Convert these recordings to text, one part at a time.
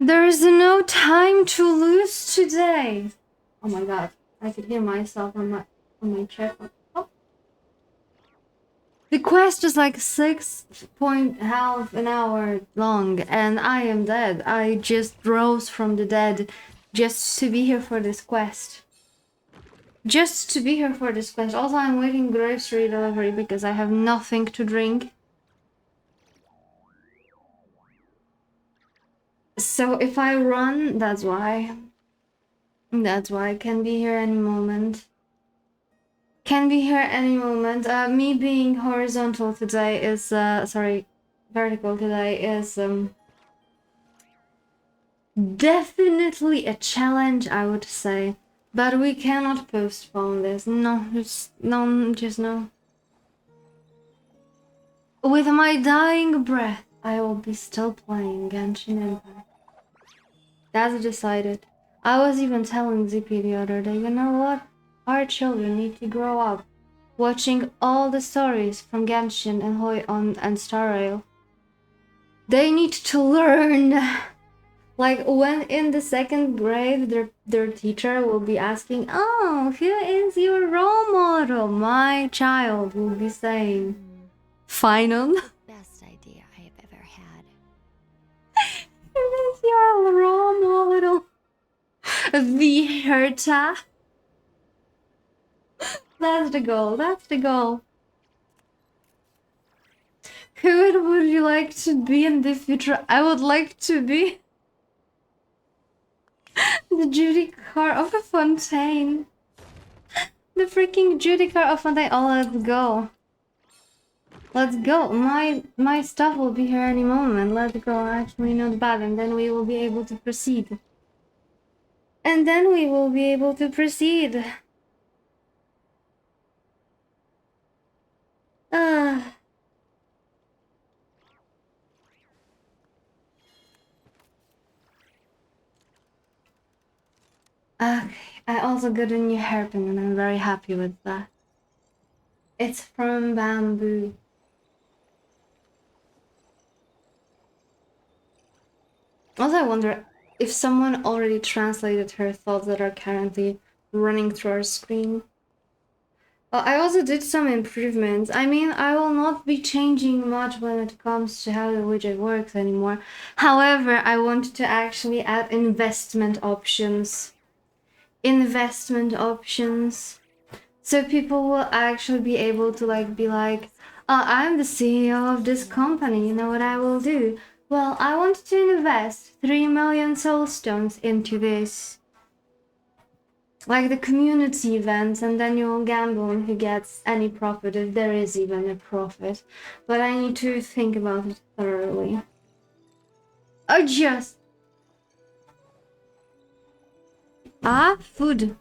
There is no time to lose today. Oh my god, I could hear myself on my chat. Oh. The quest is like 6.5 an hour long, and I am dead. I just rose from the dead just to be here for this quest. Just to be here for this quest. Also, I'm waiting grocery delivery because I have nothing to drink. So if I run, that's why. That's why I can be here any moment. Can be here any moment. Me being horizontal today is, sorry, vertical today is, definitely a challenge, I would say. But we cannot postpone this. No, just no. With my dying breath, I will be still playing Genshin Impact. That's decided. I was even telling ZP the other day, you know what? Our children need to grow up watching all the stories from Genshin and Hoi-On and Star Rail. They need to learn. Like when in the second grade, their teacher will be asking, "Oh, who is your role model?" My child will be saying, "Final." Best idea I have ever had. Who is your role model? The Herta. That's the goal. That's the goal. Who would you like to be in the future? I would like to be the Judicar of a Fontaine. The freaking Judicar of Fontaine. Oh, let's go. Let's go. My stuff will be here any moment. Let's go. Actually, not bad. And then we will be able to proceed. And then we will be able to proceed. Okay, I also got a new hairpin and I'm very happy with that. It's from bamboo. Also, I wonder if someone already translated her thoughts that are currently running through our screen. I also did some improvements. I mean, I will not be changing much when it comes to how the widget works anymore. However, I wanted to actually add investment options. So people will actually be able to be like, "Oh, I'm the CEO of this company, you know what I will do? Well, I want to invest 3 million soul stones into this." Like the community events, and then you'll gamble on who gets any profit, if there is even a profit. But I need to think about it thoroughly. Just... food.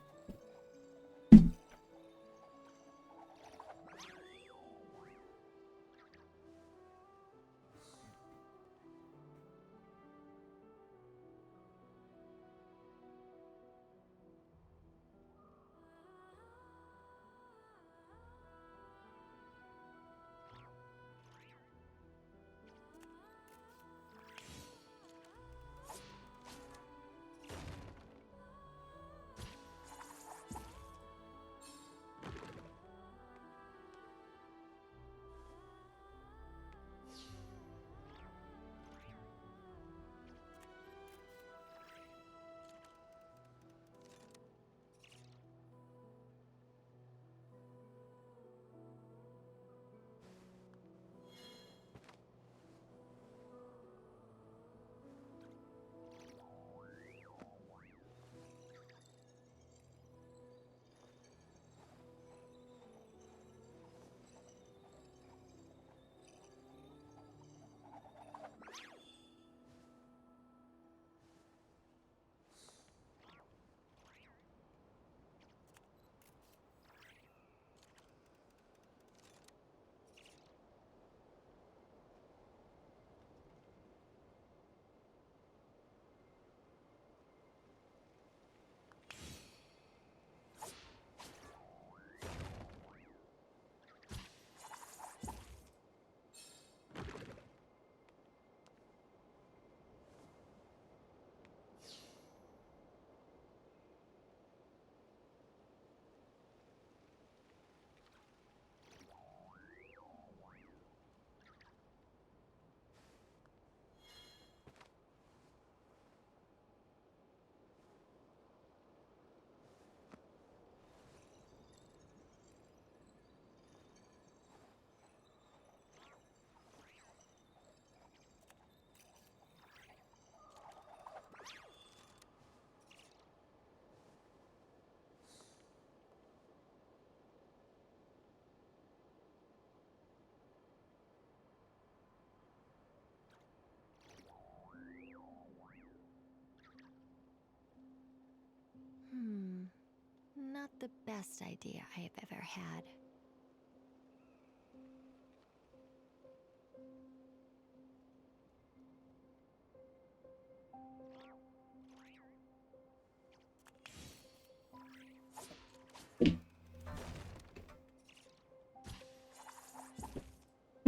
The best idea I have ever had.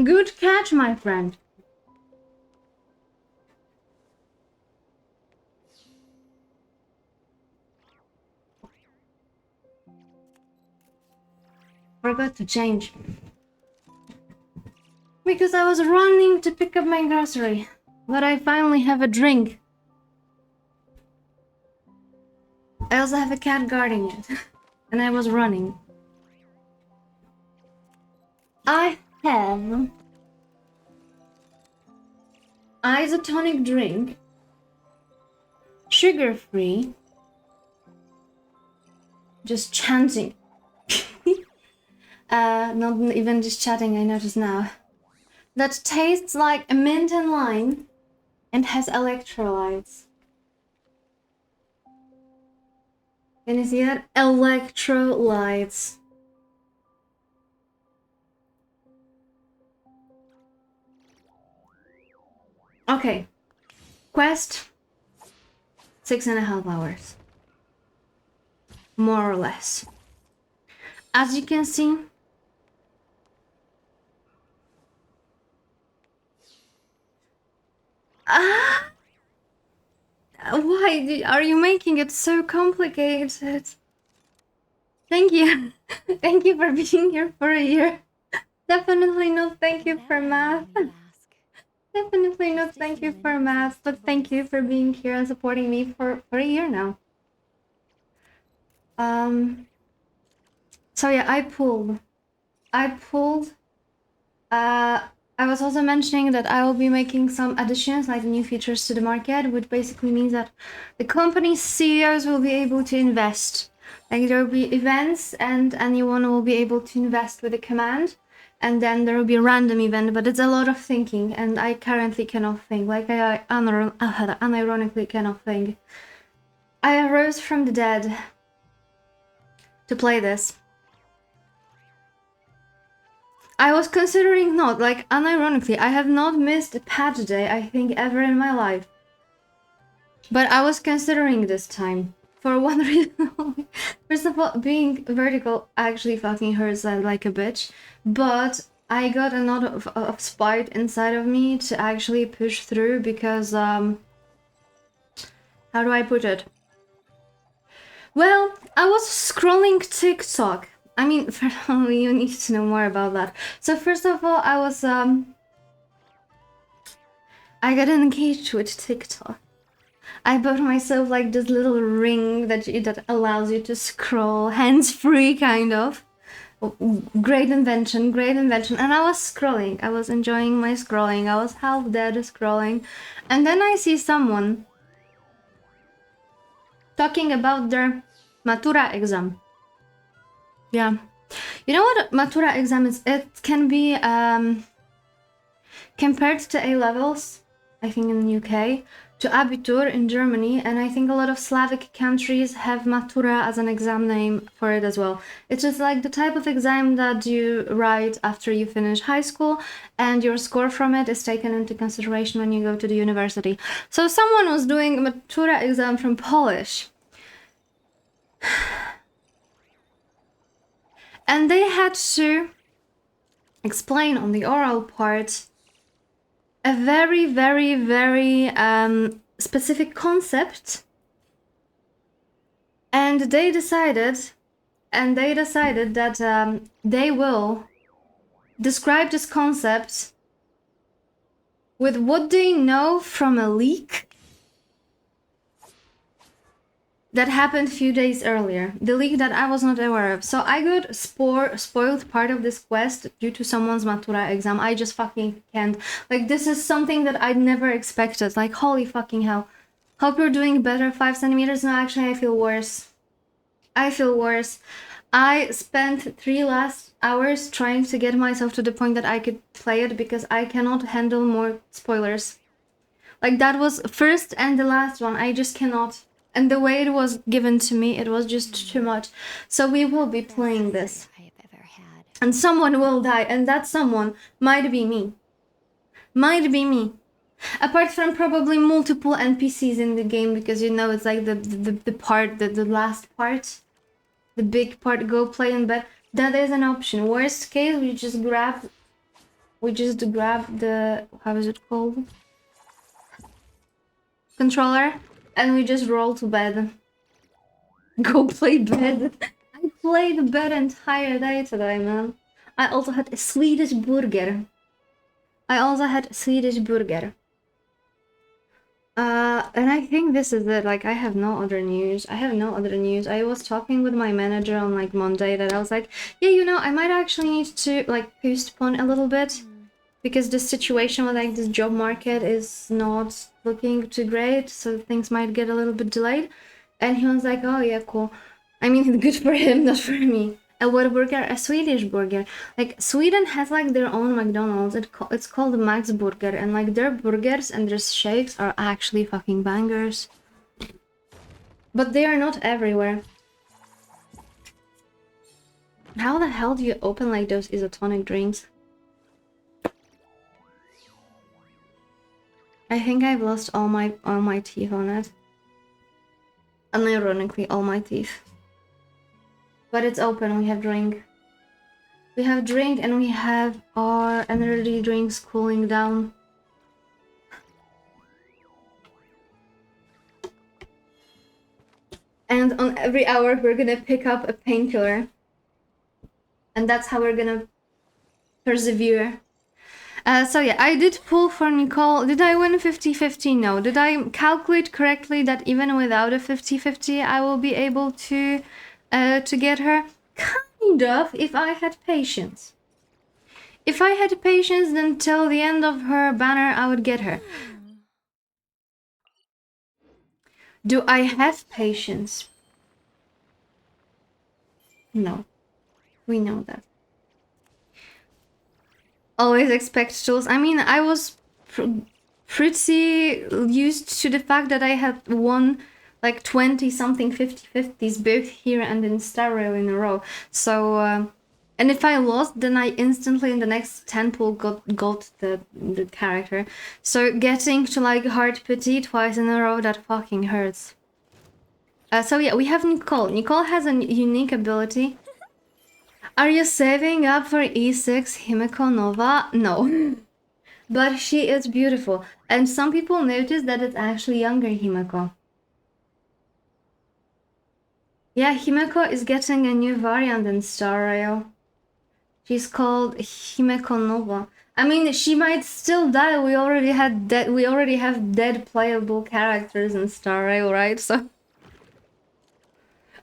Good catch, my friend. Forgot to change. Because I was running to pick up my grocery. But I finally have a drink. I also have a cat guarding it. And I was running. I have isotonic drink, sugar-free, just chanting. Not even just chatting, I notice now. That tastes like a mint and lime and has electrolytes. Can you see that? Electrolytes. Okay. Quest. 6.5 hours. More or less. As you can see, why are you making it so complicated? Thank you. Thank you for being here for a year. Definitely not thank you for math. Definitely not thank you for math, but thank you for being here and supporting me for a year now. So yeah, I pulled. I was also mentioning that I will be making some additions, like new features to the market, which basically means that the company's CEOs will be able to invest. Like there will be events and anyone will be able to invest with a command. And then there will be a random event, but it's a lot of thinking, and I currently cannot think. Like I unironically cannot think. I arose from the dead to play this. I was considering not, like, unironically, I have not missed a patch day, I think, ever in my life. But I was considering this time. For one reason only. First of all, being vertical actually fucking hurts like a bitch. But I got a lot of spite inside of me to actually push through because, how do I put it? Well, I was scrolling TikTok. I mean, you need to know more about that. So first of all, I got engaged with TikTok. I bought myself like this little ring that allows you to scroll hands-free, kind of. Great invention, great invention. And I was scrolling. I was enjoying my scrolling. I was half dead scrolling. And then I see someone talking about their Matura exam. Yeah. You know what Matura exam is? It can be compared to A-levels, I think in the UK, to Abitur in Germany, and I think a lot of Slavic countries have Matura as an exam name for it as well. It's just like the type of exam that you write after you finish high school, and your score from it is taken into consideration when you go to the university. So someone was doing a Matura exam from Polish. And they had to explain on the oral part a very, very, very specific concept. And they decided that they will describe this concept with what they know from a leak that happened a few days earlier. The leak that I was not aware of. So I got spoiled part of this quest due to someone's Matura exam. I just fucking can't. Like, this is something that I'd never expected. Like, holy fucking hell. Hope you're doing better, 5 centimeters. No, actually, I feel worse. I spent 3 last hours trying to get myself to the point that I could play it because I cannot handle more spoilers. Like, that was first and the last one. I just cannot. And the way it was given to me, it was just too much. So we will be playing this. I have ever had. And someone will die, and that someone might be me. Might be me. Apart from probably multiple NPCs in the game, because you know it's like the last part. The big part, go play in bed. That is an option. Worst case, we just grab the, how is it called? Controller, and we just roll to bed. Go play bed. I played bed entire day today, man. I also had a Swedish burger. And I think this is it. Like, I have no other news. I was talking with my manager on like Monday that I was like, yeah, you know, I might actually need to like postpone a little bit because the situation with like this job market is not looking too great, so things might get a little bit delayed. And he was like, oh yeah, cool. I mean, good for him, not for me. A what burger? A Swedish burger. Like, Sweden has like their own McDonald's. It's called Max Burger, and like their burgers and their shakes are actually fucking bangers. But they are not everywhere. How the hell do you open like those isotonic drinks? I think I've lost all my teeth on it. Unironically, all my teeth. But it's open, we have drink. We have drink and we have our energy drinks cooling down. And on every hour we're gonna pick up a painkiller. And that's how we're gonna persevere. So yeah, I did pull for Nicole. Did I win 50-50? No. Did I calculate correctly that even without a 50-50 I will be able to get her? Kind of, if I had patience. If I had patience, then till the end of her banner, I would get her. Do I have patience? No. We know that. Always expect tools. I mean, I was pretty used to the fact that I had won like 20-something 50-50s both here and in Star Rail in a row. So, and if I lost, then I instantly in the next 10 pull got the character. So getting to like hard pity twice in a row, that fucking hurts. So yeah, we have Nicole. Nicole has a unique ability. Are you saving up for E6 Himeko Nova? No. But she is beautiful. And some people notice that it's actually younger Himeko. Yeah, Himeko is getting a new variant in Star Rail. She's called Himeko Nova. I mean, she might still die. We already have dead playable characters in Star Rail, right? So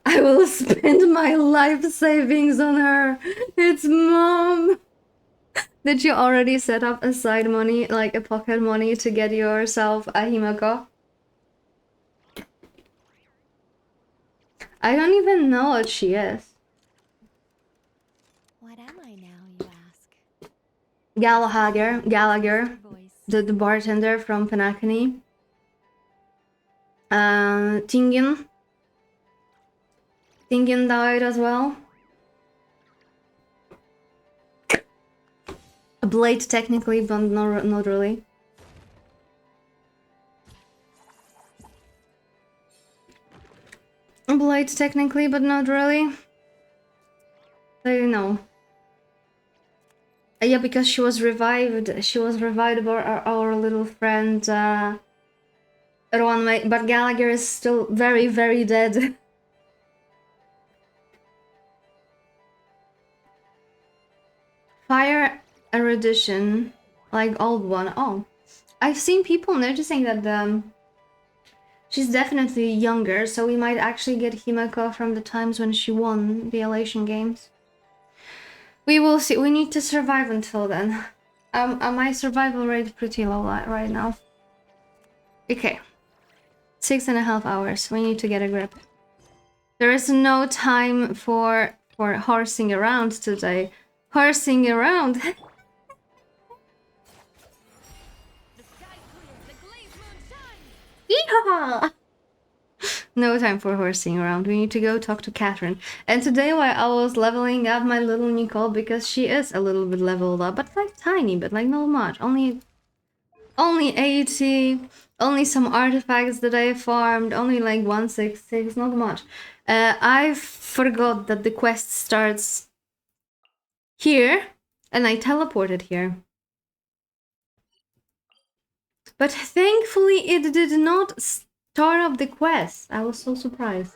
I will spend my life savings on her. It's mom. Did you already set up aside money, like a pocket money, to get yourself a Himeko? I don't even know what she is. What am I now, you ask? Gallagher, the bartender from Penacony. Tingin died as well. A blade technically, but not really. A blade technically, but not really. So you know. Yeah, because she was revived. She was revived by our little friend Rowan, but Gallagher is still very, very dead. Fire erudition, like old one. Oh, I've seen people noticing that she's definitely younger, so we might actually get Himeko from the times when she won the Elation games. We will see. We need to survive until then. My survival rate pretty low right now. Okay. 6.5 hours. We need to get a grip. There is no time for horsing around today. Horsing around. Yeehaw! No time for horsing around. We need to go talk to Catherine. And today, while I was leveling up my little Nicole, because she is a little bit leveled up, but like tiny, but like not much. Only 80. Only some artifacts that I farmed. Only like 166. Not much. I forgot that the quest starts here, and I teleported here. But thankfully, it did not start up the quest. I was so surprised.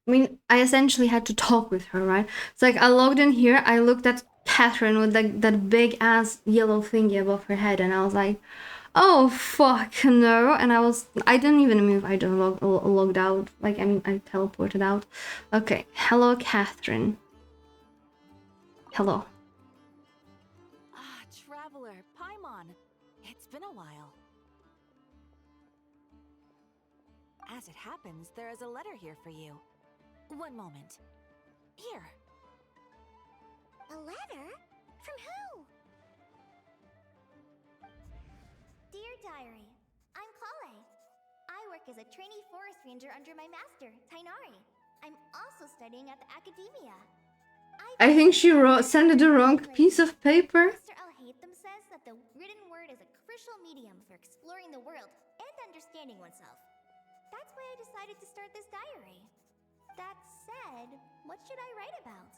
I mean, I essentially had to talk with her, right? It's like I logged in here, I looked at Catherine with like that big ass yellow thingy above her head, and I was like, oh fuck no. And I didn't even move, I just logged out. Like, I mean, I teleported out. Okay, hello Catherine. Hello. Ah, traveler, Paimon. It's been a while. As it happens, there is a letter here for you. One moment. Here. A letter? From who? Dear Diary, I'm Kale. I work as a trainee forest ranger under my master, Tainari. I'm also studying at the academia. I think she sent the wrong piece of paper. Mr. Alhaitham says that the written word is a crucial medium for exploring the world and understanding oneself. That's why I decided to start this diary. That said, what should I write about?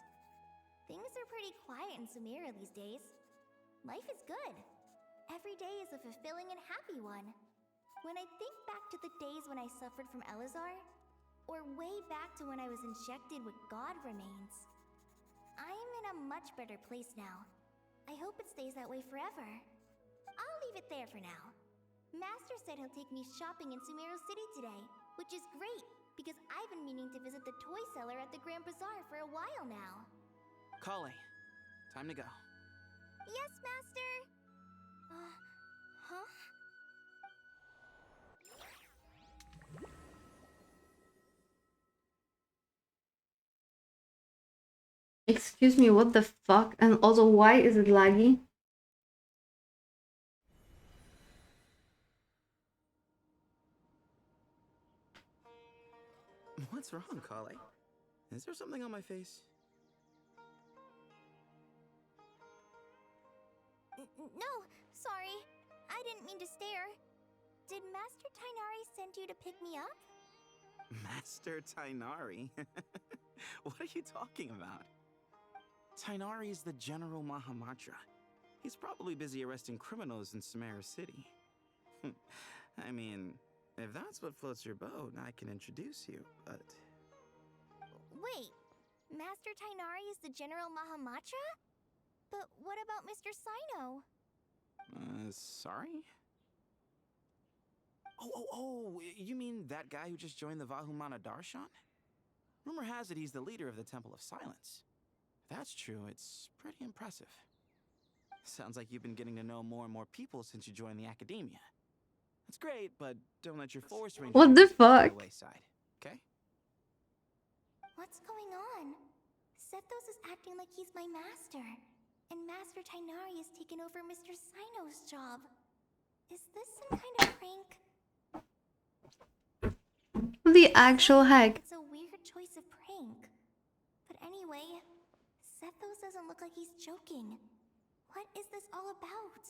Things are pretty quiet in Sumeria these days. Life is good. Every day is a fulfilling and happy one. When I think back to the days when I suffered from Elazar, or way back to when I was injected with God remains, I'm in a much better place now. I hope it stays that way forever. I'll leave it there for now. Master said he'll take me shopping in Sumeru City today, which is great, because I've been meaning to visit the toy seller at the Grand Bazaar for a while now. Kale, time to go. Yes, Master! Huh? Excuse me, what the fuck? And also, why is it laggy? What's wrong, Kale? Is there something on my face? No, sorry. I didn't mean to stare. Did Master Tainari send you to pick me up? Master Tainari? What are you talking about? Tainari is the General Mahamatra. He's probably busy arresting criminals in Sumeru City. I mean, if that's what floats your boat, I can introduce you, but... Wait, Master Tainari is the General Mahamatra? But what about Mr. Sino? Sorry? Oh, you mean that guy who just joined the Vahumana Darshan? Rumor has it he's the leader of the Temple of Silence. If that's true, it's pretty impressive. Sounds like you've been getting to know more and more people since you joined the academia. That's great, but don't let your forest ranger What the duties fall by fuck? wayside, okay? What's going on? Sethos is acting like he's my master, and Master Tainari has taken over Mr. Sino's job. Is this some kind of prank? The actual heck? It's a weird choice of prank. But anyway, Sethos doesn't look like he's joking. What is this all about?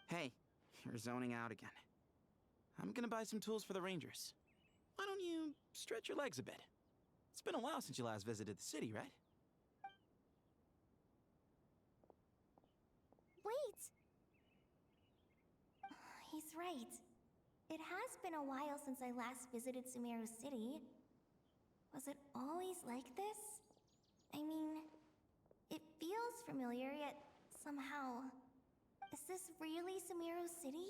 Hey, you're zoning out again. I'm gonna buy some tools for the rangers. Why don't you stretch your legs a bit? It's been a while since you last visited the city, right? Wait! He's right. It has been a while since I last visited Sumeru City. Was it always like this? I mean, it feels familiar, yet somehow... Is this really Sumeru City?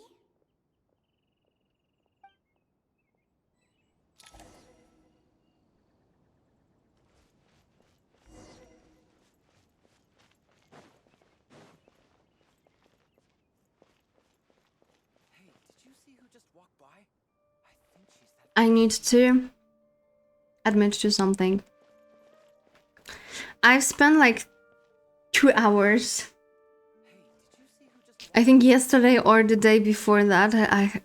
Hey, did you see who just walked by? I think she's that... I need to admit to something. I've spent like 2 hours, I think yesterday or the day before that,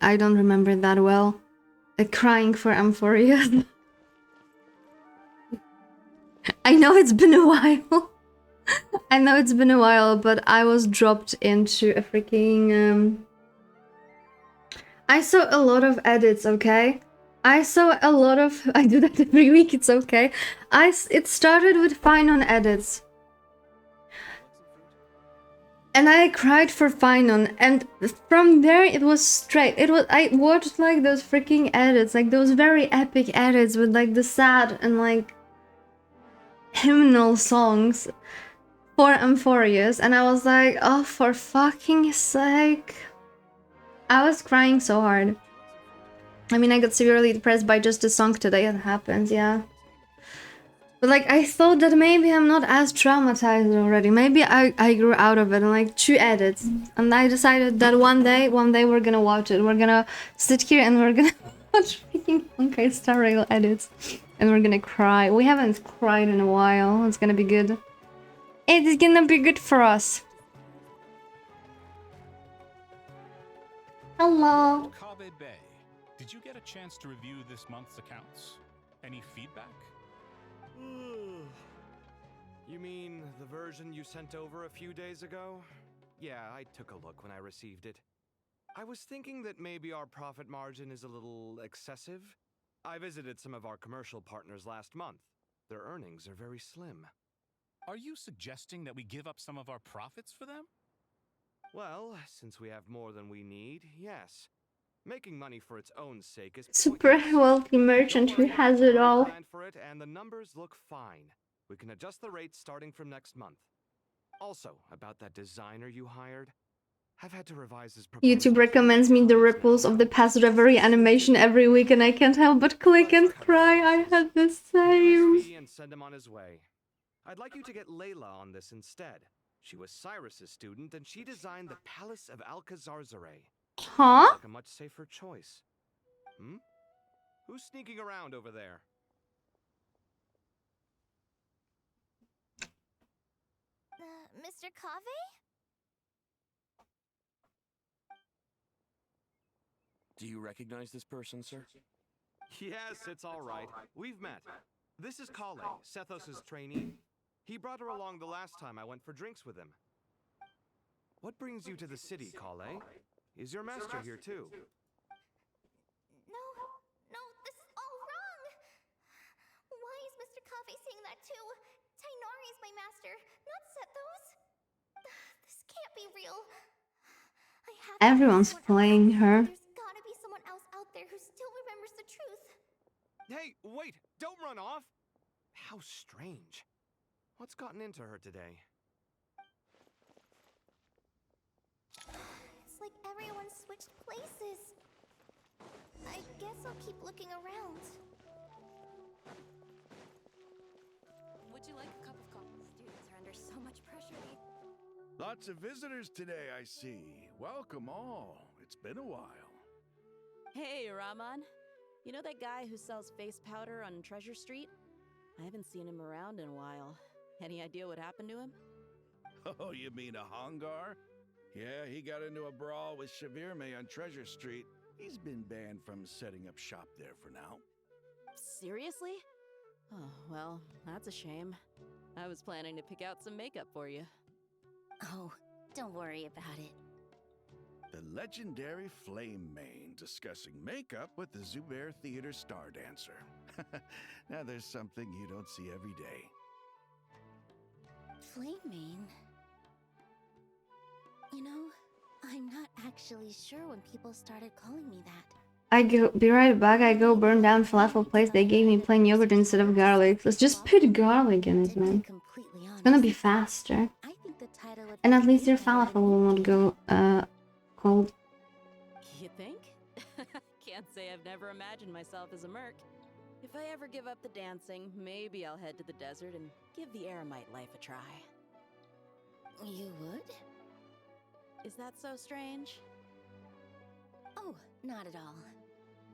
I don't remember that well, crying for Amphoria. I know it's been a while. I know it's been a while, but I was dropped into a freaking I saw a lot of edits, okay? I saw a lot of I do that every week, it's okay. It started with fine on edits. And I cried for Finon, and from there it was straight. I watched like those freaking edits, like those very epic edits with like the sad and like hymnal songs for Amphorius, and I was like, oh, for fucking sake. I was crying so hard. I mean, I got severely depressed by just the song today. It happens, yeah. But like, I thought that maybe I'm not as traumatized already. Maybe I grew out of it in like 2 edits. And I decided that one day we're gonna watch it. We're gonna sit here and we're gonna watch freaking Honkai Star Rail edits. And we're gonna cry. We haven't cried in a while. It's gonna be good. It's gonna be good for us. Hello. Kabe Bay, did you get a chance to review this month's accounts? Any feedback? You mean the version you sent over a few days ago? Yeah, I took a look when I received it. I was thinking that maybe our profit margin is a little excessive. I visited some of our commercial partners last month. Their earnings are very slim. Are you suggesting that we give up some of our profits for them? Well, since we have more than we need, yes. Making money for its own sake is Super pointless. wealthy merchant who has it all. Planned for it, and the numbers look fine. We can adjust the rates starting from next month. Also, about that designer you hired, I've had to revise his proposal. YouTube recommends me the ripples of the past reverie animation every week, and I can't help but click and cry. I had the same. And send him on his way. I'd like you to get Layla on this instead. She was Cyrus's student, and she designed the Palace of Alcazarzare. Huh? Like a much safer choice. Hmm? Who's sneaking around over there? Mr. Kave? Do you recognize this person, sir? Yes, it's all right. We've met. This is Kale, Sethos' trainee. He brought her along the last time I went for drinks with him. What brings you to the city, Kale? Is your master here too? No, this is all wrong! Why is Mr. Kave saying that too? Tainari is my master, not Sethos. This can't be real. Everyone's playing her. There's gotta be someone else out there who still remembers the truth. Hey, wait! Don't run off! How strange. What's gotten into her today? It's like everyone switched places. I guess I'll keep looking around. Would you like a cup of coffee? Students are under so much pressure. Lots of visitors today, I see. Welcome all. It's been a while. Hey, Rahman. You know that guy who sells face powder on Treasure Street? I haven't seen him around in a while. Any idea what happened to him? Oh, you mean a Hongar? Yeah, he got into a brawl with Shavirme on Treasure Street. He's been banned from setting up shop there for now. Seriously? Oh, well, that's a shame. I was planning to pick out some makeup for you. Oh, don't worry about it. The legendary Flame Mane discussing makeup with the Zubair Theater star dancer. Now there's something you don't see every day. Flame Mane? You know, I'm not actually sure when people started calling me that. Be right back. I go burn down falafel place. They gave me plain yogurt instead of garlic. Let's just put garlic in it, man. It's gonna be faster. And at least your falafel will not go cold. You think? Can't say I've never imagined myself as a merc. If I ever give up the dancing, maybe I'll head to the desert and give the eremite life a try. You would? Is that so strange? Oh, not at all.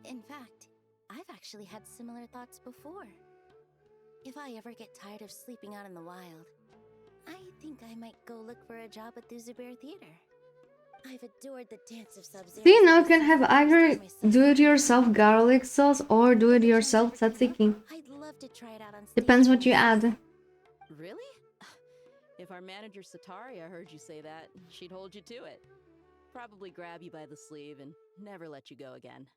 In fact, I've actually had similar thoughts before. If I ever get tired of sleeping out in the wild, I think I might go look for a job at the Zubair Theater. I've adored the dance of Sub-Zero. Do you know you can have either do-it-yourself garlic sauce or do-it-yourself tzatziki? I'd love to try it out on stage. Depends what you add. Really? If our manager Sataria heard you say that, she'd hold you to it. Probably grab you by the sleeve and never let you go again.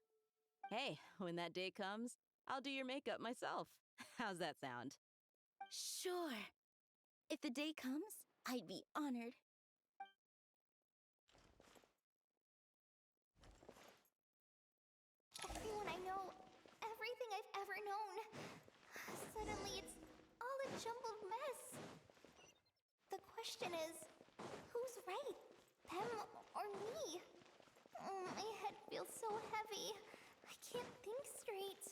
Hey, when that day comes, I'll do your makeup myself. How's that sound? Sure. If the day comes, I'd be honored. Everyone I know, everything I've ever known. Suddenly it's all a jumbled mess. The question is, who's right? Them or me? Oh, my head feels so heavy. I can't think straight.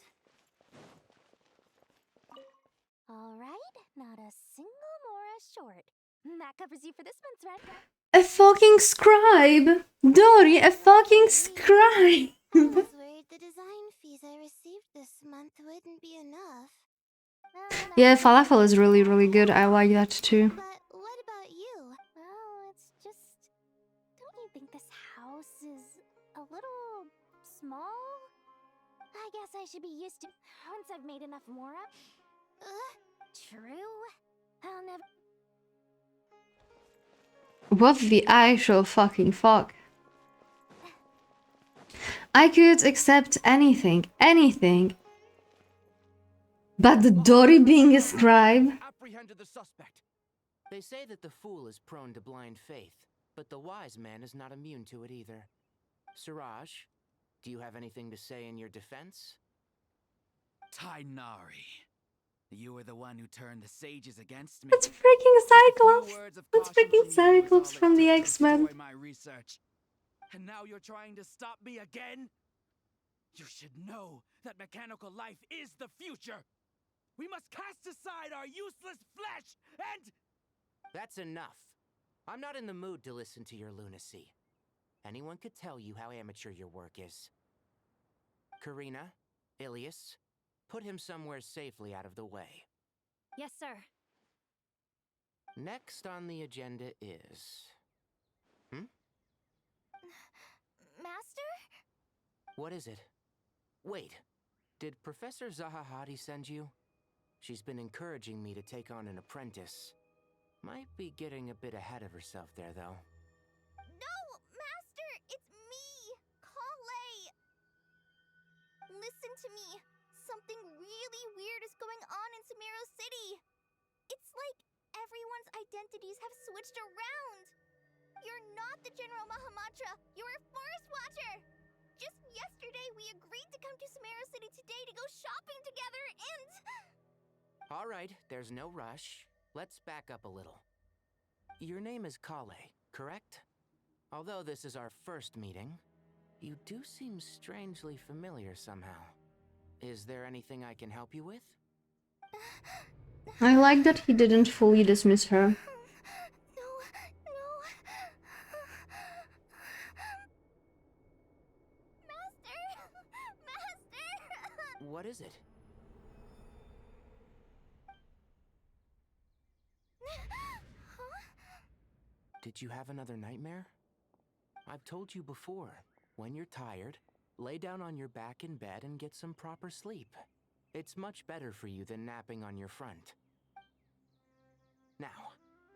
Alright, not a single Mora short. That covers you for this month's rent. A fucking scribe! Dory, a fucking scribe! I was worried the design fees I received this month wouldn't be enough. Yeah, falafel is really, really good. I like that too. But what about you? Well, it's just... Don't you think this house is a little small? I guess I should be used to once I've made enough Mora. True. I'll never. What the actual fucking fuck? I could accept anything, anything. But the Dory being a scribe? Apprehended the suspect. They say that the fool is prone to blind faith, but the wise man is not immune to it either. Siraj, do you have anything to say in your defense? Tainari, you were the one who turned the sages against me. It's freaking Cyclops! It's freaking Cyclops from the X-Men. My research. And now you're trying to stop me again? You should know that mechanical life is the future. We must cast aside our useless flesh and... That's enough. I'm not in the mood to listen to your lunacy. Anyone could tell you how amateur your work is. Karina, Ilias, put him somewhere safely out of the way. Yes, sir. Next on the agenda is... Master? What is it? Wait, did Professor Zahahati send you? She's been encouraging me to take on an apprentice. Might be getting a bit ahead of herself there, though. No, Master! It's me! Kale! Listen to me. Something really weird is going on in Sumeru City. It's like everyone's identities have switched around. You're not the General Mahamatra. You're a forest watcher. Just yesterday, we agreed to come to Sumeru City today to go shopping together and... All right, there's no rush. Let's back up a little. Your name is Kale, correct? Although this is our first meeting, you do seem strangely familiar somehow. Is there anything I can help you with? I like that he didn't fully dismiss her. What is it? Did you have another nightmare? I've told you before, when you're tired, lay down on your back in bed and get some proper sleep. It's much better for you than napping on your front. Now,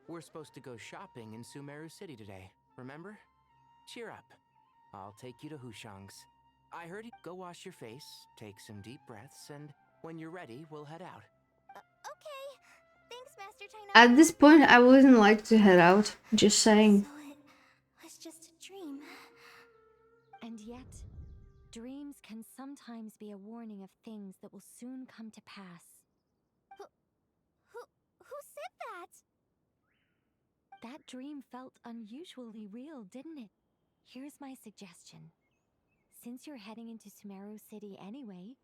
we're supposed to go shopping in Sumeru City today, remember? Cheer up. I'll take you to Hushang's. I heard you go wash your face, take some deep breaths, and when you're ready, we'll head out. Okay. Thanks, Master Tainari. At this point, I wouldn't like to head out. Just saying. So it was just a dream. And yet, dreams can sometimes be a warning of things that will soon come to pass. Who said that? That dream felt unusually real, didn't it? Here's my suggestion. Since you're heading into Sumeru City anyway,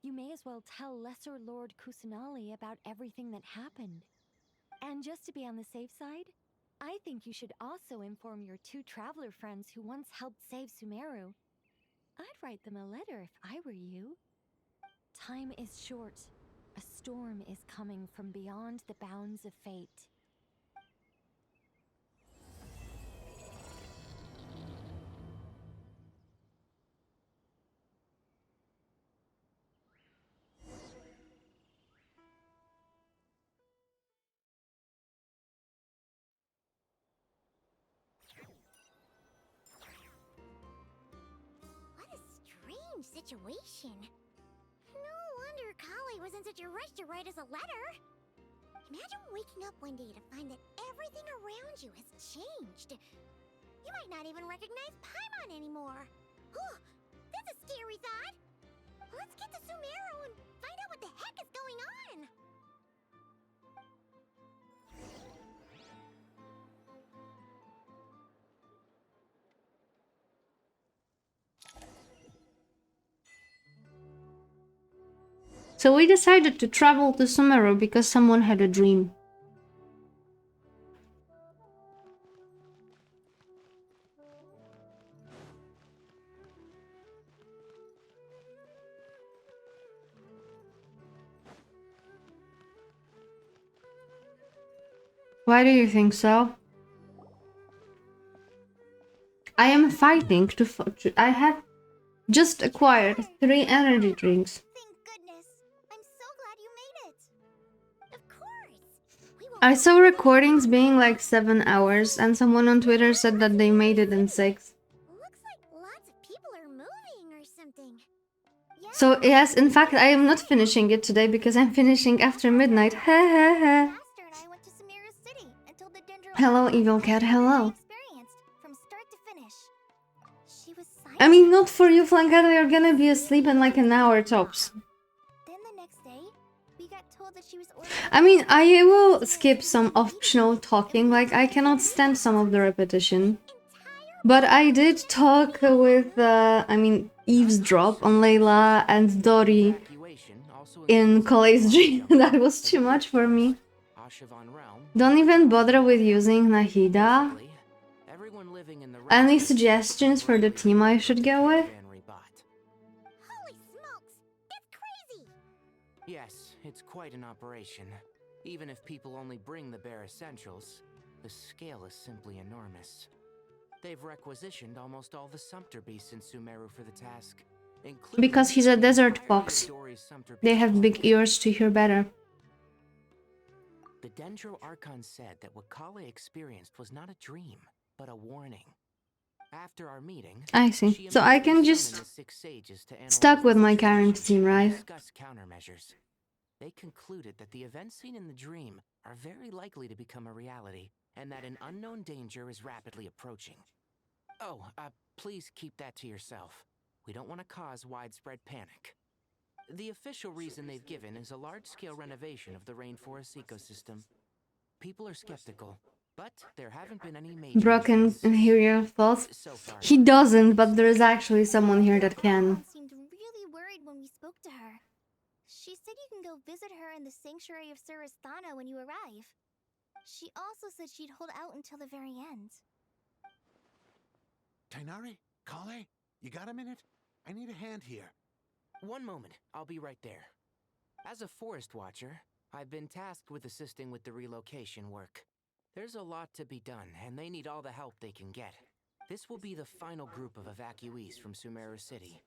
you may as well tell Lesser Lord Kusanali about everything that happened. And just to be on the safe side, I think you should also inform your two traveler friends who once helped save Sumeru. I'd write them a letter if I were you. Time is short. A storm is coming from beyond the bounds of fate. strange situation. No wonder Kale was in such a rush to write us a letter. Imagine waking up one day to find that everything around you has changed. You might not even recognize Paimon anymore. Oh, that's a scary thought. Let's get to Sumeru and find out what the heck is going on. So we decided to travel to Sumeru because someone had a dream. Why do you think so? I am fighting to I have just acquired 3 energy drinks. I saw recordings being like 7 hours, and someone on Twitter said that they made it in 6. Looks like lots of people are moving or something. So yes, in fact, I am not finishing it today because I'm finishing after midnight. Hello, evil cat. Hello. I mean, not for you, Flankata. You're gonna be asleep in like an hour tops. I mean, I will skip some optional talking, like I cannot stand some of the repetition. But I did talk with, eavesdrop on Layla and Dori in Kale's dream. That was too much for me. Don't even bother with using Nahida. Any suggestions for the team I should go with? Yes, it's quite an operation. Even if people only bring the bare essentials, the scale is simply enormous. They've requisitioned almost all the Sumpter beasts in Sumeru for the task. Because he's a desert fox. They have big ears to hear better. The Dendro Archon said that what Kale experienced was not a dream, but a warning. After our meeting, I see. So I can just stuck with my current team, right? Discuss countermeasures. They concluded that the events seen in the dream are very likely to become a reality, and that an unknown danger is rapidly approaching. Oh, please keep that to yourself. We don't want to cause widespread panic. The official reason they've given is a large-scale renovation of the rainforest ecosystem. People are skeptical, but there haven't been any major Broken interior thoughts. He doesn't, but there is actually someone here that can. Seemed really worried when we spoke to her. She said you can go visit her in the sanctuary of Surasthana when you arrive. She also said she'd hold out until the very end. Tighnari? Kale? You got a minute? I need a hand here. One moment, I'll be right there. As a forest watcher, I've been tasked with assisting with the relocation work. There's a lot to be done, and they need all the help they can get. This will be the final group of evacuees from Sumeru City.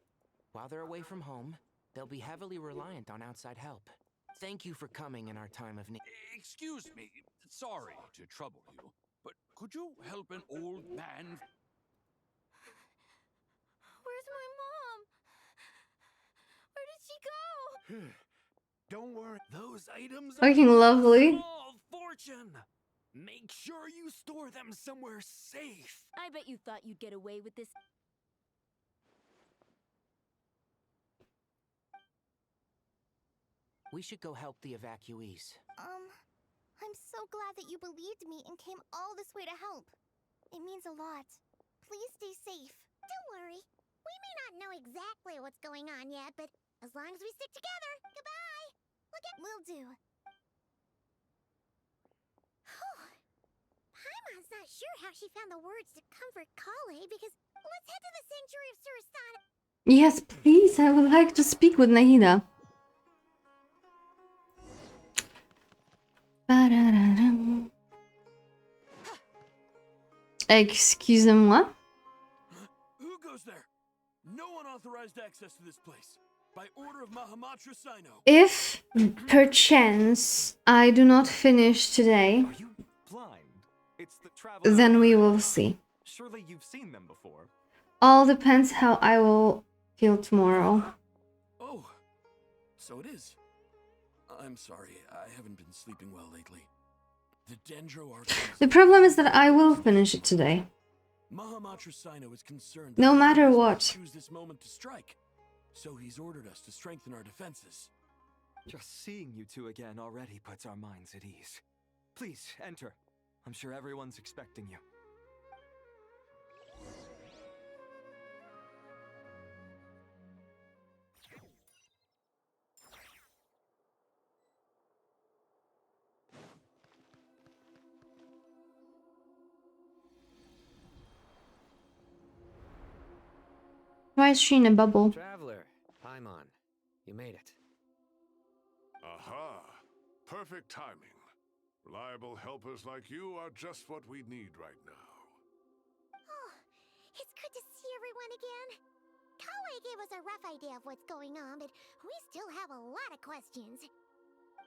While they're away from home, they'll be heavily reliant on outside help. Thank you for coming in our time of need. Excuse me, sorry to trouble you, but could you help an old man? Where's my mom? Where did she go? Don't worry. Those items Fucking are lovely. small fortune. Make sure you store them somewhere safe. I bet you thought you'd get away with this. We should go help the evacuees. I'm so glad that you believed me and came all this way to help. It means a lot. Please stay safe. Don't worry. We may not know exactly what's going on yet, but as long as we stick together, goodbye. Will do. Paimon's not sure how she found the words to comfort Kale because let's head to the sanctuary of Surasthana. Yes, please. I would like to speak with Nahida. Excusez-moi. Who goes there? No unauthorized access to this place. By order of Mahamatra Sino. If, perchance, I do not finish today, Are you blind? It's the travel. then we will see. Surely you've seen them before. All depends how I will kill tomorrow. Oh, so it is. I'm sorry, I haven't been sleeping well lately. The Dendro Archon. The problem is that I will finish it today. Mahamatra Sino is concerned No that matter humans what. might choose this moment to strike. So he's ordered us to strengthen our defenses. Just seeing you two again already puts our minds at ease. Please, enter. I'm sure everyone's expecting you. Why is she in a bubble? Traveler, Paimon, you made it. Aha! Perfect timing. Reliable helpers like you are just what we need right now. Oh, it's good to see everyone again. Kale gave us a rough idea of what's going on, but we still have a lot of questions.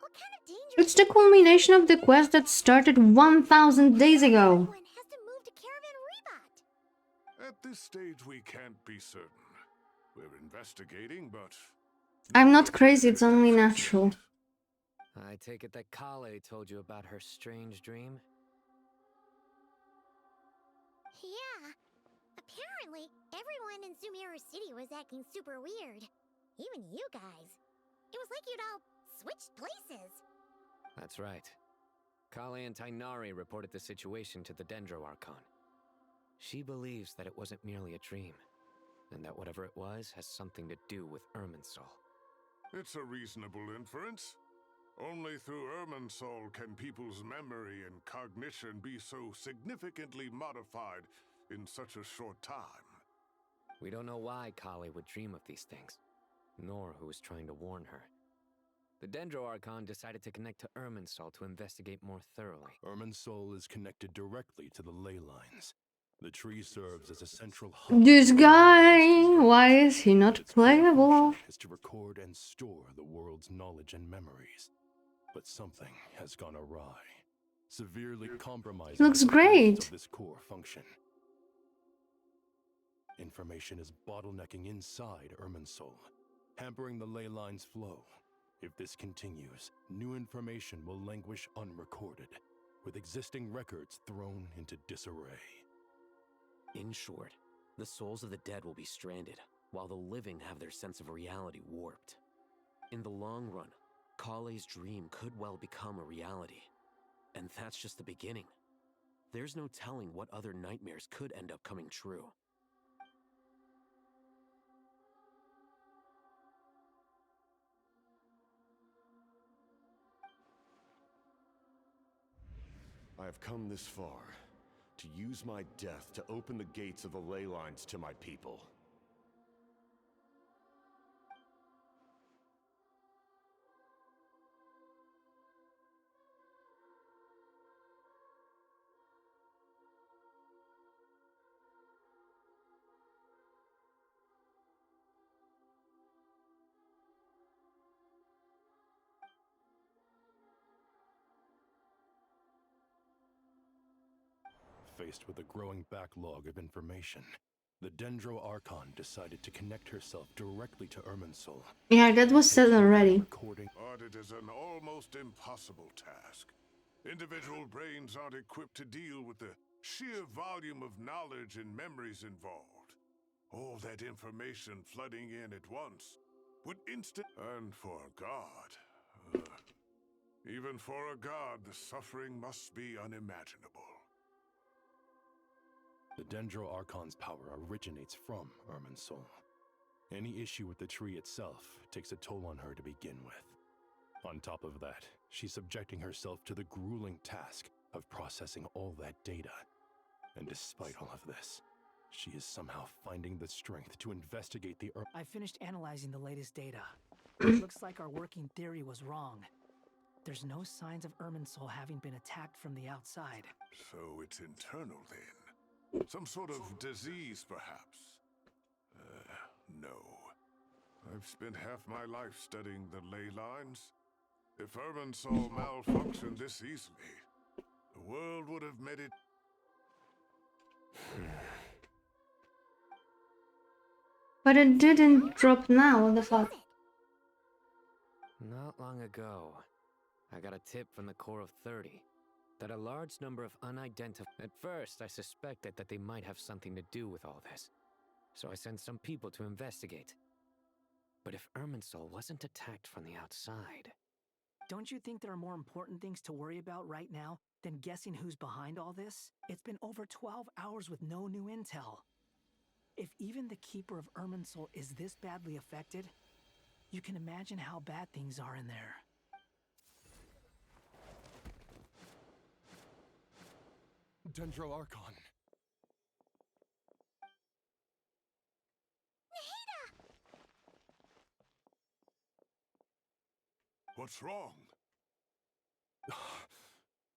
What kind of danger? It's the culmination of the quest that started 1,000 days ago. Everyone has to move to Caravan Rebat. At this stage, we can't be certain. We're investigating, but I'm not crazy, it's only natural. I take it that Kale told you about her strange dream? Yeah. Apparently, everyone in Sumeru City was acting super weird. Even you guys. It was like you'd all switched places. That's right. Kale and Tainari reported the situation to the Dendro Archon. She believes that it wasn't merely a dream, and that whatever it was has something to do with Irminsul. it's a reasonable inference. Only through Irminsul can people's memory and cognition be so significantly modified in such a short time. We don't know why Kale would dream of these things, nor who was trying to warn her. The Dendro Archon decided to connect to Irminsul to investigate more thoroughly. Irminsul is connected directly to the ley lines. The tree serves as a central hub. This guy, why is he not playable? Is to record and store the world's knowledge and memories. But something has gone awry, severely compromising Looks the great. of this core function. Information is bottlenecking inside Irminsul, hampering the ley line's flow. If this continues, new information will languish unrecorded, with existing records thrown into disarray. In short, the souls of the dead will be stranded, while the living have their sense of reality warped. In the long run, Kale's dream could well become a reality. And that's just the beginning. There's no telling what other nightmares could end up coming true. I have come this far, to use my death to open the gates of the ley lines to my people. Faced with a growing backlog of information, the Dendro Archon decided to connect herself directly to Irminsul. Yeah, that was said already. But it is an almost impossible task. Individual brains aren't equipped to deal with the sheer volume of knowledge and memories involved. All that information flooding in at once would And for a god, even for a god, the suffering must be unimaginable. The Dendro Archon's power originates from Irminsul. Any issue with the tree itself takes a toll on her to begin with. On top of that, she's subjecting herself to the grueling task of processing all that data. And despite all of this, she is somehow finding the strength to investigate the I finished analyzing the latest data. It looks like our working theory was wrong. There's no signs of Irminsul having been attacked from the outside. So it's internal then? Some sort of disease, perhaps? No. I've spent half my life studying the ley lines. If Irminsul malfunctioned this easily, the world would have met it. But it didn't drop now, what the fuck? Not long ago, I got a tip from the Core of 30 that a large number of unidentified... At first, I suspected that they might have something to do with all this, so I sent some people to investigate. But if Irminsul wasn't attacked from the outside... Don't you think there are more important things to worry about right now than guessing who's behind all this? It's been over 12 hours with no new intel. If even the Keeper of Irminsul is this badly affected, you can imagine how bad things are in there. Dendro Archon. What's wrong?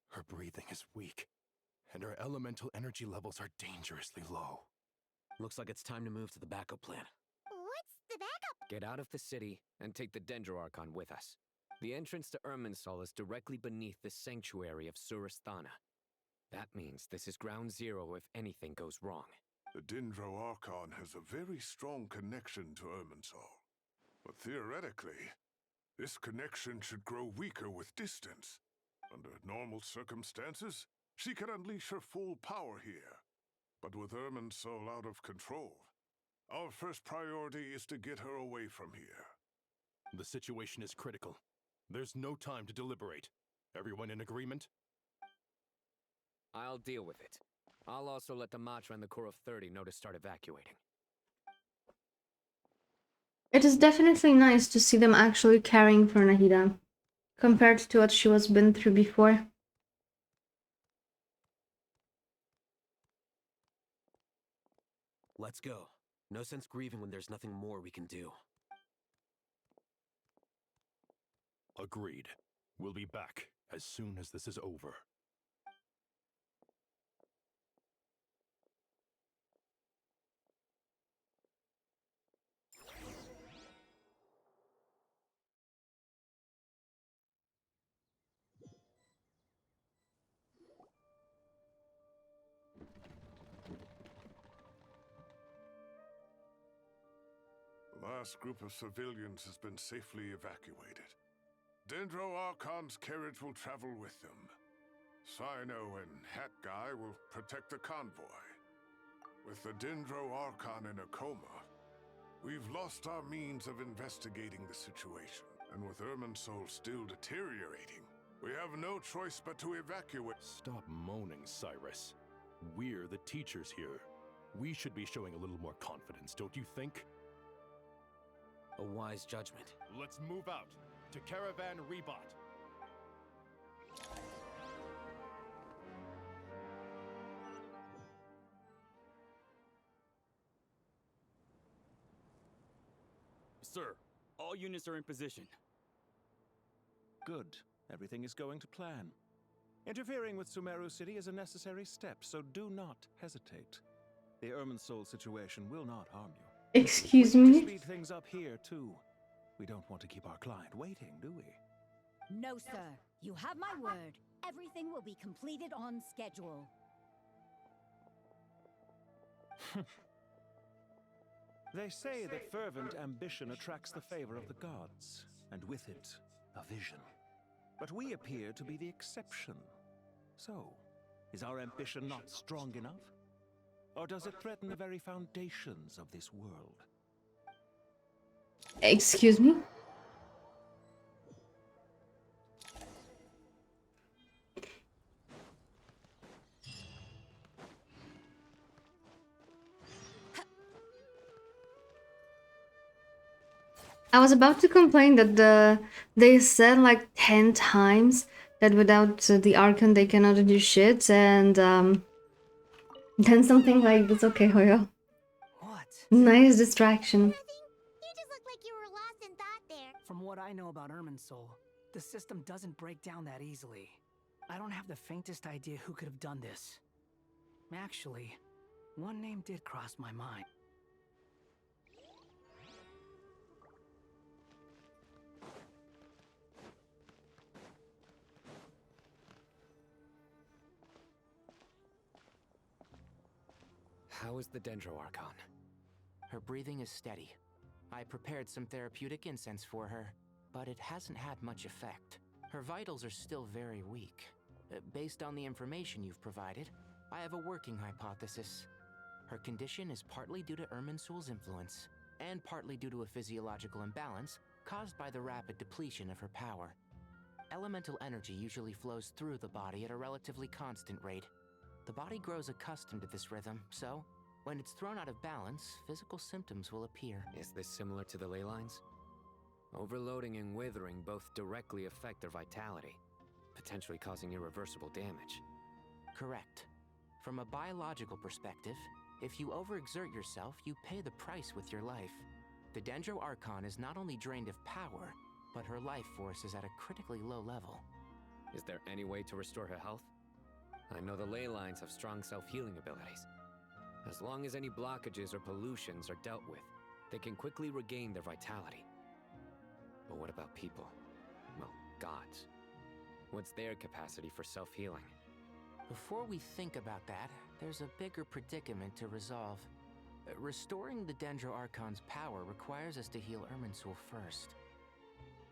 Her breathing is weak, and her elemental energy levels are dangerously low. Looks like it's time to move to the backup plan. What's the backup? Get out of the city and take the Dendro Archon with us. The entrance to Irminsul is directly beneath the sanctuary of Surasthana. That means this is ground zero if anything goes wrong. The Dendro Archon has a very strong connection to Irminsul. But theoretically, this connection should grow weaker with distance. Under normal circumstances, she can unleash her full power here. But with Irminsul out of control, our first priority is to get her away from here. The situation is critical. There's no time to deliberate. Everyone in agreement? I'll deal with it. I'll also let the Matra and the Core of 30 know to start evacuating. It is definitely nice to see them actually caring for Nahida, compared to what she was been through before. Let's go. No sense grieving when there's nothing more we can do. Agreed. We'll be back as soon as this is over. The last group of civilians has been safely evacuated. Dendro Archon's carriage will travel with them. Sino and Hat Guy will protect the convoy. With the Dendro Archon in a coma, we've lost our means of investigating the situation. And with Irminsul still deteriorating, we have no choice but to evacuate. Stop moaning, Cyrus. We're the teachers here. We should be showing a little more confidence, don't you think? A wise judgment. Let's move out to Caravan Rebot. Sir, all units are in position. Good. Everything is going to plan. Interfering with Sumeru City is a necessary step, so do not hesitate. The Irminsul situation will not harm you. Excuse We need me? to speed things up here, too. We don't want to keep our client waiting, do we? No, sir. You have my word. Everything will be completed on schedule. They say that fervent ambition attracts the favor of the gods, and with it, a vision. But we appear to be the exception. So, is our ambition not strong enough? Or does it threaten the very foundations of this world? Excuse me? I was about to complain that they said like 10 times that without the Archon they cannot do shit, and then something like this. Okay, Hoyo. What? Nice distraction. From what I know about Irminsul, the system doesn't break down that easily. I don't have the faintest idea who could have done this. Actually, one name did cross my mind. How is the Dendro Archon? Her breathing is steady. I prepared some therapeutic incense for her, but it hasn't had much effect. Her vitals are still very weak. Based on the information you've provided, I have a working hypothesis. Her condition is partly due to Irminsul's influence, and partly due to a physiological imbalance caused by the rapid depletion of her power. Elemental energy usually flows through the body at a relatively constant rate. The body grows accustomed to this rhythm, so when it's thrown out of balance, physical symptoms will appear. Is this similar to the ley lines? Overloading and withering both directly affect their vitality, potentially causing irreversible damage. Correct. From a biological perspective, if you overexert yourself, you pay the price with your life. The Dendro Archon is not only drained of power, but her life force is at a critically low level. Is there any way to restore her health? I know the ley lines have strong self-healing abilities. As long as any blockages or pollutions are dealt with, they can quickly regain their vitality. But what about people? Well, gods. What's their capacity for self-healing? Before we think about that, there's a bigger predicament to resolve. Restoring the Dendro Archon's power requires us to heal Irminsul first.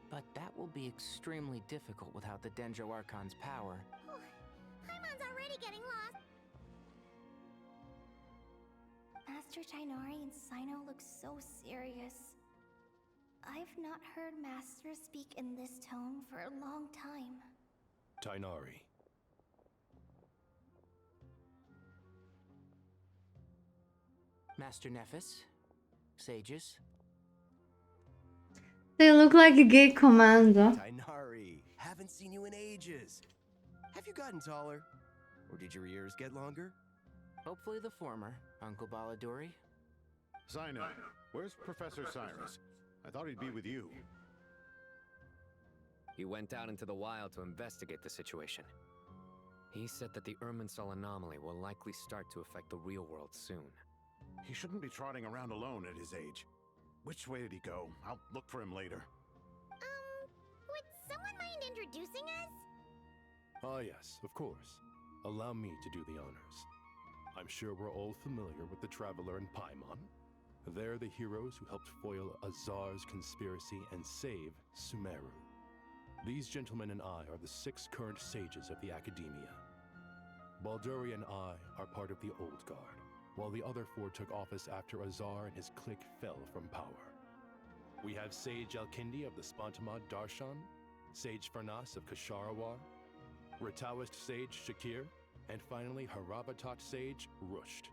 But that will be extremely difficult without the Dendro Archon's power. Paimon's already getting lost. Master Tainari and Sino look so serious. I've not heard Master speak in this tone for a long time. Tainari. Master Nephis, sages. They look like a gay commando. Tainari, haven't seen you in ages. Have you gotten taller? Or did your ears get longer? Hopefully the former, Uncle Baladuri. Sino, where's Professor Cyrus? I thought he'd be with you. He went out into the wild to investigate the situation. He said that the Irminsul anomaly will likely start to affect the real world soon. He shouldn't be trotting around alone at his age. Which way did he go? I'll look for him later. Would someone mind introducing us? Ah yes, of course. Allow me to do the honors. I'm sure we're all familiar with the Traveler and Paimon. They're the heroes who helped foil Azar's conspiracy and save Sumeru. These gentlemen and I are the 6 current sages of the Academia. Balduri and I are part of the Old Guard, while the other 4 took office after Azar and his clique fell from power. We have Sage Alkindi of the Spantamad Darshan, Sage Farnas of Kasharawar, Rataoist Sage Shakir, and finally Harabatot Sage Rusht.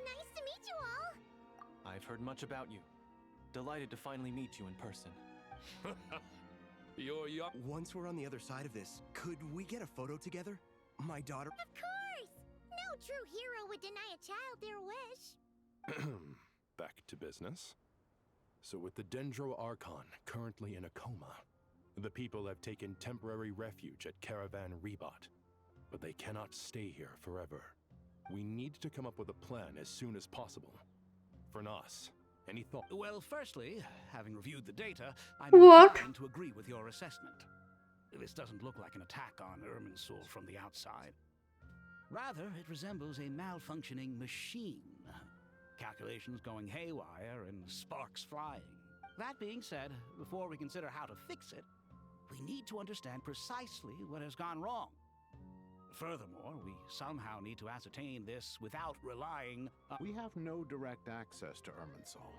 Nice to meet you all! I've heard much about you. Delighted to finally meet you in person. You're young. Once we're on the other side of this, could we get a photo together? My daughter. Of course! No true hero would deny a child their wish. Back to business. So with the Dendro Archon currently in a coma, the people have taken temporary refuge at Caravan Rebat. But they cannot stay here forever. We need to come up with a plan as soon as possible. Fernas, any thought? Well, firstly, having reviewed the data, I'm What? inclined to agree with your assessment. This doesn't look like an attack on Irminsul from the outside. Rather, it resembles a malfunctioning machine. Calculations going haywire and sparks flying. That being said, before we consider how to fix it, we need to understand precisely what has gone wrong. Furthermore, we somehow need to ascertain this without relying on... We have no direct access to Irminsul.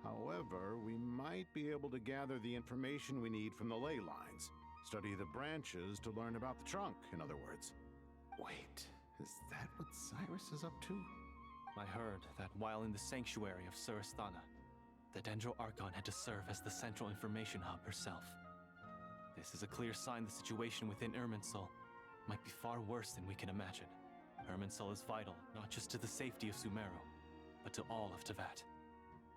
However, we might be able to gather the information we need from the ley lines. Study the branches to learn about the trunk, in other words. Wait, is that what Cyrus is up to? I heard that while in the sanctuary of Surasthana, the Dendro Archon had to serve as the central information hub herself. This is a clear sign the situation within Irminsul might be far worse than we can imagine. Irminsul is vital, not just to the safety of Sumeru, but to all of Teyvat.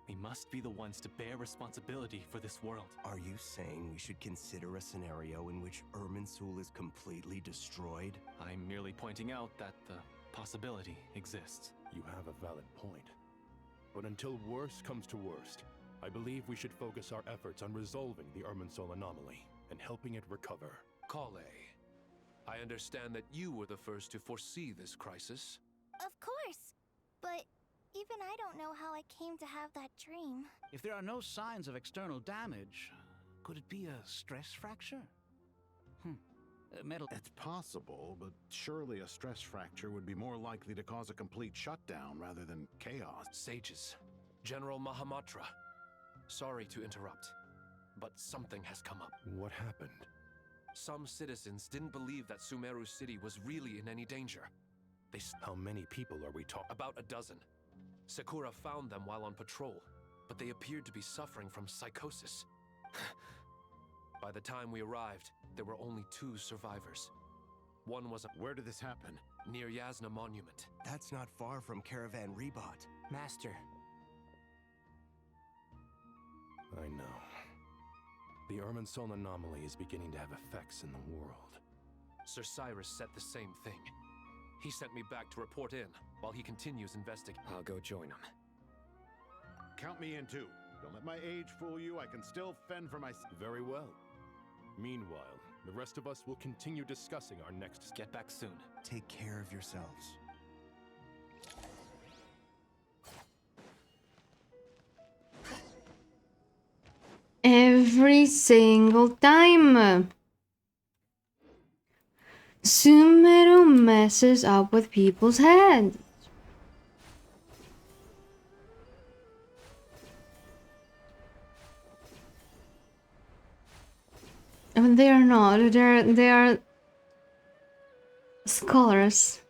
We must be the ones to bear responsibility for this world. Are you saying we should consider a scenario in which Irminsul is completely destroyed? I'm merely pointing out that the possibility exists. You have a valid point. But until worst comes to worst, I believe we should focus our efforts on resolving the Irminsul anomaly and helping it recover. Kale, I understand that you were the first to foresee this crisis. Of course. Even I don't know how I came to have that dream. If there are no signs of external damage, could it be a stress fracture? Metal. It's possible, but surely a stress fracture would be more likely to cause a complete shutdown rather than chaos. Sages, General Mahamatra, sorry to interrupt, but something has come up. What happened? Some citizens didn't believe that Sumeru City was really in any danger. How many people are we talking? About a dozen. Sakura found them while on patrol, but they appeared to be suffering from psychosis. By the time we arrived, there were only 2 survivors. One was Where did this happen? Near Yasna Monument. That's not far from Caravan Rebot. Master. I know. The Irminsul anomaly is beginning to have effects in the world. Sir Cyrus said the same thing. He sent me back to report in, while he continues investigating. I'll go join him. Count me in too. Don't let my age fool you. I can still fend for myself. Very well. Meanwhile, the rest of us will continue discussing our next... Get back soon. Take care of yourselves. Every single time. Sumeru messes up with people's heads. I mean, they are not. They are scholars.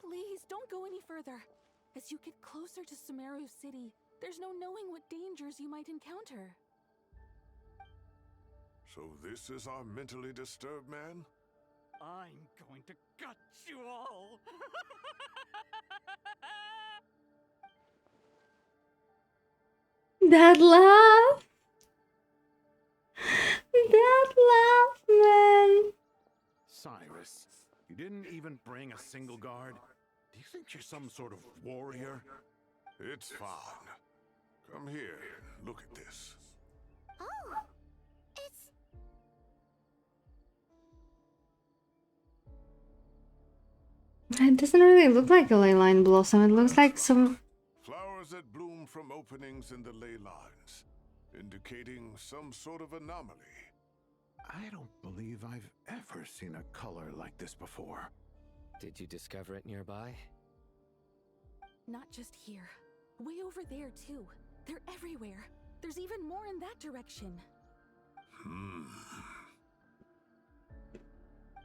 Please don't go any further. As you get closer to Sumeru City, there's no knowing what dangers you might encounter. So this is our mentally disturbed man? I'm going to gut you all! That laugh! That laugh, man! Cyrus, you didn't even bring a single guard? Do you think you're some sort of warrior? It's fine. Come here, look at this. Oh, it's... It doesn't really look like a ley line blossom. It looks like some... Flowers that bloom from openings in the ley lines, indicating some sort of anomaly. I don't believe I've ever seen a color like this before. Did you discover it nearby? Not just here. Way over there, too. They're everywhere. There's even more in that direction.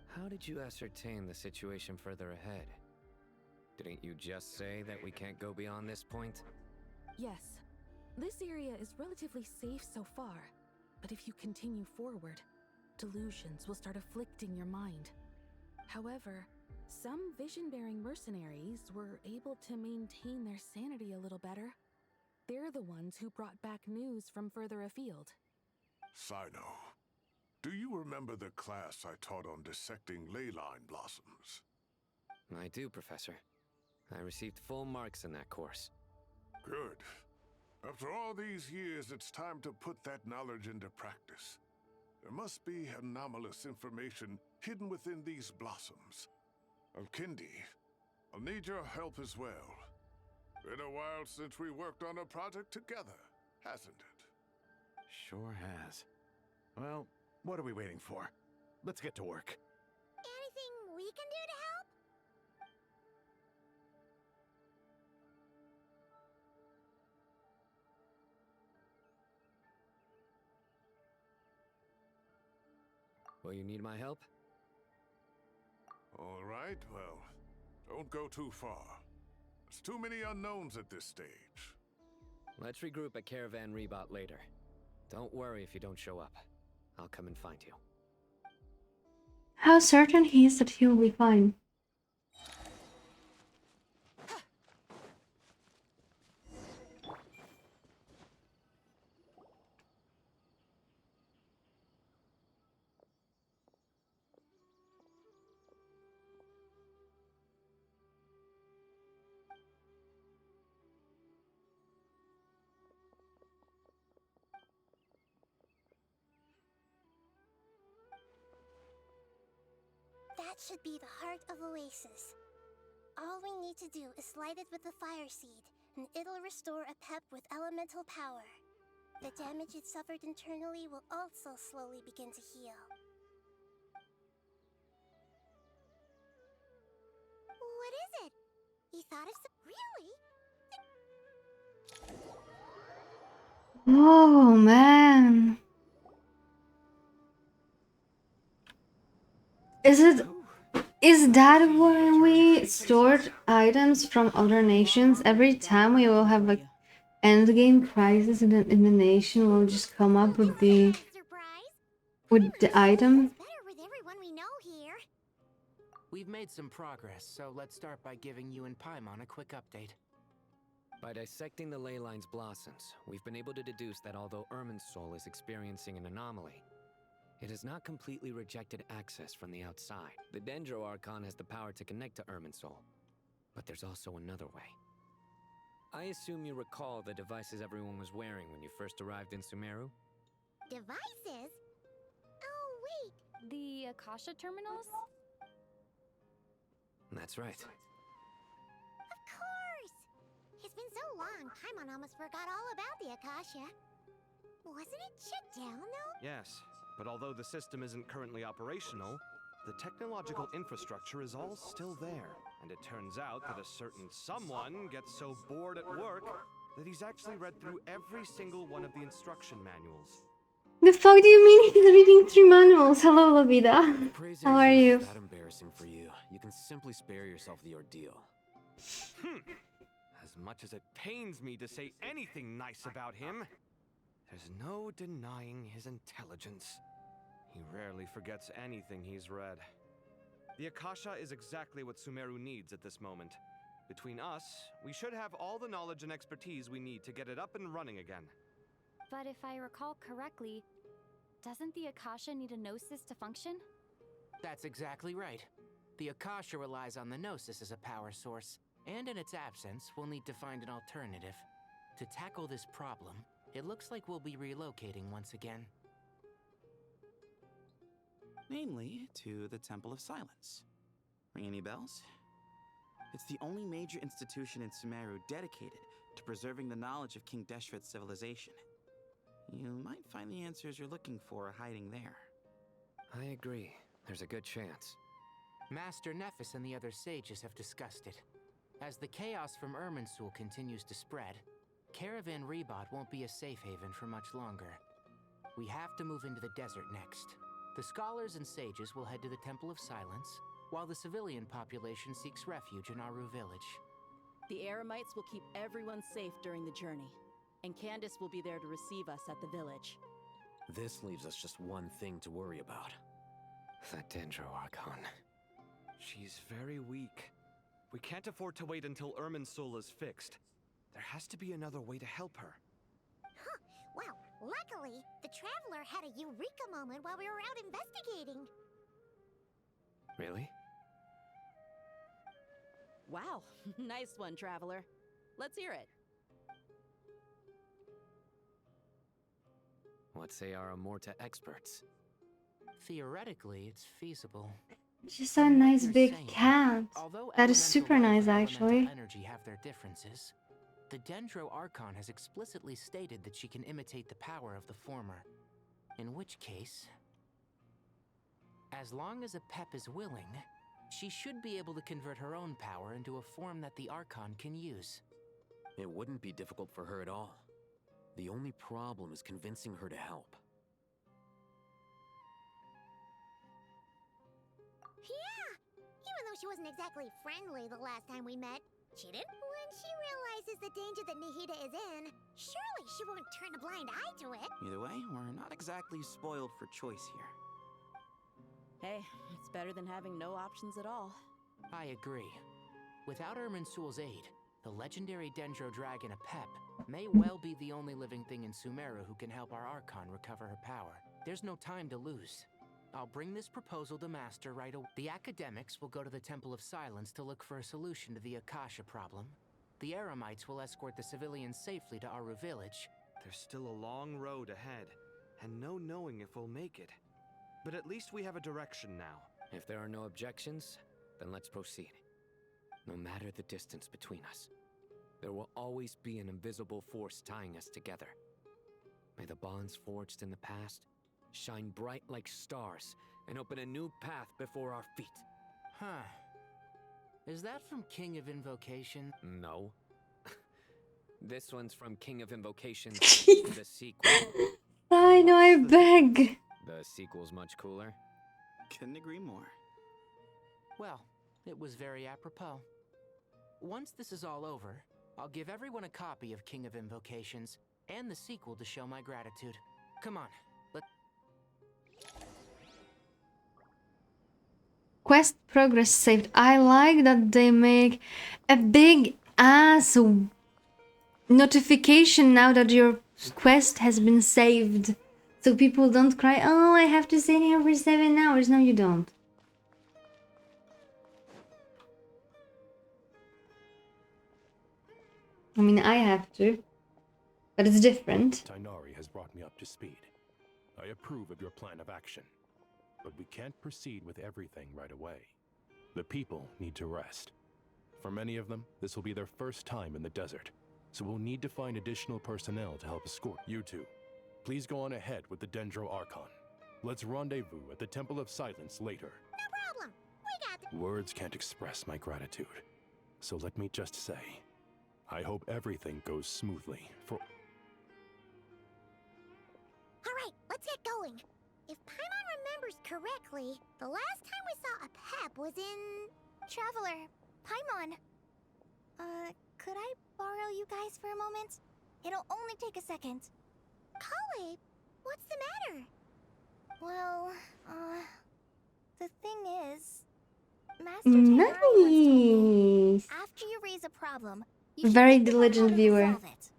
How did you ascertain the situation further ahead? Didn't you just say that we can't go beyond this point? Yes. This area is relatively safe so far. But if you continue forward, delusions will start afflicting your mind. However, some vision-bearing mercenaries were able to maintain their sanity a little better. They're the ones who brought back news from further afield. Sino, do you remember the class I taught on dissecting ley line blossoms? I do, Professor. I received full marks in that course. Good. After all these years, it's time to put that knowledge into practice. There must be anomalous information hidden within these blossoms. Alkindi, I'll need your help as well. Been a while since we worked on a project together, hasn't it? Sure has. Well, what are we waiting for? Let's get to work. Anything we can do to help? Will you need my help? All right, well, don't go too far. There's too many unknowns at this stage. Let's regroup at Caravan Rebot later. Don't worry if you don't show up. I'll come and find you. How certain he is that he'll be fine. That should be the heart of Oasis. All we need to do is light it with the fire seed, and it'll restore a pep with elemental power. The damage it suffered internally will also slowly begin to heal. What is it? You thought of some... Really? Oh man. Is that when we stored items from other nations? Every time we will have a endgame crisis in the nation, we'll just come up with the item. We've made some progress, so let's start by giving you and Paimon a quick update. By dissecting the ley line's blossoms, we've been able to deduce that although Irminsul is experiencing an anomaly, it has not completely rejected access from the outside. The Dendro Archon has the power to connect to Irminsul, but there's also another way. I assume you recall the devices everyone was wearing when you first arrived in Sumeru? Devices? Oh, wait. The Akasha terminals? That's right. Of course! It's been so long, Paimon almost forgot all about the Akasha. Wasn't it shut down, though? Yes, but although the system isn't currently operational, the technological infrastructure is all still there. And it turns out that a certain someone gets so bored at work that he's actually read through every single one of the instruction manuals. The fuck do you mean he's reading through manuals? Hello, Lavida. How are you? That embarrassing for you. You can simply spare yourself the ordeal. As much as it pains me to say anything nice about him, there's no denying his intelligence. He rarely forgets anything he's read. The Akasha is exactly what Sumeru needs at this moment. Between us, we should have all the knowledge and expertise we need to get it up and running again. But if I recall correctly, doesn't the Akasha need a Gnosis to function? That's exactly right. The Akasha relies on the Gnosis as a power source, and in its absence, we'll need to find an alternative. To tackle this problem, it looks like we'll be relocating once again. Namely, to the Temple of Silence. Ring any bells? It's the only major institution in Sumeru dedicated to preserving the knowledge of King Deshret's civilization. You might find the answers you're looking for hiding there. I agree. There's a good chance. Master Nephis and the other sages have discussed it. As the chaos from Irminsul continues to spread, Caravan Rebot won't be a safe haven for much longer. We have to move into the desert next. The scholars and sages will head to the Temple of Silence, while the civilian population seeks refuge in Aru village. The Eremites will keep everyone safe during the journey, and Candace will be there to receive us at the village. This leaves us just one thing to worry about. That Dendro Archon. She's very weak. We can't afford to wait until Irminsul is fixed. There has to be another way to help her. Huh. Wow. Luckily, the Traveler had a eureka moment while we were out investigating. Really? Wow, nice one, Traveler. Let's hear it. What say our Amorta experts? Theoretically, it's feasible. She saw a nice big cat. That is super nice, actually. Energy have their differences. The Dendro Archon has explicitly stated that she can imitate the power of the former. In which case, as long as a Pep is willing, she should be able to convert her own power into a form that the Archon can use. It wouldn't be difficult for her at all. The only problem is convincing her to help. Yeah! Even though she wasn't exactly friendly the last time we met, she did? When she realizes the danger that Nahida is in, surely she won't turn a blind eye to it. Either way, we're not exactly spoiled for choice here. Hey, it's better than having no options at all. I agree. Without Irminsul's aid, the legendary Dendro Dragon Apep may well be the only living thing in Sumeru who can help our Archon recover her power. There's no time to lose. I'll bring this proposal to Master right away. The academics will go to the Temple of Silence to look for a solution to the Akasha problem. The Eremites will escort the civilians safely to Aru village. There's still a long road ahead, and no knowing if we'll make it. But at least we have a direction now, If there are no objections, then let's proceed. No matter the distance between us, there will always be an invisible force tying us together. May the bonds forged in the past shine bright like stars and open a new path before our feet. Huh. Is that from King of Invocation? No. This one's from King of Invocations, the sequel. I know, I beg. The sequel's much cooler. Couldn't agree more. Well, it was very apropos. Once this is all over, I'll give everyone a copy of King of Invocations and the sequel to show my gratitude. Come on, let's... Quest progress saved. I like that they make a big ass notification now that your quest has been saved. So people don't cry, oh, I have to sit here for 7 hours. No, you don't. I mean, I have to. But it's different. Tighnari has brought me up to speed. I approve of your plan of action. But we can't proceed with everything right away. The people need to rest. For many of them, this will be their first time in the desert. So we'll need to find additional personnel to help escort. You two, please go on ahead with the Dendro Archon. Let's rendezvous at the Temple of Silence later. No problem. We got this. Words can't express my gratitude. So let me just say, I hope everything goes smoothly for... Alright, let's get going. If Paimon remembers correctly, the last time we saw a pep was in... Traveler, Paimon. Could I borrow you guys for a moment? It'll only take a second. Kale, what's the matter? Well, the thing is... Master Tainara once told me, Nice. after you raise a problem, you should Very think about how diligent to viewer. resolve it.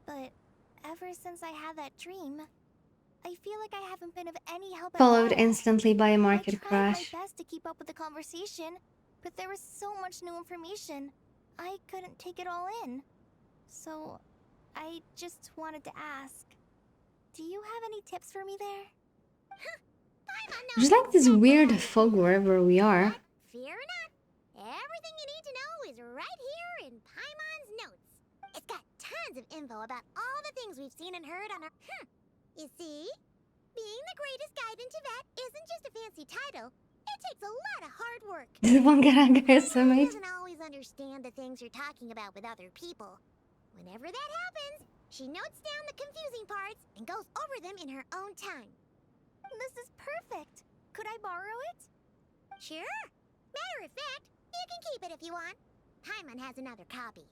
But ever since I had that dream, I feel like I haven't been of any help at Followed all. instantly by a market I tried crash. my best to keep up with the conversation, but there was so much new information. I couldn't take it all in. So, I just wanted to ask, do you have any tips for me there? There's like this weird fog wherever we are. Fear not. Everything you need to know is right here in Paimon's notes. It's got tons of info about all the things we've seen and heard on our... You see? Being the greatest guide in Tibet isn't just a fancy title. It takes a lot of hard work. This one Paimon estimate. doesn't always understand the things you're talking about with other people. Whenever that happens, she notes down the confusing parts and goes over them in her own time. This is perfect. Could I borrow it? Sure. Matter of fact, you can keep it if you want. Paimon has another copy.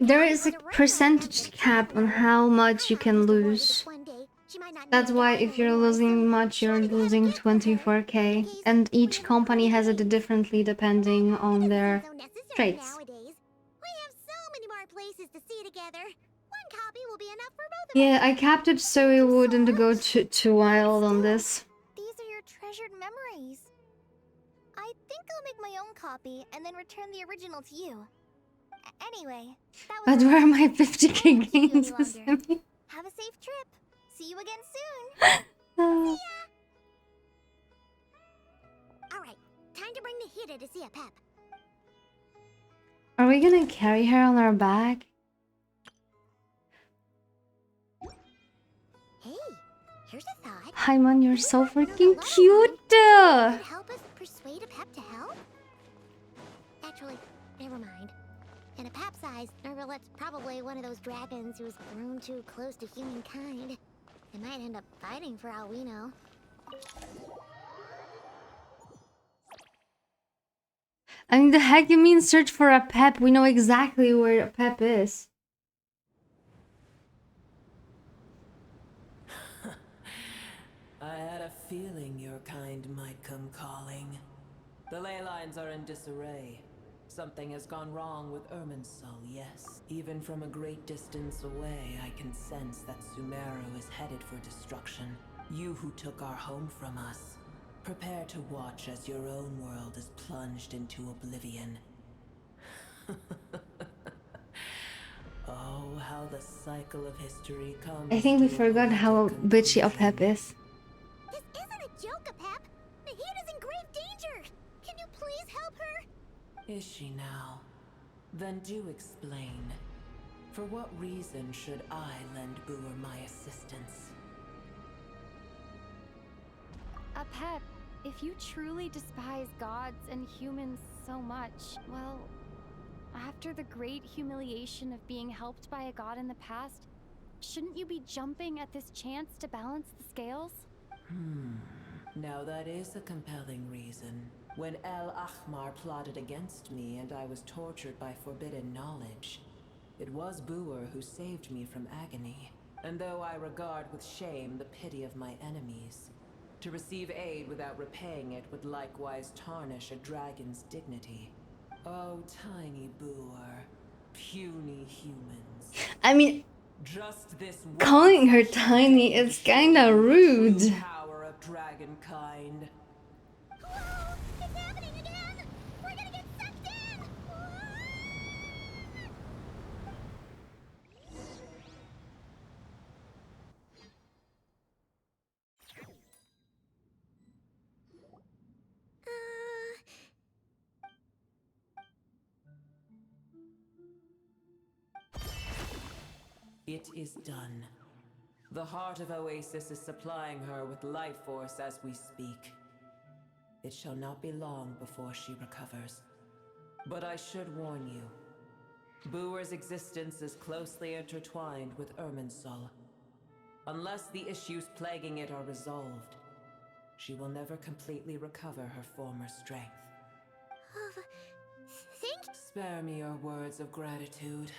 There is a percentage cap on how much you can lose. That's why if you're losing much, you're losing 24k. And each company has it differently depending on their traits. Nowadays, we have so many more places to see together. One copy will be enough for both of us. Yeah, I capped it so it wouldn't go too wild on this. These are your treasured memories. I think I'll make my own copy and then return the original to you. Anyway, that was But where are my I 50k won't keep you gains? any longer. Have a safe trip. See you again soon. See ya. Alright, time to bring the Hida to see a pep. Are we gonna carry her on our back? Hey, here's a thought. Paimon, you're so freaking cute! Could help us persuade a pep to help? Actually, never mind. In a pep size, Nervalet's probably one of those dragons who's grown too close to humankind. They might end up fighting for all we know. I mean, the heck you mean search for a pep? We know exactly where a pep is. I had a feeling your kind might come calling. The ley lines are in disarray. Something has gone wrong with Irminsul, yes. Even from a great distance away, I can sense that Sumeru is headed for destruction. You who took our home from us, prepare to watch as your own world is plunged into oblivion. Oh, how the cycle of history comes. I think we forgot how bitchy a pep is. This isn't a joke, Pep. The Hida's in great please help her? Is she now? Then do explain. For what reason should I lend Boer my assistance? Apep, if you truly despise gods and humans so much, well, after the great humiliation of being helped by a god in the past, shouldn't you be jumping at this chance to balance the scales? Now that is a compelling reason. When El Ahmar plotted against me and I was tortured by forbidden knowledge, it was Boer who saved me from agony. And though I regard with shame the pity of my enemies, to receive aid without repaying it would likewise tarnish a dragon's dignity. Oh, tiny Boer, puny humans. I mean, Just this calling her tiny is kinda rude. power of dragonkind. Whoa! It's happening again! We're gonna get sucked in! It is done. The heart of Oasis is supplying her with life force as we speak. It shall not be long before she recovers. But I should warn you. Boer's existence is closely intertwined with Irminsul. Unless the issues plaguing it are resolved, she will never completely recover her former strength. Spare me your words of gratitude.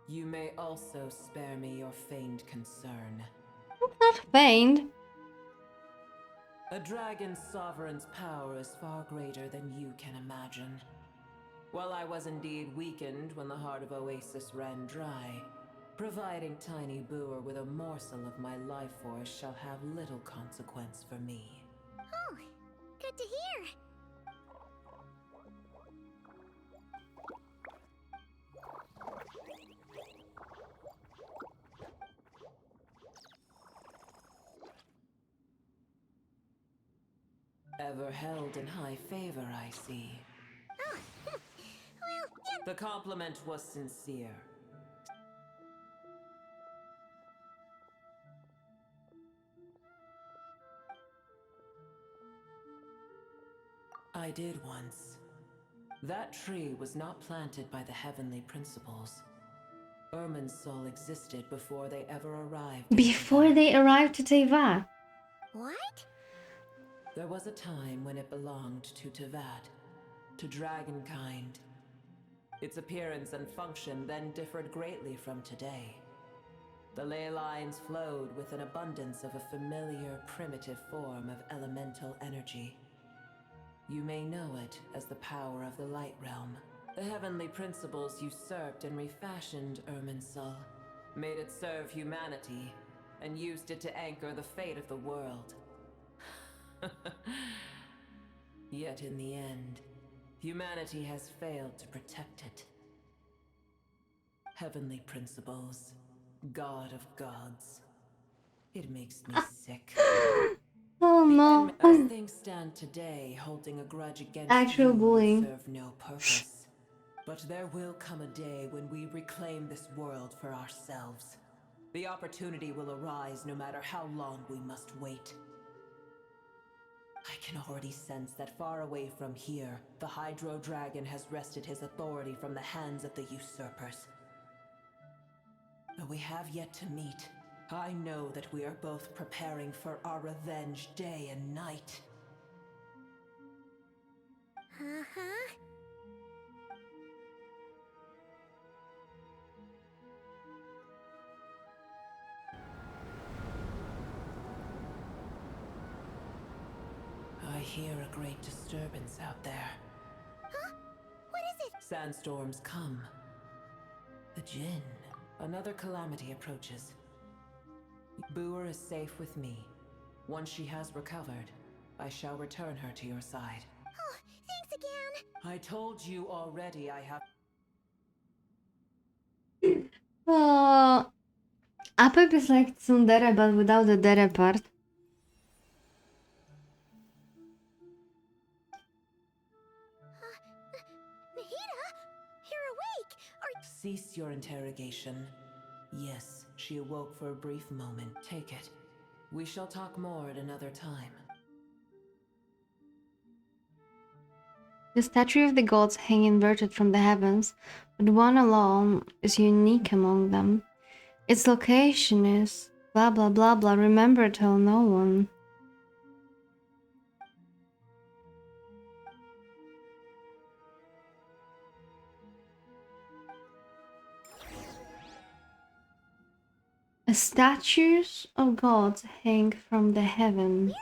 You may also spare me your feigned concern. Not feigned. A dragon's sovereign's power is far greater than you can imagine. While I was indeed weakened when the heart of Oasis ran dry, providing tiny Boer with a morsel of my life force shall have little consequence for me. Oh, good to hear. Ever held in high favor, I see. Oh, well, yeah. The compliment was sincere. I did once. That tree was not planted by the heavenly principles. Irminsul existed before they ever arrived. Before they arrived to Teyvat. What? There was a time when it belonged to Teyvat, to dragonkind. Its appearance and function then differed greatly from today. The ley lines flowed with an abundance of a familiar, primitive form of elemental energy. You may know it as the power of the Light Realm. The heavenly principles usurped and refashioned Irminsul, made it serve humanity, and used it to anchor the fate of the world. Yet in the end, humanity has failed to protect it. Heavenly principles, God of gods. It makes me sick. Oh no. As things stand today, holding a grudge against Actual you bullying. would serve no purpose. But there will come a day when we reclaim this world for ourselves. The opportunity will arise no matter how long we must wait. I can already sense that far away from here, the Hydro Dragon has wrested his authority from the hands of the usurpers. Though we have yet to meet, I know that we are both preparing for our revenge day and night. Uh-huh. I hear a great disturbance out there. Huh? What is it? Sandstorms come. The Jinn. Another calamity approaches. Boer is safe with me. Once she has recovered, I shall return her to your side. Oh, thanks again. I told you already I have... Oh, Apep is like tsundere, but without the dere part. Cease your interrogation. Yes, she awoke for a brief moment. Take it. We shall talk more at another time. The statue of the gods hang inverted from the heavens, but one alone is unique among them. Its location is blah blah blah blah. Remember, tell no one. Statues of gods hang from the heaven.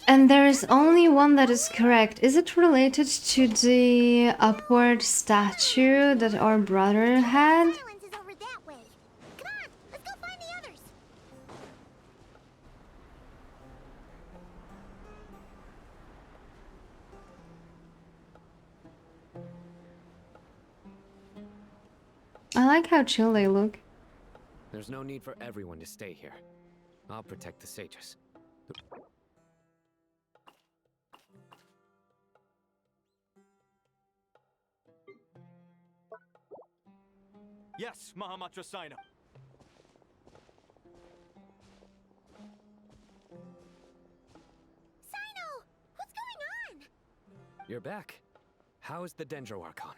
And there is only one that is correct. Is it related to the upward statue that our brother had? I like how chill they look. There's no need for everyone to stay here. I'll protect the sages. Yes, Mahamatra Sino. Sino! What's going on? You're back. How is the Dendro Archon?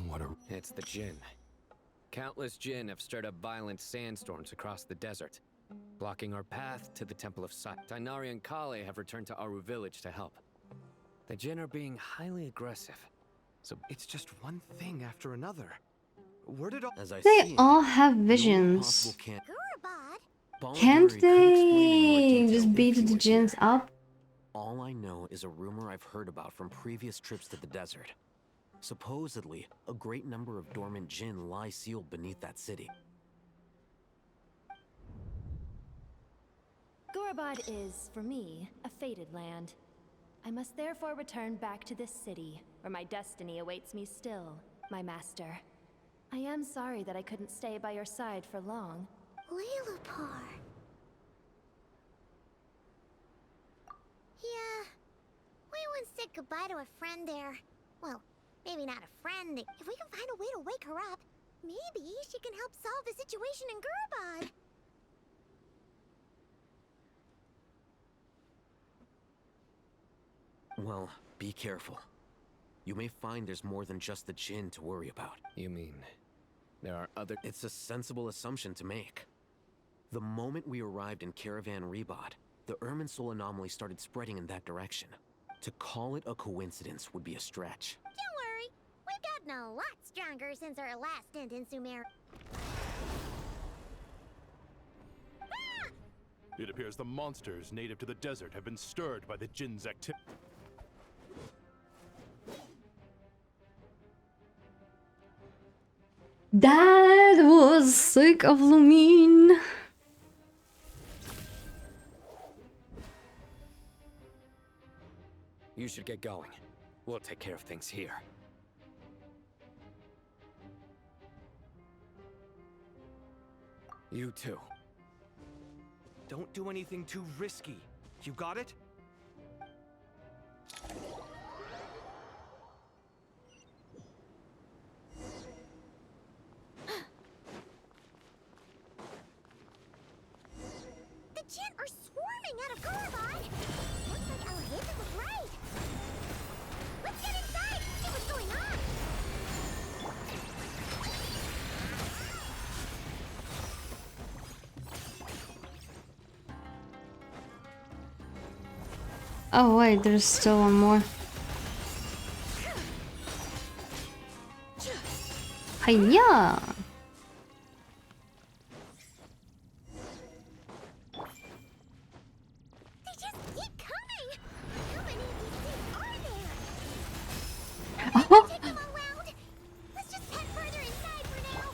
What a... It's the Jinn. Countless Jinn have stirred up violent sandstorms across the desert, blocking our path to the Temple of Sight. Tighnari and Kale have returned to Aru village to help. The Jinn are being highly aggressive. So it's just one thing after another. Where did all... As I They see all it, have no visions. possible Can't Baldur could explain in more they detail just if beat he the was Jinns here. up? All I know is a rumor I've heard about from previous trips to the desert. Supposedly, a great number of dormant Jinn lie sealed beneath that city. Gorabad is, for me, a fated land. I must therefore return back to this city, where my destiny awaits me still, my master. I am sorry that I couldn't stay by your side for long. Lilipar. Yeah. We once said goodbye to a friend there. Well, maybe not a friend. If we can find a way to wake her up, maybe she can help solve the situation in Gurabad. Well, be careful. You may find there's more than just the Jinn to worry about. You mean there are other... It's a sensible assumption to make. The moment we arrived in Caravan Rebod, the Irminsul anomaly started spreading in that direction. To call it a coincidence would be a stretch. Don't worry. We've gotten a lot stronger since our last stint in Sumer. It appears the monsters native to the desert have been stirred by the Jinn's activity. That was sick of Lumine. You should get going. We'll take care of things here. You too. Don't do anything too risky. You got it? The Jinn are swarming out of Gurabad. Looks like Alhaven was right. Let's get inside, see what's going on. Oh wait, there's still one more. Hiya! They just keep coming. How many of these things are there? Take them all round. Let's just head further inside for now.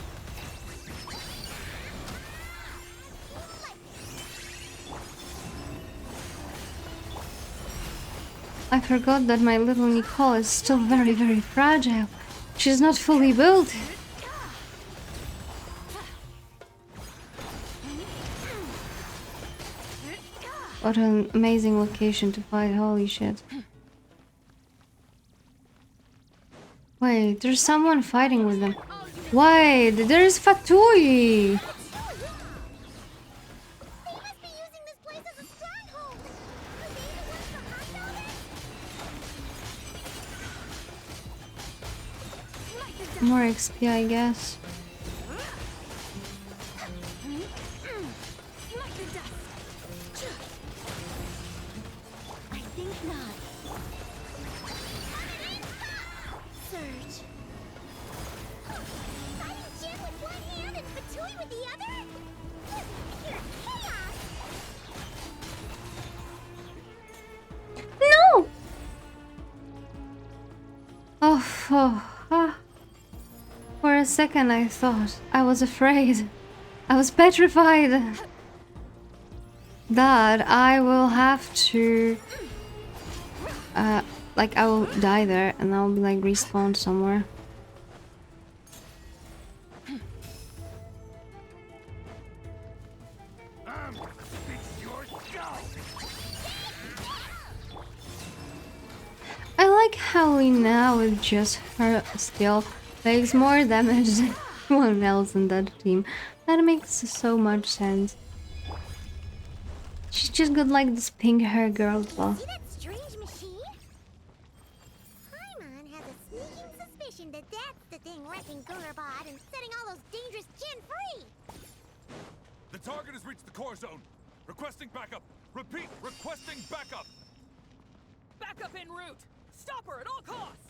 I forgot that my little Nicole is still very, very fragile. She's not fully built. What an amazing location to fight, holy shit. Wait, there's someone fighting with them. Wait, there's Fatui! More XP, I guess. I think not. Surge. Fighting Jin with one hand and Fatui with the other? Pure chaos! No! For a second I thought. I was afraid. I was petrified. That I will have to... like I will die there and I'll be like respawned somewhere. I like how Lina with just her skill takes more damage than anyone else in that team. That makes so much sense. She's just got like this pink hair girl claw. See that strange machine? Paimon has a sneaking suspicion that that's the thing wrecking Gurabot and setting all those dangerous Jin free! The target has reached the core zone. Requesting backup. Repeat, requesting backup. Backup en route. Stop her at all costs.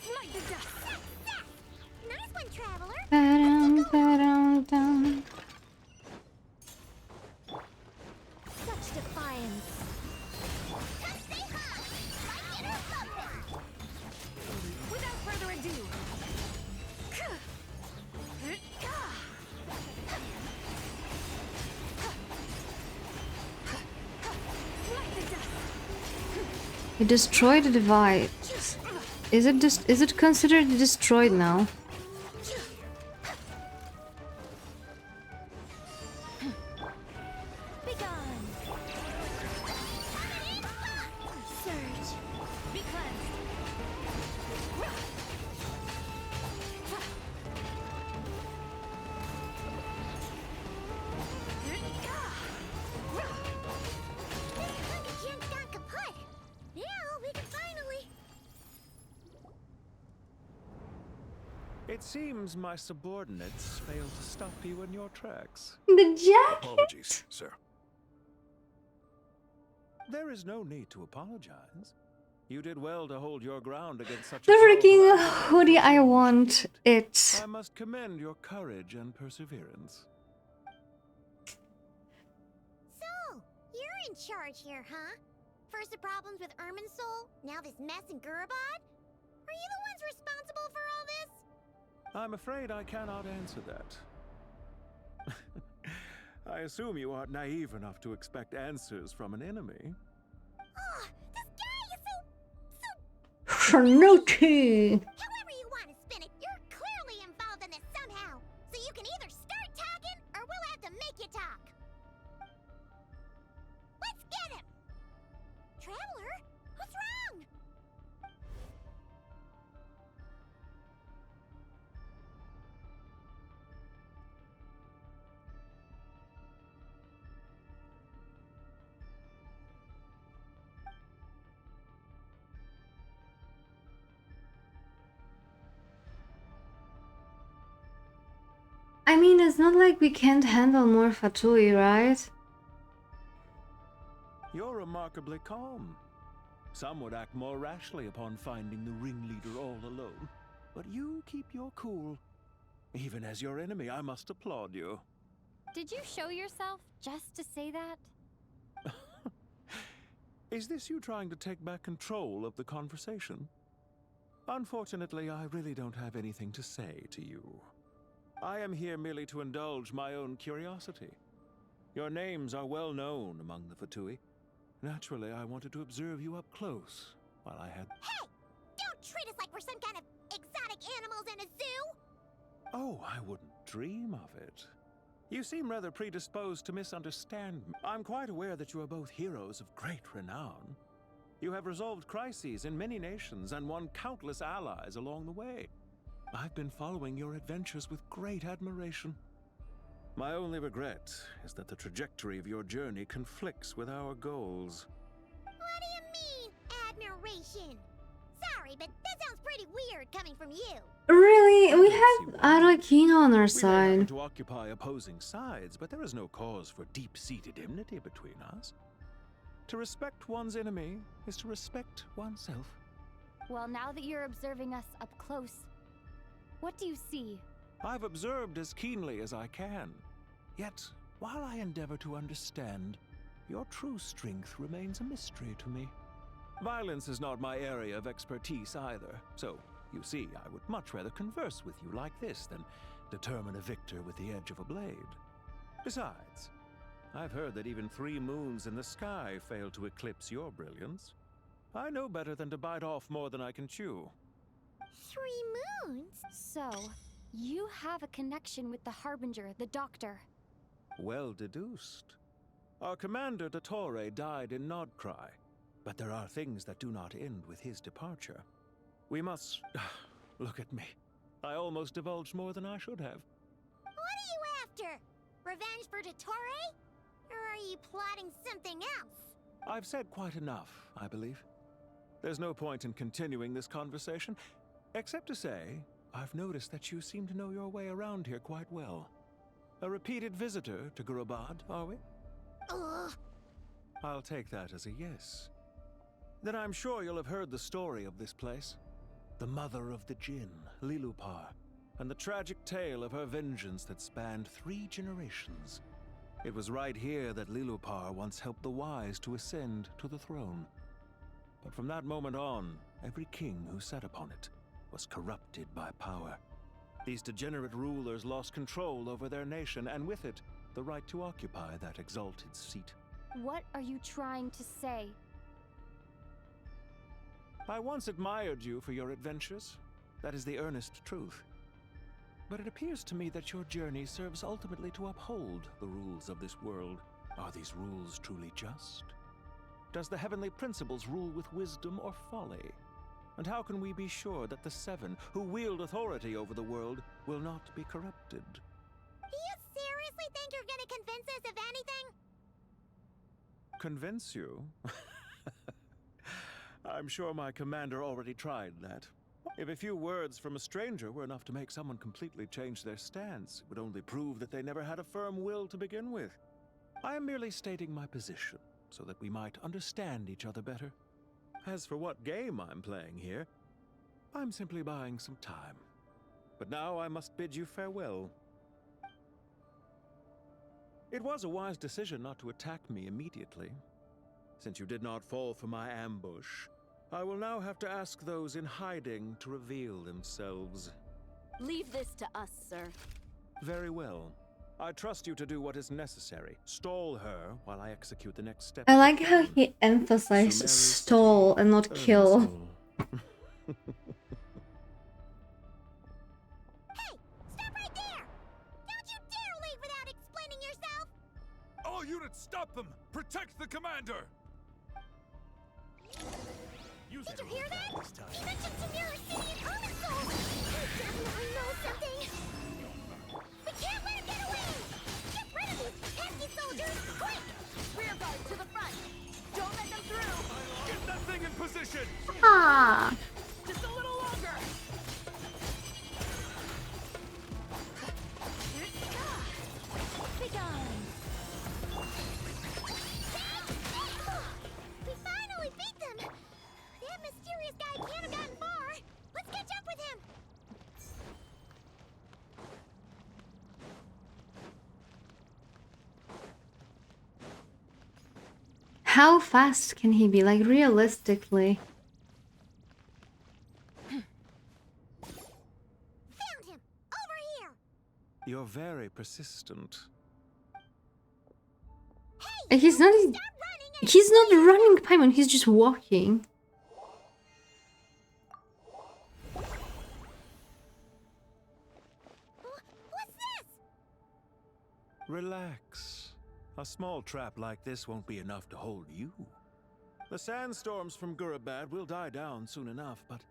Smite the dust! Nice one, Traveler! Ba-dum. Such defiance! Without further ado! You destroyed the device. Is it considered destroyed now? Surge! Be cleansed! Jin's gone kaput! Now we can finally... It seems my subordinates failed to stop you in your tracks. The jacket? Apologies, sir. There is no need to apologize. You did well to hold your ground against such The a freaking hoodie, I want it. I must commend your courage and perseverance. So, you're in charge here, huh? First the problems with Irminsul, now this mess in Gurabad? Are you the ones responsible for all this? I'm afraid I cannot answer that. I assume you aren't naive enough to expect answers from an enemy. Oh, this guy is so... Snooty! However you want to spin it, you're clearly involved in this somehow. So you can either start talking, or we'll have to make you talk. Let's get him! Traveler, what's wrong? I mean, it's not like we can't handle more Fatui, right? You're remarkably calm. Some would act more rashly upon finding the ringleader all alone. But you keep your cool. Even as your enemy, I must applaud you. Did you show yourself just to say that? Is this you trying to take back control of the conversation? Unfortunately, I really don't have anything to say to you. I am here merely to indulge my own curiosity. Your names are well known among the Fatui. Naturally, I wanted to observe you up close while I had... Hey! Don't Don't treat us like we're some kind of exotic animals in a zoo! Oh, I wouldn't dream of it. You seem rather predisposed to misunderstand me. I'm quite aware that you are both heroes of great renown. You have resolved crises in many nations and won countless allies along the way. I've been following your adventures with great admiration. My only regret is that the trajectory of your journey conflicts with our goals. What do you mean, admiration? Sorry, but that sounds pretty weird coming from you. Really? We have Arlecchino on our We may side. happen to occupy opposing sides, but there is no cause for deep-seated enmity between us. To respect one's enemy is to respect oneself. Well, now that you're observing us up close, what do you see? I've observed as keenly as I can. Yet, while I endeavor to understand, your true strength remains a mystery to me. Violence is not my area of expertise either, so, you see, I would much rather converse with you like this than determine a victor with the edge of a blade. Besides, I've heard that even 3 moons in the sky fail to eclipse your brilliance. I know better than to bite off more than I can chew. 3 moons? So, you have a connection with the Harbinger, the Doctor. Well deduced. Our commander, Dottore, died in Nodcry, but there are things that do not end with his departure. We must... Look at me. I almost divulged more than I should have. What are you after? Revenge for Dottore? Or are you plotting something else? I've said quite enough, I believe. There's no point in continuing this conversation, except to say, I've noticed that you seem to know your way around here quite well. A repeated visitor to Gurabad, are we? Ugh. I'll take that as a yes. Then I'm sure you'll have heard the story of this place. The mother of the Jinn, Lilupar, and the tragic tale of her vengeance that spanned 3 generations. It was right here that Lilupar once helped the wise to ascend to the throne. But from that moment on, every king who sat upon it was corrupted by power. These degenerate rulers lost control over their nation, and with it, the right to occupy that exalted seat. What are you trying to say? I once admired you for your adventures. That is the earnest truth. But it appears to me that your journey serves ultimately to uphold the rules of this world. Are these rules truly just? Does the heavenly principles rule with wisdom or folly? And how can we be sure that the 7 who wield authority over the world will not be corrupted? Do you seriously think you're gonna convince us of anything? Convince you? I'm sure my commander already tried that. If a few words from a stranger were enough to make someone completely change their stance, it would only prove that they never had a firm will to begin with. I am merely stating my position, so that we might understand each other better. As for what game I'm playing here, I'm simply buying some time. But now I must bid you farewell. It was a wise decision not to attack me immediately. Since you did not fall for my ambush, I will now have to ask those in hiding to reveal themselves. Leave this to us, sir. Very well. I trust you to do what is necessary. Stall her while I execute the next step. I like how he emphasized stall and not kill. Hey! Stop right there! Don't you dare leave without explaining yourself! All units, stop them! Protect the commander! Did you hear that? He mentioned Samira City and Irminsul! He definitely knows something! We can't let him get away! Get rid of these pesky soldiers, quick! Rear guard to the front! Don't let them through! Get that thing in position! Ah! Just a little longer! Be gone! We finally beat them! That mysterious guy can't have gotten far! Let's catch up with him! How fast can he be? Like, realistically. Found him! Over here! You're very persistent. He's not running, Paimon, he's just walking. Relax. A small trap like this won't be enough to hold you. The sandstorms from Gurabad will die down soon enough, but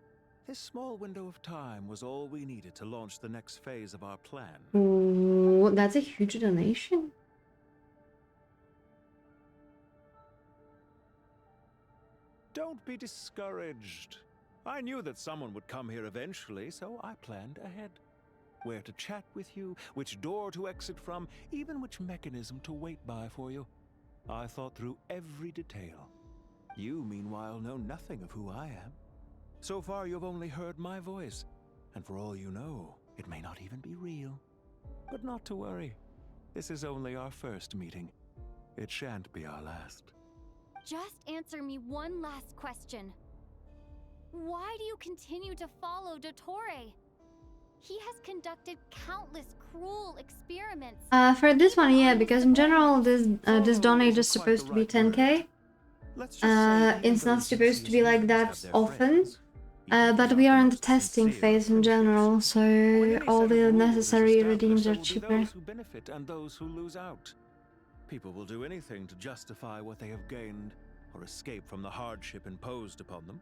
this small window of time was all we needed to launch the next phase of our plan. Ooh, that's a huge donation. Don't be discouraged. I knew that someone would come here eventually, so I planned ahead. Where to chat with you, which door to exit from, even which mechanism to wait by for you. I thought through every detail. You, meanwhile, know nothing of who I am. So far, you've only heard my voice, and for all you know, it may not even be real. But not to worry. This is only our first meeting. It shan't be our last. Just answer me one last question. Why do you continue to follow Dottore? He has conducted countless cruel experiments. For this one, yeah, because in general, this donate is supposed to be 10k. It's not supposed to be like that often. But we are in the testing phase in general, so all the necessary redeems are cheaper. Those who benefit and those who lose out. People will do anything to justify what they have gained or escape from the hardship imposed upon them.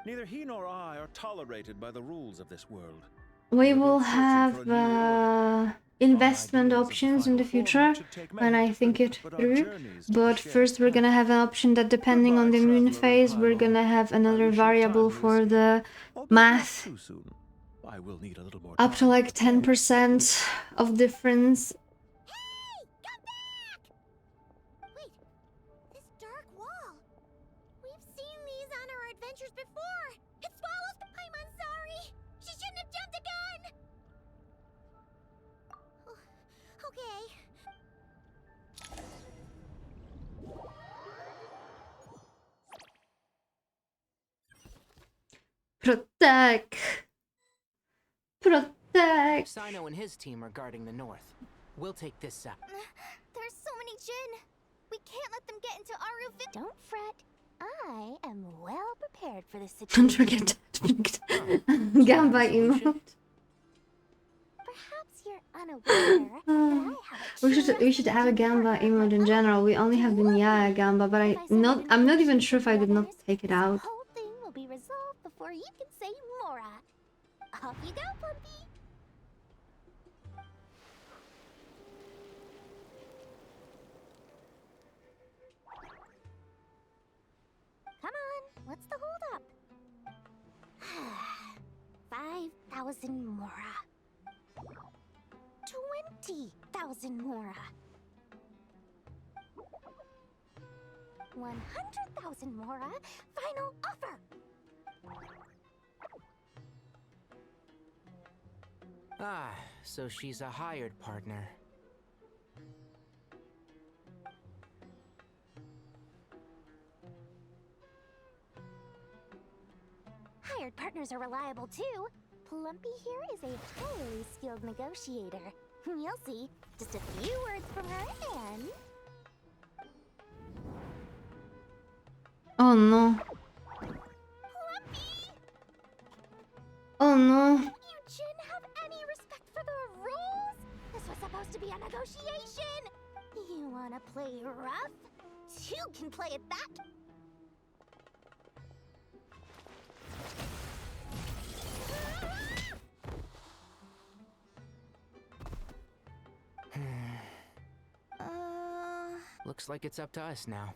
Neither he nor I are tolerated by the rules of this world. We will have investment options in the future when I think it through. But first we're gonna have an option that depending on the moon phase, we're gonna have another variable for the math. I will need a little more up to like 10% of difference. Protect! Protect! Sino and his team are guarding the north. We'll take this side. There's so many Jin. We can't let them get into Aru. Don't fret. I am well prepared for this situation. Don't forget Gamba emote. Perhaps you're unaware that I We should have a Gamba emote in general. We only have the Nyaehh Gamba, but I'm not even sure if I did not take it out. The whole thing will be resolved before you can say Mora. Off you go, Plumpy. Come on, what's the holdup? 5,000 Mora. 20,000 Mora. 100,000 Mora. Final offer. Ah, so she's a hired partner. Hired partners are reliable too. Plumpy here is a highly skilled negotiator. You'll see. Just a few words from her and... Oh no. Plumpy! Oh no. You Jin have any respect for the rules? This was supposed to be a negotiation. You wanna play rough? Two can play at that. Looks like it's up to us now.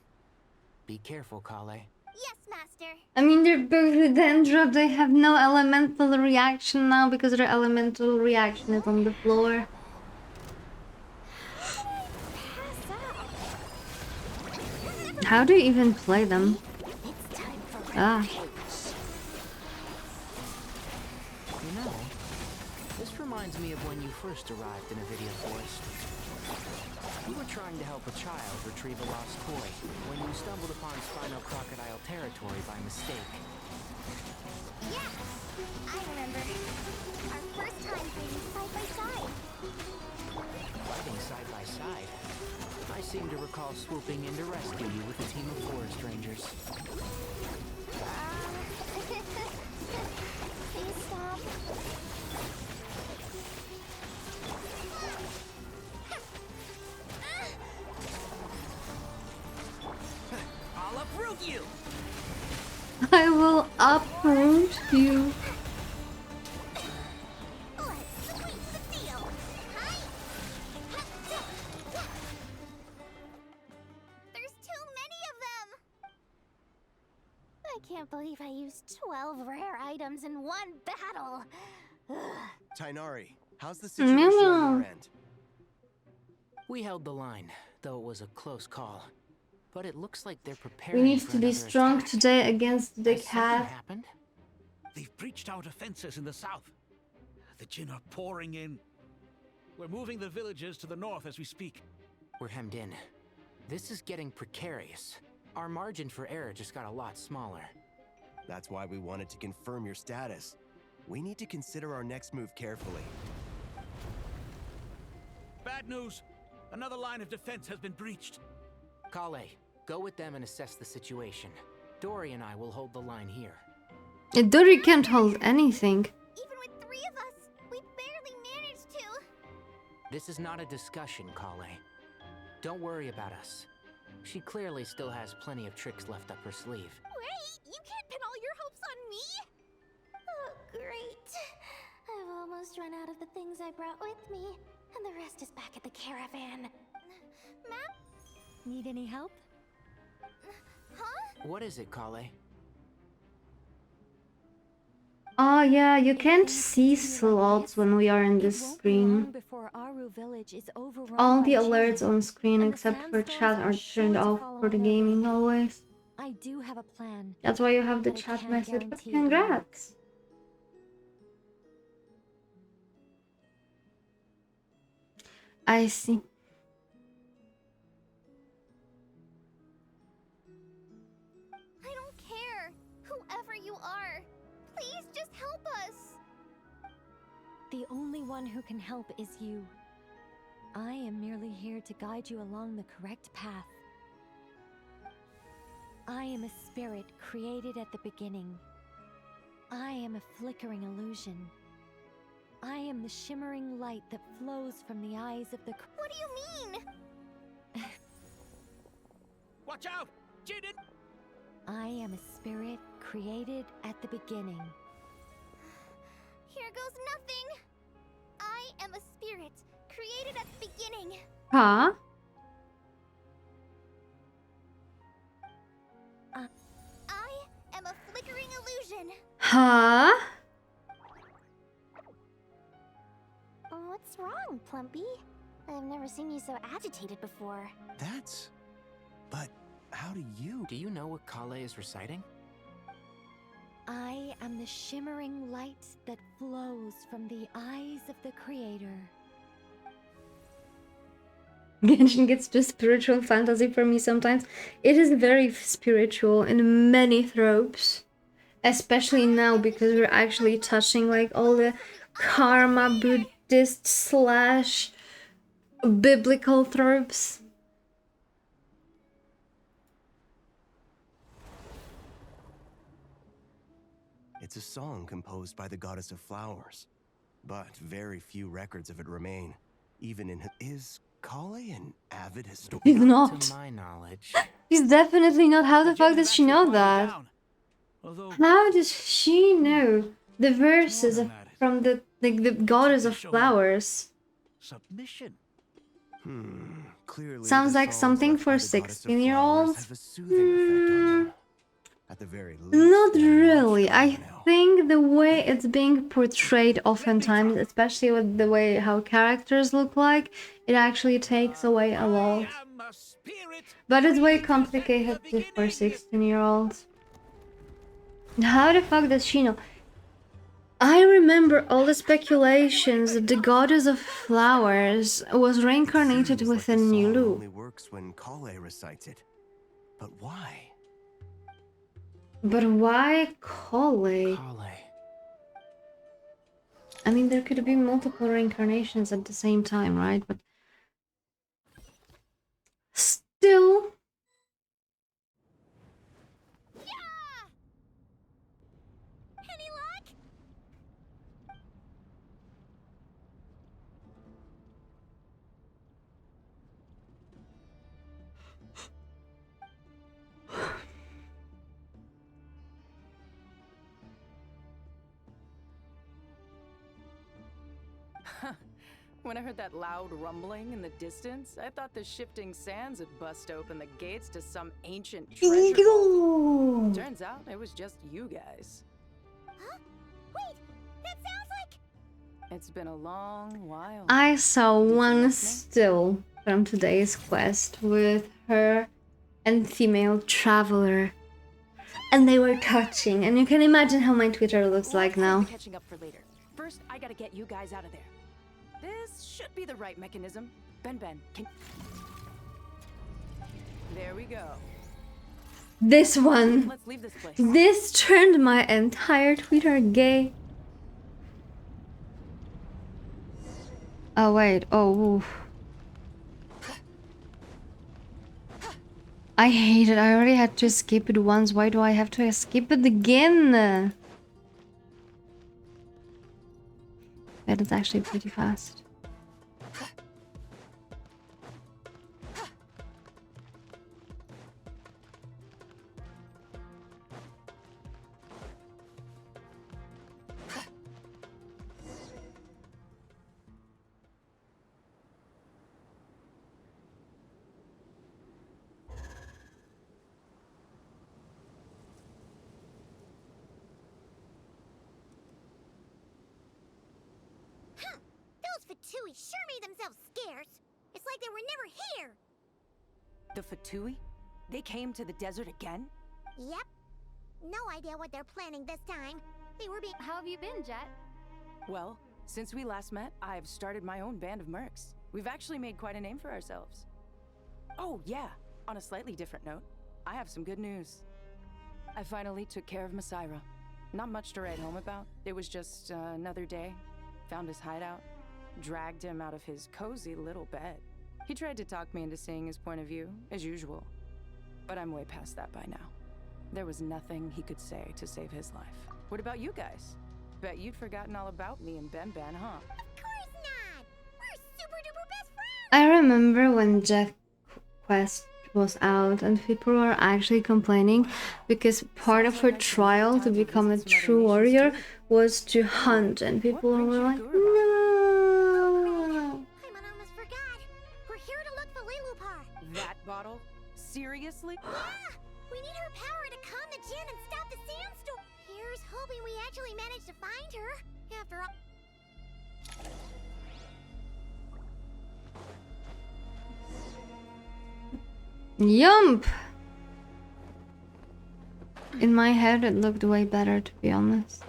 Be careful, Kale. Yes, Master. I mean, they're both Dendra, they have no elemental reaction now because their elemental reaction is on the floor. How do you even play them? Ah. You know, this reminds me of when you first arrived in Avidia Forest. You were trying to help a child retrieve a lost toy when you stumbled upon Spino Crocodile territory by mistake. Yeah, I remember. Our first time fighting side by side. Fighting side by side? I seem to recall swooping in to rescue you with a team of forest rangers. Please stop. I will uproot you. There's too many of them! I can't believe I used 12 rare items in one battle. Tainari, how's the situation on your end? We held the line, though it was a close call. But it looks like they're We preparing need for to be another strong attack. today against the Has something cat. happened? They've breached our defenses in the south. The Jin are pouring in. We're moving the villagers to the north as we speak. We're hemmed in. This is getting precarious. Our margin for error just got a lot smaller. That's why we wanted to confirm your status. We need to consider our next move carefully. Bad news! Another line of defense has been breached. Kale, go with them and assess the situation. Dory and I will hold the line here. Dory can't hold anything. Even with 3 of us, we barely managed to. This is not a discussion, Kale. Don't worry about us. She clearly still has plenty of tricks left up her sleeve. Wait, you can't pin all your hopes on me? Oh, great. I've almost run out of the things I brought with me, and the rest is back at the caravan. Ma'am? Need any help? Huh? What is it, Kale? Oh yeah, you can't see slots when we are in this screen. Before Aru village is overrun All by the Jin. alerts on screen except for chat are turned off for the gaming always. I do have a plan. That's why you have the but I chat can't message, but guarantee it'll work. congrats! I see. I don't care. Whoever you are, please just help us. The only one who can help is you. I am merely here to guide you along the correct path. I am a spirit created at the beginning. I am a flickering illusion. I am the shimmering light that flows from the eyes of the... What do you mean? Watch out! Jin! I am a spirit created at the beginning. Here goes nothing. I am a spirit created at the beginning. Huh? I am a flickering illusion. Huh? What's wrong, Plumpy? I've never seen you so agitated before. That's... But how do you... Do you know what Kale is reciting? I am the shimmering light that flows from the eyes of the Creator. Genshin gets to spiritual fantasy for me sometimes. It is very spiritual in many tropes. Especially now because we're actually touching like all the karma Buddhist slash biblical tropes. It's a song composed by the goddess of flowers. But very few records of it remain. Even in... Is Kale an avid historian? He's not. To my knowledge. He's definitely not. How the fuck does she know that? How does she know the verses from the goddess of flowers? Submission. Clearly Sounds the like songs something left by for the goddess of 16-year-olds. flowers have a soothing effect on them. At the very least, Not they're much really. I calmer now. think the way it's being portrayed oftentimes, especially with the way how characters look like, it actually takes away a lot. But it's way complicated for 16-year-olds. How the fuck does she know? I remember all the speculations that the goddess of flowers was reincarnated Seems like within the song Nulu. only works when Kale recites it. But why? But why Kale? I mean, there could be multiple reincarnations at the same time, right? But still... Any luck? When I heard that loud rumbling in the distance, I thought the shifting sands had bust open the gates to some ancient treasure vault. Turns out it was just you guys. Huh? Wait, that sounds like... It's been a long while. I saw one still from today's quest with her and female traveler, and they were touching, and you can imagine how my Twitter looks like now. Catching up for later. First, I gotta get you guys out of there. This should be the right mechanism. Ben, can... There we go. This one. Let's leave this place. This turned my entire Twitter gay. Oh wait, oh. Oof. I hate it. I already had to skip it once. Why do I have to skip it again? But it's actually pretty fast. Fatui sure made themselves scarce. It's like they were never here. The Fatui? They came to the desert again? Yep. No idea what they're planning this time. They were being... How have you been, Jet? Well, since we last met, I've started my own band of mercs. We've actually made quite a name for ourselves. Oh, yeah. On a slightly different note, I have some good news. I finally took care of Masaira. Not much to write home about. It was just another day. Found his hideout. Dragged him out of his cozy little bed. He tried to talk me into seeing his point of view, as usual. But I'm way past that by now. There was nothing he could say to save his life. What about you guys? Bet you'd forgotten all about me and Ben, huh? Of course not! We're super duper best friends! I remember when Jeff Quest was out and people were actually complaining because part of her trial to become a true warrior was to hunt, and people were like, no. That bottle? Seriously? Yeah! We need her power to calm the Jinn and stop the sandstorm! Here's hoping we actually manage to find her, after all... Yump! In my head it looked way better, to be honest.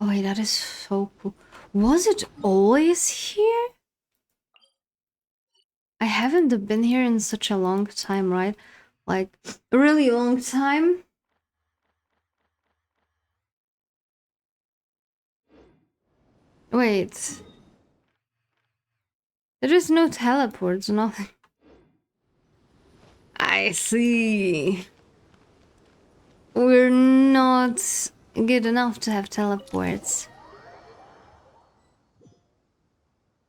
Oh wait, that is so cool. Was it always here? I haven't been here in such a long time, right? Like, a really long time. Wait. There is no teleports, nothing. I see. We're not good enough to have teleports.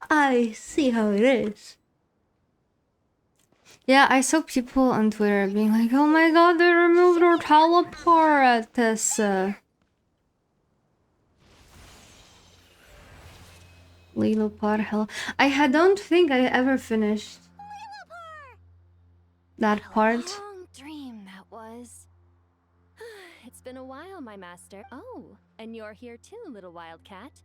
I see how it is. Yeah, I saw people on Twitter being like, oh my god, they removed our teleport at this Lilopar, hell. Don't think I ever finished that part. Long dream that was. It's been a while, my master. Oh, and you're here too, little wildcat.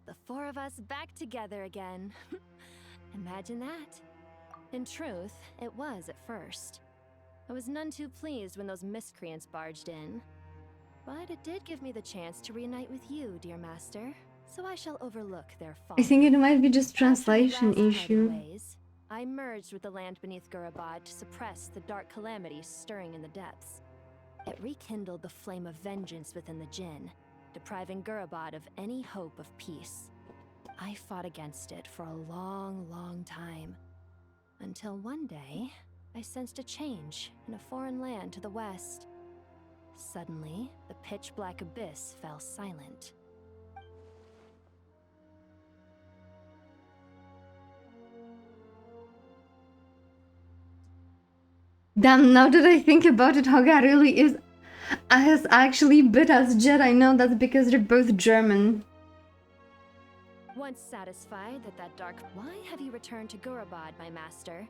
The four of us back together again. Imagine that. In truth, it was at first. I was none too pleased when those miscreants barged in. But it did give me the chance to reunite with you, dear master. So I shall overlook their fault. I think it might be just translation issue. I merged with the land beneath Gurabad to suppress the dark calamity stirring in the depths. It rekindled the flame of vengeance within the Jinn, depriving Gurabad of any hope of peace. I fought against it for a long, long time. Until one day, I sensed a change in a foreign land to the west. Suddenly, the pitch-black abyss fell silent. Damn, now that I think about it, Haga really is... As actually bit as Jedi. No, that's because they're both German. Once satisfied that dark... Why have you returned to Gurabad, my master?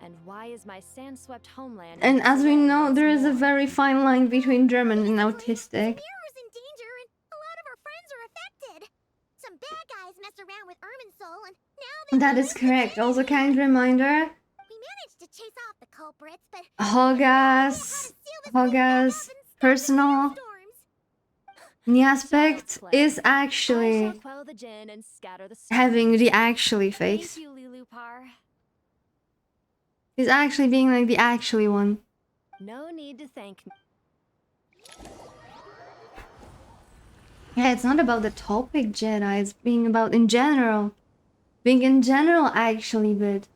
And why is my sand-swept homeland... And as we know, there is a very fine line between German and autistic. Samaro's in danger and a lot of our friends are affected. Some bad guys messed around with Irminsul and now they... That is correct. Also, kind reminder. We managed to chase off the culprits, but... Hoga's personal aspect is actually having the actually face. He's actually being like the actually one. No need to thank me. Yeah, it's not about the topic, Jedi. It's being about in general. Being in general actually bit.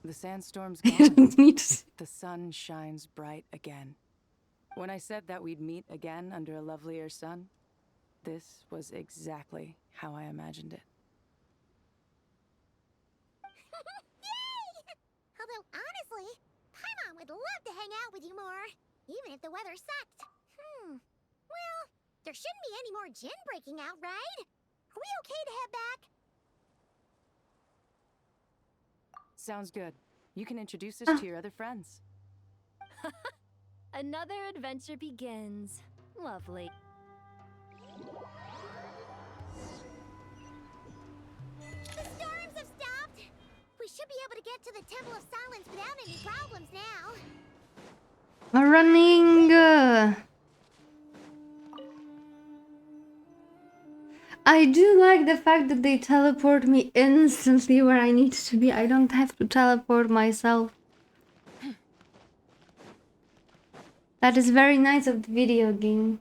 The sandstorm's I gone. don't need to... The sun shines bright again. When I said that we'd meet again under a lovelier sun, this was exactly how I imagined it. Yay! Although, honestly, Paimon would love to hang out with you more, even if the weather sucked. Well, there shouldn't be any more gin breaking out, right? Are we okay to head back? Sounds good. You can introduce us to your other friends. Another adventure begins. Lovely. The storms have stopped! We should be able to get to the Temple of Silence without any problems now. I'm running. I do like the fact that they teleport me instantly where I need to be. I don't have to teleport myself. That is very nice of the video game.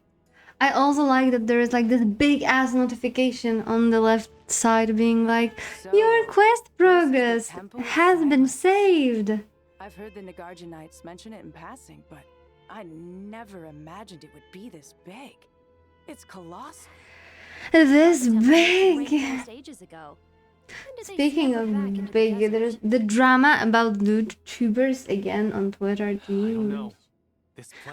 I also like that there is like this big ass notification on the left side being like, your quest progress has been saved. I've heard the Nagarjanites mention it in passing, but I never imagined it would be this big. It's colossal. This big. Ages ago. Speaking of big, there's the drama about YouTubers again on Twitter.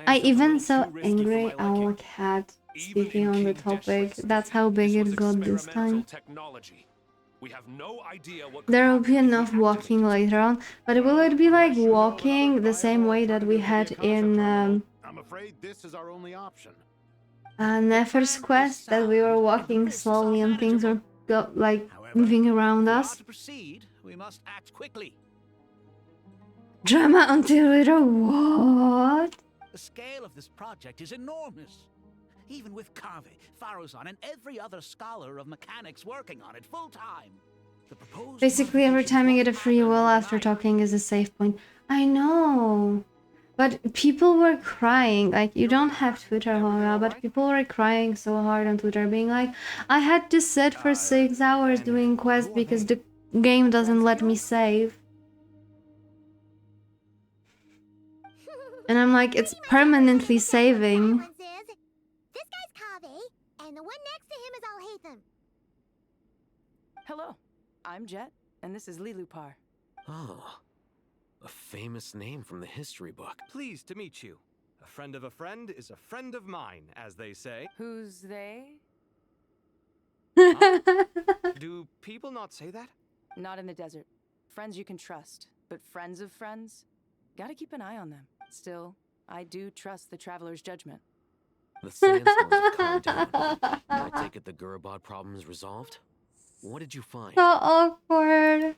I even saw Angry Owl Cat speaking on the topic. That's how big it got this time. There will be enough walking later on, but will it be like walking the same way that we had in I'm afraid this is our only option. Nefer's quest, that we were walking slowly and things were like moving around us? To proceed, we must act quickly. Drama on Twitter? What? The scale of this project is enormous. Even with Kave, Faruzan, and every other scholar of mechanics working on it full-time. Basically, every time I get a free will after talking is a save point. I know. But people were crying. Like, you don't have Twitter, Hora, but people were crying so hard on Twitter, being like, I had to sit for 6 hours doing quests because the game doesn't let me save. And I'm like, it's permanently saving. This guy's Kave, and the one next to him is Alhaitham. Hello, I'm Jet, and this is Lilupar. Oh, a famous name from the history book. Pleased to meet you. A friend of a friend is a friend of mine, as they say. Who's they? Do people not say that? Not in the desert. Friends you can trust, but friends of friends? Gotta keep an eye on them. Still, I do trust the traveler's judgment. The sandstorms have calmed down. I take it the Gurabad problem is resolved? What did you find? So awkward.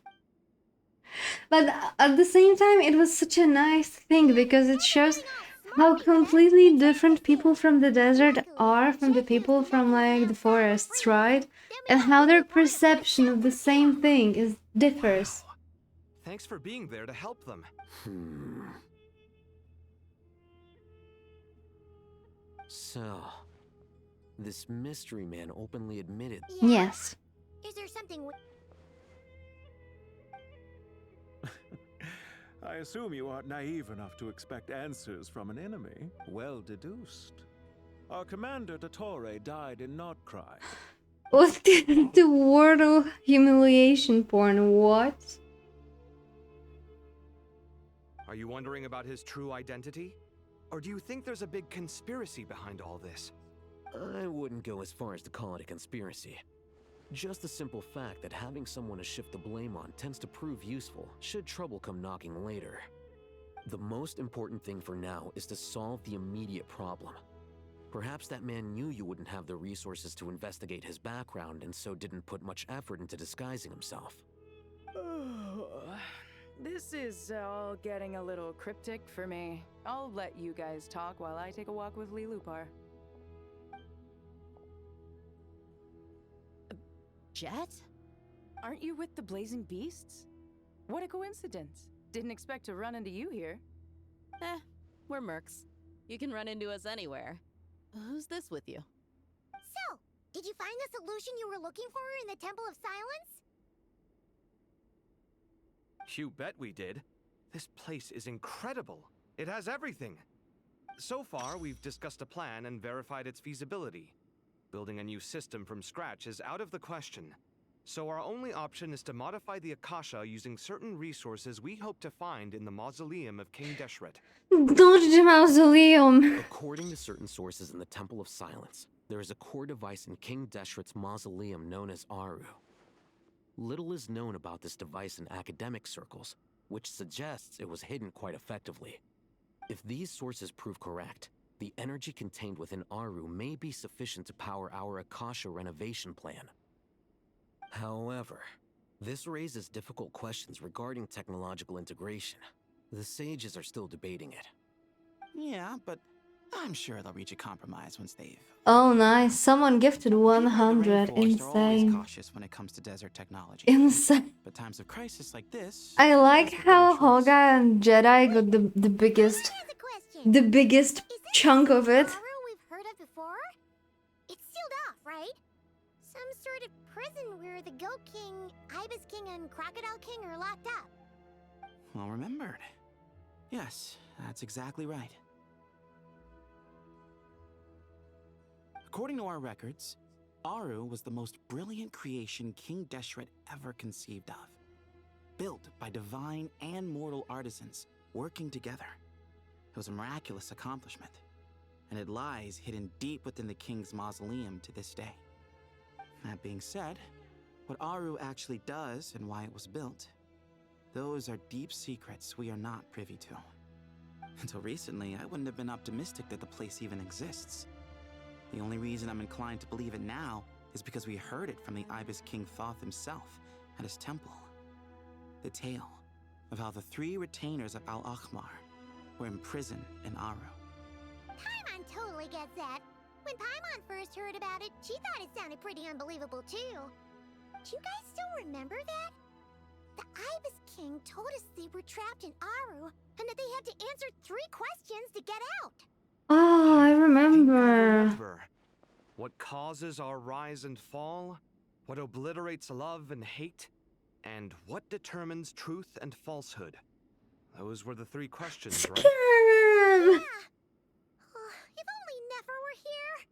But at the same time, it was such a nice thing because it shows how completely different people from the desert are from the people from like the forests, right? And how their perception of the same thing differs. Thanks for being there to help them. So, this mystery man openly admitted. Yes. Is there something? I assume you aren't naive enough to expect answers from an enemy. Well deduced. Our commander, Dottore, died in Nordcry. What the word of humiliation porn? What? Are you wondering about his true identity? Or do you think there's a big conspiracy behind all this? I wouldn't go as far as to call it a conspiracy. Just the simple fact that having someone to shift the blame on tends to prove useful should trouble come knocking later. The most important thing for now is to solve the immediate problem. Perhaps that man knew you wouldn't have the resources to investigate his background and so didn't put much effort into disguising himself. This is all getting a little cryptic for me. I'll let you guys talk while I take a walk with Lee Lupar. Jet? Aren't you with the Blazing Beasts? What a coincidence. Didn't expect to run into you here. We're mercs. You can run into us anywhere. Who's this with you? So, did you find the solution you were looking for in the Temple of Silence? You bet we did. This place is incredible. It has everything. So far, we've discussed a plan and verified its feasibility. Building a new system from scratch is out of the question. So our only option is to modify the Akasha using certain resources we hope to find in the mausoleum of King Deshret. Go to the mausoleum. According to certain sources in the Temple of Silence, there is a core device in King Deshret's mausoleum known as Aru. Little is known about this device in academic circles, which suggests it was hidden quite effectively. If these sources prove correct, the energy contained within Aru may be sufficient to power our Akasha renovation plan. However, this raises difficult questions regarding technological integration. The sages are still debating it. Yeah, but I'm sure they'll reach a compromise once they've... Oh, nice. Someone gifted 100. They're always Insane. cautious when it comes to desert technology. Insane. But times of crisis like this... I like how Hoga and Jedi got the biggest chunk of it. We've heard of before? It's sealed off, right? Some sort of prison where the Goat King, Ibis King, and Crocodile King are locked up. Well remembered. Yes, that's exactly right. According to our records, Aru was the most brilliant creation King Deshret ever conceived of. Built by divine and mortal artisans working together. It was a miraculous accomplishment, and it lies hidden deep within the king's mausoleum to this day. That being said, what Aru actually does and why it was built, those are deep secrets we are not privy to. Until recently, I wouldn't have been optimistic that the place even exists. The only reason I'm inclined to believe it now is because we heard it from the Ibis King Thoth himself at his temple. The tale of how the 3 retainers of Al-Akhmar were imprisoned in Aru. Paimon totally gets that. When Paimon first heard about it, she thought it sounded pretty unbelievable too. Do you guys still remember that? The Ibis King told us they were trapped in Aru and that they had to answer 3 questions to get out. Oh, I remember. What causes our rise and fall? What obliterates love and hate? And what determines truth and falsehood? Those were the 3 questions, right? Yeah. If only Nyaehh were here.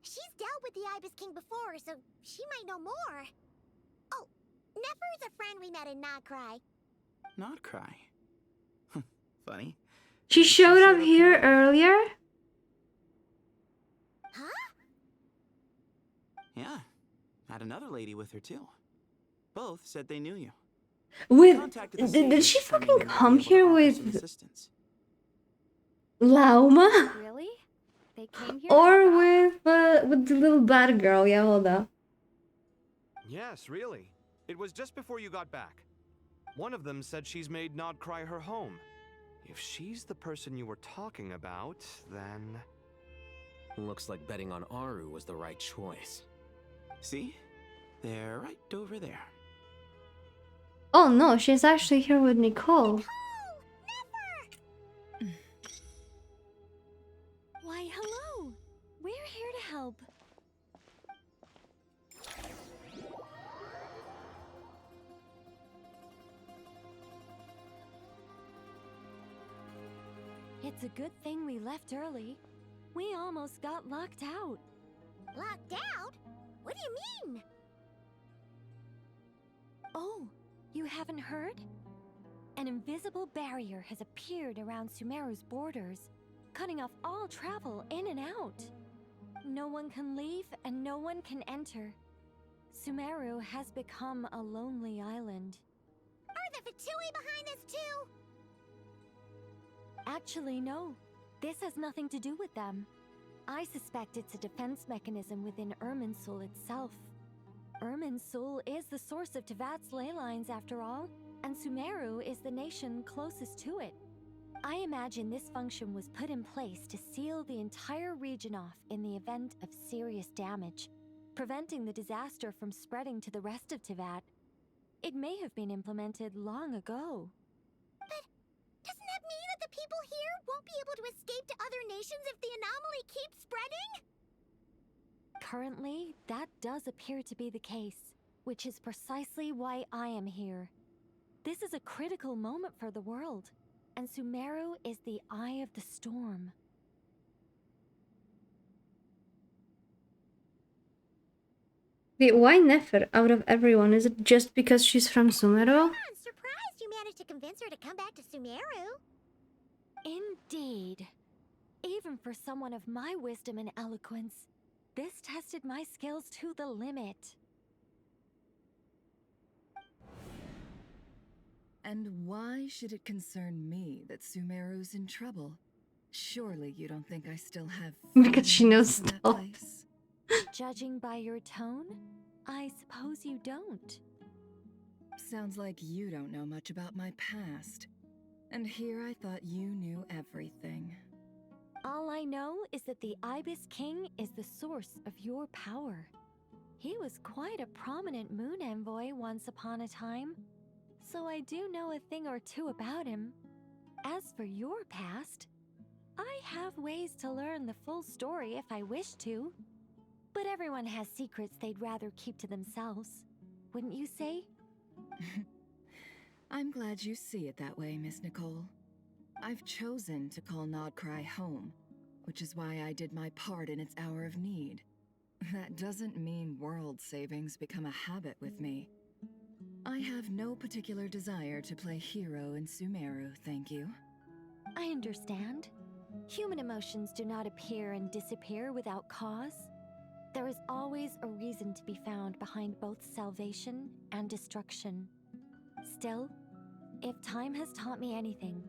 She's dealt with the Ibis King before, so she might know more. Oh, Nyaehh is a friend we met in Nodcry. Nodcry? Funny. She showed up here earlier? Huh? Yeah. Had another lady with her too. Both said they knew you. Did she fucking come here with Lauma? Really? They came here? Or with the little bad girl? Yeah, hold up. Yes, really. It was just before you got back. One of them said she's made Nodcry her home. If she's the person you were talking about, then... Looks like betting on Aru was the right choice. See? They're right over there. Oh no, she's actually here with Nicole. Why, hello! We're here to help. It's a good thing we left early. We almost got locked out. Locked out? What do you mean? Oh, you haven't heard? An invisible barrier has appeared around Sumeru's borders, cutting off all travel in and out. No one can leave and no one can enter. Sumeru has become a lonely island. Are the Fatui behind this too? Actually, no. This has nothing to do with them. I suspect it's a defense mechanism within Irminsul itself. Irminsul is the source of Teyvat's ley lines after all, and Sumeru is the nation closest to it. I imagine this function was put in place to seal the entire region off in the event of serious damage, preventing the disaster from spreading to the rest of Teyvat. It may have been implemented long ago. But doesn't that mean that the people here won't be able to escape to other nations if the anomaly keeps spreading? Currently, that does appear to be the case, which is precisely why I am here. This is a critical moment for the world, and Sumeru is the eye of the storm. Wait, why Nefer out of everyone? Is it just because she's from Sumeru? I'm surprised you managed to convince her to come back to Sumeru. Indeed. Even for someone of my wisdom and eloquence, this tested my skills to the limit. And why should it concern me that Sumeru's in trouble? Surely you don't think I still have Because she knows feelings for that stuff. place? Judging by your tone, I suppose you don't. Sounds like you don't know much about my past. And here I thought you knew everything. All I know is that the Ibis King is the source of your power. He was quite a prominent moon envoy once upon a time, so I do know a thing or two about him. As for your past, I have ways to learn the full story if I wish to. But everyone has secrets they'd rather keep to themselves, wouldn't you say? I'm glad you see it that way, Miss Nicole. I've chosen to call Nodcry home, which is why I did my part in its hour of need. That doesn't mean world savings become a habit with me. I have no particular desire to play hero in Sumeru, thank you. I understand. Human emotions do not appear and disappear without cause. There is always a reason to be found behind both salvation and destruction. Still, if time has taught me anything,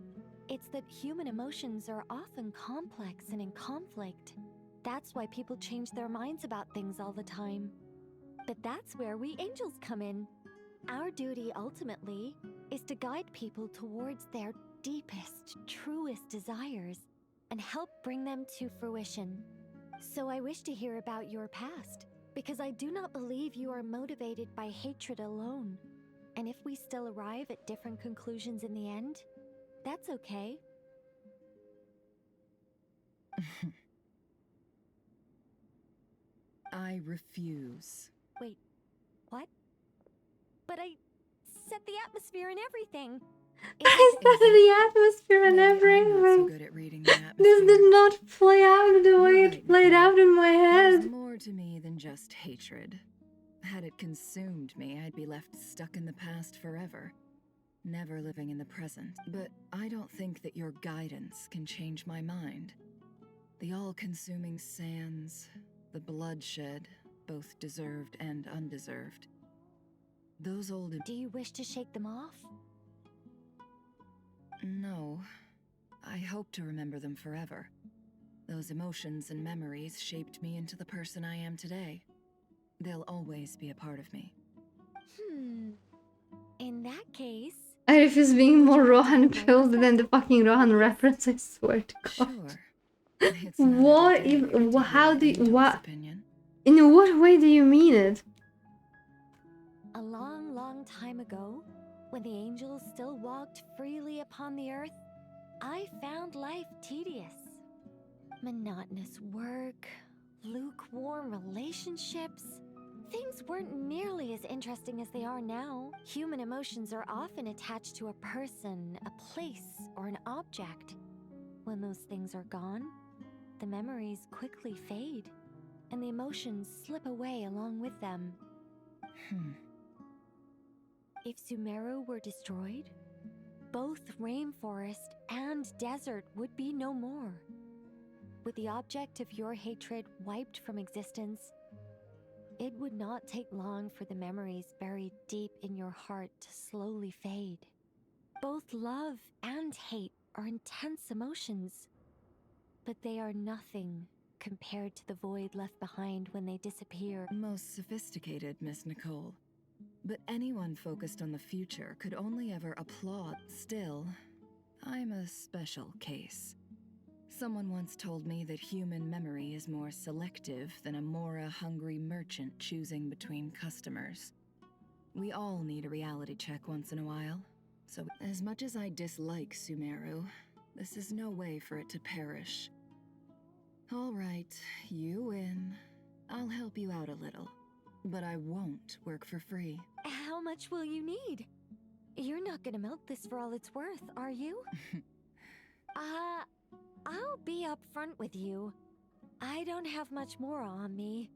it's that human emotions are often complex and in conflict. That's why people change their minds about things all the time. But that's where we angels come in. Our duty ultimately is to guide people towards their deepest, truest desires and help bring them to fruition. So I wish to hear about your past, because I do not believe you are motivated by hatred alone. And if we still arrive at different conclusions in the end, that's okay. I refuse. Wait, what? But I set the atmosphere and everything. I started the atmosphere and everything. Good at reading the atmosphere. This did not play out the way it played out in my There's head. more to me than just hatred. Had it consumed me, I'd be left stuck in the past forever, never living in the present. But I don't think that your guidance can change my mind. The all-consuming sands, the bloodshed, both deserved and undeserved. Those old... Do you wish to shake them off? No. I hope to remember them forever. Those emotions and memories shaped me into the person I am today. They'll always be a part of me. In that case... I refuse being more Rohan filled than the fucking Rohan reference, I swear to God. What if, how do you, what, in what way do you mean it? A long, long time ago, when the angels still walked freely upon the earth, I found life tedious. Monotonous work, lukewarm relationships. Things weren't nearly as interesting as they are now. Human emotions are often attached to a person, a place, or an object. When those things are gone, the memories quickly fade, and the emotions slip away along with them. If Sumeru were destroyed, both rainforest and desert would be no more. With the object of your hatred wiped from existence, it would not take long for the memories buried deep in your heart to slowly fade. Both love and hate are intense emotions, but they are nothing compared to the void left behind when they disappear. Most sophisticated, Miss Nicole. But anyone focused on the future could only ever applaud. Still, I'm a special case. Someone once told me that human memory is more selective than a Mora-hungry merchant choosing between customers. We all need a reality check once in a while. So, as much as I dislike Sumeru, this is no way for it to perish. All right, you win. I'll help you out a little. But I won't work for free. How much will you need? You're not gonna milk this for all it's worth, are you? I'll be upfront with you. I don't have much more on me.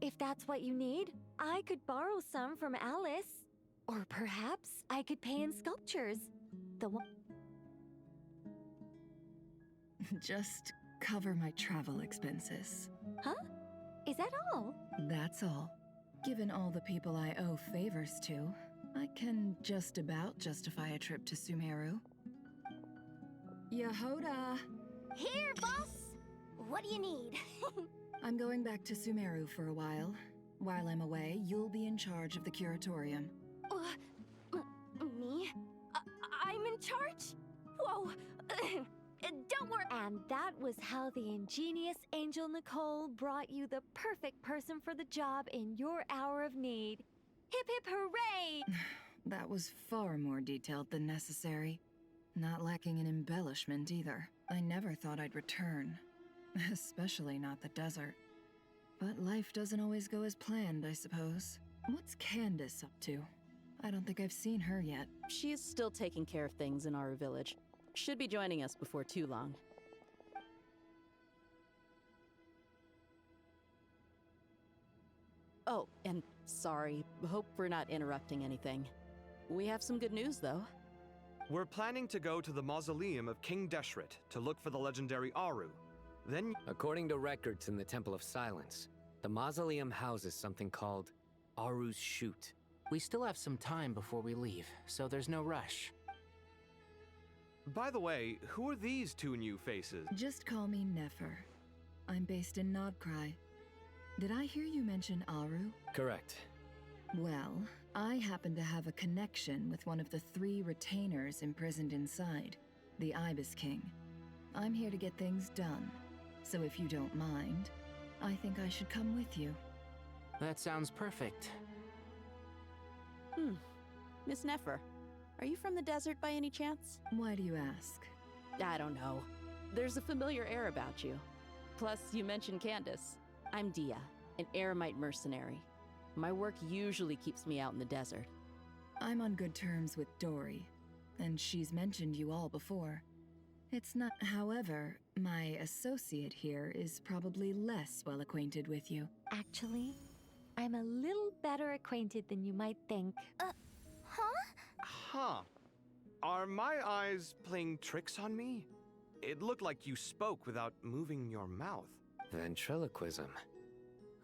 If that's what you need, I could borrow some from Alice. Or perhaps I could pay in sculptures. The one... Just cover my travel expenses. Huh? Is that all? That's all. Given all the people I owe favors to, I can just about justify a trip to Sumeru. Yehoda! Here, boss! What do you need? I'm going back to Sumeru for a while. While I'm away, you'll be in charge of the curatorium. Me? I'm in charge? Whoa! Don't worry! And that was how the ingenious Angel Nicole brought you the perfect person for the job in your hour of need. Hip hip hooray! That was far more detailed than necessary. Not lacking in embellishment either. I never thought I'd return. Especially not the desert. But life doesn't always go as planned, I suppose. What's Candace up to? I don't think I've seen her yet. She is still taking care of things in our village. Should be joining us before too long. Oh, and sorry. Hope we're not interrupting anything. We have some good news, though. We're planning to go to the mausoleum of King Deshret to look for the legendary Aru. Then... According to records in the Temple of Silence, the mausoleum houses something called Aru's Chute. We still have some time before we leave, so there's no rush. By the way, who are these two new faces? Just call me Nefer. I'm based in Nodcry. Did I hear you mention Aru? Correct. Well, I happen to have a connection with one of the 3 retainers imprisoned inside, the Ibis King. I'm here to get things done, so if you don't mind, I think I should come with you. That sounds perfect. Miss Nefer, are you from the desert by any chance? Why do you ask? I don't know. There's a familiar air about you. Plus, you mentioned Candace. I'm Dia, an Eremite mercenary. My work usually keeps me out in the desert. I'm on good terms with Dory, and she's mentioned you all before. It's not... However, my associate here is probably less well acquainted with you. Actually, I'm a little better acquainted than you might think. Huh. Are my eyes playing tricks on me? It looked like you spoke without moving your mouth. Ventriloquism.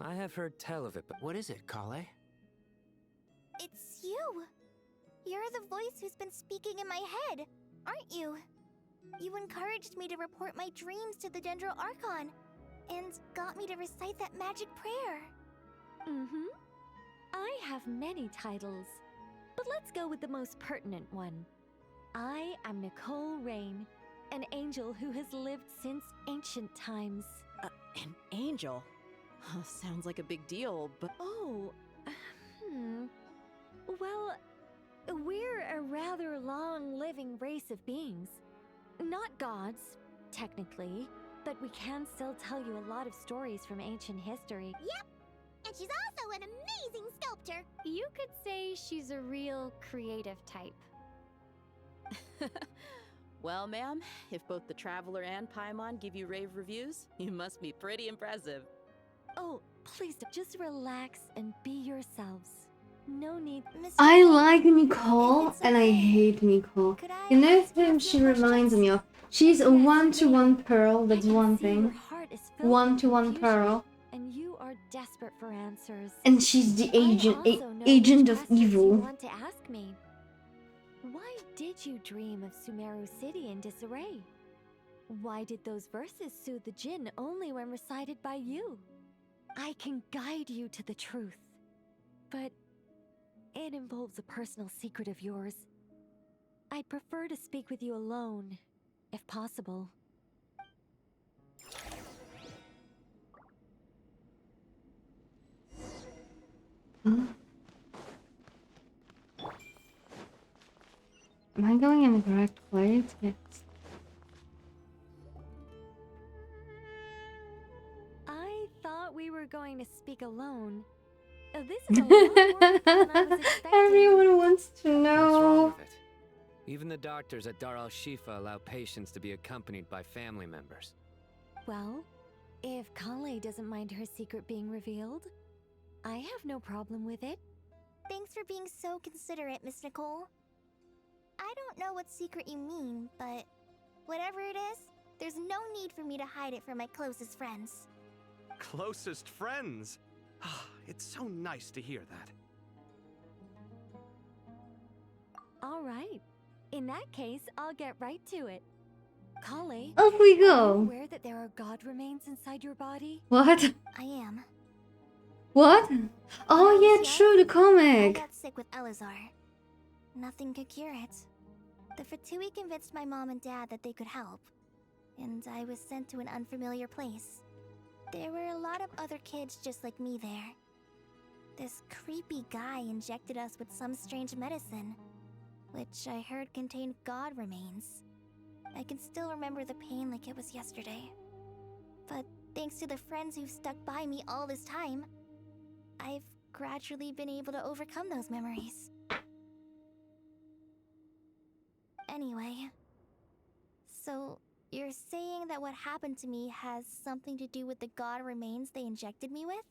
I have heard tell of it, but... What is it, Kale? It's you! You're the voice who's been speaking in my head, aren't you? You encouraged me to report my dreams to the Dendro Archon, and got me to recite that magic prayer. I have many titles, but let's go with the most pertinent one. I am Nicole Rain, an angel who has lived since ancient times. An angel? Sounds like a big deal, but... Oh, Well, we're a rather long-living race of beings. Not gods, technically, but we can still tell you a lot of stories from ancient history. Yep! And she's also an amazing sculptor! You could say she's a real creative type. Well, ma'am, if both the Traveler and Paimon give you rave reviews, you must be pretty impressive. Oh, please just relax and be yourselves. No need. I like Nicole and I hate Nicole. You know whom she reminds me of? She's a one-to-one pearl, that's one thing. One-to-one pearl. And you are desperate for answers. And she's the agent, I also know agent which of questions you evil. want to ask me. Why did you dream of Sumeru City in disarray? Why did those verses soothe the djinn only when recited by you? I can guide you to the truth, but it involves a personal secret of yours. I'd prefer to speak with you alone, if possible. Huh? Am I going in the correct place? Yes. I thought we were going to speak alone. This is a lot more than I was expecting. Everyone wants to What's wrong know. with it? Even the doctors at Dar al-Shifa allow patients to be accompanied by family members. Well, if Kale doesn't mind her secret being revealed, I have no problem with it. Thanks for being so considerate, Miss Nicole. I don't know what secret you mean, but whatever it is, there's no need for me to hide it from my closest friends. Closest friends? It's so nice to hear that. All right. In that case, I'll get right to it. Kale, Off we are you go. aware that there are god remains inside your body? What? I am. What? Oh yeah, young, true, the I comic. got sick with Elazar. Nothing could cure it. The Fatui convinced my mom and dad that they could help, and I was sent to an unfamiliar place. There were a lot of other kids just like me there. This creepy guy injected us with some strange medicine, which I heard contained god remains. I can still remember the pain like it was yesterday. But thanks to the friends who've stuck by me all this time, I've gradually been able to overcome those memories. Anyway, so you're saying that what happened to me has something to do with the god remains they injected me with?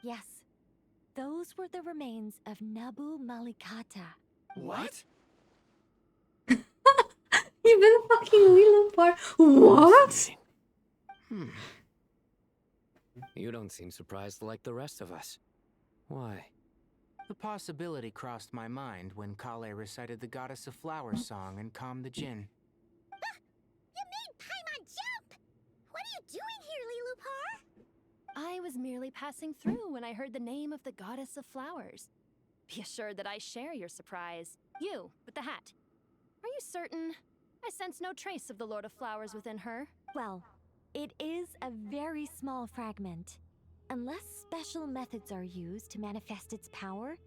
Yes. Those were the remains of Nabu Malikata. What? Even fucking Lilo part. What? You don't seem surprised like the rest of us. Why? The possibility crossed my mind when Kale recited the Goddess of Flowers song and calmed the djinn. You made Paimon jump! What are you doing here, Lilupar? I was merely passing through when I heard the name of the Goddess of Flowers. Be assured that I share your surprise. You, with the hat. Are you certain? I sense no trace of the Lord of Flowers within her. Well, it is a very small fragment. Unless special methods are used to manifest its power,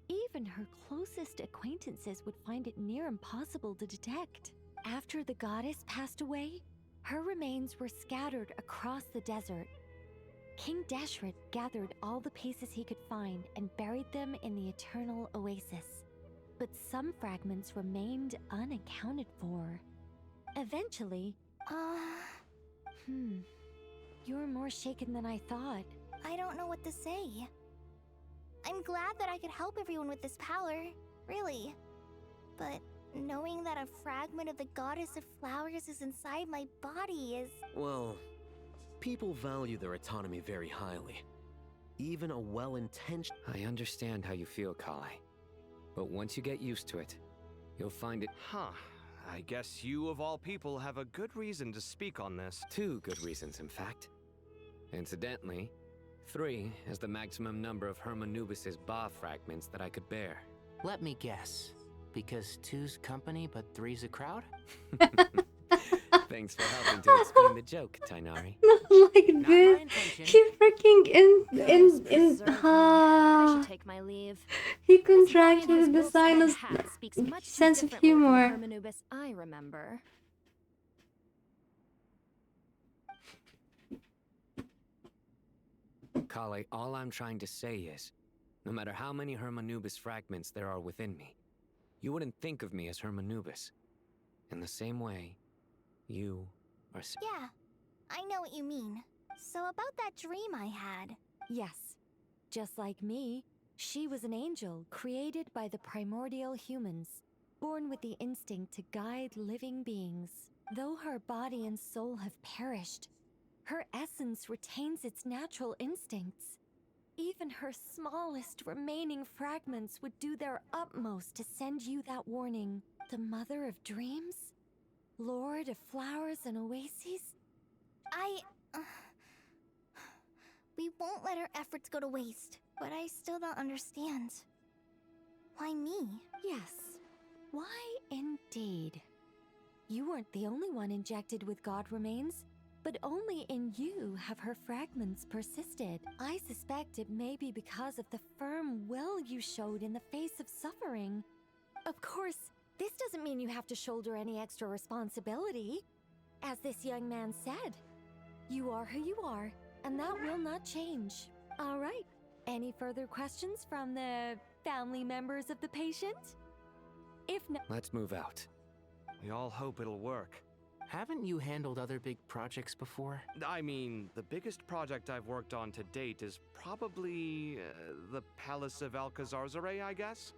even her closest acquaintances would find it near impossible to detect. After the goddess passed away, her remains were scattered across the desert. King Deshret gathered all the pieces he could find and buried them in the Eternal Oasis. But some fragments remained unaccounted for. Eventually, you're more shaken than I thought. I don't know what to say. I'm glad that I could help everyone with this power, really. But knowing that a fragment of the Goddess of Flowers is inside my body is... Well, people value their autonomy very highly. Even a well-intentioned... I understand how you feel, Kale. But once you get used to it, you'll find it... Huh. I guess you, of all people, have a good reason to speak on this. 2 good reasons, in fact. Incidentally, 3 is the maximum number of Hermanubis's Ba fragments that I could bear. Let me guess. Because 2's company, but 3's a crowd? Thanks for helping to explain the joke, Tainari. Not like this. He freaking I should take my leave. He contracted with the Silence sinus speaks much too sense of differently from the humor. Hermanubis I remember. Kale, all I'm trying to say is, no matter how many Hermanubis fragments there are within me, you wouldn't think of me as Hermanubis. In the same way, you are... Yeah, I know what you mean. So about that dream I had. Yes. Just like me, She was an angel created by the primordial humans, born with the instinct to guide living beings. Though her body and soul have perished, her essence retains its natural instincts. Even her smallest remaining fragments would do their utmost to send you that warning. The Mother of Dreams? Lord of Flowers and Oases? We won't let our efforts go to waste, but I still don't understand. Why me? Yes. Why indeed? You weren't the only one injected with God remains, but only in you have her fragments persisted. I suspect it may be because of the firm will you showed in the face of suffering. Of course, this doesn't mean you have to shoulder any extra responsibility. As this young man said, you are who you are, and that will not change. All right. Any further questions from the family members of the patient? If not, Let's move out. We all hope it'll work. Haven't you handled other big projects before? I mean, the biggest project I've worked on to date is probably the Palace of Alcazar's I guess?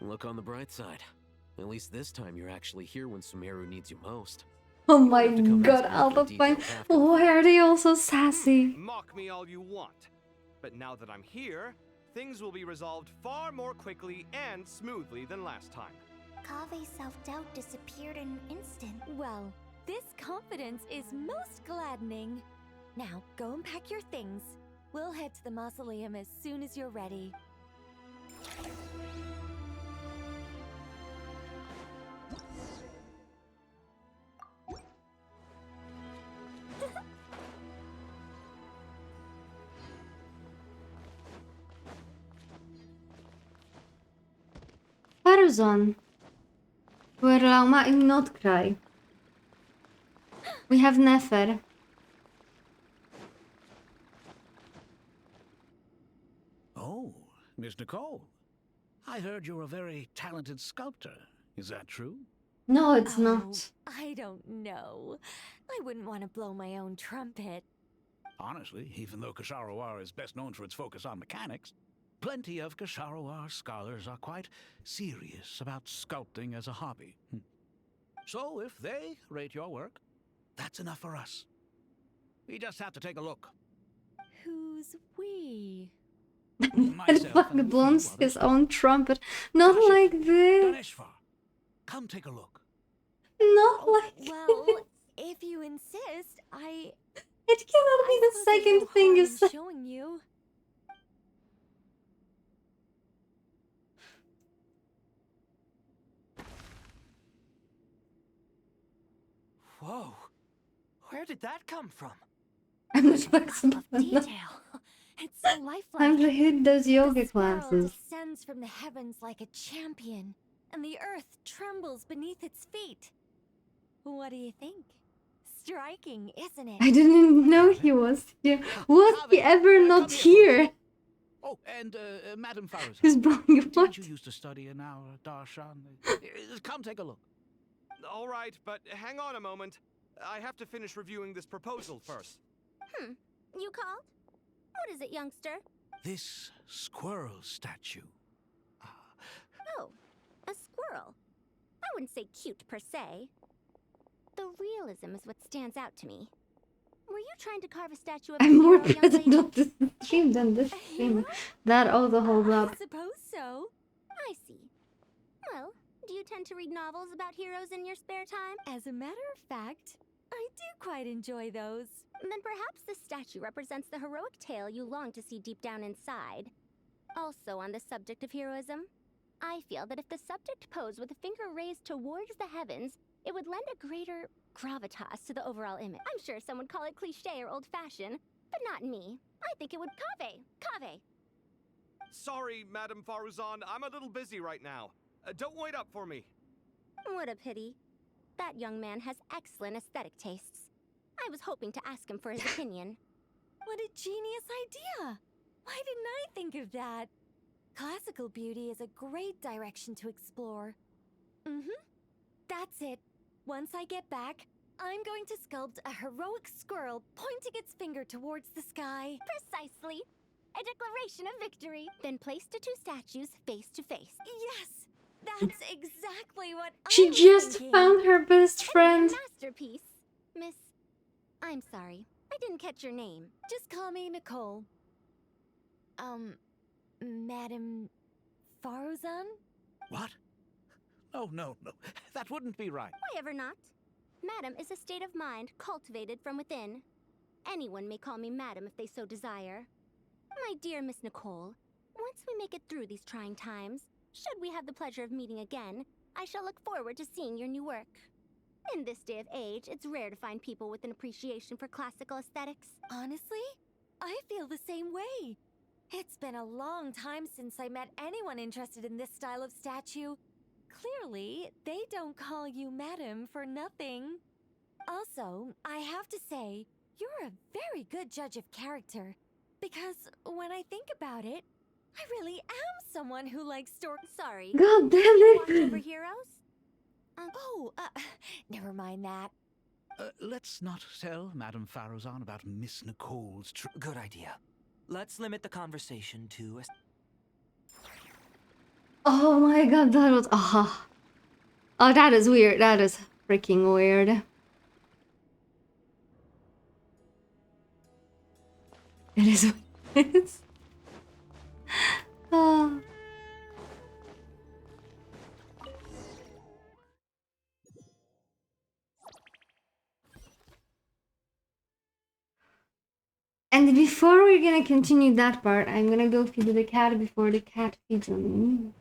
Look on the bright side. At least this time you're actually here when Sumeru needs you most. Oh my god, Alpha, why are they all so sassy? Mock me all you want. But now that I'm here, things will be resolved far more quickly and smoothly than last time. Kave's self-doubt disappeared in an instant. well, this confidence is most gladdening. Now, go and pack your things. We'll head to the mausoleum as soon as you're ready. Farazan. Wyrlał ma inny odkraj. We have Nefer. Oh, Miss Nicole. I heard you're a very talented sculptor. Is that true? No, it's not. I don't know. I wouldn't want to blow my own trumpet. Honestly, even though Kasharawar is best known for its focus on mechanics, plenty of Kasharawar scholars are quite serious about sculpting as a hobby. So if they rate your work, that's enough for us. We just have to take a look. Who's we? And fucking blows his own trumpet. Not like this. Come take a look. Not like Well, if you insist, It cannot be the second thing you said. showing you. Whoa. Where did that come from? I'm not fucking Detail. It's so lifelike. Time to hit those yoga The sparrow classes. descends from the heavens like a champion, and the earth trembles beneath its feet. What do you think? Striking, isn't it? I didn't even know he was here. Was he ever not here? Oh, and Madame Farazan. Who's blowing a Didn't you used to study in our darshan? Come take a look. All right, but hang on a moment. I have to finish reviewing this proposal first. You called? What is it, youngster? This squirrel statue. Oh, a squirrel. I wouldn't say cute per se. The realism is what stands out to me. Were you trying to carve a statue of a I'm more hero, young present lady? of this stream than this stream. That also holds up. I suppose so. I see. Well, do you tend to read novels about heroes in your spare time? As a matter of fact, I do quite enjoy those. Then perhaps this statue represents the heroic tale you long to see deep down inside. Also on the subject of heroism, I feel that if the subject posed with a finger raised towards the heavens, it would lend a greater gravitas to the overall image. I'm sure some would call it cliché or old-fashioned, but not me. I think it would Kave. Sorry, Madame Farazan, I'm a little busy right now. Don't wait up for me. What a pity. That young man has excellent aesthetic tastes. I was hoping to ask him for his opinion. What a genius idea! Why didn't I think of that? Classical beauty is a great direction to explore. That's it. Once I get back, I'm going to sculpt a heroic squirrel pointing its finger towards the sky. Precisely. A declaration of victory. Then place the two statues face to face. Yes! That's exactly what She I was just thinking. found her best friend. Masterpiece. Miss... I'm sorry. I didn't catch your name. Just call me Nicole. Madam Faruzan? What? Oh, no. That wouldn't be right. Why ever not? Madam is a state of mind cultivated from within. Anyone may call me Madam if they so desire. My dear Miss Nicole, once we make it through these trying times, should we have the pleasure of meeting again, I shall look forward to seeing your new work. In this day of age, it's rare to find people with an appreciation for classical aesthetics. Honestly, I feel the same way. It's been a long time since I met anyone interested in this style of statue. Clearly, they don't call you Madam for nothing. Also, I have to say, you're a very good judge of character. Because when I think about it, I really am someone who likes Sorry. God damn You watch it. over heroes? Never mind that. Let's not tell Madame Faruzan about Miss Nicole's Good idea. Let's limit the conversation to a... Oh my god, that was... Oh, that is weird. That is freaking weird. It is weird. Oh. And before we're gonna continue that part, I'm gonna go feed the cat before the cat feeds on me.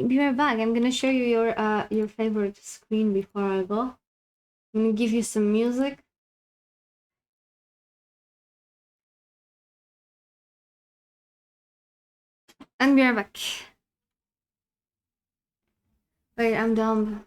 Be right back. I'm gonna show you your favorite screen before I go. I'm gonna give you some music. And be right back. Wait, I'm dumb.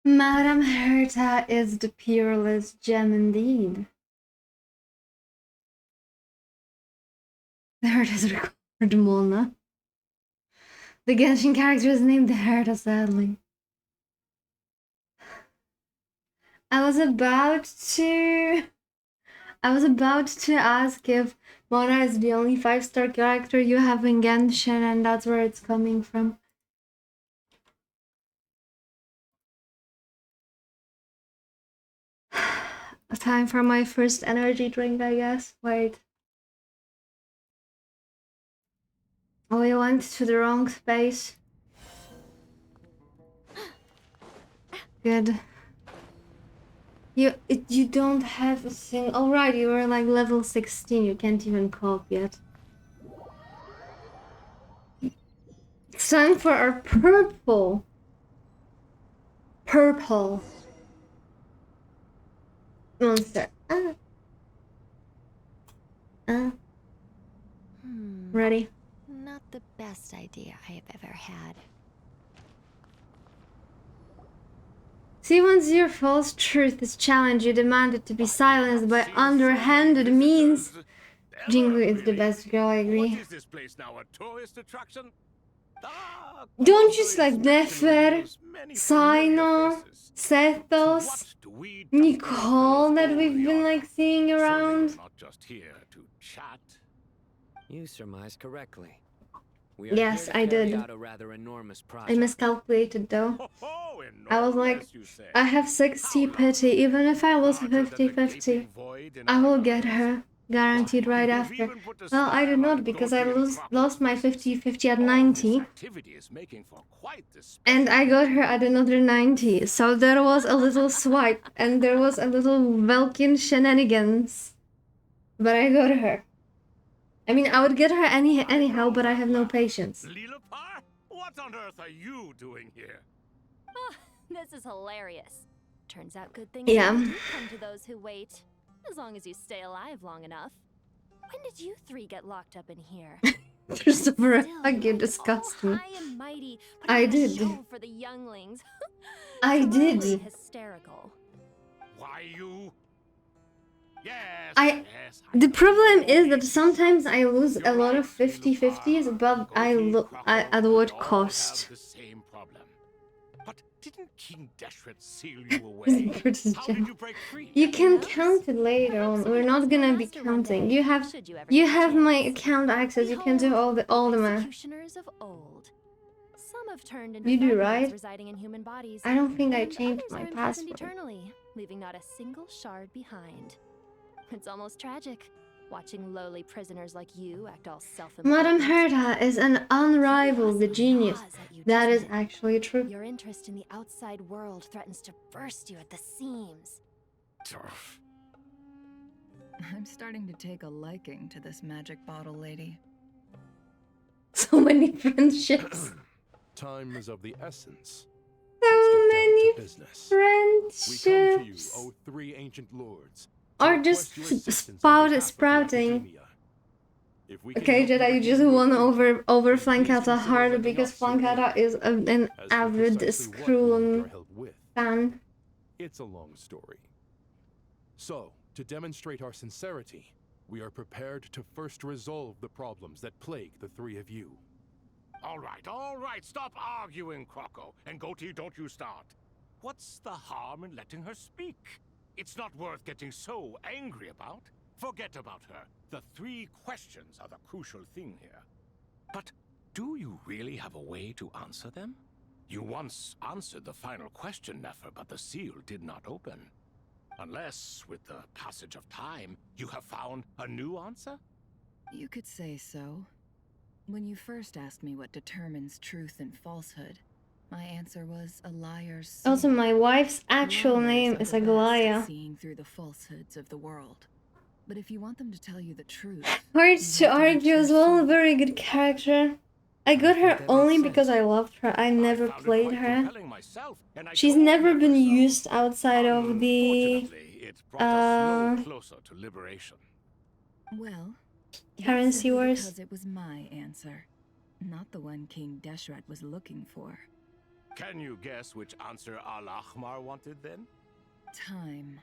Madame Herta is the peerless gem indeed. The Herta is required Mona. The Genshin character is named Herta, sadly. I was about to ask if Mona is the only 5-star character you have in Genshin, and that's where it's coming from. Time for my first energy drink, I guess. Wait. Oh, we went to the wrong space. Good. You don't have a single. Oh right, you were like level 16. You can't even cope yet. It's time for our purple monster. Ready? Not the best idea I have ever had. See, once your false truth is challenged, you demand it to be silenced by underhanded means. Jingu is the best girl, I agree. What is this place now, a tourist attraction? Don't just like Nefer, Sino, Sethos, Nicole that we've been like seeing around. Not just here to chat. You surmised correctly. Yes, I did. I miscalculated though. I was like, I have 60 pity, even if I lose 50-50. I will get her, guaranteed right after. Well, I did not, because I lost my 50-50 at 90. And I got her at another 90, so there was a little swipe, and there was a little Velkin shenanigans. But I got her. I mean, I would get her anyhow, but I have no patience. Lilapar? What on earth are you doing here? This is hilarious. Turns out good things Yeah. do come to those who wait. As long as you stay alive long enough. When did you three get locked up in here? Christopher, you disgust me. High and mighty, I putting on a did. show for the younglings. I did. Truly hysterical. Why you? Yes. The problem is that sometimes I lose a lot of 50-50s, but at what cost? The same problem. But didn't King Deshret seal you away? How did you break free? You can count it later on. We're not gonna be counting. You have my account access. You can do all the math. Executioners of old. Some have turned into You do, vagabonds right? residing in human bodies. I don't think I and changed others my are imprisoned password. eternally, leaving not a single shard behind. It's almost tragic, watching lowly prisoners like you act all Madame self-important. Herta is an unrivaled genius. That is actually true. Your interest in the outside world threatens to burst you at the seams. I'm starting to take a liking to this magic bottle lady. So many friendships. Time is of the essence. So many business. We come to you, friendships. O three ancient lords. Or just sprouting. Okay, Jedi, you just won over Flankata hard because Flankata is an avid Skrull fan. It's a long story. So, to demonstrate our sincerity, we are prepared to first resolve the problems that plague the three of you. All right, stop arguing, Croco. And Goatee, don't you start. What's the harm in letting her speak? It's not worth getting so angry about. Forget about her. The three questions are the crucial thing here. But do you really have a way to answer them? You once answered the final question, Nefer, but the seal did not open. Unless, with the passage of time, you have found a new answer? You could say so. When you first asked me what determines truth and falsehood, my answer was a liar's soul. Also, my wife's actual name is Aglaya. Seeing through the falsehoods of the world. But if you want them to tell you the truth, Hard to argue as well. Very good character. I got her only because I loved her. I never played her. She's never been used outside of the Closer to liberation. well, currency wars. Because it was my answer, not the one King Deshret was looking for. Can you guess which answer Al-Ahmar wanted then? Time.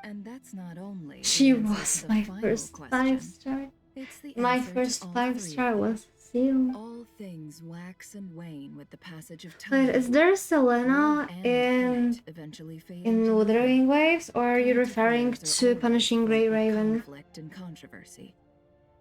And that's not only She the answer was to the my final first question. 5-star. It's the My answer to first all 5-star three. was Seal. All things wax and wane with the passage of time. Wait, is there Selena Love and in hate eventually fade in into Wuthering nothing. Waves, or are you Current referring affairs are to always Punishing fraught Grey with Raven? conflict and controversy.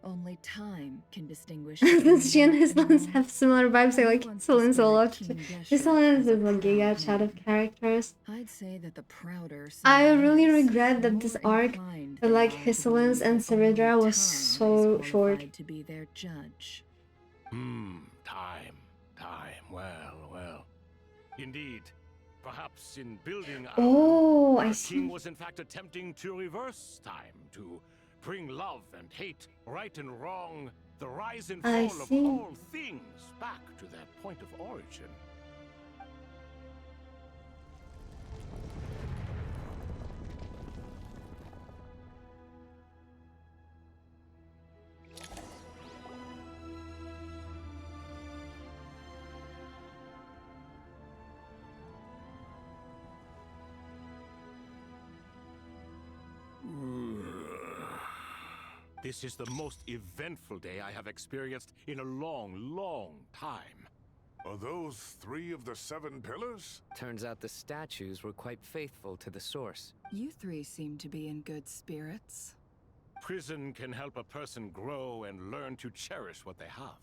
Only time can distinguish Since she and between right and Hislan's wrong. have similar vibes, I Who like wants to Hislan's a spirit lot. King Deshret Hislan's as a is a giga proud chat of man? characters. I'd say that the prouder I someone really is, regret the that this more arc inclined with they like are to Hislan's believe and that only Saridra was time is so short. qualified to be their judge. Time. Well. Indeed. Perhaps in building our Oh, I the see. king was in fact attempting to reverse time, to bring love and hate, right and wrong, the rise and I fall of see. all things back to their point of origin. This is the most eventful day I have experienced in a long time. Are those 3 of the 7 pillars? Turns out the statues were quite faithful to the source. You 3 seem to be in good spirits. Prison can help a person grow and learn to cherish what they have.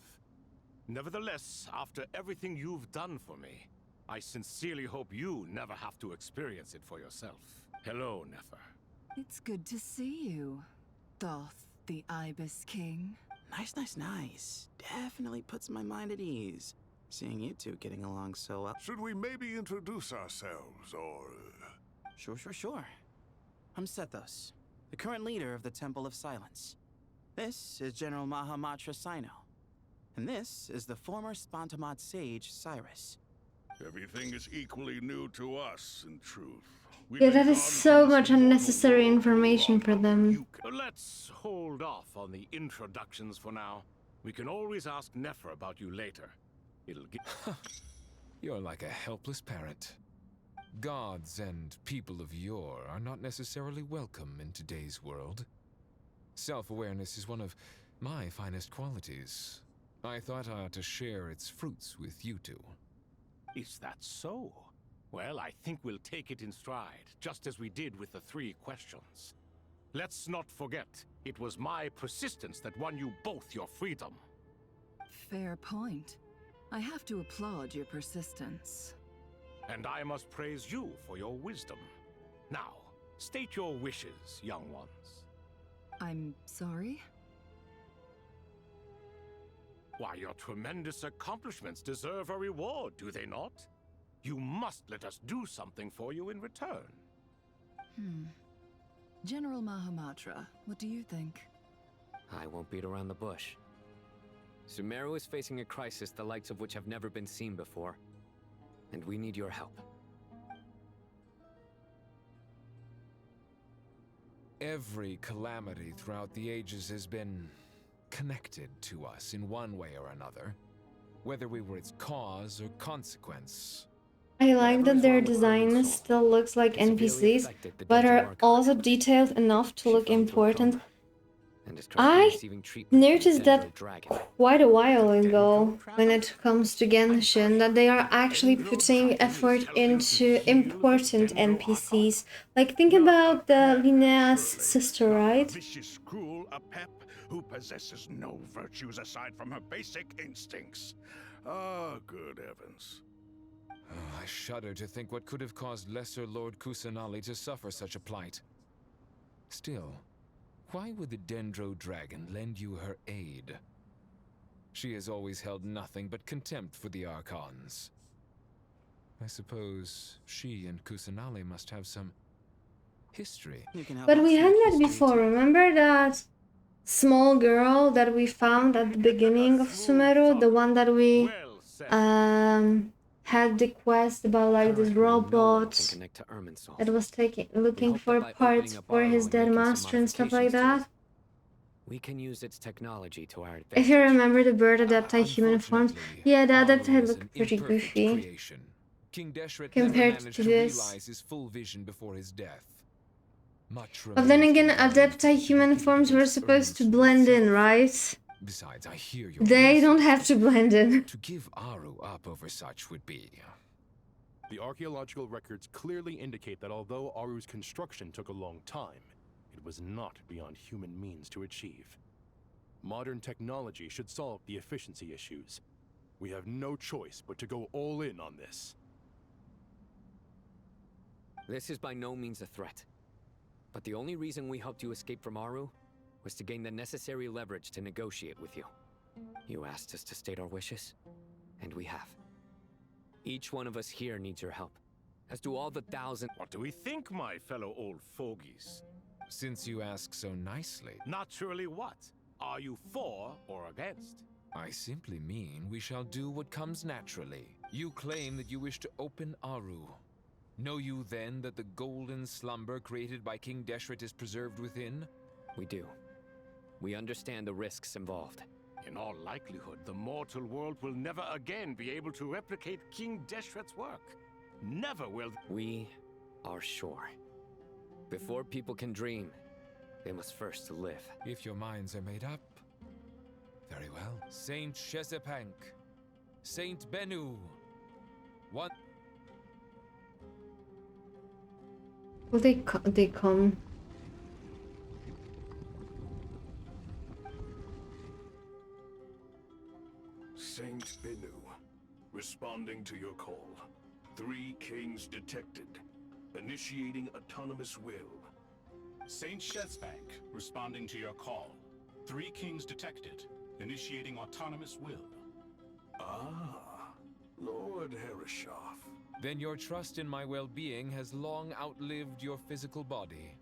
Nevertheless, after everything you've done for me, I sincerely hope you never have to experience it for yourself. Hello, Nefer. It's good to see you, Thoth, the Ibis King. Nice. Definitely puts my mind at ease. Seeing you two getting along so well. Should we maybe introduce ourselves, or... Sure. I'm Sethos, the current leader of the Temple of Silence. This is General Mahamatra Sino. And this is the former Spantamad sage, Cyrus. Everything is equally new to us, in truth. Yeah, that is so much unnecessary information for them. Let's hold off on the introductions for now. We can always ask Nefer about you later. It'll get... You're like a helpless parent. Gods and people of yore are not necessarily welcome in today's world. Self-awareness is one of my finest qualities. I thought I ought to share its fruits with you two. Is that so? Well, I think we'll take it in stride, just as we did with the 3 questions. Let's not forget, it was my persistence that won you both your freedom. Fair point. I have to applaud your persistence. And I must praise you for your wisdom. Now, state your wishes, young ones. I'm sorry? Why, your tremendous accomplishments deserve a reward, do they not? You must let us do something for you in return. General Mahamatra, what do you think? I won't beat around the bush. Sumeru is facing a crisis the likes of which have never been seen before. And we need your help. Every calamity throughout the ages has been connected to us in one way or another, whether we were its cause or consequence. I like that their design still looks like NPCs, but are also detailed enough to look important. I noticed that quite a while ago, when it comes to Genshin, that they are actually putting effort into important NPCs. Like, think about the Linnea's sister, right? Vicious, cruel, a pep who possesses no virtues aside from her basic instincts. Ah, good heavens. Oh, I shudder to think what could have caused Lesser Lord Kusanali to suffer such a plight. Still, why would the Dendro Dragon lend you her aid? She has always held nothing but contempt for the Archons. I suppose she and Kusanali must have some history. But we had that before. Remember that small girl that we found at the beginning of Sumeru? The one that we had the quest about, like, this robot that was looking for parts for his dead master and stuff like that. We can use its technology to our advantage. If you remember the bird adapted human forms, yeah, the adapted looked pretty goofy Creation. King Deshret never compared managed to to this. realize his full vision before his death. Much But then remains to again, be done adapted human forms were supposed to blend in, right? Besides, I hear your They reason. don't have to blend in. To give Aru up over such would be... The archaeological records clearly indicate that although Aru's construction took a long time, it was not beyond human means to achieve. Modern technology should solve the efficiency issues. We have no choice but to go all in on this. This is by no means a threat. But the only reason we helped you escape from Aru was to gain the necessary leverage to negotiate with you. You asked us to state our wishes, and we have. Each one of us here needs your help, as do all the thousand... What do we think, my fellow old fogies? Since you ask so nicely... Naturally what? Are you for or against? I simply mean we shall do what comes naturally. You claim that you wish to open Aru. Know you then that the golden slumber created by King Deshret is preserved within? We do. We understand the risks involved. In all likelihood, the mortal world will never again be able to replicate King Deshret's work. Never will... We are sure. Before people can dream, they must first live. If your minds are made up, very well. Saint Shezepank, Saint Bennu, what? Will they come? Saint Bennu, responding to your call. 3 kings detected. Initiating autonomous will. Saint Shezbank, responding to your call. 3 kings detected. Initiating autonomous will. Ah, Lord Herreshoff. Then your trust in my well-being has long outlived your physical body.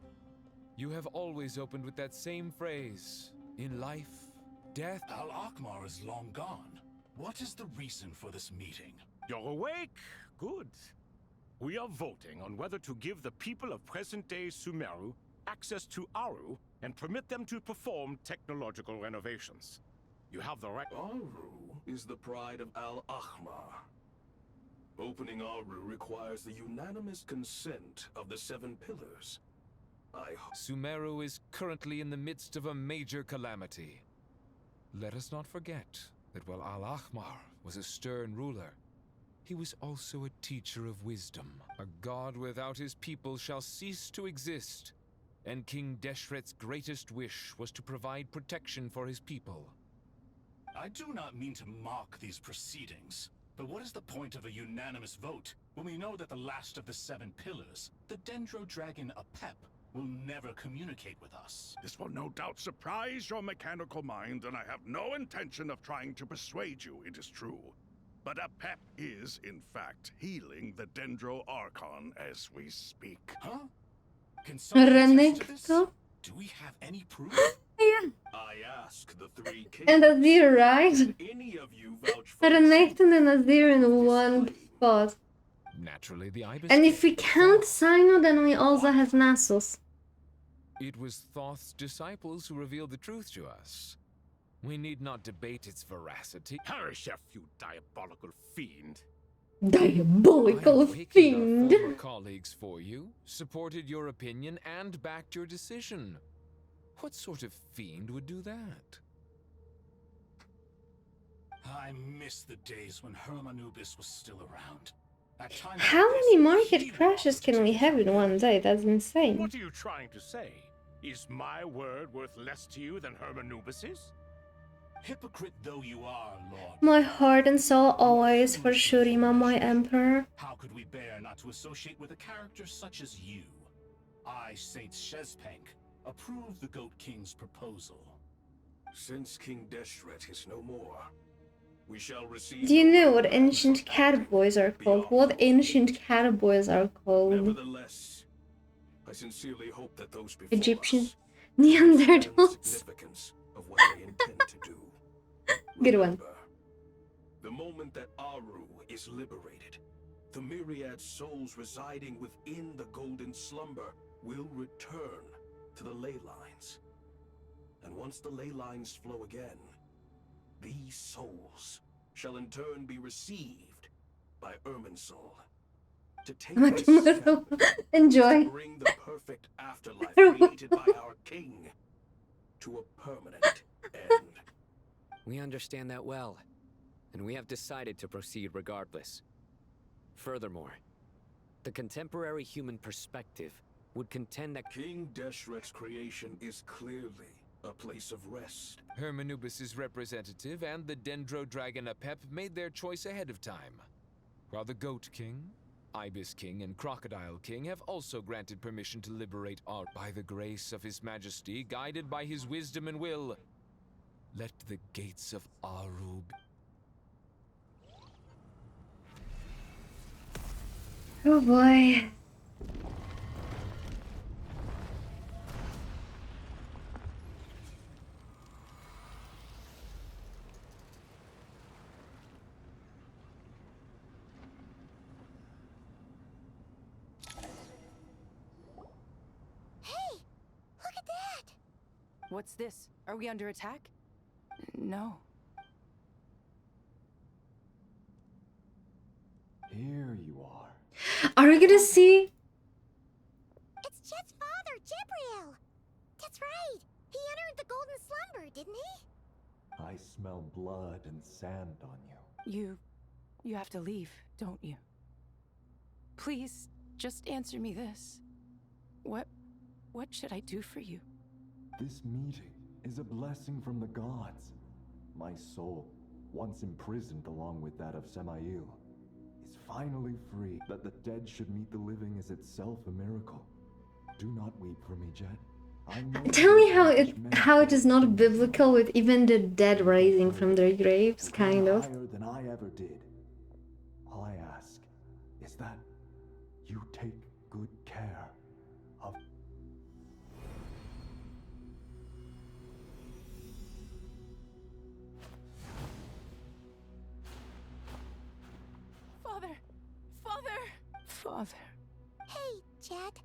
You have always opened with that same phrase. In life, death... Al-Akmar is long gone. What is the reason for this meeting? You're awake? Good. We are voting on whether to give the people of present-day Sumeru access to Aru and permit them to perform technological renovations. You have the right... Aru is the pride of Al-Akmar. Opening Aru requires the unanimous consent of the 7 pillars. Sumeru is currently in the midst of a major calamity. Let us not forget that while Al-Akmar was a stern ruler, he was also a teacher of wisdom. A god without his people shall cease to exist, and King Deshret's greatest wish was to provide protection for his people. I do not mean to mock these proceedings, but what is the point of a unanimous vote when we know that the last of the 7 pillars, the Dendro Dragon Apep, will never communicate with us? This will no doubt surprise your mechanical mind, and I have no intention of trying to persuade you it is true. But Apep is, in fact, healing the Dendro Archon as we speak. Huh? Can someone attest to this? Renekton? Do we have any proof? Yeah. I ask the 3 kings. And Azir, right? Any of you vouch for Renekton and Azir in one spot. Naturally, the Ibis... And if we count Sino, then we also have Nasus. It was Thoth's disciples who revealed the truth to us. We need not debate its veracity. Herreshoff, you diabolical fiend. Diabolical I awakened fiend. our former colleagues for you, supported your opinion, and backed your decision. What sort of fiend would do that? I miss the days when Hermanubis was still around. How many market crashes can we have in one day? That's insane. What are you trying to say? Is my word worth less to you than Hermanubis's? Hypocrite though you are, Lord. My heart and soul always for Shurima, my emperor. How could we bear not to associate with a character such as you? I, Saint Shezpank, approve the Goat King's proposal. Since King Deshret is no more, we shall receive... Do you know what ancient catboys are called? What ancient catboys are called? Nevertheless, I sincerely hope that those before Egyptian us Neanderthals. significance of what they intend to do. Good one. The moment that Aru is liberated, the myriad souls residing within the golden slumber will return to the ley lines. and once the ley lines flow again, these souls shall in turn be received by Irminsul to take this step Enjoy. to bring the perfect afterlife created by our king to a permanent end. We understand that well, and we have decided to proceed regardless. Furthermore, the contemporary human perspective would contend that King Deshret's creation is clearly a place of rest. Hermanubis' representative and the Dendro Dragon Apep made their choice ahead of time, while the Goat King, Ibis King, and Crocodile King have also granted permission to liberate Ar by the grace of His Majesty, guided by his wisdom and will. Let the gates of Aru be. Oh boy. Hey, look at that! What's this? Are we under attack? No. Here you are. Are we gonna see? It's Jet's father, Jibriel! That's right! He entered the golden slumber, didn't he? I smell blood and sand on you. You have to leave, don't you? Please, just answer me this. What should I do for you? This meeting is a blessing from the gods. My soul, once imprisoned along with that of Samael, is finally free. That the dead should meet the living is itself a miracle. Do not weep for me, Jet. I know Tell me how it is not biblical with even the dead rising from their graves, kind of. higher than I ever did. All I ask is that you take good care of. Father! Father! Hey, Jet.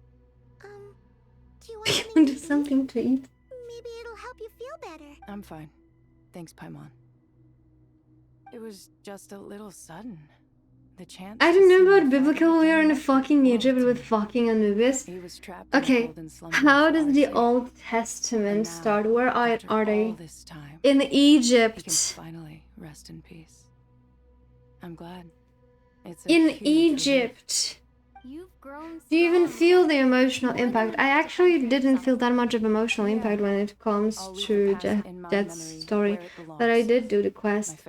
Do you want something to Do something to eat. Maybe it'll help you feel better. I'm fine. Thanks, Paimon. It was just a little sudden. The chance. I don't know about biblical. We are in fucking Egypt with fucking Anubis. He was trapped in a Okay, golden slumber how for does our the sake. Old Testament start? Where are All they? this time, In he can Egypt. finally rest in peace. I'm glad. It's a In huge relief. Egypt. You've grown Do you even feel the emotional impact? I actually didn't feel that much of emotional impact when it comes to Jet's story, but I did do the quest.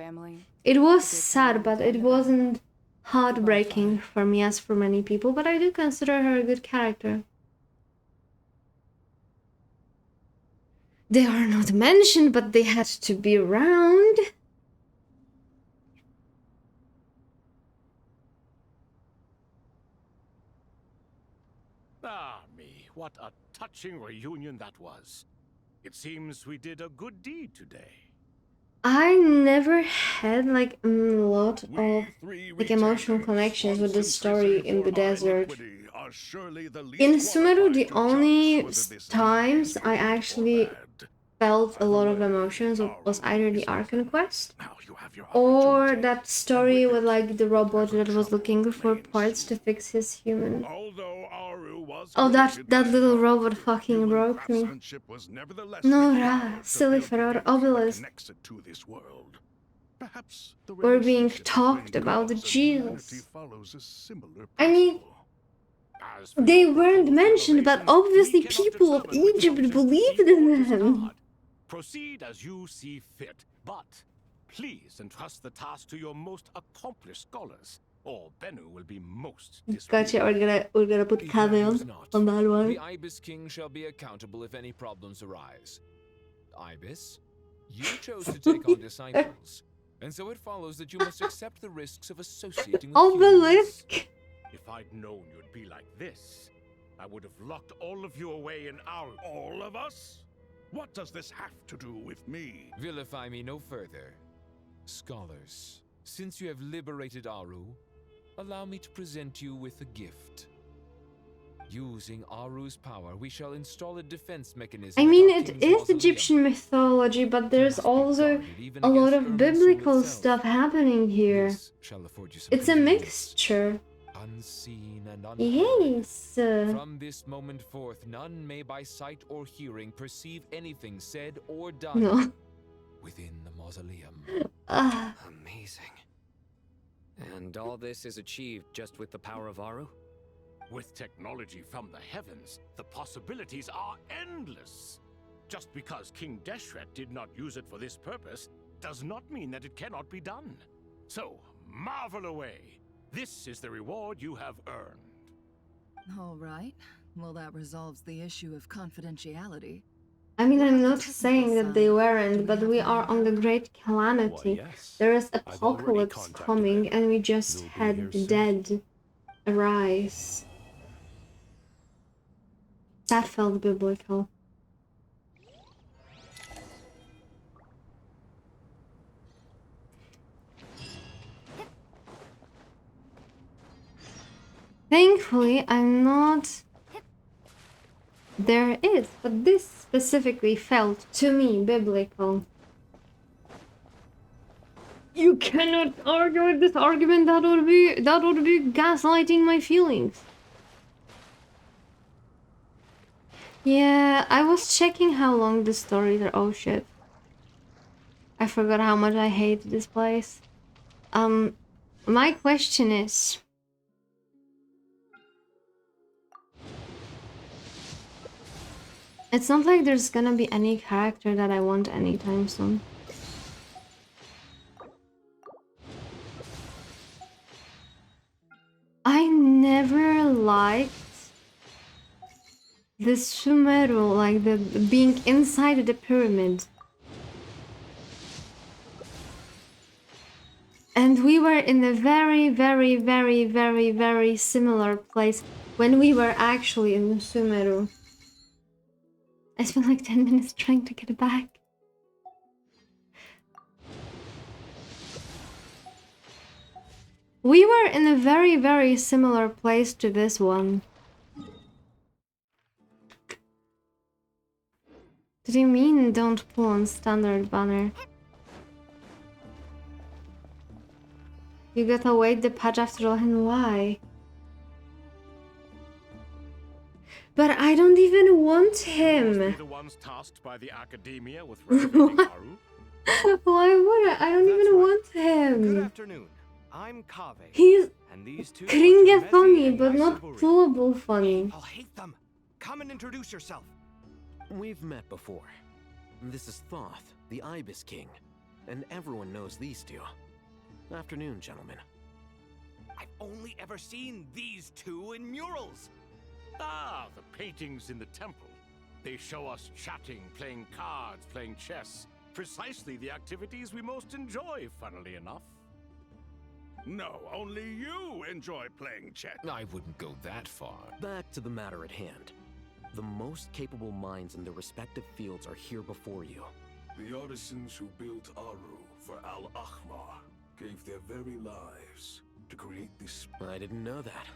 It was sad, but it wasn't heartbreaking for me as for many people, but I do consider her a good character. They are not mentioned, but they had to be around. Ah, me, what a touching reunion that was. It seems we did a good deed today. I never had like a lot of like emotional connections with this story in the desert. In Sumeru, the only times I actually felt a lot of emotions was either the Archon quest or that story with like the robot that was looking for parts to fix his human. Oh, that little robot fucking broke me. Nora, silly Ferrari, Obelisk. We're being talked about the Jesus. I mean, they weren't mentioned, but obviously people of Egypt believed in them. Proceed as you see fit, but please entrust the task to your most accomplished scholars, or Bennu will be most Gotcha, we're gonna put Kamel on that one. The Ibis King shall be accountable if any problems arise. Ibis, you chose to take on disciples, and so it follows that you must accept the risks of associating with Obelisk. humans. If I'd known you'd be like this, I would have locked all of you away in our... All of us? What does this have to do with me? Vilify me no further. Scholars, since you have liberated Aru, allow me to present you with a gift. Using Aru's power, we shall install a defense mechanism. I at mean, our it king's is mausoleum. Egyptian mythology, but there's also even a lot against of Irminsul biblical itself. stuff happening here. This shall afford you some It's a convenience. mixture. Unseen and unheard. Yes. From this moment forth, none may by sight or hearing perceive anything said or done No. within the mausoleum. Amazing. And all this is achieved just with the power of Aru? With technology from the heavens, the possibilities are endless. Just because King Deshret did not use it for this purpose does not mean that it cannot be done. So, marvel away. This is the reward you have earned. All right. Well, that resolves the issue of confidentiality. I mean, I'm not saying that they weren't, but we are on the great calamity. Why, yes. There is I've already apocalypse contacted coming, them. and we just They'll be had here the soon. dead arise. That felt biblical. Thankfully, I'm not... There is, but this specifically felt, to me, biblical. You cannot argue with this argument. That would be gaslighting my feelings. Yeah, I was checking how long the stories are. Oh shit. I forgot how much I hate this place. My question is... It's not like there's gonna be any character that I want anytime soon. I never liked the Sumeru, like the being inside the pyramid. And we were in a very similar place when we were actually in Sumeru. I spent like 10 minutes trying to get it back. We were in a very similar place to this one. What do you mean don't pull on standard banner? You gotta wait the patch after all, and why? But I don't even want him. The ones tasked by the academia with replicating Aru? Why would I? I don't even want him. Good afternoon. I'm Kave. He's and these two Kringe funny, but not pullable funny. I'll hate them. Come and introduce yourself. We've met before. This is Thoth, the Ibis King, and everyone knows these two. Afternoon, gentlemen. I've only ever seen these two in murals. Ah, the paintings in the temple. They show us chatting, playing cards, playing chess. Precisely the activities we most enjoy, funnily enough. No, only you enjoy playing chess. I wouldn't go that far. Back to the matter at hand. The most capable minds in their respective fields are here before you. The artisans who built Aru for Al-Ahmar gave their very lives to create this. I didn't know that.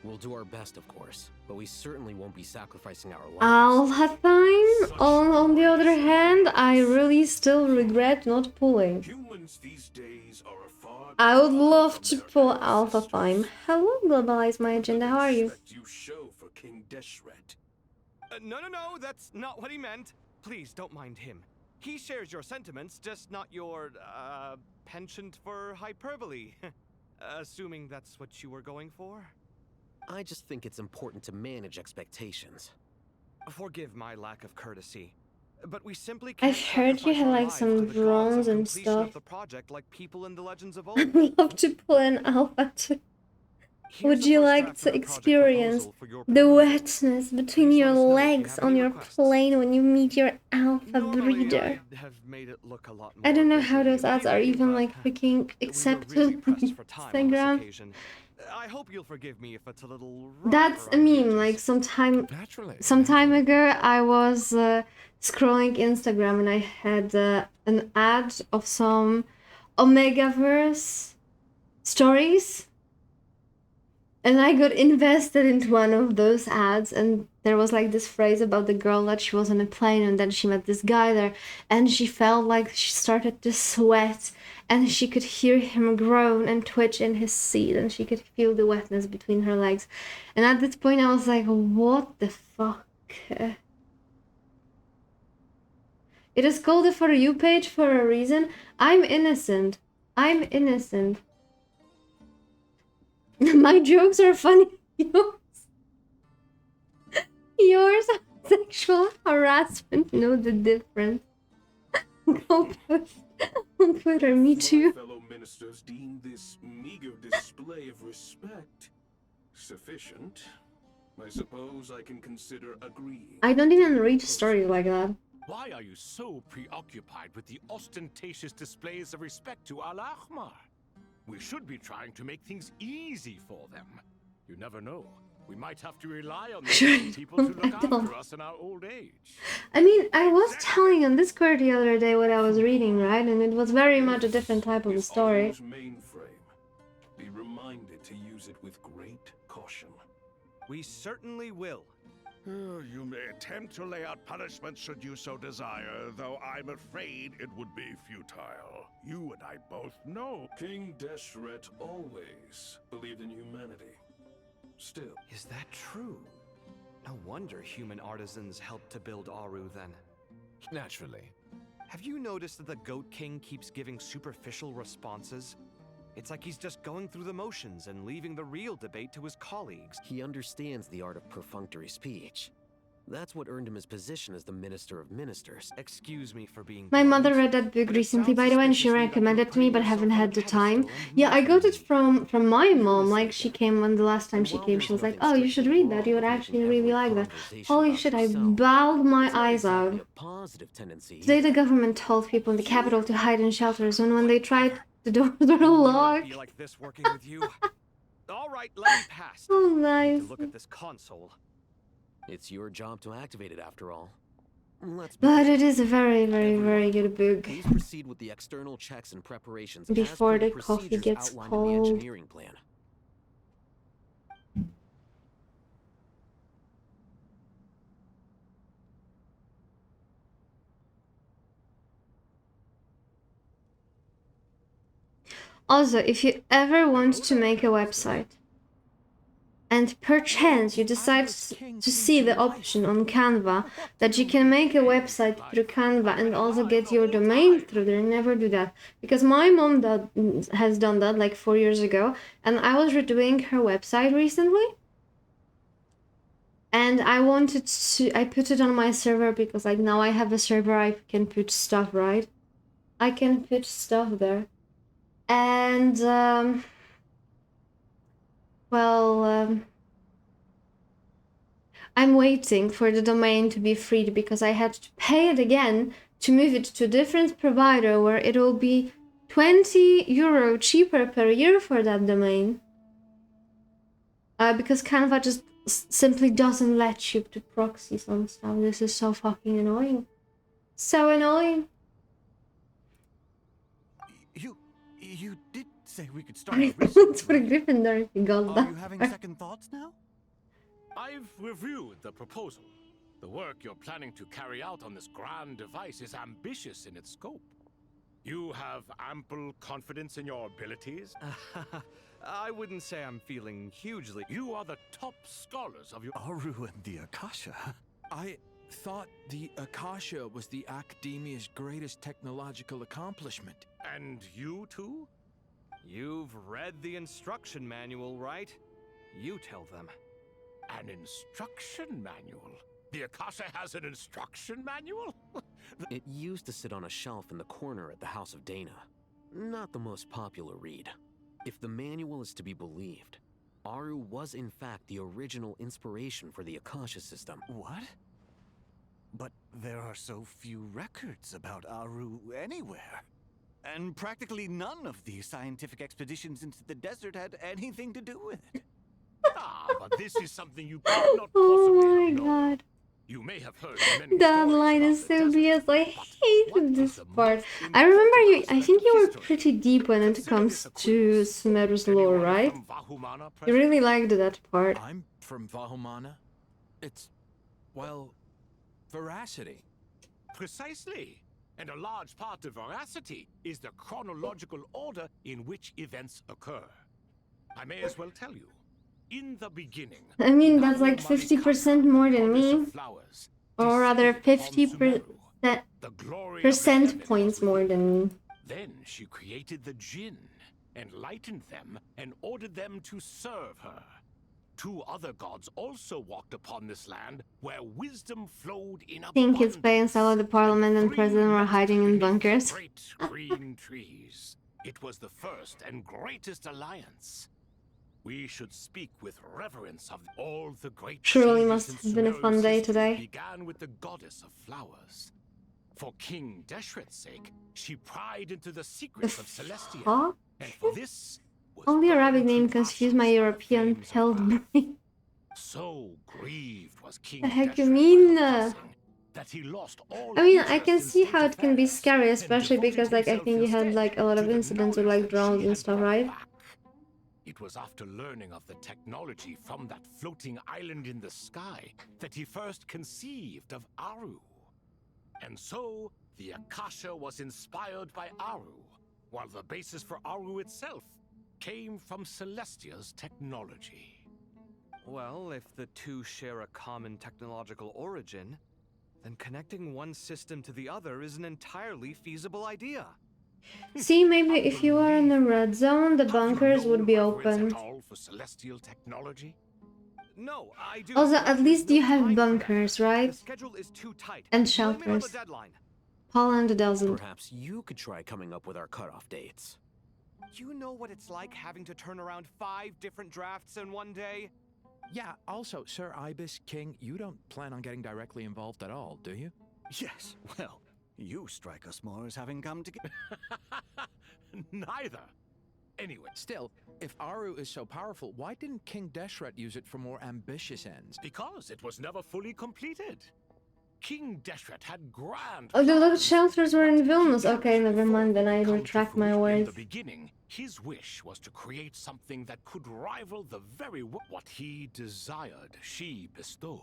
We'll do our best, of course, but we certainly won't be sacrificing our lives. Alphatime, on the other hand, I really still regret not pulling. Humans these days are a far I would love to pull Alphatime. Hello, Globalize My Agenda, how are you? you show for King Deshret. No, that's not what he meant. Please don't mind him. He shares your sentiments, just not your, penchant for hyperbole. Assuming that's what you were going for? I just think it's important to manage expectations. Forgive my lack of courtesy, but we simply can't I've heard you sacrifice had our like lives some to the gods drones of and completion stuff. of the project like people in the legends of I old. would love to pull an alpha too. Would the you first like draft to of a project experience proposal for your the perusal. wetness between your let us know if you legs have on any your requests. plane when you meet your alpha breeder? I'd have made it look a lot I don't know how visually those ads are appealing, even but like freaking we were accepted really on pressed for time on this Instagram. occasion. I hope you'll forgive me if it's a little rough That's a around the meme. edges. Like some time ago, I was scrolling Instagram and I had an ad of some Omegaverse stories, And I got invested into one of those ads, and there was like this phrase about the girl that she was on a plane and then she met this guy there, and she felt like she started to sweat, and she could hear him groan and twitch in his seat, and she could feel the wetness between her legs. And at this point I was like, what the fuck? It is called a For You page for a reason. I'm innocent. I'm innocent. My jokes are funny. Yours are sexual harassment. Know the difference. Go post on Twitter. Me too. Fellow ministers deem this meager display of respect sufficient. I suppose I can consider agreeing. I don't even read stories like that. Why are you so preoccupied with the ostentatious displays of respect to Al-Ahmar? We should be trying to make things easy for them. You never know. We might have to rely on these people to look after us in our old age. I mean, I was telling on Discord the other day what I was reading, right? And it was very much a different type of a story. Mainframe. Be reminded to use it with great caution. We certainly will. You may attempt to lay out punishment should you so desire, though I'm afraid it would be futile. You and I both know King Deshret always believed in humanity. Still. Is that true? No wonder human artisans helped to build Aru then. Naturally. Have you noticed that the Goat King keeps giving superficial responses? It's like he's just going through the motions and leaving the real debate to his colleagues. He understands the art of perfunctory speech. That's what earned him his position as the Minister of Ministers. Excuse me for being... My mother read that book recently, by the way, and she recommended it to me, but haven't had the time. Yeah, I got it from my mom. Like, she came when the last time she came, she was like, oh, you should read that. You would actually really like that. Holy shit, I bawled my eyes out. Today the government told people in the capital to hide in shelters, and when they tried, the doors were locked. I feel like this working with you. All right, let me pass. Oh, nice. Look at this console. It's your job to activate it after all. But it is a very, very, very good book. Please proceed with the external checks and preparations before the coffee gets cold. Engineering plan. Also, if you ever want to make a website, and perchance you decide to see the option on Canva that you can make a website through Canva and also get your domain through there, never do that. Because my mom has done that like 4 years ago, and I was redoing her website recently. And I put it on my server because like now I have a server, I can put stuff, right? I can put stuff there. And I'm waiting for the domain to be freed because I had to pay it again to move it to a different provider where it will be €20 cheaper per year for that domain. Because Canva just simply doesn't let you to proxy some stuff. This is so fucking annoying. So annoying. You did say we could start. It's for Gryffindor if you got that. Are you having second thoughts now? I've reviewed the proposal. The work you're planning to carry out on this grand device is ambitious in its scope. You have ample confidence in your abilities? I wouldn't say I'm feeling hugely... You are the top scholars of your... Aru and the Akasha? I thought the Akasha was the Academia's greatest technological accomplishment. And you too? You've read the instruction manual, right? You tell them. An instruction manual? The Akasha has an instruction manual? It used to sit on a shelf in the corner at the House of Dana. Not the most popular read. If the manual is to be believed, Aru was in fact the original inspiration for the Akasha system. What? But there are so few records about Aru anywhere. And practically none of the scientific expeditions into the desert had anything to do with it. But this is something you could not possibly have known. God. You may have heard many That line is so BS. I hated this part. I remember you. I think you were pretty deep when it comes to Sumeru's lore, right? You really liked that part. I'm from Vahumana. It's, well, veracity. Precisely. And a large part of veracity is the chronological order in which events occur. I may as well tell you. In the beginning, I mean, that's like 50% more than me. Or rather, 50% points more than me. Then she created the Jinn, enlightened them, and ordered them to serve her. 2 other gods also walked upon this land where wisdom flowed in I think it's playing some of the parliament and president were hiding in bunkers. great green trees. It was the first and greatest alliance. We should speak with reverence of all the great Surely changes must in have been a fun Sumeru's day history today. began with the goddess of flowers. For King Deshret's sake, she pried into the secrets of Celestia. Huh? And for this, Only Arabic name confused my European held brain. so grieved was King The heck you Deshret mean? that he lost all I mean, I interest can in see state how it can be affairs scary, and especially devoted because, like, I himself think you had instead like a lot of to the incidents with knowledge like that she drones and had stuff, brought right? back. It was after learning of the technology from that floating island in the sky that he first conceived of Aru. And so, the Akasha was inspired by Aru, while the basis for Aru itself came from Celestia's technology. Well, if the two share a common technological origin, then connecting one system to the other is an entirely feasible idea. See, maybe if you were in the red zone, the bunkers would be open. All for celestial technology? No, I do. Also, but at there's least no you have time for that. bunkers, right? The schedule is too tight. And Blame it on the shelters. deadline. Poland doesn't. Perhaps you could try coming up with our cutoff dates. You know what it's like having to turn around 5 different drafts in one day? Yeah, also, Sir Ibis, King, you don't plan on getting directly involved at all, do you? Yes, well, you strike us more as having come together. Neither. Anyway, Still, if Aru is so powerful, why didn't King Deshret use it for more ambitious ends? because it was never fully completed. King Deshret had grand Oh, the little plans, shelters were in Vilnius. but Okay, never mind, then I come to retract my fruition. In words. the beginning, his wish was to create something that could rival the very what he desired, she bestowed.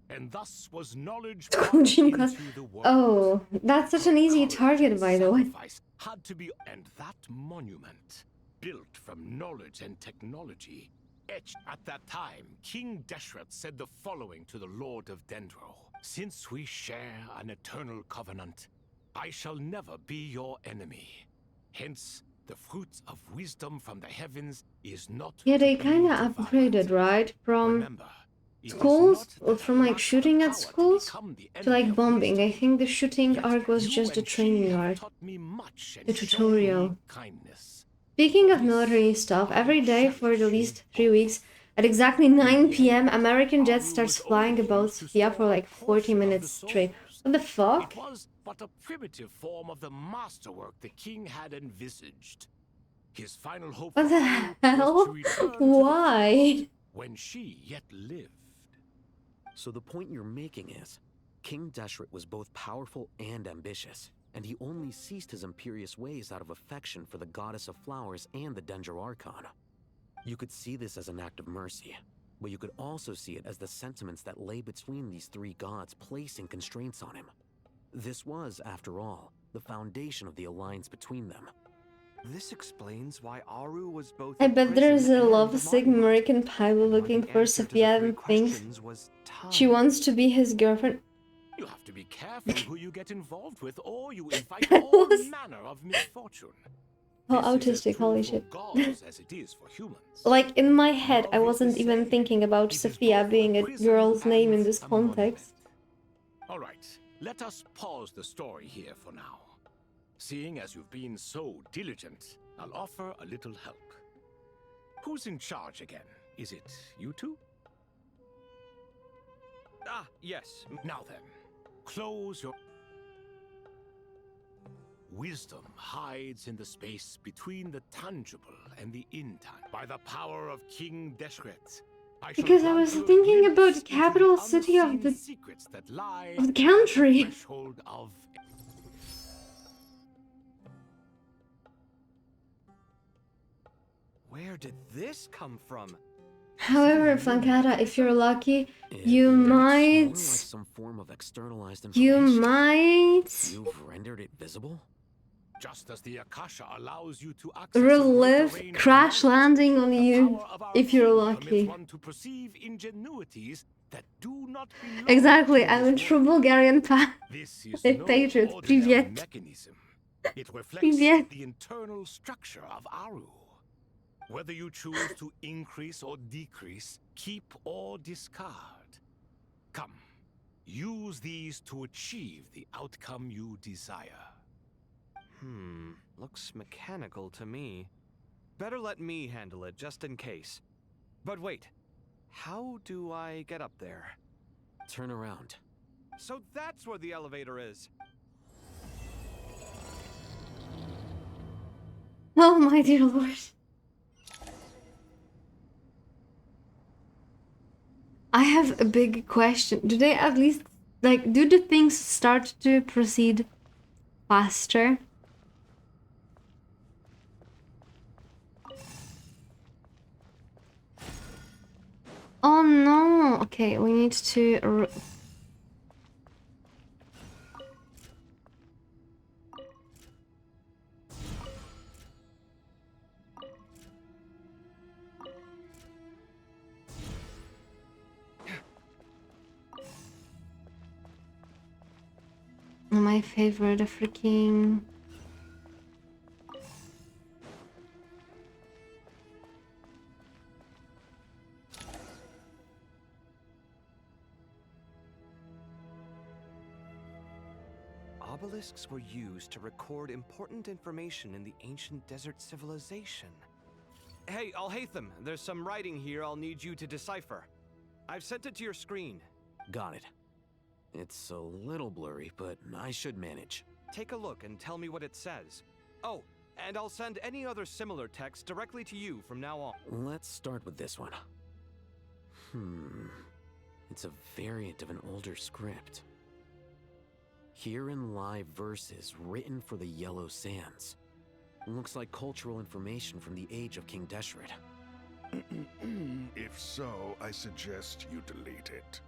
And thus was knowledge brought Kojima. into the world. Oh, that's such an easy target, by the way. Sacrifice had to be, and that monument, built from knowledge and technology, etched at that time, King Deshret said the following to the Lord of Dendro. Since we share an eternal covenant, I shall never be your enemy. Hence, the fruits of wisdom from the heavens is not Yeah, they to be kind of devoured. upgraded, right? From Remember, it is schools, not or from like shooting at schools become the to enemy like of bombing. wisdom. I think the shooting arc was You just the and she training have arc, taught me much and the shown tutorial. me kindness. Speaking of military stuff, every day for the least 3 weeks, at exactly 9 p.m., American jet starts flying above Sofia for like 40 minutes straight. What the fuck? It was but a primitive form of the masterwork the king had envisaged. His final hope What for the Aru hell? was to return to the Why? throne when she yet lived. So the point you're making is, King Deshret was both powerful and ambitious, and he only ceased his imperious ways out of affection for the goddess of flowers and the Dendro Archon. You could see this as an act of mercy, but you could also see it as the sentiments that lay between these 3 gods placing constraints on him. This was, after all, the foundation of the alliance between them. This explains why Aru was both I a bet prison there's a and lovesick monument. American pilot looking The for answer to the Sofia 3 and thinks questions was she time. wants to be his girlfriend. You have to be careful who you get involved with, or you invite That all was- manner of misfortune. Oh, This is as autistic, true holy for shit. gods as it is for humans. Like, in my head, I wasn't even thinking about Sofia being a girl's name in this context. All right, let us pause the story here for now. Seeing as you've been so diligent, I'll offer a little help. Who's in charge again? Is it you two? Ah, yes. Now then, close your... Wisdom hides in the space between the tangible and the intangible. By the power of King Deshret, Because I was thinking about the capital city of the country. Where did this come from? However, Flancata, if you're lucky, you might. Like some form of externalized You information. might. You've rendered it visible? Just as the Akasha allows you to access Relive crash landing on you if you're lucky. one to perceive ingenuities that do not belong Exactly, to I'm in this true Bulgarian This is Hey, no Patriot, ordinary привет. mechanism. It reflects Привет. the internal structure of Aru. Whether you choose to increase or decrease, keep or discard. Come, use these to achieve the outcome you desire. Looks mechanical to me. Better let me handle it just in case. But wait, how do I get up there? Turn around. So that's where the elevator is. Oh my dear lord. I have a big question. Do they at least, like, do the things start to proceed faster? Oh no! Okay, we need to... My favorite, a freaking... Obelisks were used to record important information in the ancient desert civilization. Hey, Alhaitham, there's some writing here I'll need you to decipher. I've sent it to your screen. Got it. It's a little blurry, but I should manage. Take a look and tell me what it says. Oh, and I'll send any other similar text directly to you from now on. Let's start with this one. It's a variant of an older script. Herein lie verses written for the Yellow Sands. Looks like cultural information from the age of King Deshret. If so, I suggest you delete it.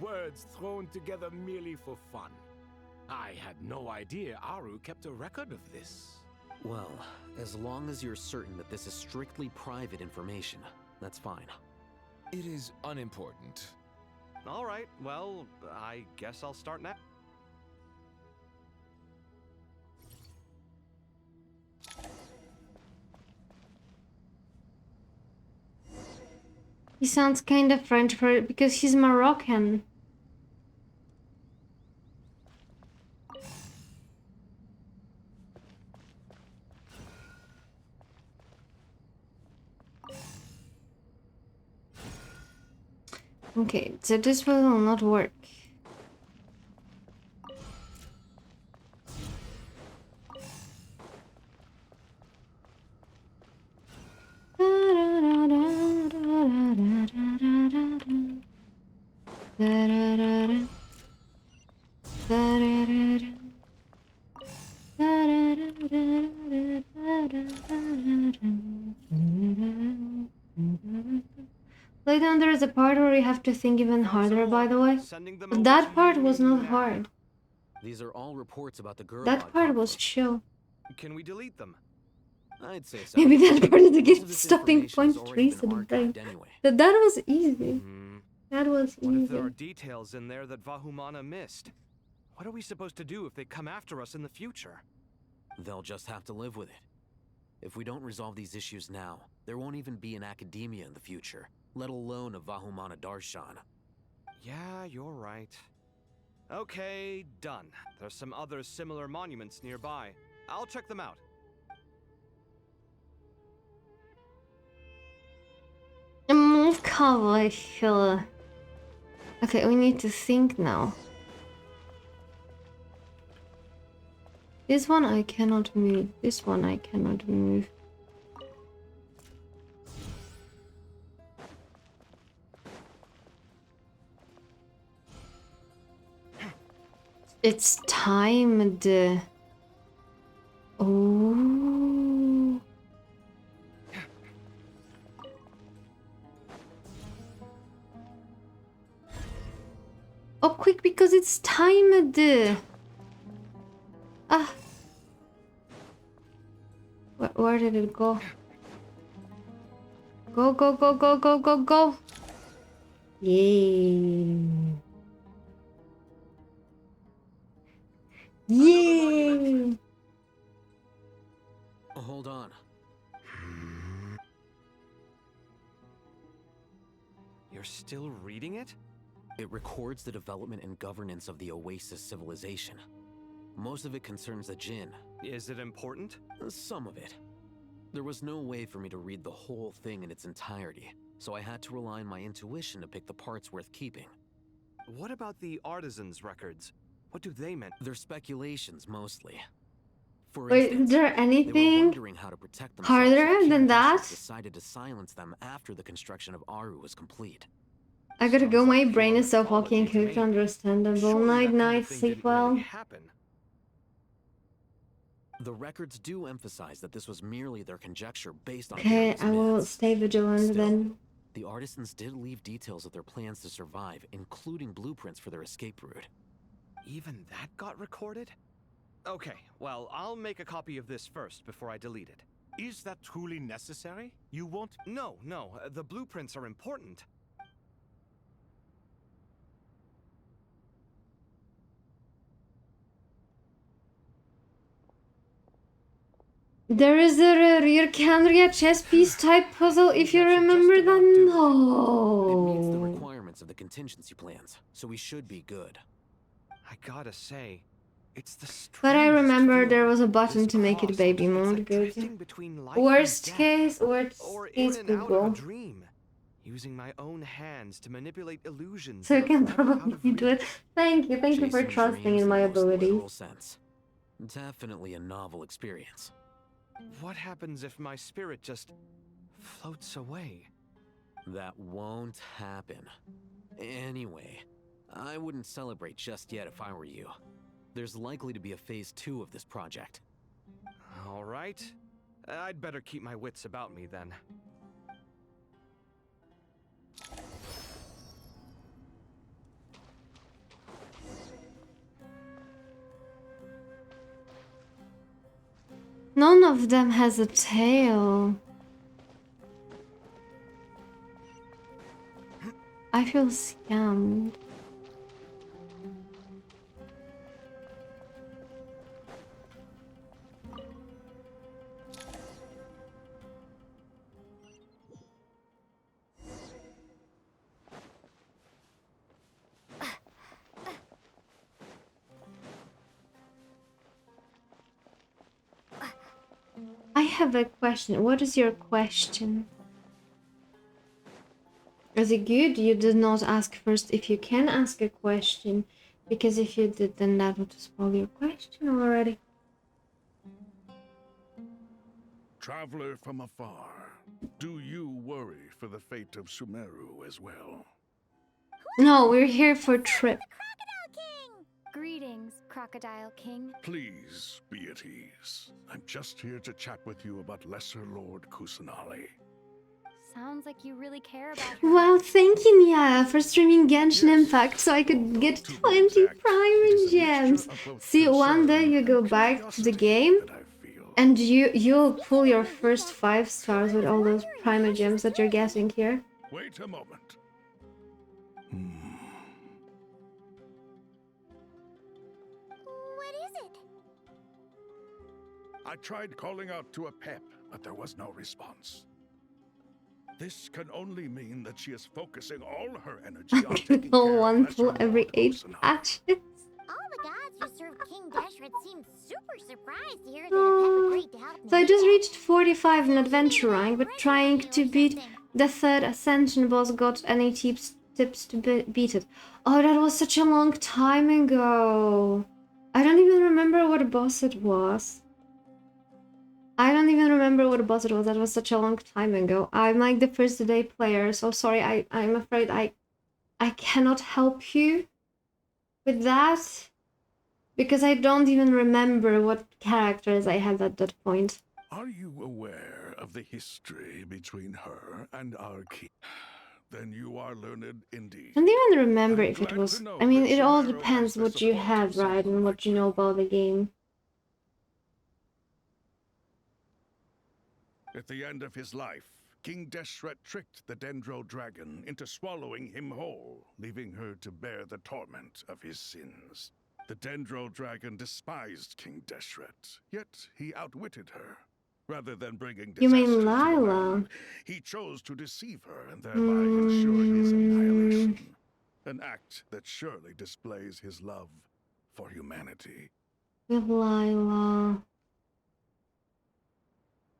Words thrown together merely for fun. I had no idea Aru kept a record of this. Well, as long as you're certain that this is strictly private information, that's fine. It is unimportant. All right, well, I guess I'll start now. He sounds kind of French for it because he's Moroccan. Okay, so this will not work. Later on there is a part where you have to think even harder, by the way. But that part was not hard. These are all reports about the girl. That part was chill. Can we delete them? I'd say so. Maybe that part is the Most of good this stopping information point has to already trace been it. Dang. archived anyway. That was easy. That was What if there easy. are details in there that Vahumana missed? What are we supposed to do if they come after us in the future? They'll just have to live with it. If we don't resolve these issues now, there won't even be an academia in the future, let alone a Vahumana Darshan. Yeah, you're right. Okay, done. There's some other similar monuments nearby. I'll check them out. Move cover. Okay, we need to think now. This one I cannot move. This one I cannot move. It's timed. Oh. Oh, quick, because it's timed. Ah. Where did it go? Go, go, go, go, go, go, go. Yay. Yay. Hold on. You're still reading it? It records the development and governance of the Oasis civilization. Most of it concerns the Jinn. Is it important? Some of it. There was no way for me to read the whole thing in its entirety, so I had to rely on my intuition to pick the parts worth keeping. What about the artisans' records? What do they mean? They're speculations, mostly. For Wait, instance, is there they were anything wondering how to protect themselves harder if King than that? Deshret decided to silence them after the construction of Aru was complete. I gotta go, my brain is so fucking cooked, understandable. Night, night, sleep well. The records do emphasize that this was merely their conjecture based on Okay, various I will myths. stay vigilant Still, then. the artisans did leave details of their plans to survive, including blueprints for their escape route. Even that got recorded? Okay, well, I'll make a copy of this first before I delete it. Is that truly necessary? You won't... No, the blueprints are important. There is a rear Candria chess piece type puzzle, if you remember that. It meets the No. requirements of the contingency plans, so we should be good. I gotta say, it's the But I strangest remember feeling. there was a button to make it baby It's mode. like Good. drifting between life Worst and death, case, or in and out of a Google. dream, using my own hands to manipulate illusions. So you that can are forever out of probably do it. Thank you for Chasing trusting dreams in my the most literal abilities. sense. Definitely a novel experience. What happens if my spirit just floats away? That won't happen. Anyway, I wouldn't celebrate just yet if I were you. There's likely to be a phase 2 of this project. All right. I'd better keep my wits about me then. None of them has a tail. I feel scammed. I have a question. What is your question? Is it good you did not ask first if you can ask a question? Because if you did, then that would spoil your question already. Traveler from afar, do you worry for the fate of Sumeru as well? No, we're here for trip. Greetings, Crocodile King. Please be at ease. I'm just here to chat with you about Lesser Lord Kusanali. Sounds like you really care about her. Wow, thank you, Nyaehh, for streaming Genshin Impact so I could get 20 Prime Gems. See, one day you go back to the game and you'll pull your first 5 stars with all those Prime Gems that you're getting here. Wait a moment. What is it? I tried calling out to a pep, but there was no response. This can only mean that she is focusing all her energy on taking Go care of one Lesser pull Lord every 8 Kusanali. patches. All the gods who serve King Deshret seem super surprised to hear that a pep agreed to help So I me. just reached 45 in adventure rank, but trying to beat the 3rd Ascension boss. Got any tips to beat it? Oh, that was such a long time ago. I don't even remember what boss it was. That was such a long time ago. I'm like the first day player, so sorry. I'm afraid I cannot help you with that. Because I don't even remember what characters I had at that point. Are you aware of the history between her and our king? Then you are learned indeed. I don't even remember I'm if it glad was... to know I mean, that it all Sumeru depends has the what you support have, of right? someone And what you know about the game. At the end of his life, King Deshret tricked the Dendro Dragon into swallowing him whole, leaving her to bear the torment of his sins. The Dendro Dragon despised King Deshret, yet he outwitted her. Rather than bringing You mean disaster to the Lila? realm, he chose to deceive her and thereby ensure his annihilation. An act that surely displays his love for humanity. With Lila...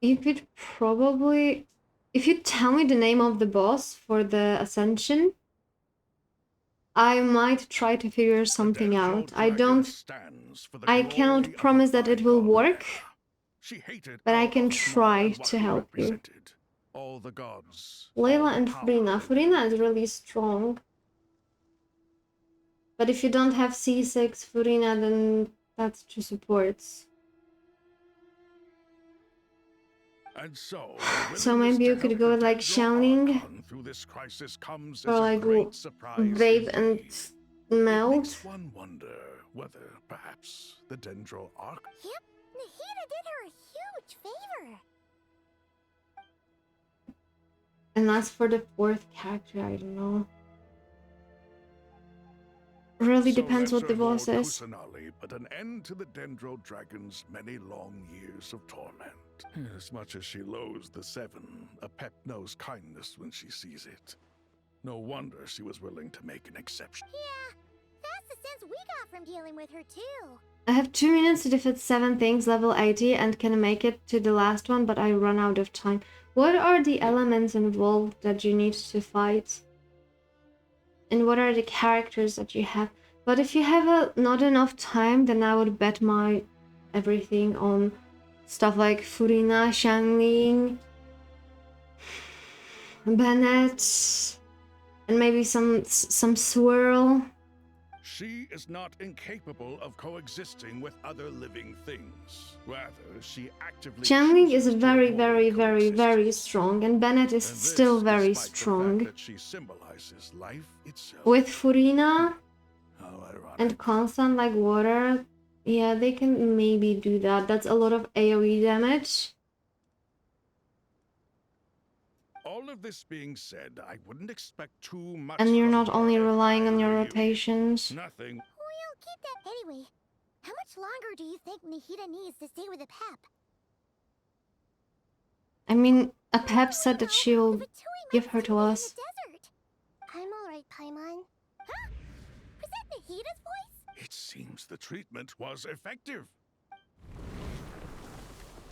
You could probably... If you tell me the name of the boss for the Ascension, I might try to figure something out. I cannot promise that it will work, but I can try to help you. All the gods, Layla and Furina. Furina is really strong. But if you don't have C6 Furina, then that's two supports. And so maybe you could go with like Xiangling, or like Brave and Meld. Makes one wonder whether perhaps the Dendro Arc. Yep, Nahida did her a huge favor. And as for the fourth character, I don't know. Really depends what the boss is. Put an end to the Dendro Dragon's many long years of torment. As much as she loathes the Seven, Apep knows kindness when she sees it. No wonder she was willing to make an exception. Yeah, that's the sense we got from dealing with her too. I have 2 minutes to defeat 7 things level 80 and can make it to the last one, but I run out of time. What are the elements involved that you need to fight? And what are the characters that you have? But if you have not enough time, then I would bet my everything on stuff like Furina, Xiangling, Bennett, and maybe some swirl. She is not incapable of coexisting with other living things. Rather, she actively Xiangling is very strong, and Bennett is still very strong. that she symbolizes life itself. With Furina and constant like water, yeah, they can maybe do that. That's a lot of AoE damage. All of this being said, I wouldn't expect too much. And you're from not her only if relying I on your were you. rotations. Nothing. We'll keep that anyway. How much longer do you think Nahida needs to stay with Apep? I mean, Apep said that she'll give her to us. I'm alright, Paimon. Huh? Was that Nahida's voice? It seems the treatment was effective.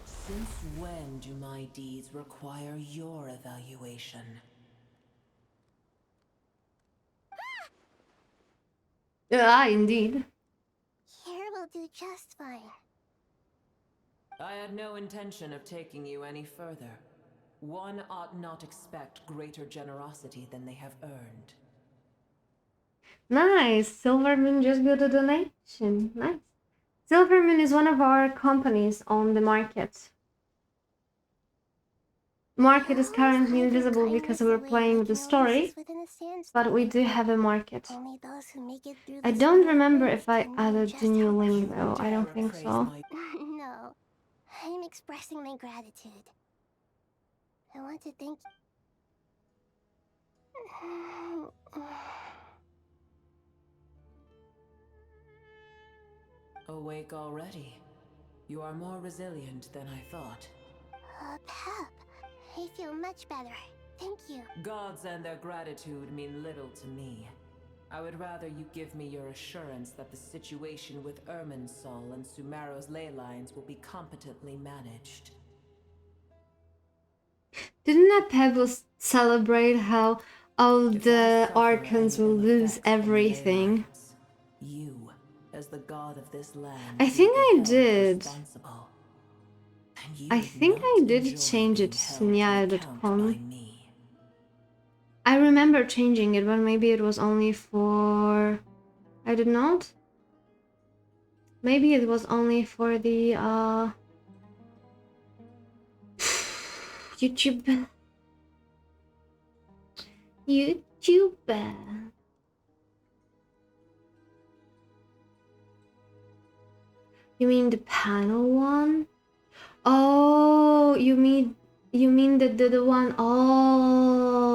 Since when do my deeds require your evaluation? Indeed. Here will do just fine. I had no intention of taking you any further. One ought not expect greater generosity than they have earned. Nice. Silvermoon just got a donation. Nice. Silvermoon is one of our companies on the market. Market is currently invisible because we're playing the story, but we do have a market. I don't remember if I added the new link though. I don't think so. No, I'm expressing my gratitude. I want to thank Awake already. You are more resilient than I thought. Pep, I feel much better. Thank you. Gods and their gratitude mean little to me. I would rather you give me your assurance that the situation with Irminsul and Sumeru's ley lines will be competently managed. Didn't Apep celebrate how all the Archons will lose everything? You, as the god of this land, I think I did. responsible. I think I did change it to Nyaehh.com. I remember changing it, but maybe it was only for... I did not? Maybe it was only for the YouTube. YouTube. You mean the panel one? Oh, you mean the one. Oh,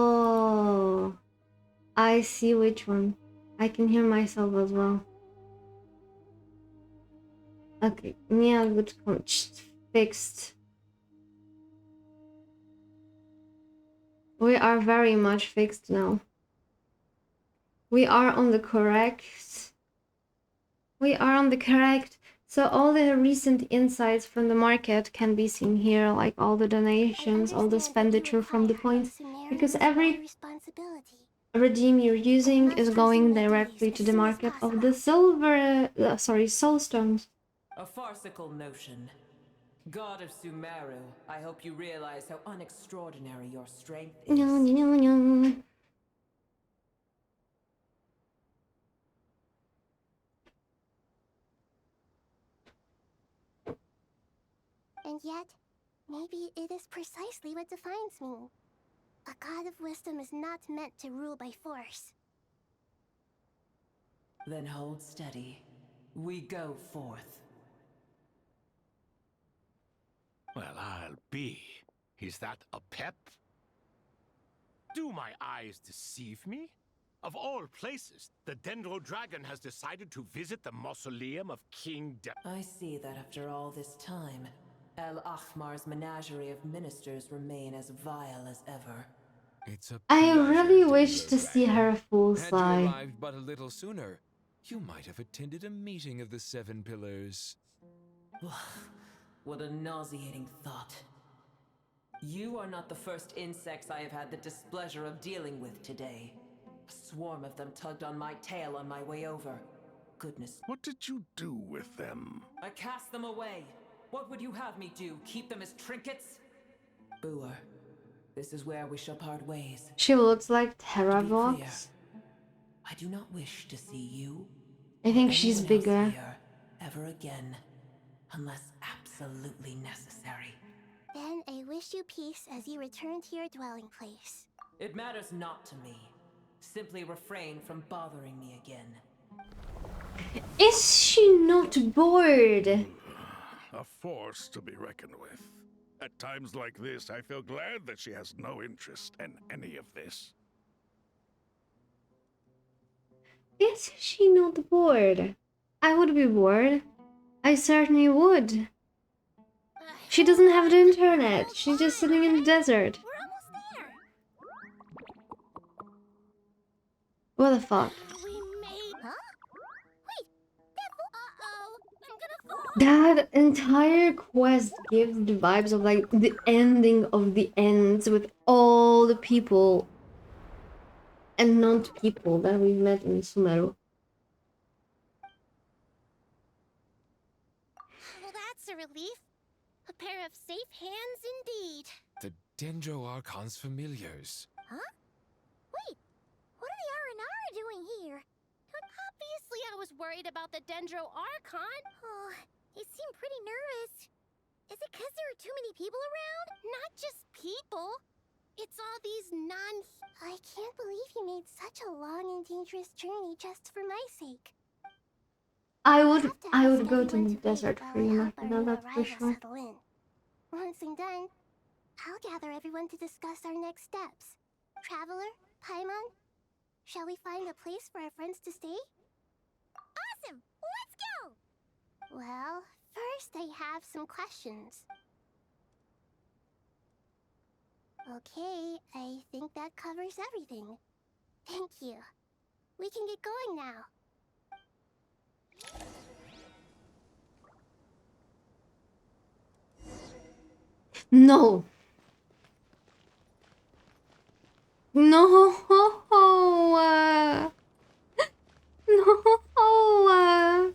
I see which one. I can hear myself as well. Okay, yeah, good coach. Fixed. We are very much fixed now. We are on the correct. So all the recent insights from the market can be seen here, like all the donations, all the expenditure from the points, because every redeem you're using is going directly to the market of the soul stones. A farcical notion. God of Sumeru, I hope you realize how unextraordinary your strength is. And yet, maybe it is precisely what defines me. A god of wisdom is not meant to rule by force. Then hold steady. We go forth. Well, I'll be. Is that a pep? Do my eyes deceive me? Of all places, the Dendro Dragon has decided to visit the mausoleum of King I see that after all this time, El Ahmar's menagerie of ministers remain as vile as ever. It's a I pleasure, really wish Dendro to see Dragon. her full Had you side. arrived but a little sooner, you might have attended a meeting of the Seven Pillars. What a nauseating thought. You are not the first insects I have had the displeasure of dealing with today. A swarm of them tugged on my tail on my way over. Goodness. What did you do with them? I cast them away. What would you have me do? Keep them as trinkets? Booer, this is where we shall part ways. She looks like To be clear, Terravox. I do not wish to see you I or think she's anyone else bigger. here ever again, unless absolutely necessary. Then I wish you peace as you return to your dwelling place. It matters not to me. Simply refrain from bothering me again. Is she not bored? A force to be reckoned with. At times like this, I feel glad that she has no interest in any of this. Is she not bored? I would be bored. I certainly would. She doesn't have the internet. She's just sitting in the desert. What the fuck? That entire quest gives the vibes of like the ending of the ends with all the people and non-people that we've met in Sumeru. Well, that's a relief. A pair of safe hands indeed. The Dendro Archon's familiars. Huh? Wait, what are the Aranara doing here? Obviously, I was worried about the Dendro Archon. Oh, they seem pretty nervous. Is it because there are too many people around? Not just people. It's all these I can't believe you made such a long and dangerous journey just for my sake. I would go to the desert for you, Martina, that's for sure. Once I'm done, I'll gather everyone to discuss our next steps. Traveler, Paimon, shall we find a place for our friends to stay? Awesome! Let's go! Well, first I have some questions. Okay, I think that covers everything. Thank you. We can get going now. No. No. No.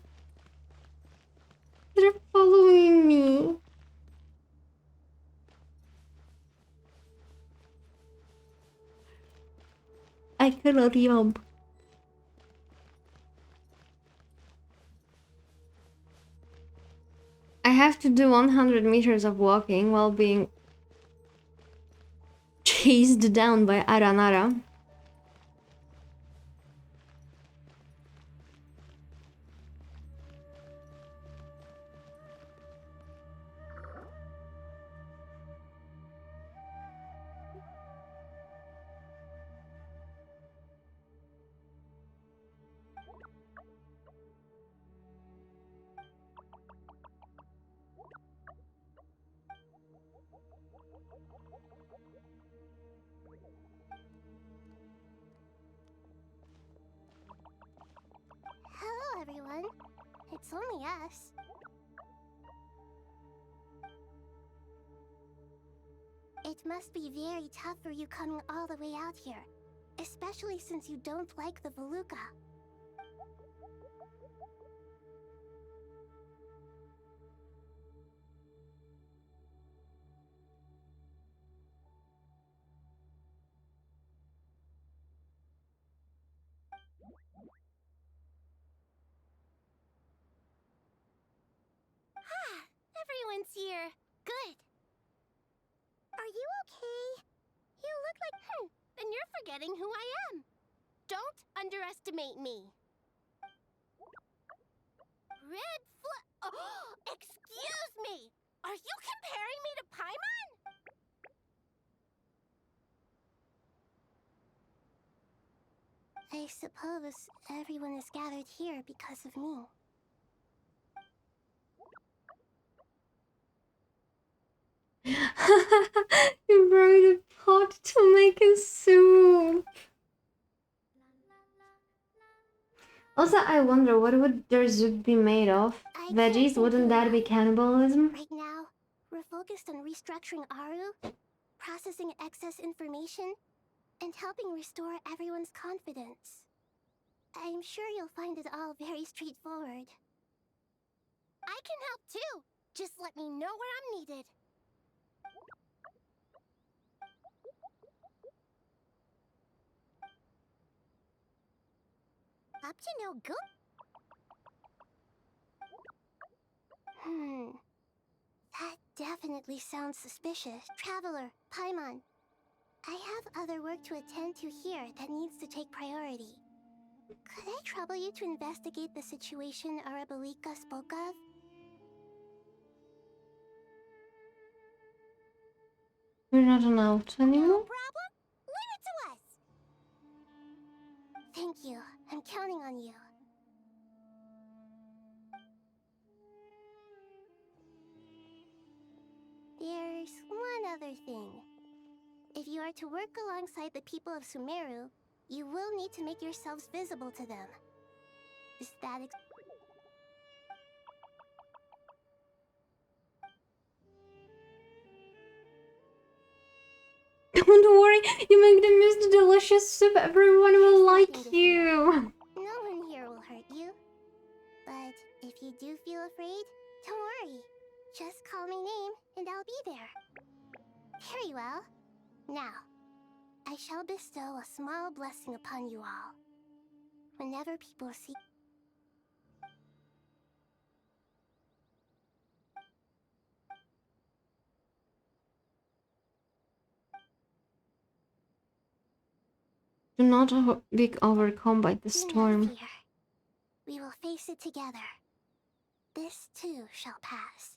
They're following me. I cannot jump. have to do 100 meters of walking while being chased down by Aranara. Hello, everyone. It's only us. It must be very tough for you coming all the way out here, especially since you don't like the Veluca. Everyone's here. Good. Are you okay? You look like... then you're forgetting who I am. Don't underestimate me. Red Oh, excuse me! Are you comparing me to Paimon? I suppose everyone is gathered here because of me. You brought a pot to make a soup. Also, I wonder, what would their soup be made of? Veggies? Wouldn't that be cannibalism? Right now, we're focused on restructuring Aru, processing excess information, and helping restore everyone's confidence. I'm sure you'll find it all very straightforward. I can help too! Just let me know where I'm needed. Up to no good? That definitely sounds suspicious. Traveler, Paimon, I have other work to attend to here that needs to take priority. Could I trouble you to investigate the situation Arabalika spoke of? We're not an out anymore? No problem. Leave it to us. Thank you. I'm counting on you. There's one other thing. If you are to work alongside the people of Sumeru, you will need to make yourselves visible to them. Is that Don't worry, you make the most delicious soup. Everyone will like you. No one here will hurt you. But if you do feel afraid, don't worry. Just call my name and I'll be there. Very well. Now, I shall bestow a small blessing upon you all. Whenever people see... Do not be overcome by the storm. fear. We will face it together. This too shall pass.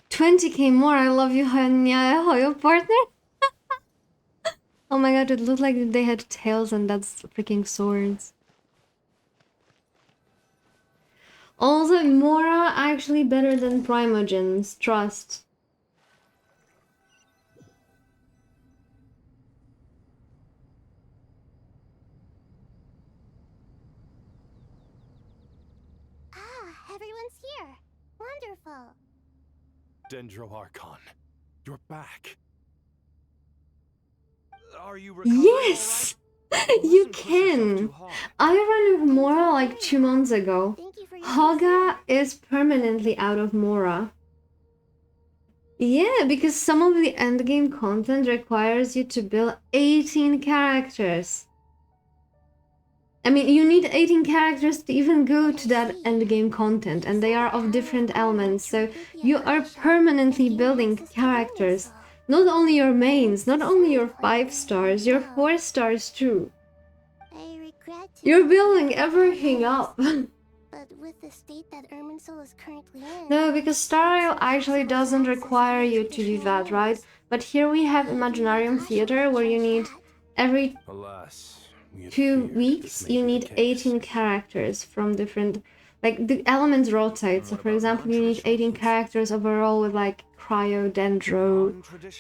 $20K more. I love you, Nyaehh, your partner. Oh my god, it looked like they had tails and that's freaking swords. Also, Mora actually better than Primogens, trust. Ah, everyone's here. Wonderful. Dendro Archon, you're back. Are you Yes! You can! I ran with Mora like 2 months ago. Haga is permanently out of Mora. Yeah, because some of the endgame content requires you to build 18 characters. I mean, you need 18 characters to even go to that endgame content, and they are of different elements, so you are permanently building characters. Not only your mains, not only your 5 stars, your 4 stars too. You're building everything up. But with the state that Irminsul is currently in... No, because Stario actually doesn't require you to do that, right? But here we have Imaginarium Theater, where you need every Alas, 2 weeks, you need 18 characters from different... Like, the elements rotate, so for example, you need 18 characters overall with, like, Cryo, Dendro,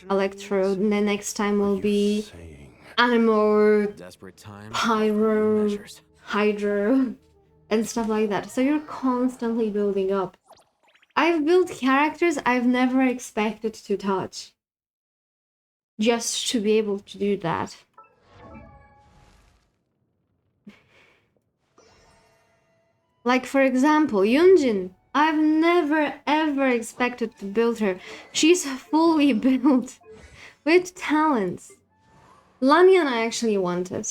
Electro, and the next time will be Animo, Pyro, Hydro, and stuff like that. So you're constantly building up. I've built characters I've never expected to touch. Just to be able to do that. Like, for example, Yunjin. I've never ever expected to build her. She's fully built with talents. Lanyan I actually wanted.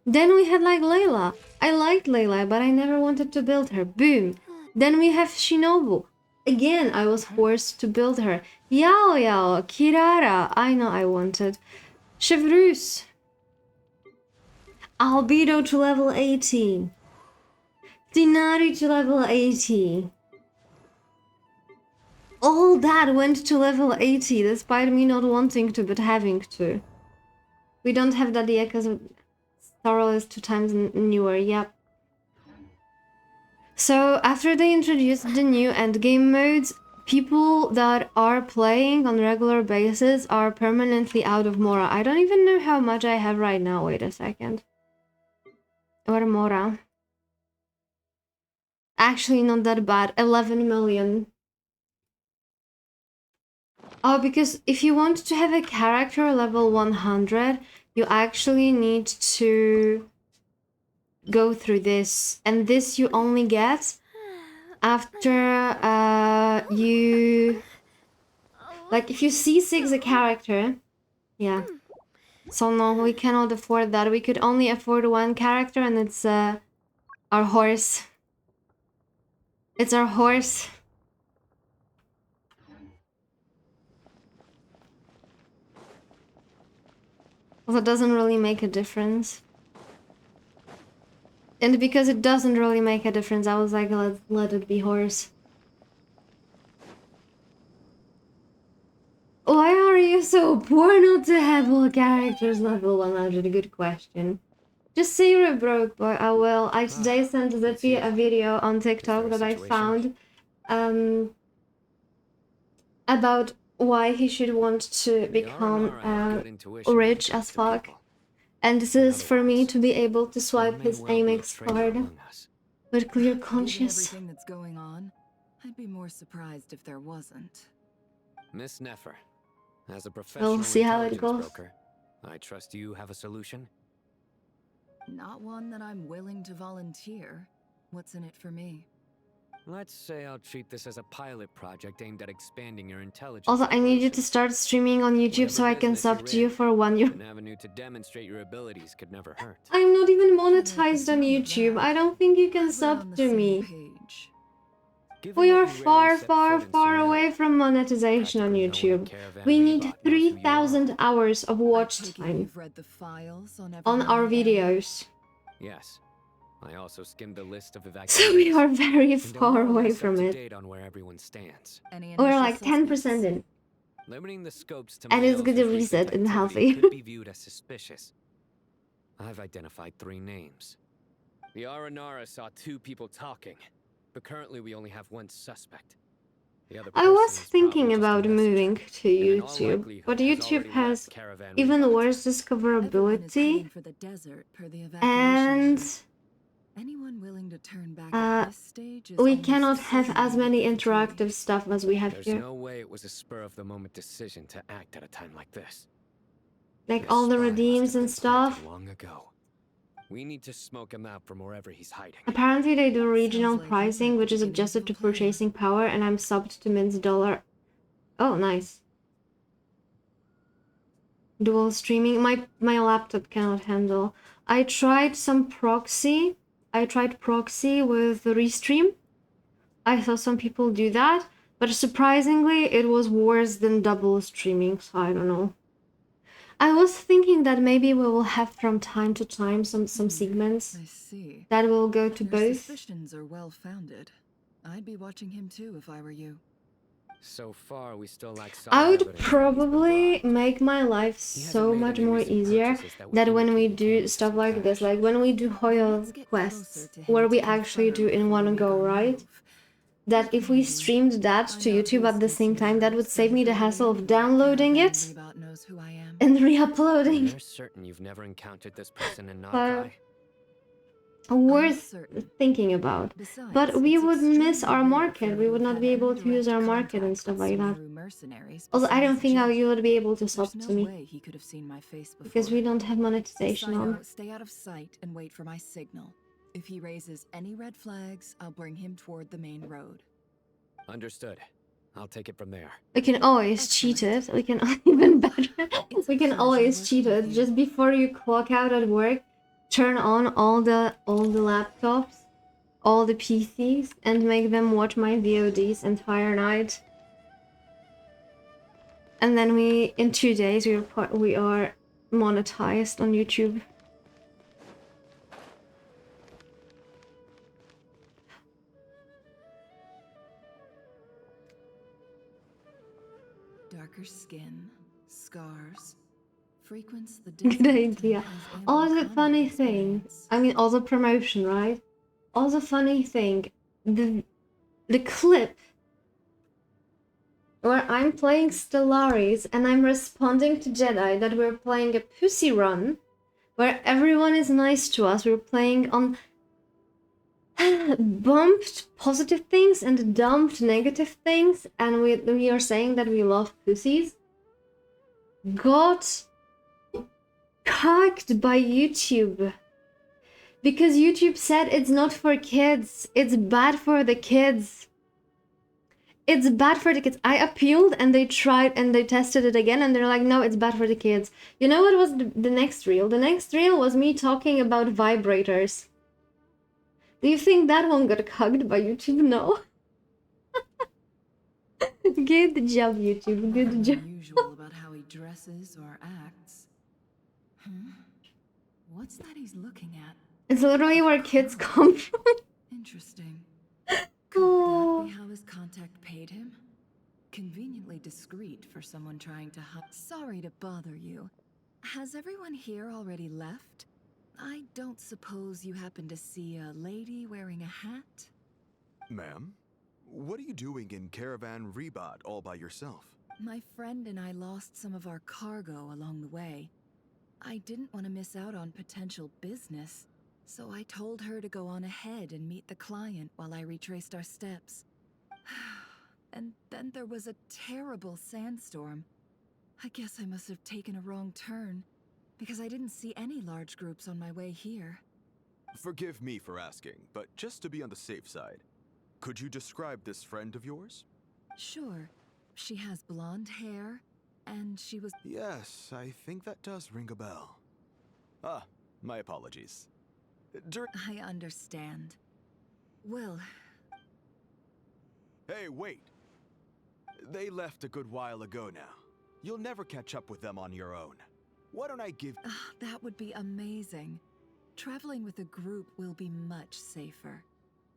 Then we had like Layla. I liked Layla, but I never wanted to build her. Boom. Then we have Shinobu. Again, I was forced to build her. Yao Yao, Kirara, I know I wanted. Chevreuse. Albedo to level 18. Dinari to level 80. All that went to level 80, despite me not wanting to, but having to. We don't have that yet because Sorrel is 2 times newer, yep. So after they introduced the new endgame modes, people that are playing on regular basis are permanently out of Mora. I don't even know how much I have right now, wait a second. Or Mora. Actually, not that bad. 11 million. Oh, because if you want to have a character level 100, you actually need to go through this. And this you only get after you... Like, if you C6 a character... Yeah. So no, we cannot afford that. We could only afford 1 character, and it's our horse. It's our horse. Also, it doesn't really make a difference. And because it doesn't really make a difference, I was like, let it be horse. Why are you so poor not to have all characters level 100? Good question. Just say you're a broke boy. I will. I today sent Zippy a video on TikTok that I found about why he should want to become rich as fuck. And this is for me to be able to swipe his Amex card with clear conscience. Everything that's going on, I'd be more surprised if there wasn't. Miss Neffer, as a professional We'll see how it intelligence goes. broker, I trust you have a solution? Not one that I'm willing to volunteer. What's in it for me? Let's say I'll treat this as a pilot project aimed at expanding your intelligence. Also, I need you to start streaming on YouTube so I can sub to you for 1 year. An avenue to demonstrate your abilities could never hurt. I'm not even monetized on YouTube. I don't think you can sub to me. We are far, far, far away from monetization on YouTube. We need 3,000 hours of watch time on our videos. Yes. I also skimmed the list of evacuees. So we are very and far more or away less from up to it. date on where everyone stands. We're like 10% in. Limiting the scopes to And it's males good to with recent reset and activity healthy. could be viewed as suspicious. I've identified 3 names. The Aranara saw 2 people talking, but currently we only have 1 suspect. The other I was person is thinking probably just a about messenger, moving to and in all YouTube, likelihood but has YouTube already has left Caravan even Rebuilt. worse discoverability, For the desert per the and anyone willing to turn back at this stage is we almost cannot have certainly as many defeated. interactive stuff as we have There's here. no way it was a spur-of-the-moment decision to act at a time like this. Like This all the spy must redeems have and been planted stuff. long ago. We need to smoke him out from wherever he's hiding. Apparently they do regional pricing, which is adjusted to purchasing power, and I'm subbed to Mint's dollar. Oh, nice. Dual streaming. My laptop cannot handle. I tried some proxy. I tried proxy with Restream. I saw some people do that, but surprisingly, it was worse than double streaming, so I don't know. I was thinking that maybe we will have from time to time some segments that will go to Your both. suspicions are well founded. I'd be watching him too if I were you. So far, we still lack solid I would evidence. probably make my life so much more easier that when we do stuff like this, like when we do Hoyle quests, where we actually do in one go, right? That if we streamed that to YouTube at the same time, that would save me the hassle of downloading it and re-uploading. You're certain you've never encountered this person in But Narkai? worth thinking about. But we would miss our market. We would not be able to use our market and stuff like that. Although I don't think you would be able to sub to me He could have seen my face before. because we don't have monetization on. Stay out of sight and wait for my signal. If he raises any red flags, I'll bring him toward the main road. Understood. I'll take it from there. We can always cheat it. We can even better. We can always cheat it just before you clock out at work. Turn on all the laptops, all the PCs, and make them watch my VODs entire night. And then in 2 days we are monetized on YouTube. Darker skin, scars, frequents the Good idea. Also, funny thing. I mean, also promotion, right? Also, funny thing. The clip where I'm playing Stellaris and I'm responding to Jedi that we're playing a pussy run, where everyone is nice to us. We're playing on bumped positive things and dumped negative things, and we are saying that we love pussies. Got cucked by YouTube because YouTube said it's not for kids, it's bad for the kids. It's bad for the kids. I appealed and they tried and they tested it again and they're like, no, it's bad for the kids. You know what was the next reel? The next reel was me talking about vibrators. Do you think that one got cucked by YouTube? No. Good job, YouTube. Good job. Unusual about how he dresses or acts. What's that he's looking at? It's literally where kids come from. Interesting. Could that be how his contact paid him? Conveniently discreet for someone trying to hide. Sorry to bother you. Has everyone here already left? I don't suppose you happen to see a lady wearing a hat? Ma'am, what are you doing in Caravan Rebot all by yourself? My friend and I lost some of our cargo along the way. I didn't want to miss out on potential business, so I told her to go on ahead and meet the client while I retraced our steps. And then there was a terrible sandstorm. I guess I must have taken a wrong turn, because I didn't see any large groups on my way here. Forgive me for asking, but just to be on the safe side, could you describe this friend of yours? Sure. She has blonde hair, and she was... Yes, I think that does ring a bell. Ah, my apologies. I understand. Well... Hey, wait! They left a good while ago now. You'll never catch up with them on your own. Why don't I give... that would be amazing. Traveling with a group will be much safer.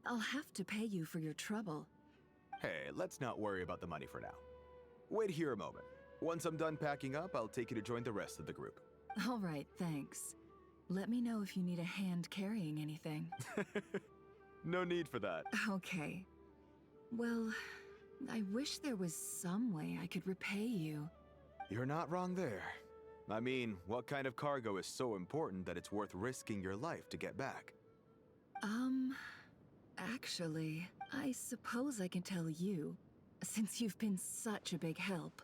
I'll have to pay you for your trouble. Hey, let's not worry about the money for now. Wait here a moment. Once I'm done packing up, I'll take you to join the rest of the group. All right, thanks. Let me know if you need a hand carrying anything. No need for that. Okay. Well, I wish there was some way I could repay you. You're not wrong there. I mean, what kind of cargo is so important that it's worth risking your life to get back? Actually, I suppose I can tell you, since you've been such a big help.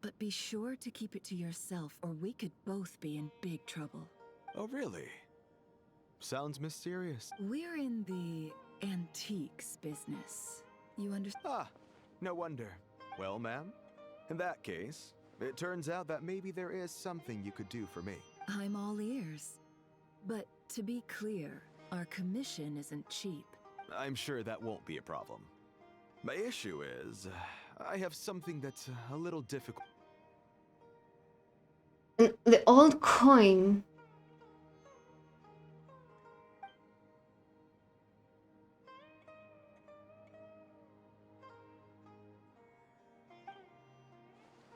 But be sure to keep it to yourself, or we could both be in big trouble. Oh, really? Sounds mysterious. We're in the antiques business. You understand? Ah, no wonder. Well, ma'am, in that case, it turns out that maybe there is something you could do for me. I'm all ears. But to be clear, our commission isn't cheap. I'm sure that won't be a problem. My issue is, I have something that's a little difficult. The old coin.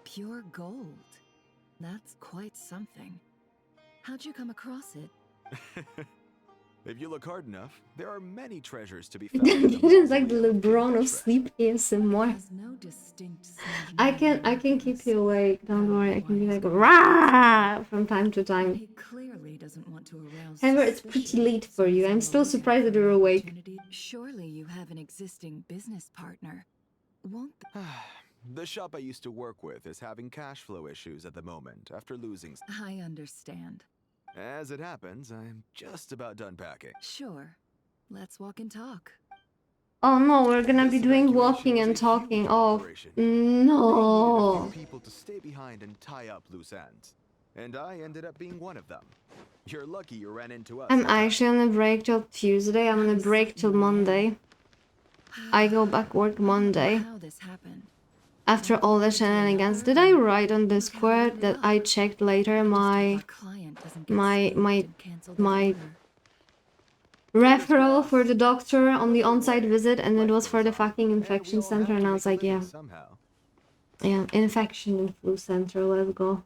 Pure gold. That's quite something. How'd you come across it? If you look hard enough, there are many treasures to be found. in the It is like the mausoleum of King LeBron of Deshret. sleep ASMR. No distinct I can keep you awake. Don't worry. I can be like rah from time to time. He clearly doesn't want to arouse However, it's pretty late for you. I'm still surprised that you're awake. Surely you have an existing business partner. Won't The shop I used to work with is having cash flow issues at the moment after losing. I understand. As it happens, I'm just about done packing. Sure. Let's walk and talk. Oh no, we're gonna be doing walking and talking. Oh no. People to stay behind and tie up loose ends, and I ended up being one of them. You're lucky you ran into us. I'm actually on a break till Tuesday. I'm on a break till Monday. I go back work Monday. How this happened. After all the shenanigans, did I write on Discord that I checked later my referral for the doctor on the on-site visit, and it was for the fucking infection center, and I was like, yeah. Yeah, infection and flu center, let's go.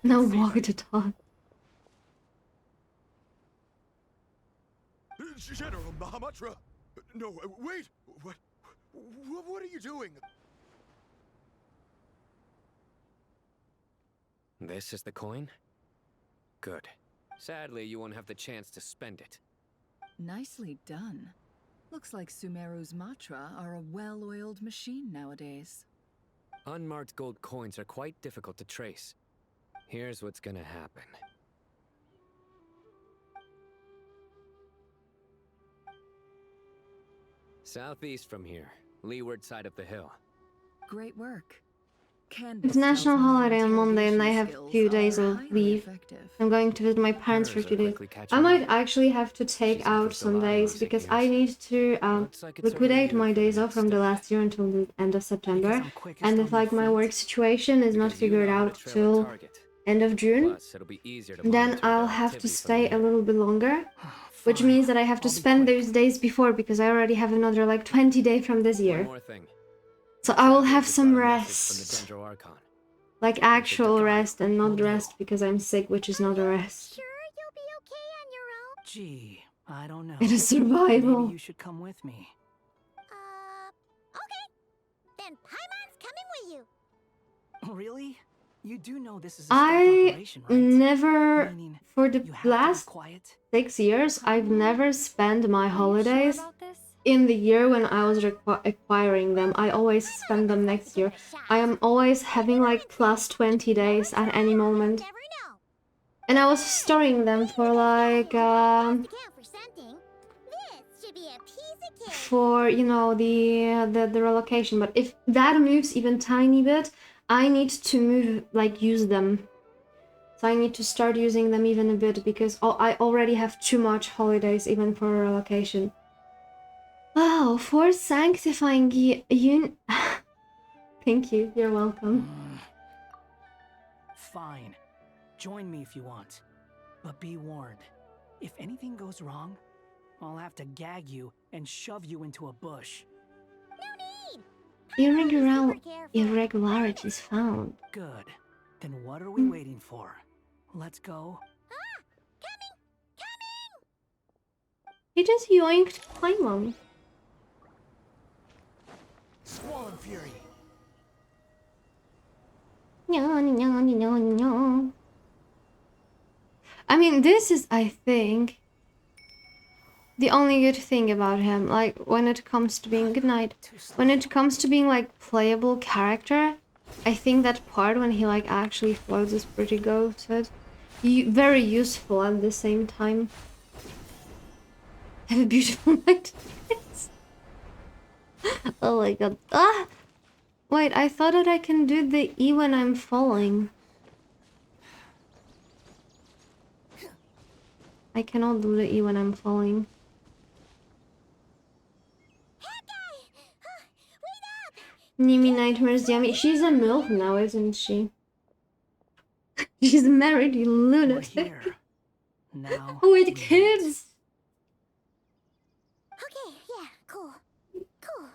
No walk to talk. General Mahamatra! No, wait! What are you doing? This is the coin? Good. Sadly, you won't have the chance to spend it. Nicely done. Looks like Sumeru's Matra are a well-oiled machine nowadays. Unmarked gold coins are quite difficult to trace. Here's what's gonna happen. Southeast from here, leeward side of the hill. Great work. It's national holiday on Monday and I have a few days of leave. I'm going to visit my parents for 2 days. I might actually have to take out some days because I need to liquidate my days off from the last year until the end of September. And if like my work situation is not figured out till end of June, then I'll have to stay a little bit longer. Which means that I have to spend those days before because I already have another like 20 days from this year. So I will have some rest. Like actual rest and not rest because I'm sick, which is not a rest. Gee, I don't know. It is survival. Maybe you should come with me. Okay. Then Paimon's coming with you. Really? You do know this is a I operation, right? never, for the last 6 years, I've never spent my holidays in the year when I was acquiring them. I always spend them next year. I am always having like plus 20 days at any moment. And I was storing them for like, for, you know, the relocation. But if that moves even tiny bit, I need to move, like, use them. So I need to start using them even a bit because I already have too much holidays even for relocation. Wow, for sanctifying you. Thank you, you're welcome. Fine. Join me if you want. But be warned. If anything goes wrong, I'll have to gag you and shove you into a bush. Irregularities found. Good. Then what are we waiting for? Let's go. He just yoinked Paimon. Squall Fury. I mean, this is, I think, the only good thing about him. Like, when it comes to being good night, when it comes to being like playable character, I think that part when he like actually floats is pretty good. Very useful at the same time. Have a beautiful night. Oh my god. Ah! Wait, I thought that I can do the E when I'm falling. I cannot do the E when I'm falling. Nimi Nightmares Yummy. She's a MILF now, isn't she? She's married, you lunatic. Now. With kids! Okay, yeah, cool. Cool.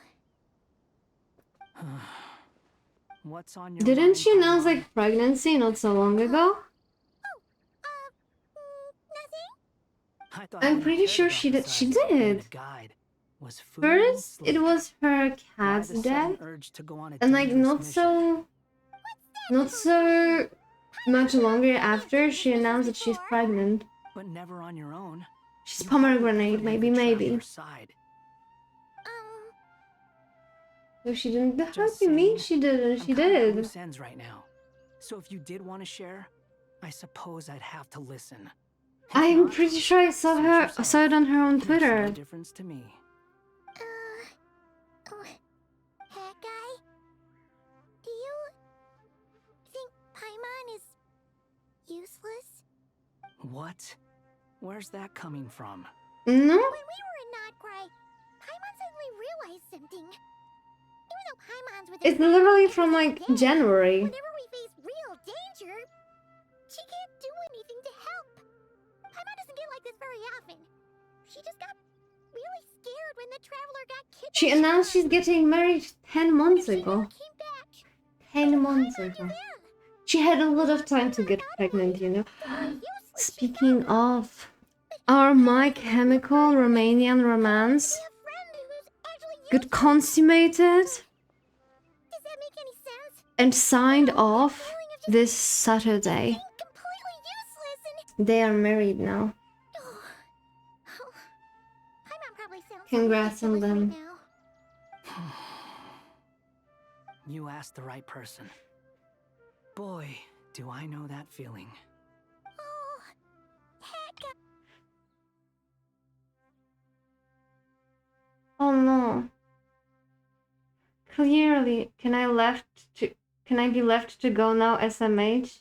What's on your Didn't mind, she announce Paimon? like pregnancy not so long ago? I thought I'm all you pretty cared sure about she did. She besides being did. a guide was food and First, it sleep. was her Why cat's the sudden death, urge to go on a and like dangerous mission? not so much longer after, she announced that she's pregnant. But never on your own. She's You hardly pomegranate, ever maybe, leave a trap maybe. your side. So she didn't. How Just do you mean saying, she didn't? I'm She kind of at did. loose ends right now. So if you did want to share, I suppose I'd have to listen. If I'm not, pretty sure I saw suit her. yourself. Saw it on her own Makes no Twitter. difference to me. Hat guy? Do you think Paimon is useless? What? Where's that coming from? No. When we were in Nodcry, Paimon suddenly realized something. Even though Paimon's with It's literally from like January. whenever we face real danger, she can't do anything to help. Paimon doesn't get like this very often. She just got really scared when the traveler got kidnapped. She announced she's getting married 10 months ago. 10 months ago. She had a lot of time to get pregnant, you know. Speaking of, our My Chemical Romanian romance got consummated and signed off this Saturday. They are married now. Congrats on them. You asked the right person. Boy, do I know that feeling. Oh no. Clearly, can I be left to go now, SMH?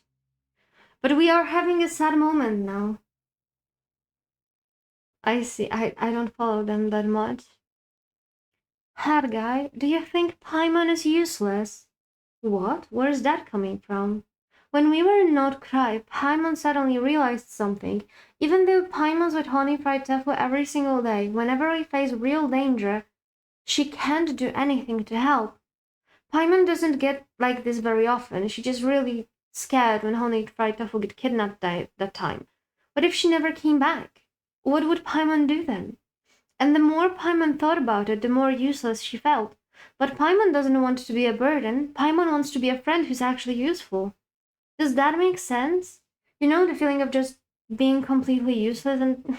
But we are having a sad moment now. I see. I don't follow them that much. Hat guy, do you think Paimon is useless? What? Where is that coming from? When we were in Nordcry, Paimon suddenly realized something. Even though Paimon's with honey fried tofu every single day, whenever we face real danger, she can't do anything to help. Paimon doesn't get like this very often. She just really scared when honey fried tofu get kidnapped that time. What if she never came back? What would Paimon do then? And the more Paimon thought about it, the more useless she felt. But Paimon doesn't want to be a burden. Paimon wants to be a friend who's actually useful. Does that make sense? You know, the feeling of just being completely useless, and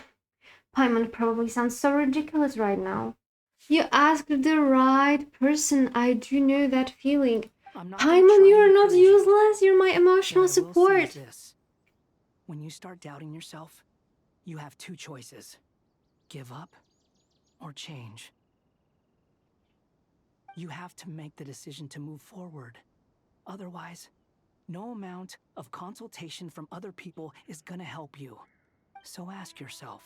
Paimon probably sounds so ridiculous right now. You asked the right person. I do know that feeling. Paimon, you're not useless. You're my emotional What I will say support. is this. When you start doubting yourself, you have two choices. Give up or change. You have to make the decision to move forward. Otherwise, no amount of consultation from other people is gonna help you. So ask yourself,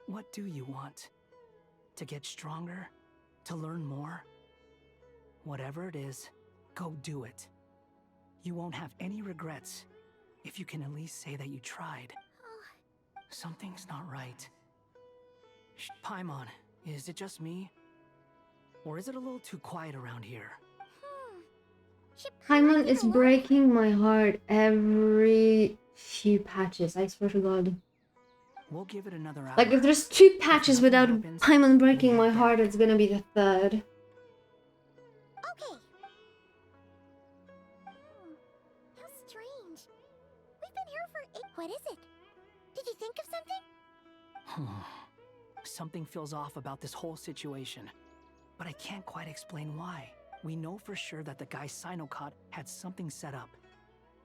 what do you want? To get stronger? To learn more? Whatever it is, go do it. You won't have any regrets if you can at least say that you tried. Something's not right. Paimon, is it just me? Or is it a little too quiet around here? Paimon is breaking my heart every few patches, I swear to God. We'll give it another hour. Like, if there's 2 patches without Paimon breaking my heart, it's gonna be the 3rd. Okay. How strange. We've been here for 8. What is it? Did you think of something? Something feels off about this whole situation. But I can't quite explain why. We know for sure that the guy Sinocot had something set up.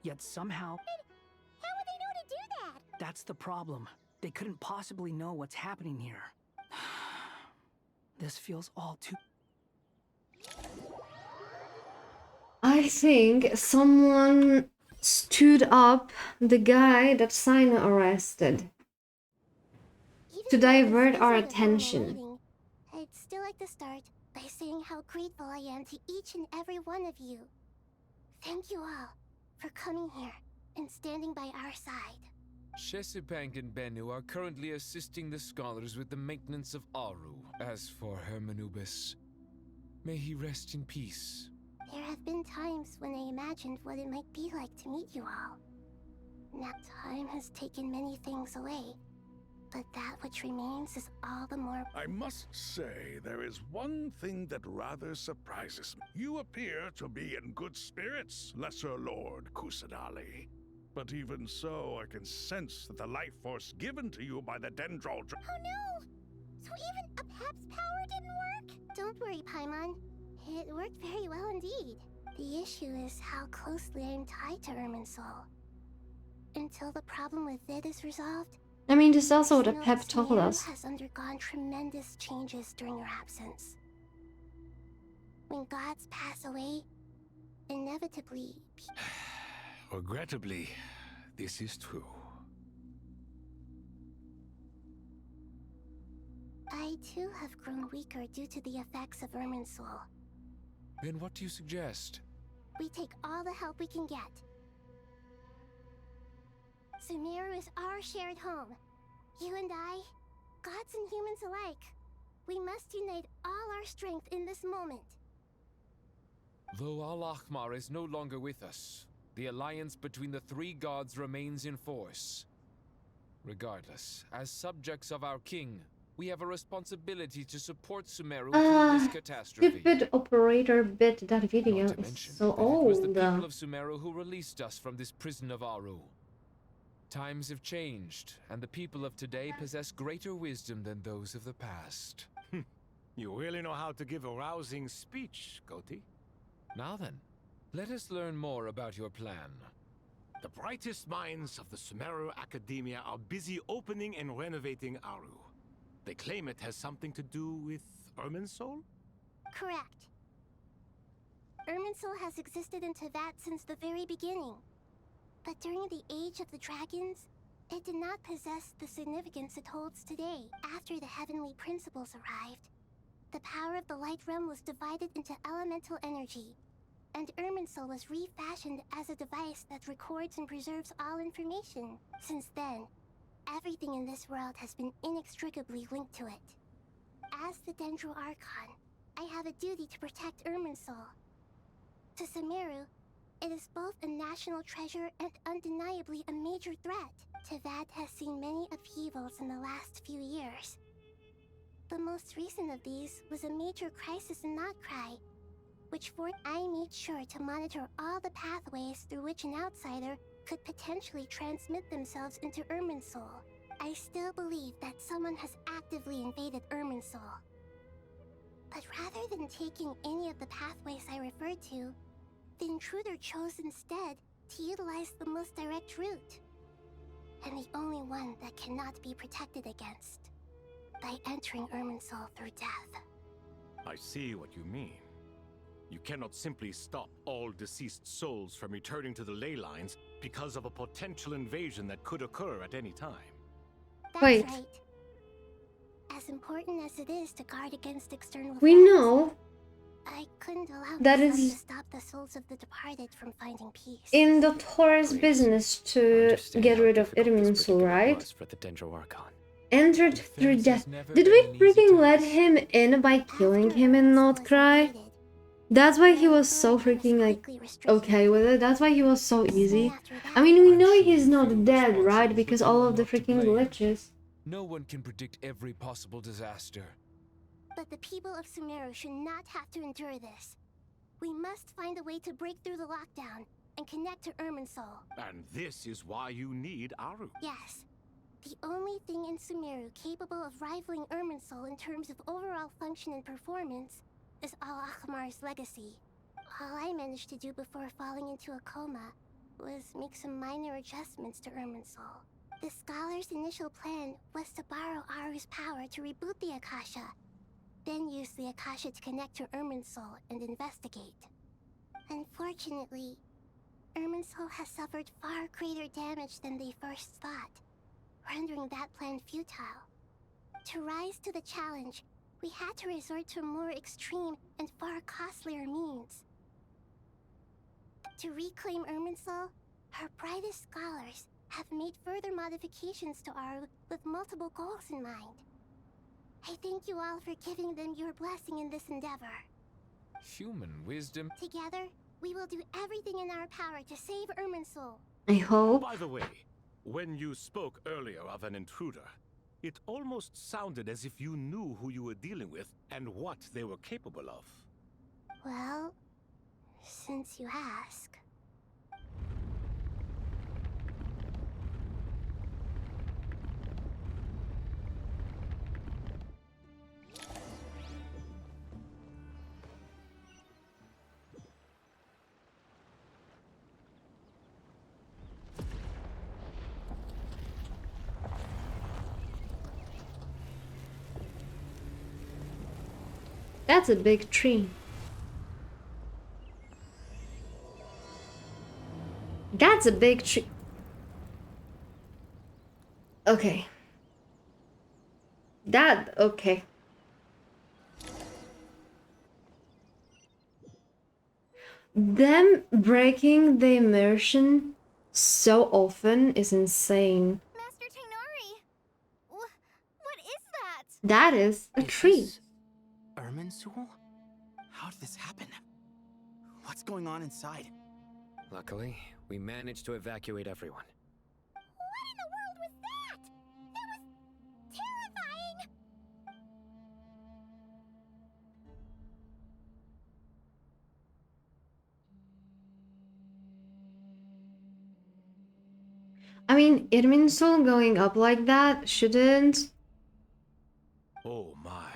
Yet somehow... How would they know to do that? That's the problem. They couldn't possibly know what's happening here. This feels all too... I think someone stood up the guy that Sino arrested to divert our attention. I'd still like to start by saying how grateful I am to each and every one of you. Thank you all for coming here and standing by our side. Shesipank and Bennu are currently assisting the scholars with the maintenance of Aru. As for Hermanubis, may he rest in peace. There have been times when I imagined what it might be like to meet you all. Now time has taken many things away, but that which remains is all the more... I must say, there is one thing that rather surprises me. You appear to be in good spirits, Lesser Lord Kusanali. But even so, I can sense that the life force given to you by the Dendral... Oh no! So even a Pep's power didn't work? Don't worry, Paimon. It worked very well indeed. The issue is how closely I'm tied to Irminsul. Until the problem with it is resolved... I mean, this is also what a Pep told us. has undergone tremendous changes during your absence. When gods pass away, inevitably... Regrettably, this is true. I too have grown weaker due to the effects of Irminsul. Then what do you suggest? We take all the help we can get. Sumeru is our shared home. You and I, gods and humans alike. We must unite all our strength in this moment. Though Al-Ahmar is no longer with us, the alliance between the three gods remains in force. Regardless, as subjects of our king, we have a responsibility to support Sumeru through this catastrophe. Stupid operator bit that video is so old. It was the people of Sumeru who released us from this prison of Aru. Times have changed, and the people of today possess greater wisdom than those of the past. You really know how to give a rousing speech, Goti. Now then, let us learn more about your plan. The brightest minds of the Sumeru Academia are busy opening and renovating Aru. They claim it has something to do with Irminsul? Correct. Irminsul has existed in Teyvat since the very beginning. But during the Age of the Dragons, it did not possess the significance it holds today. After the heavenly principles arrived, the power of the Light Realm was divided into elemental energy, and Irminsul was refashioned as a device that records and preserves all information. Since then, everything in this world has been inextricably linked to it. As the Dendro Archon, I have a duty to protect Irminsul. To Sumeru, it is both a national treasure and undeniably a major threat. Teyvat has seen many upheavals in the last few years. The most recent of these was a major crisis in Notcry, which forced I made sure to monitor all the pathways through which an outsider could potentially transmit themselves into Irminsul. I still believe that someone has actively invaded Irminsul. But rather than taking any of the pathways I referred to, the intruder chose instead to utilize the most direct route, and the only one that cannot be protected against, by entering Irminsul through death. I see what you mean. You cannot simply stop all deceased souls from returning to the ley lines because of a potential invasion that could occur at any time. That's Wait. right. As important as it is to guard against external We threats, know I couldn't allow that myself is to stop the souls of the departed from finding peace. in the Taurus business to get rid of Irminsul, right? For the Dendro Archon. Entered through death. Did we freaking let him in by killing him in Notcry? That's why he was so freaking like okay with it. That's why he was so easy. I mean, we know he's not dead, right? Because all of the freaking glitches. No one can predict every possible disaster. But the people of Sumeru should not have to endure this. We must find a way to break through the lockdown and connect to Irminsul. And this is why you need Aru. Yes. The only thing in Sumeru capable of rivaling Irminsul in terms of overall function and performance is Al-Akhmar's legacy. All I managed to do before falling into a coma was make some minor adjustments to Irminsul. The scholar's initial plan was to borrow Aru's power to reboot the Akasha, then use the Akasha to connect to Irminsul and investigate. Unfortunately, Irminsul has suffered far greater damage than they first thought, rendering that plan futile. To rise to the challenge, we had to resort to more extreme and far costlier means. To reclaim Irminsul, our brightest scholars have made further modifications to Aru with multiple goals in mind. I thank you all for giving them your blessing in this endeavor. Human wisdom? Together, we will do everything in our power to save Irminsul. I hope. By the way, when you spoke earlier of an intruder, it almost sounded as if you knew who you were dealing with and what they were capable of. Well, since you ask. That's a big tree. That's a big tree. Okay. Okay. Them breaking the immersion so often is insane. Master Tainari! What is that? That is a tree. Irminsul? How did this happen? What's going on inside? Luckily, we managed to evacuate everyone. What in the world was that? That was terrifying! I mean, Irminsul going up like that shouldn't Oh my.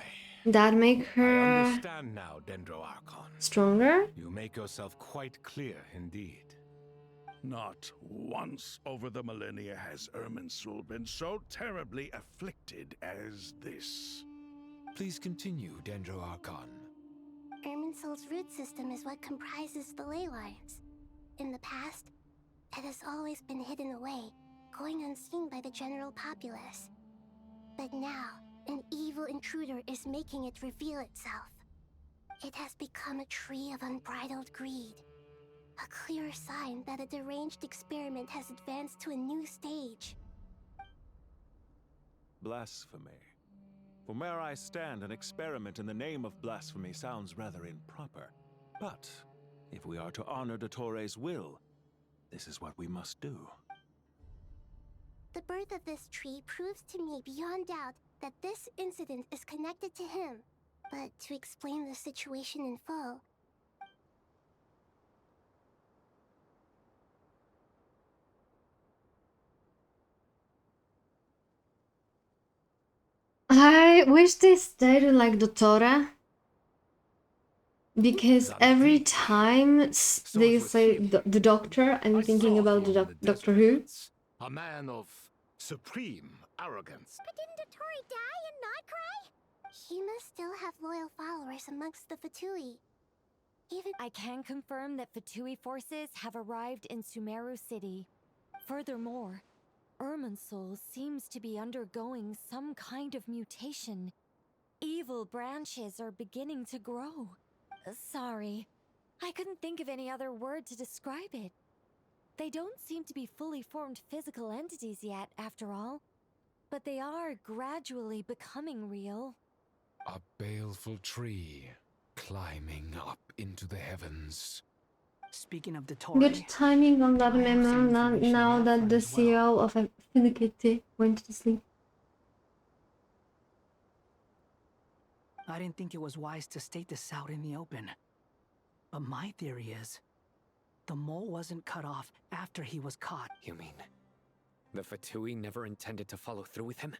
that make I her understand now, Dendro Archon. stronger? You make yourself quite clear indeed. Not once over the millennia has Irminsul been so terribly afflicted as this. Please continue, Dendro Archon. Irminsul's root system is what comprises the ley lines. In the past, it has always been hidden away, going unseen by the general populace. But now, an evil intruder is making it reveal itself. It has become a tree of unbridled greed. A clear sign that a deranged experiment has advanced to a new stage. Blasphemy. From where I stand, an experiment in the name of blasphemy sounds rather improper. But if we are to honor Dottores' will, this is what we must do. The birth of this tree proves to me beyond doubt that this incident is connected to him. But to explain the situation in full, I wish they stayed in like Dottore. Because every time they say the doctor, I'm thinking about the Doctor Who. A man of supreme arrogance. But didn't Dottore die and not cry? He must still have loyal followers amongst the Fatui. I can confirm that Fatui forces have arrived in Sumeru City. Furthermore, Irminsul seems to be undergoing some kind of mutation. Evil branches are beginning to grow. Sorry, I couldn't think of any other word to describe it. They don't seem to be fully formed physical entities yet, after all. But they are gradually becoming real. A baleful tree climbing up into the heavens. Speaking of Dottore, Good timing on that memo now that the CEO of Affinity went to sleep. I didn't think it was wise to state this out in the open. But my theory is, the mole wasn't cut off after he was caught. You mean The Fatui never intended to follow through with him?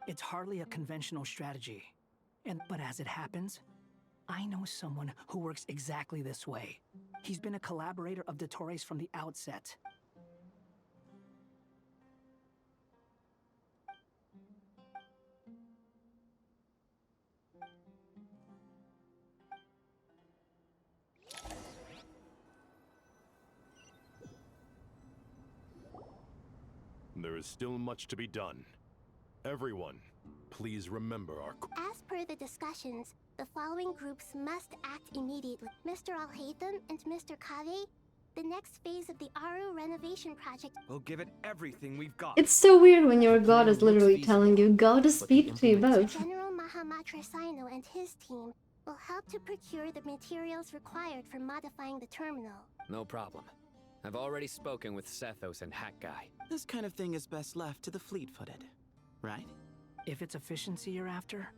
It's hardly a conventional strategy. But as it happens, I know someone who works exactly this way. He's been a collaborator of Dottores from the outset. There is still much to be done. Everyone, please remember our... As per the discussions, the following groups must act immediately. Mr. Alhaitham and Mr. Kave, the next phase of the Aru renovation project. We'll give it everything we've got. It's so weird when your god is literally telling you, go to speak to you both. General Mahamatra Sino and his team will help to procure the materials required for modifying the terminal. No problem. I've already spoken with Sethos and Hat Guy. This kind of thing is best left to the fleet-footed, right? If it's efficiency you're after,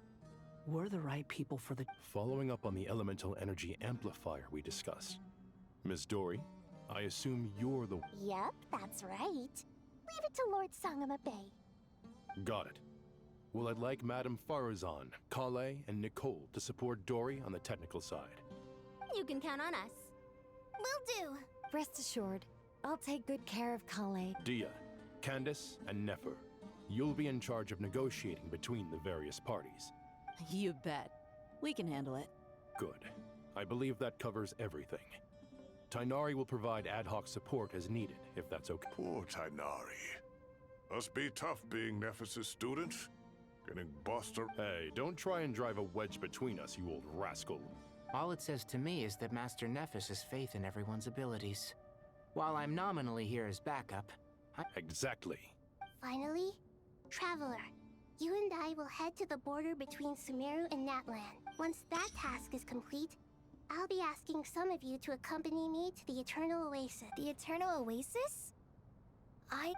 we're the right people for the... Following up on the elemental energy amplifier we discussed. Ms. Dory, I assume you're the... Yep, that's right. Leave it to Lord Sangama Bay. Got it. Well, I'd like Madame Farazan, Kale, and Nicole to support Dory on the technical side. You can count on us. Will do. Rest assured, I'll take good care of Kale. Dia, Candace, and Nefer. You'll be in charge of negotiating between the various parties. You bet. We can handle it. Good. I believe that covers everything. Tainari will provide ad hoc support as needed, if that's okay. Poor Tainari. Must be tough being Nephis' student. Getting bossed around. Hey, don't try and drive a wedge between us, you old rascal. All it says to me is that Master Nephis has faith in everyone's abilities. While I'm nominally here as backup, Exactly. Finally, Traveler, you and I will head to the border between Sumeru and Natlan. Once that task is complete, I'll be asking some of you to accompany me to the Eternal Oasis. The Eternal Oasis?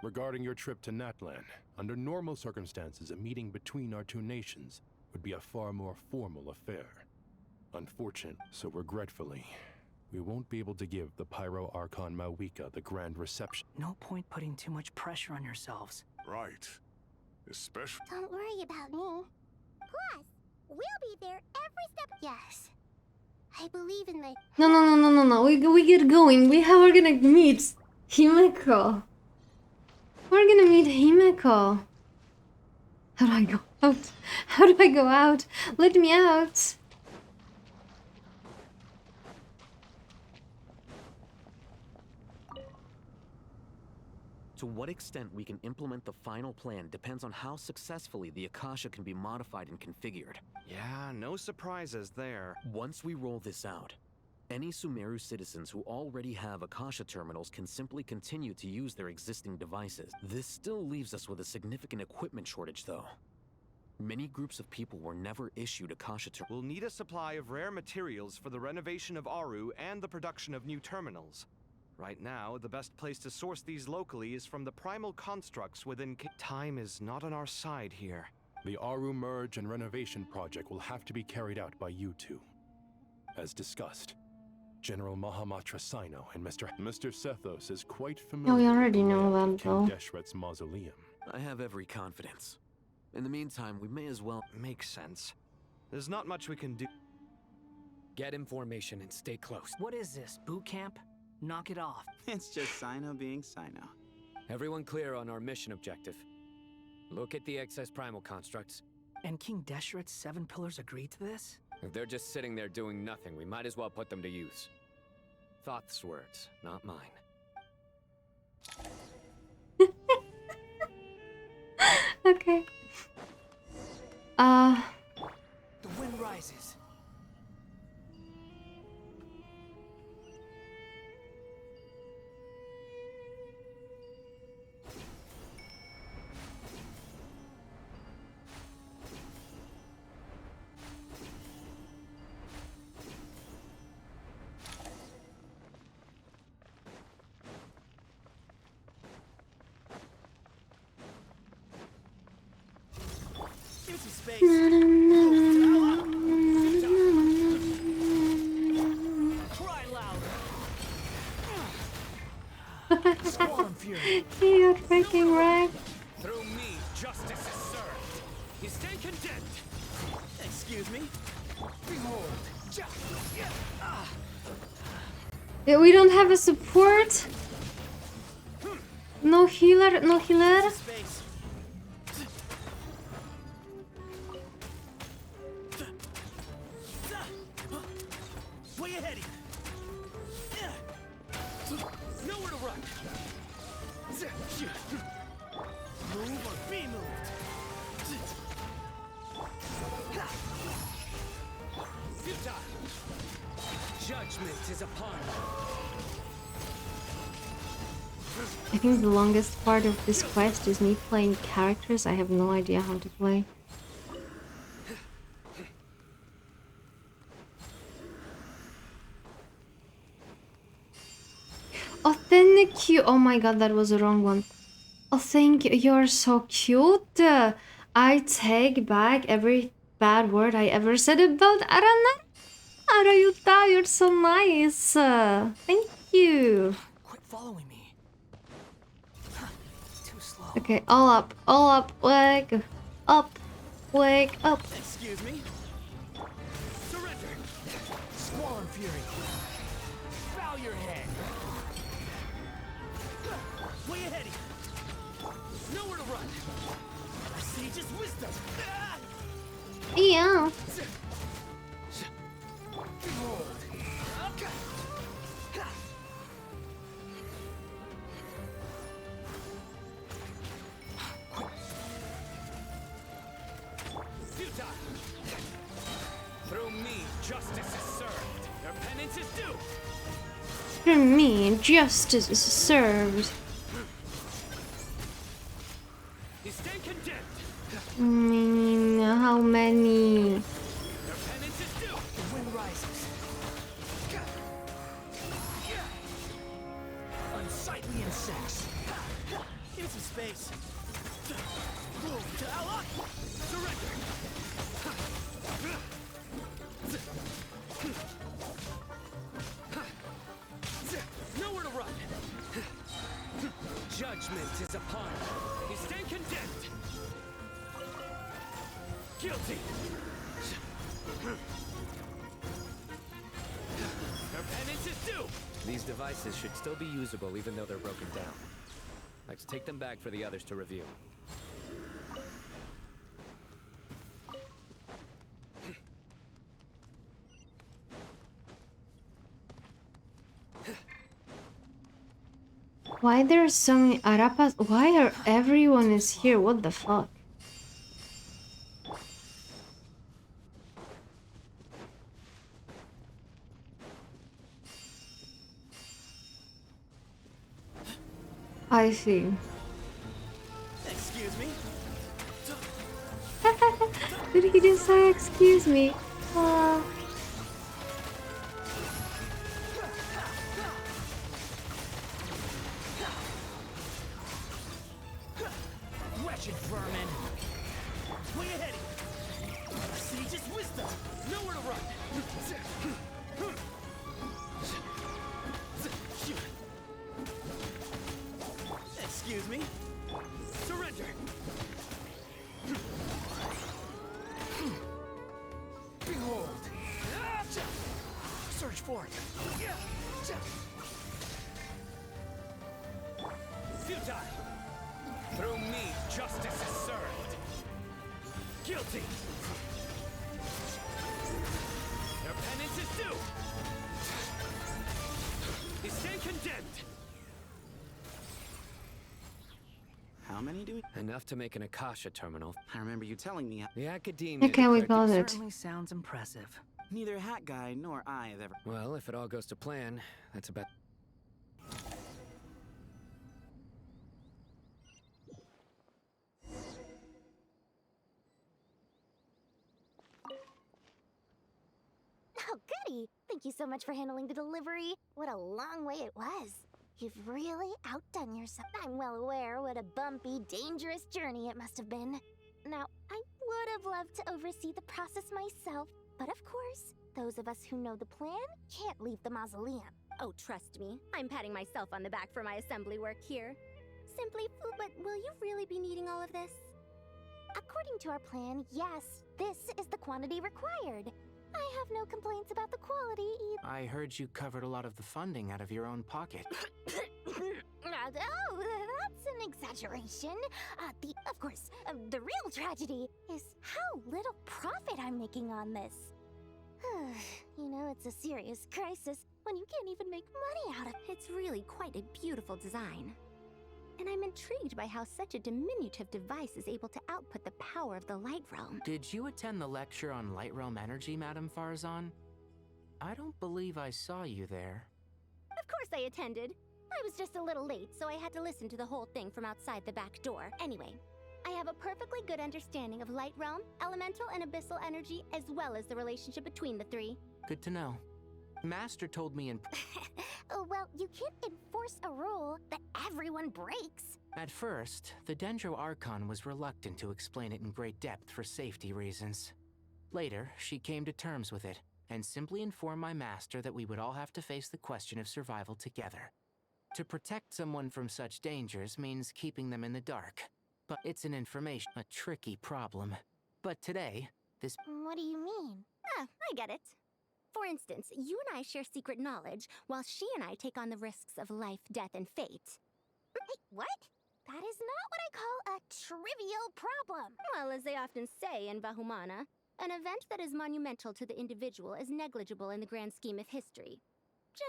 Regarding your trip to Natlan, under normal circumstances, a meeting between our two nations would be a far more formal affair. Unfortunate, so regretfully, we won't be able to give the Pyro Archon Mawika the grand reception. No point putting too much pressure on yourselves. Right. Especially... Don't worry about me. Plus, we'll be there every step. Yes. I believe in my... No. We get going. We're gonna meet Himeko. We're gonna meet Himeko. How do I go out? How do I go out? Let me out. To what extent we can implement the final plan depends on how successfully the Akasha can be modified and configured. Yeah, no surprises there. Once we roll this out, any Sumeru citizens who already have Akasha terminals can simply continue to use their existing devices. This still leaves us with a significant equipment shortage, though. Many groups of people were never issued Akasha terminals. We'll need a supply of rare materials for the renovation of Aru and the production of new terminals. Right now, the best place to source these locally is from the primal constructs within... Time is not on our side here. The Aru merge and renovation project will have to be carried out by you two. As discussed, General Mahamatra Sino and Mr. Sethos is quite familiar we already with know that, King though. Deshret's mausoleum. I have every confidence. In the meantime, we may as well... Makes sense. There's not much we can do. Get information and stay close. What is this, boot camp? Knock it off. It's just Sino being Sino. Everyone clear on our mission objective. Look at the excess primal constructs. And King Deshret's 7 pillars agreed to this? If they're just sitting there doing nothing, we might as well put them to use. Thoth's words, not mine. Okay. The wind rises. You're freaking right. Through me, justice is served. You stay condemned. Excuse me? Behold. Yeah, we don't have a support. No healer, no healer. Space. Way ahead. Nowhere to run. Move or be moved. Futile. Judgment is upon you. I think the longest part of this quest is me playing characters I have no idea how to play. Oh, thank you. Oh my god, that was the wrong one. Oh, thank you. You're so cute. I take back every bad word I ever said about Arana. Arayuta, you're so nice. Thank you. Quit following me. Too slow. Okay, all up, wake up, wake up. Excuse me? Surrender. Squall and fury. Bow your head. Way ahead. Nowhere to run. Sage's wisdom. Yeah. Behold. Futile. Through me, justice is served. Their penance is due. For me, justice is served. You stay condemned. How many? Their penance is due. The wind rises. Unsightly insects. Give me some space. Move to ally. Surrender. Nowhere to run. Judgment is upon you. You stand condemned. Guilty. Their penance is due. These devices should still be usable even though they're broken down. Let's take them back for the others to review. Why there are so many Arapas? Why are everyone is here? What the fuck? I see. Excuse me? Did he just say excuse me? Wretched vermin. Way ahead. Sage's wisdom. Nowhere to run. Excuse me? Surrender. Behold. Search for it. Futile. Through me, justice is served. Guilty. Their penance is due. You stay condemned. How many do we? Enough to make an Akasha terminal. I remember you telling me. The Academia. Okay, we declared got it. Certainly sounds impressive. Neither Hat Guy nor I have ever. Well, if it all goes to plan, that's about. Oh, goody! Thank you so much for handling the delivery. What a long way it was. You've really outdone yourself. I'm well aware what a bumpy, dangerous journey it must have been. Now, I would have loved to oversee the process myself, but of course, those of us who know the plan can't leave the mausoleum. Oh, trust me, I'm patting myself on the back for my assembly work here. Simply, but will you really be needing all of this? According to our plan, yes, this is the quantity required. I have no complaints about the quality either. I heard you covered a lot of the funding out of your own pocket. Oh, that's an exaggeration. Of course, the real tragedy is how little profit I'm making on this. You know, it's a serious crisis when you can't even make money out of it. It's really quite a beautiful design. And I'm intrigued by how such a diminutive device is able to output the power of the Light Realm. Did you attend the lecture on Light Realm energy, Madame Farzan? I don't believe I saw you there. Of course I attended. I was just a little late, so I had to listen to the whole thing from outside the back door. Anyway, I have a perfectly good understanding of Light Realm, elemental and abyssal energy, as well as the relationship between the three. Good to know. Master told me in... Well, you can't enforce a rule that everyone breaks. At first, the Dendro Archon was reluctant to explain it in great depth for safety reasons. Later, she came to terms with it, and simply informed my master that we would all have to face the question of survival together. To protect someone from such dangers means keeping them in the dark. But it's an a tricky problem. But today, this... What do you mean? I get it. For instance, you and I share secret knowledge, while she and I take on the risks of life, death, and fate. Hey, what? That is not what I call a trivial problem. Well, as they often say in Vahumana, an event that is monumental to the individual is negligible in the grand scheme of history.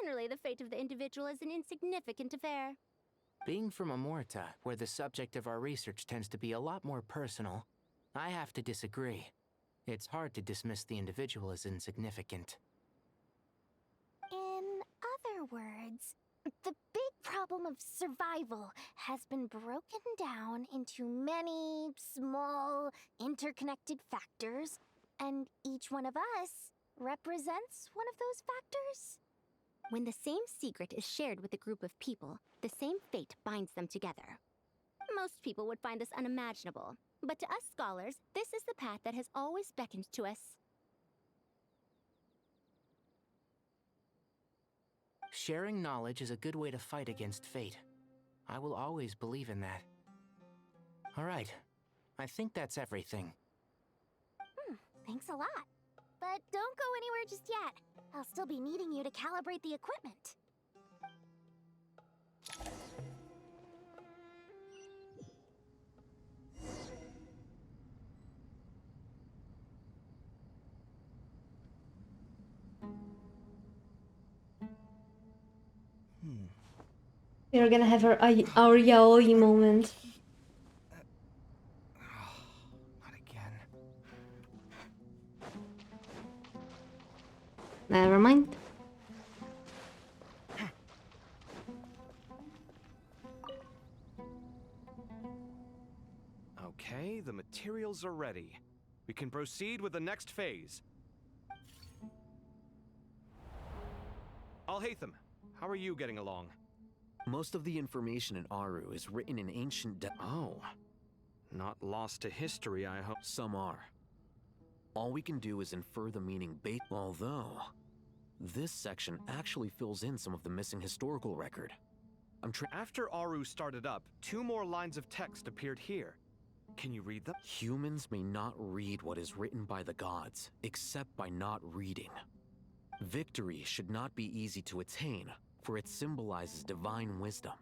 Generally, the fate of the individual is an insignificant affair. Being from Amorta, where the subject of our research tends to be a lot more personal, I have to disagree. It's hard to dismiss the individual as insignificant. In other words, the big problem of survival has been broken down into many small, interconnected factors, and each one of us represents one of those factors. When the same secret is shared with a group of people, the same fate binds them together. Most people would find this unimaginable, but to us scholars, this is the path that has always beckoned to us. Sharing knowledge is a good way to fight against fate. I will always believe in that. All right, I think that's everything. Thanks a lot. But don't go anywhere just yet. I'll still be needing you to calibrate the equipment. We're gonna have our yaoi moment. Not again. Never mind. Okay, the materials are ready. We can proceed with the next phase. Alhaitham, how are you getting along? Most of the information in Aru is written in ancient Oh. Not lost to history, I hope. Some are. All we can do is infer the meaning although this section actually fills in some of the missing historical record. After Aru started up, 2 more lines of text appeared here. Can you read them? Humans may not read what is written by the gods, except by not reading. Victory should not be easy to attain, for it symbolizes divine wisdom.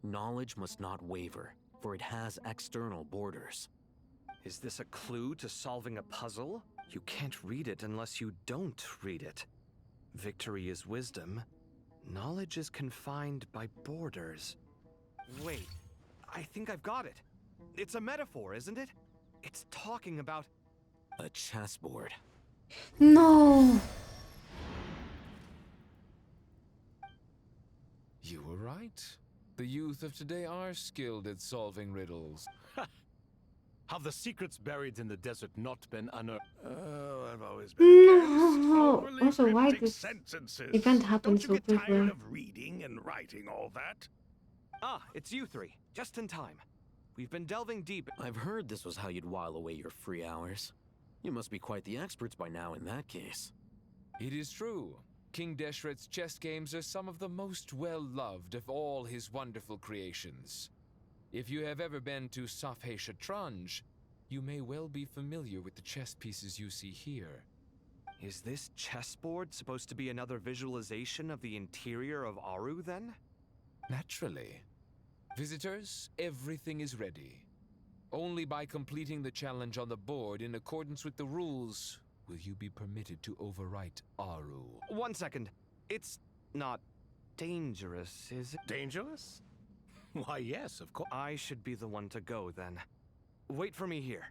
Knowledge must not waver, for it has external borders. Is this a clue to solving a puzzle? You can't read it unless you don't read it. Victory is wisdom. Knowledge is confined by borders. Wait, I think I've got it. It's a metaphor, isn't it? It's talking about... A chessboard. No! You were right. The youth of today are skilled at solving riddles. Have the secrets buried in the desert not been unearthed? Oh, I've always been No! Also, why this event happened so quickly? Don't you get tired of reading and writing all that? Ah, it's you 3. Just in time. We've been delving deep. I've heard this was how you'd while away your free hours. You must be quite the experts by now in that case. It is true. King Deshret's chess games are some of the most well-loved of all his wonderful creations. If you have ever been to Safhe Shatranj, you may well be familiar with the chess pieces you see here. Is this chessboard supposed to be another visualization of the interior of Aru, then? Naturally. Visitors, everything is ready. Only by completing the challenge on the board in accordance with the rules will you be permitted to overwrite Aru. 1 second. It's not dangerous, is it? Dangerous? Why, yes, of course. I should be the one to go, then. Wait for me here.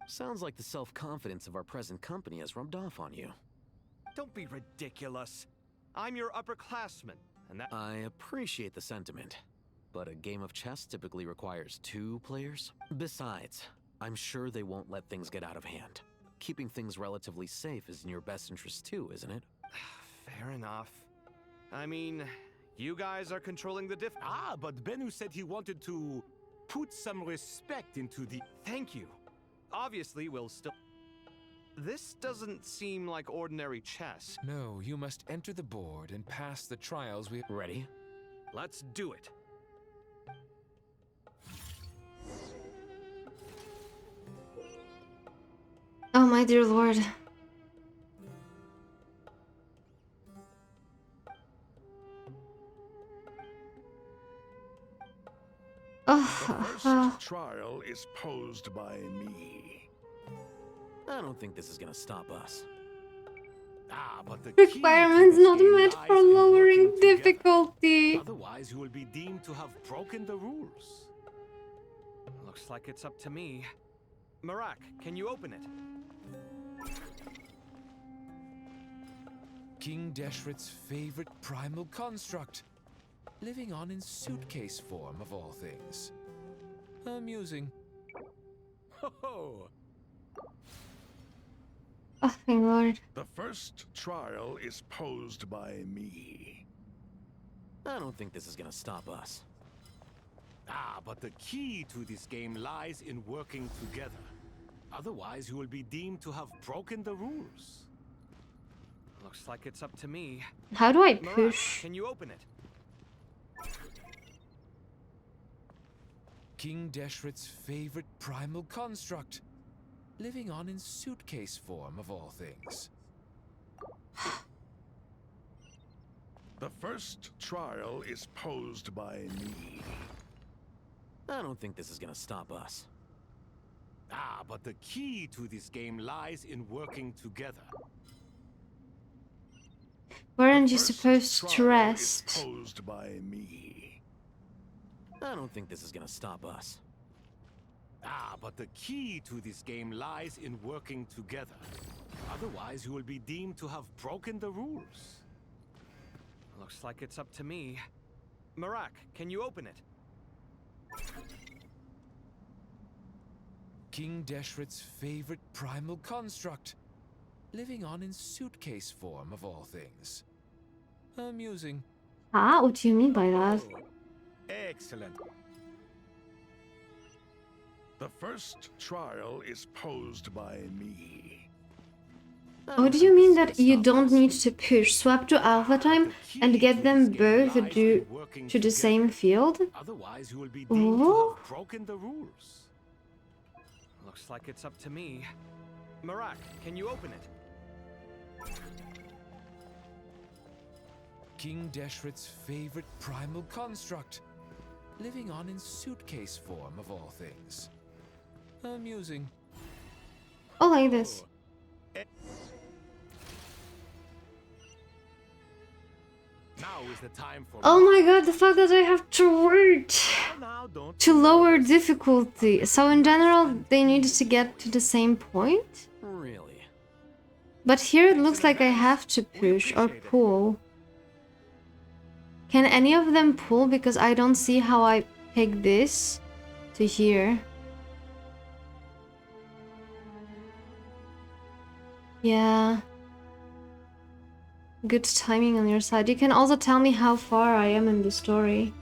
Sounds like the self-confidence of our present company has rubbed off on you. Don't be ridiculous. I'm your upperclassman, and that— I appreciate the sentiment, but a game of chess typically requires 2 players. Besides, I'm sure they won't let things get out of hand. Keeping things relatively safe is in your best interest too, isn't it? Fair enough. I mean, you guys are controlling the Ah, but Bennu said he wanted to put some respect into the— Thank you. Obviously, we'll still— This doesn't seem like ordinary chess. No, you must enter the board and pass the trials we— Ready? Let's do it. Oh my dear lord. The first trial is posed by me. I don't think this is gonna stop us. Ah, but the Requirements not met for lowering difficulty. Otherwise, you will be deemed to have broken the rules. Looks like it's up to me. Marak, can you open it? King Deshret's favorite primal construct, living on in suitcase form of all things. Amusing. Ho-ho! Oh my lord. The first trial is posed by me. I don't think this is gonna stop us. Ah, but the key to this game lies in working together. Otherwise, you will be deemed to have broken the rules. Looks like it's up to me. How do I Marak, push? can you open it? King Deshret's favorite primal construct, living on in suitcase form of all things. The first trial is posed by me. I don't think this is gonna stop us. Ah, but the key to this game lies in working together. Weren't you supposed to rest? Posed by me. I don't think this is gonna stop us. Ah, but the key to this game lies in working together. Otherwise, you will be deemed to have broken the rules. Looks like it's up to me. Marak, can you open it? King Deshret's favorite primal construct, living on in suitcase form of all things. Amusing. Ah, what do you mean by that? Excellent. The first trial is posed by me. What do you mean that you don't need to push? Swap to alpha time and get them both to the same field? Otherwise, you will be deemed to have broken the rules. Looks like it's up to me. Marak, can you open it? King Deshret's favorite primal construct, living on in suitcase form of all things. Amusing. Oh, like this. Now is the time for— Oh my god, the fact that I have to wait to lower difficulty. So in general, they needed to get to the same point? Really? But here it looks like I have to push or pull. Can any of them pull? Because I don't see how I pick this to here. Yeah. Good timing on your side. You can also tell me how far I am in the story.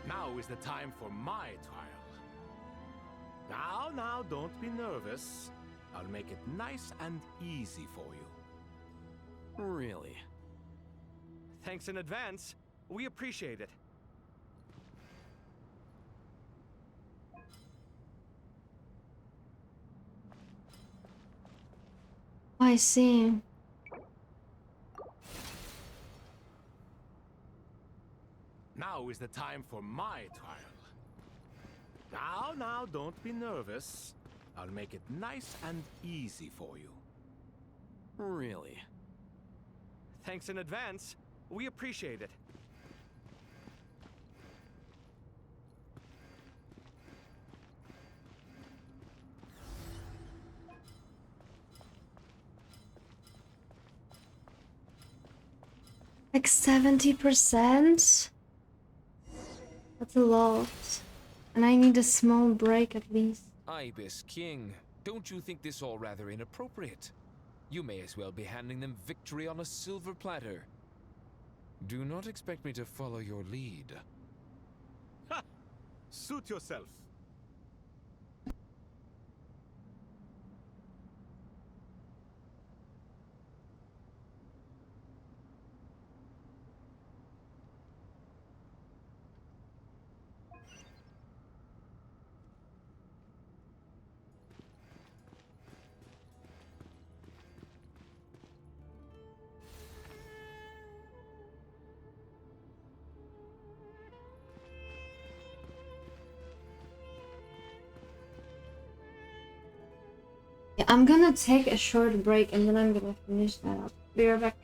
Now is the time for my trial. Now, don't be nervous. I'll make it nice and easy for you. Really? Thanks in advance. We appreciate it. I see. Now is the time for my trial. Now, don't be nervous. I'll make it nice and easy for you. Really? Thanks in advance. We appreciate it. Like 70%? That's a lot. And I need a small break at least. Ibis King, don't you think this all rather inappropriate? You may as well be handing them victory on a silver platter. Do not expect me to follow your lead. Ha! Suit yourself. Yeah, I'm gonna take a short break and then I'm gonna finish that up. Be right back.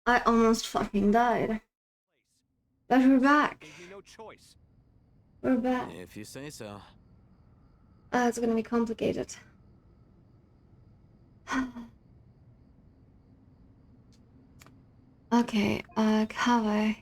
I almost fucking died. But we're back. Gave me no choice. We're back. If you say so. It's gonna be complicated. Okay, Kawai.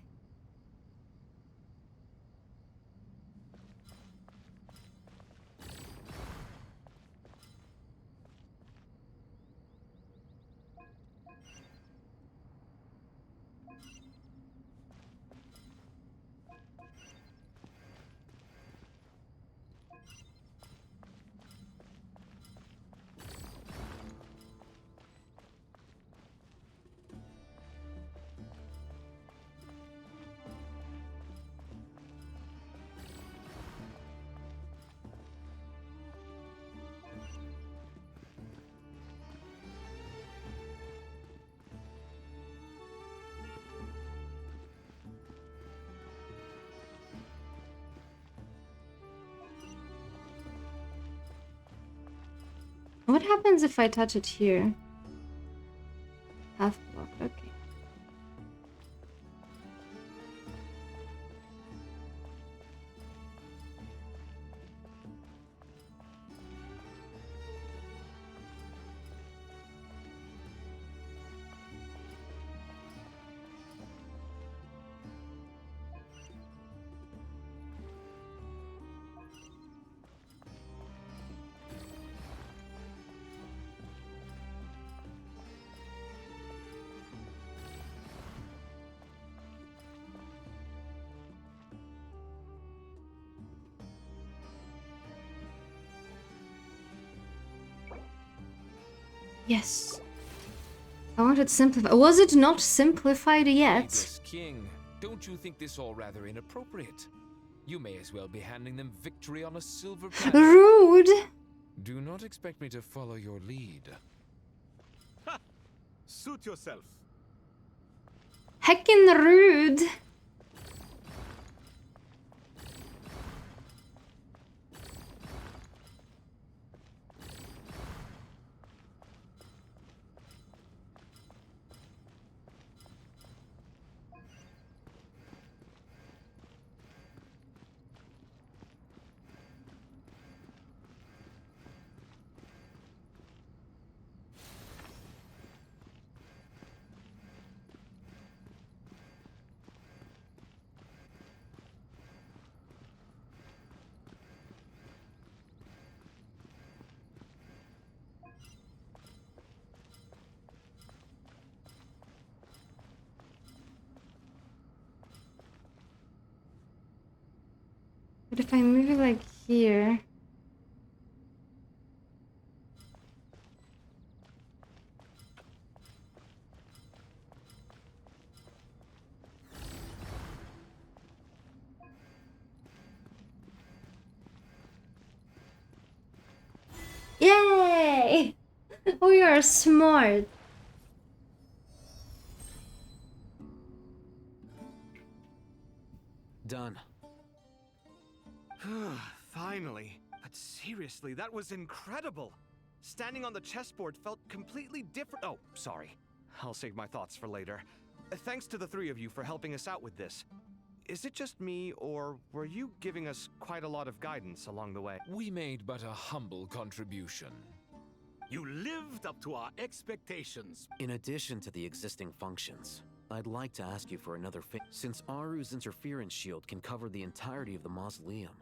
What happens if I touch it here? Half blocked, okay. Yes. I wanted simplified. Was it not simplified yet? Ageless King, don't you think this all rather inappropriate? You may as well be handing them victory on a silver platter. Rude! Do not expect me to follow your lead. Ha! Suit yourself. Heckin' rude! But if I move it like here... Yay! We are smart. Done. Finally. But seriously, that was incredible. Standing on the chessboard felt completely different. Oh, sorry. I'll save my thoughts for later. Thanks to the three of you for helping us out with this. Is it just me, or were you giving us quite a lot of guidance along the way? We made but a humble contribution. You lived up to our expectations. In addition to the existing functions, I'd like to ask you for another favor. Since Aru's interference shield can cover the entirety of the mausoleum,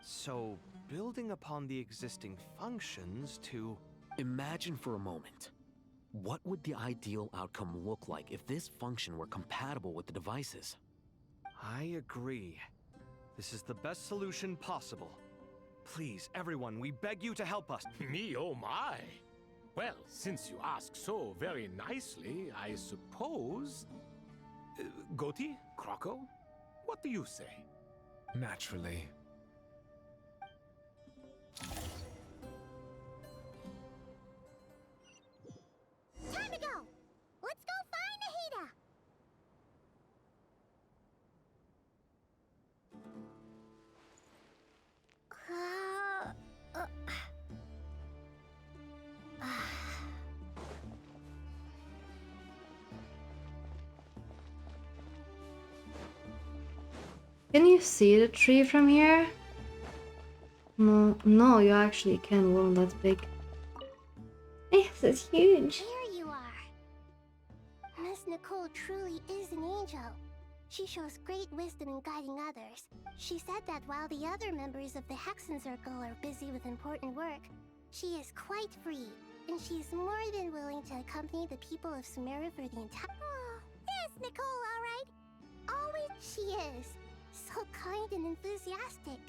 So, building upon the existing functions to... Imagine for a moment. What would the ideal outcome look like if this function were compatible with the devices? I agree. This is the best solution possible. Please, everyone, we beg you to help us. Me, oh my. Well, since you ask so very nicely, I suppose... Goti? Kroko? What do you say? Naturally. Time to go! Let's go find Nahida! Can you see the tree from here? No, you actually can. Whoa, that's big. Yes, it's huge. Here you are. Miss Nicole truly is an angel. She shows great wisdom in guiding others. She said that while the other members of the Hexen Circle are busy with important work, she is quite free, and she's more than willing to accompany the people of Sumeru for the entire— Oh, there's Nicole, all right. Always she is. So kind and enthusiastic.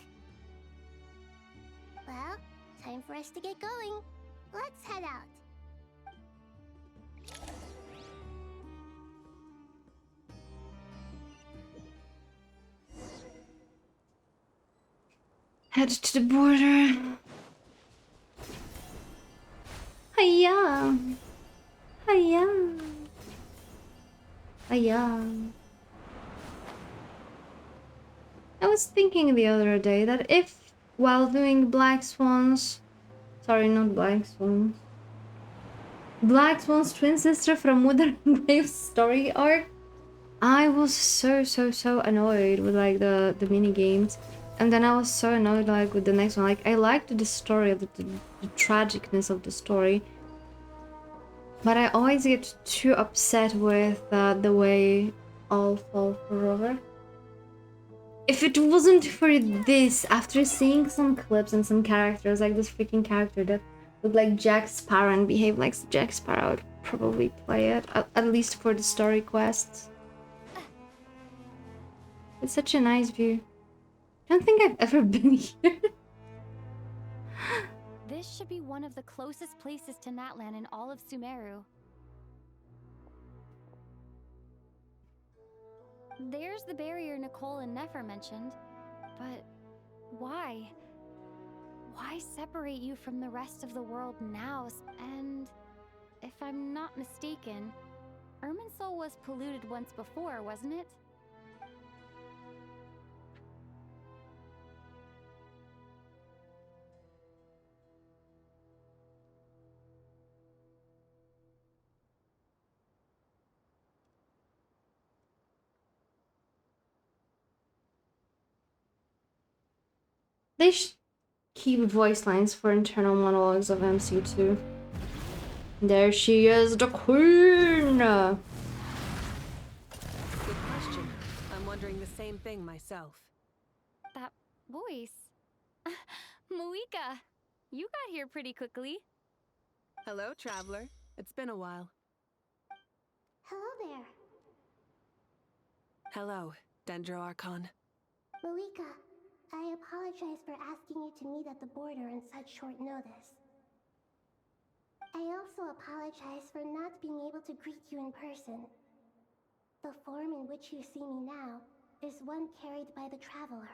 Well, time for us to get going. Let's head out. Head to the border. Hiya! Hiya! Hiya! I was thinking the other day that if, while doing Black Swan's... Sorry, not Black Swans. Black Swan's twin sister from Mother Grave's story arc, I was so annoyed with like the mini games, and then I was so annoyed like with the next one. Like I liked the story of the tragicness of the story, but I always get too upset with the way all fall for Rover. If it wasn't for this, after seeing some clips and some characters, like this freaking character that looked like Jack Sparrow and behaved like Jack Sparrow, I would probably play it, at least for the story quests. It's such a nice view. I don't think I've ever been here. This should be one of the closest places to Natlan in all of Sumeru. There's the barrier Nicole and Nefer mentioned, but why? Why separate you from the rest of the world now? And if I'm not mistaken, Irminsul was polluted once before, wasn't it? They should keep voice lines for internal monologues of MC2. There she is, the queen! Good question. I'm wondering the same thing myself. That voice. Moika, you got here pretty quickly. Hello, traveler. It's been a while. Hello there. Hello, Dendro Archon. Moika, I apologize for asking you to meet at the border on such short notice. I also apologize for not being able to greet you in person. The form in which you see me now is one carried by the Traveler.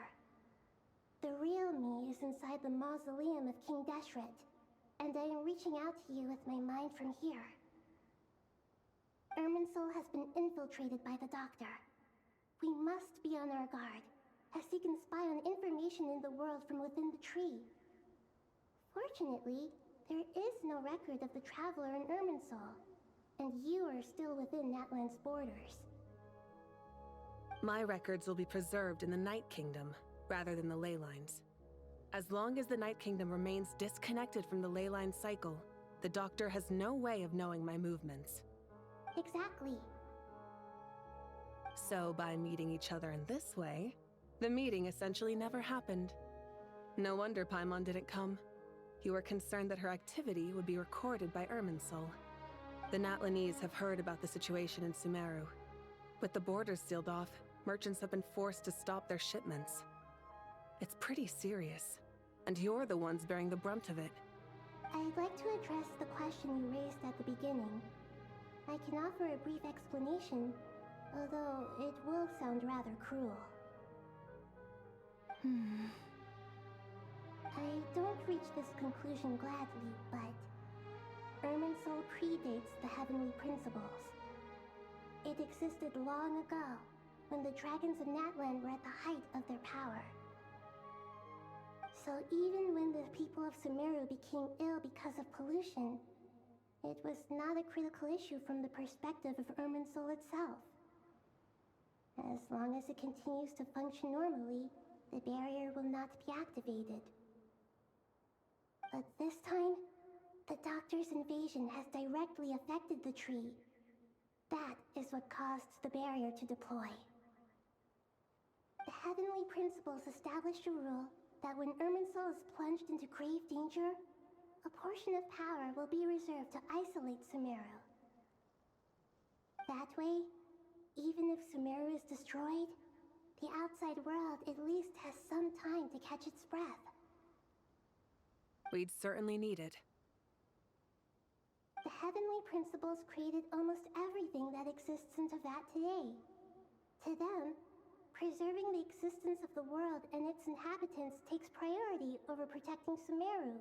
The real me is inside the mausoleum of King Deshret, and I am reaching out to you with my mind from here. Irminsul has been infiltrated by the Doctor. We must be on our guard, as he can spy on information in the world from within the tree. Fortunately, there is no record of the Traveler in Irminsul, and you are still within Natlan's borders. My records will be preserved in the Night Kingdom, rather than the ley lines. As long as the Night Kingdom remains disconnected from the ley line cycle, the Doctor has no way of knowing my movements. Exactly. So by meeting each other in this way, the meeting essentially never happened. No wonder Paimon didn't come. You were concerned that her activity would be recorded by Irminsul. The Natlanese have heard about the situation in Sumeru. With the borders sealed off, merchants have been forced to stop their shipments. It's pretty serious, and you're the ones bearing the brunt of it. I'd like to address the question you raised at the beginning. I can offer a brief explanation, although it will sound rather cruel. I don't reach this conclusion gladly, but Irminsul predates the Heavenly Principles. It existed long ago, when the dragons of Natlan were at the height of their power. So even when the people of Sumeru became ill because of pollution, it was not a critical issue from the perspective of Irminsul itself. As long as it continues to function normally, the barrier will not be activated. But this time, the Doctor's invasion has directly affected the tree. That is what caused the barrier to deploy. The Heavenly Principles established a rule that when Irminsul is plunged into grave danger, a portion of power will be reserved to isolate Sumeru. That way, even if Sumeru is destroyed, the outside world at least has some time to catch its breath. We'd certainly need it. The Heavenly Principles created almost everything that exists in Teyvat today. To them, preserving the existence of the world and its inhabitants takes priority over protecting Sumeru.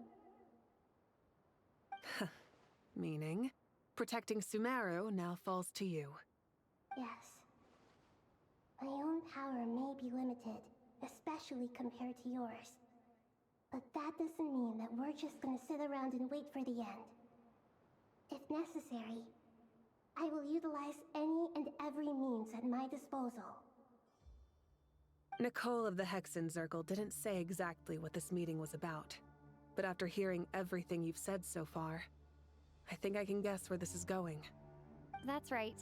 Meaning, protecting Sumeru now falls to you. Yes. My own power may be limited, especially compared to yours. But that doesn't mean that we're just gonna sit around and wait for the end. If necessary, I will utilize any and every means at my disposal. Nicole of the Hexen Circle didn't say exactly what this meeting was about. But after hearing everything you've said so far, I think I can guess where this is going. That's right.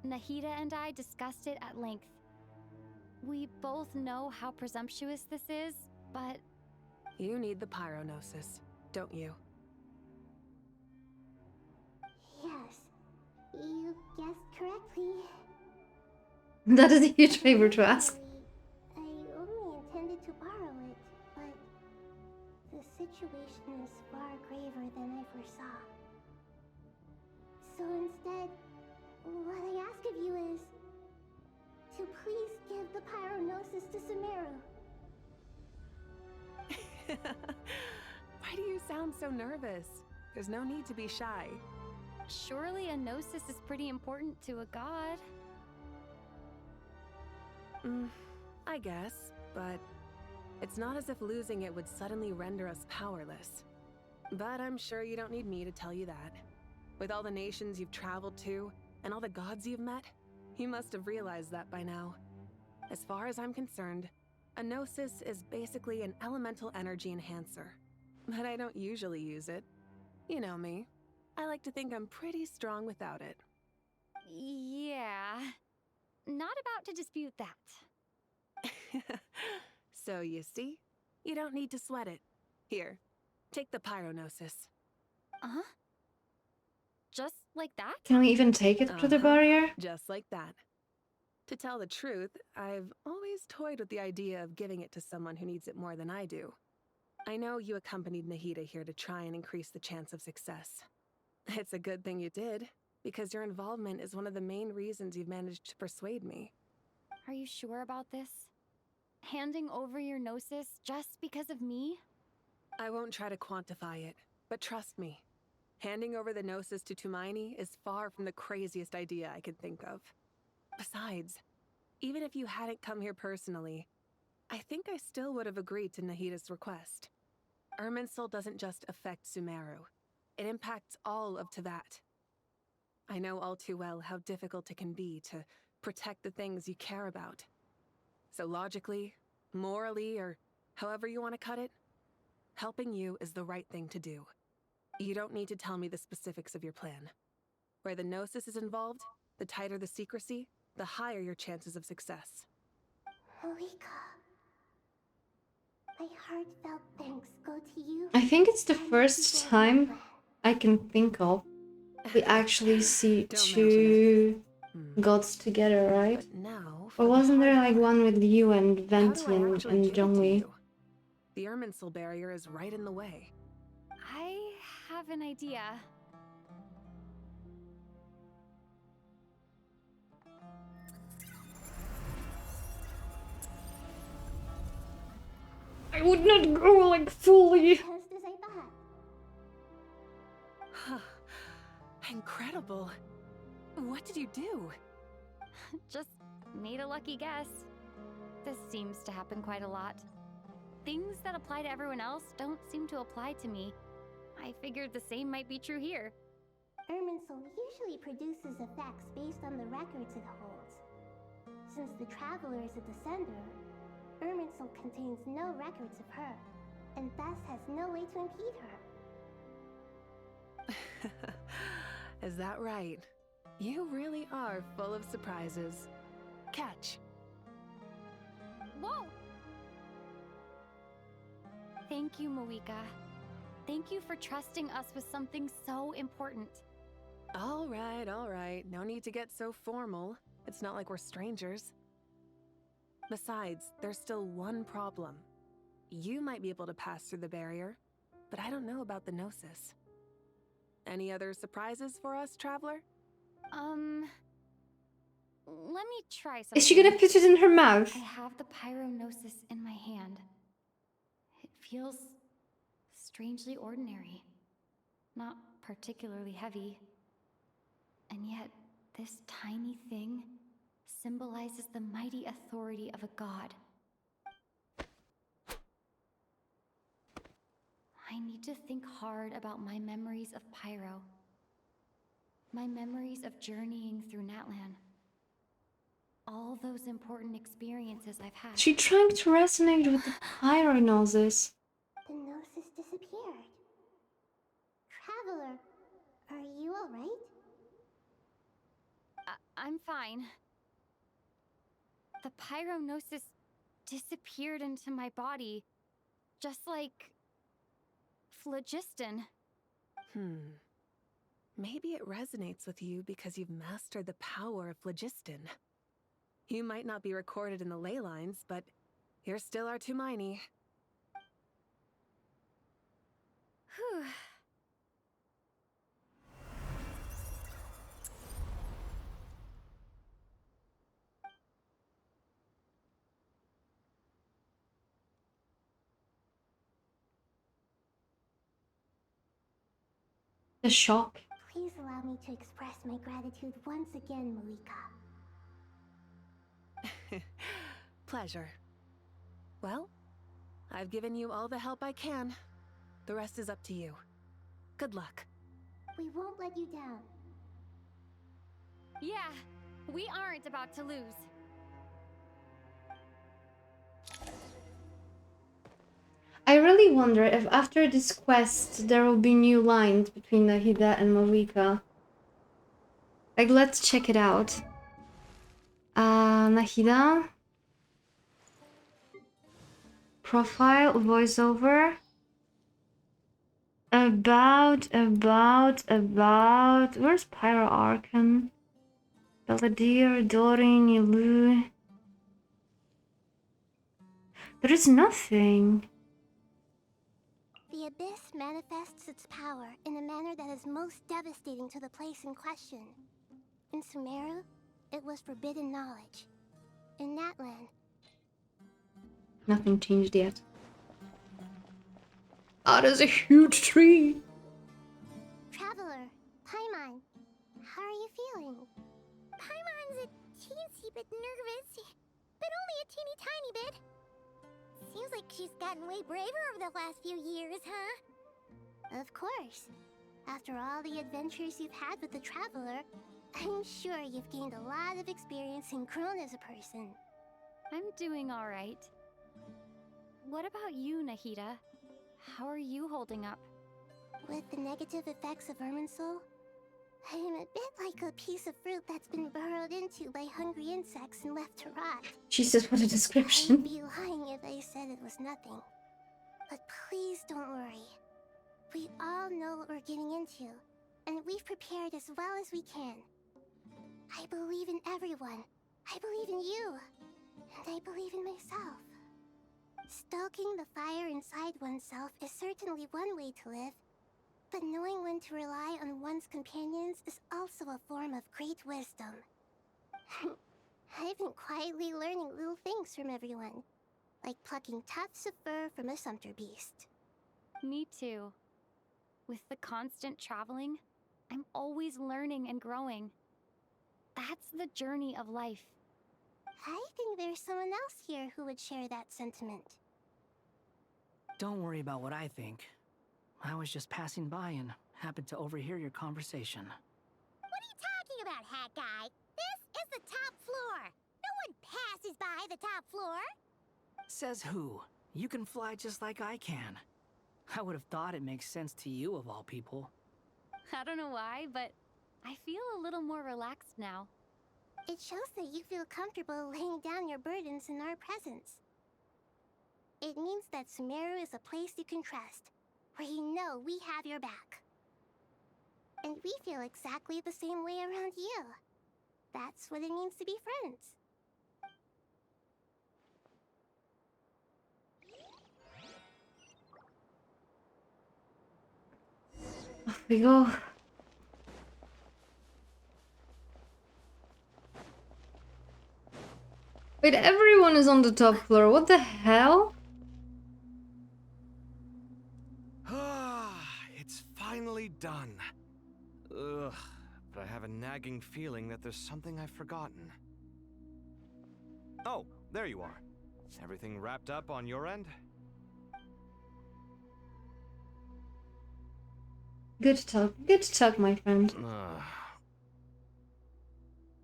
Nahida and I discussed it at length. We both know how presumptuous this is, but... You need the Pyrognosis, don't you? Yes, you guessed correctly. That is a huge favor to ask. I only intended to borrow it, but the situation is far graver than I foresaw. So instead, what I ask of you is to please give the Pyrognosis to Sumeru. Why do you sound so nervous? There's no need to be shy. Surely a gnosis is pretty important to a god. I guess, but it's not as if losing it would suddenly render us powerless. But I'm sure you don't need me to tell you that. With all the nations you've traveled to, and all the gods you've met, you must have realized that by now. As far as I'm concerned, a gnosis is basically an elemental energy enhancer. But I don't usually use it. You know me. I like to think I'm pretty strong without it. Yeah. Not about to dispute that. So you see, you don't need to sweat it. Here, take the Pyrognosis. Uh-huh. Just like that? Can we even take it to the barrier? Just like that. To tell the truth, I've always toyed with the idea of giving it to someone who needs it more than I do. I know you accompanied Nahida here to try and increase the chance of success. It's a good thing you did, because your involvement is one of the main reasons you've managed to persuade me. Are you sure about this? Handing over your gnosis just because of me? I won't try to quantify it, but trust me. Handing over the gnosis to Tumaini is far from the craziest idea I could think of. Besides, even if you hadn't come here personally, I think I still would have agreed to Nahida's request. Irminsul doesn't just affect Sumeru. It impacts all of Teyvat. I know all too well how difficult it can be to protect the things you care about. So logically, morally, or however you want to cut it, helping you is the right thing to do. You don't need to tell me the specifics of your plan. Where the gnosis is involved, the tighter the secrecy, the higher your chances of success. Malika, my heartfelt thanks go to you. I think it's the first time I can think of we actually see two gods together, right? Or wasn't there like one with you and Venti and Zhongli? The Irminsul barrier is right in the way. I have an idea. I would not go like fully. Just as I thought. Incredible. What did you do? Just made a lucky guess. This seems to happen quite a lot. Things that apply to everyone else don't seem to apply to me. I figured the same might be true here. Irminsul usually produces effects based on the records it holds. Since the Traveler is a descender, Irminsul contains no records of her, and thus has no way to impede her. Is that right? You really are full of surprises. Catch. Whoa! Thank you, Moika. Thank you for trusting us with something so important. All right. No need to get so formal. It's not like we're strangers. Besides, there's still one problem. You might be able to pass through the barrier, but I don't know about the Gnosis. Any other surprises for us, Traveler? Let me try something. Is she gonna put it in her mouth? I have the Pyrognosis in my hand. It feels strangely ordinary. Not particularly heavy. And yet, this tiny thing symbolizes the mighty authority of a god. I need to think hard about my memories of Pyro. My memories of journeying through Natlan. All those important experiences I've had. She trying to resonate with the Pyrognosis. The Gnosis disappeared. Traveler, are you alright? I'm fine. The Pyrognosis disappeared into my body, just like phlogiston. Maybe it resonates with you because you've mastered the power of phlogiston. You might not be recorded in the ley lines, but you're still our Tumaini. Whew. The shock. Please allow me to express my gratitude once again, Moika. Pleasure. Well, I've given you all the help I can. The rest is up to you. Good luck. We won't let you down. Yeah, we aren't about to lose. I really wonder if after this quest there will be new lines between Nahida and Moika. Like, let's check it out. Nahida. Profile, voiceover. About. Where's Pyro Archon? Beladier, Dorin, Ilu. There is nothing. The Abyss manifests its power in a manner that is most devastating to the place in question. In Sumeru, it was forbidden knowledge. In Natlan, Nothing changed yet. Oh, there's a huge tree. Traveler, Paimon, how are you feeling? Paimon's a teensy bit nervous, but only a teeny tiny bit. Seems like she's gotten way braver over the last few years, huh? Of course. After all the adventures you've had with the Traveler, I'm sure you've gained a lot of experience and grown as a person. I'm doing all right. What about you, Nahida? How are you holding up? With the negative effects of Irminsul, I am a bit like a piece of fruit that's been burrowed into by hungry insects and left to rot. Jesus, what a description. I'd be lying if I said it was nothing. But please don't worry. We all know what we're getting into, and we've prepared as well as we can. I believe in everyone. I believe in you. And I believe in myself. Stoking the fire inside oneself is certainly one way to live, but knowing when to rely on one's companions is also a form of great wisdom. I've been quietly learning little things from everyone, like plucking tufts of fur from a sumpter beast. Me too. With the constant traveling, I'm always learning and growing. That's the journey of life. I think there's someone else here who would share that sentiment. Don't worry about what I think. I was just passing by and happened to overhear your conversation. What are you talking about, hat guy? This is the top floor. No one passes by the top floor? Says who? You can fly just like I can. I would have thought it makes sense to you of all people. I don't know why, but I feel a little more relaxed now. It shows that you feel comfortable laying down your burdens in our presence. It means that Sumeru is a place you can trust, where you know we have your back. And we feel exactly the same way around you. That's what it means to be friends. Off we go. Wait, everyone is on the top floor. What the hell? It's finally done. Ugh, but I have a nagging feeling that there's something I've forgotten. Oh, there you are. Everything wrapped up on your end? Good talk, my friend.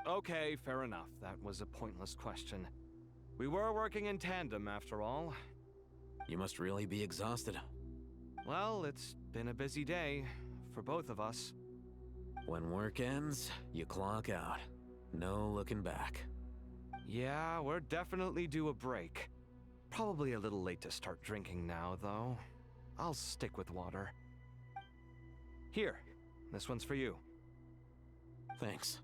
Okay, fair enough. That was a pointless question. We were working in tandem, after all. You must really be exhausted. Well, it's been a busy day for both of us. When work ends, you clock out. No looking back. Yeah, we're definitely due a break. Probably a little late to start drinking now, though. I'll stick with water. Here, this one's for you. Thanks.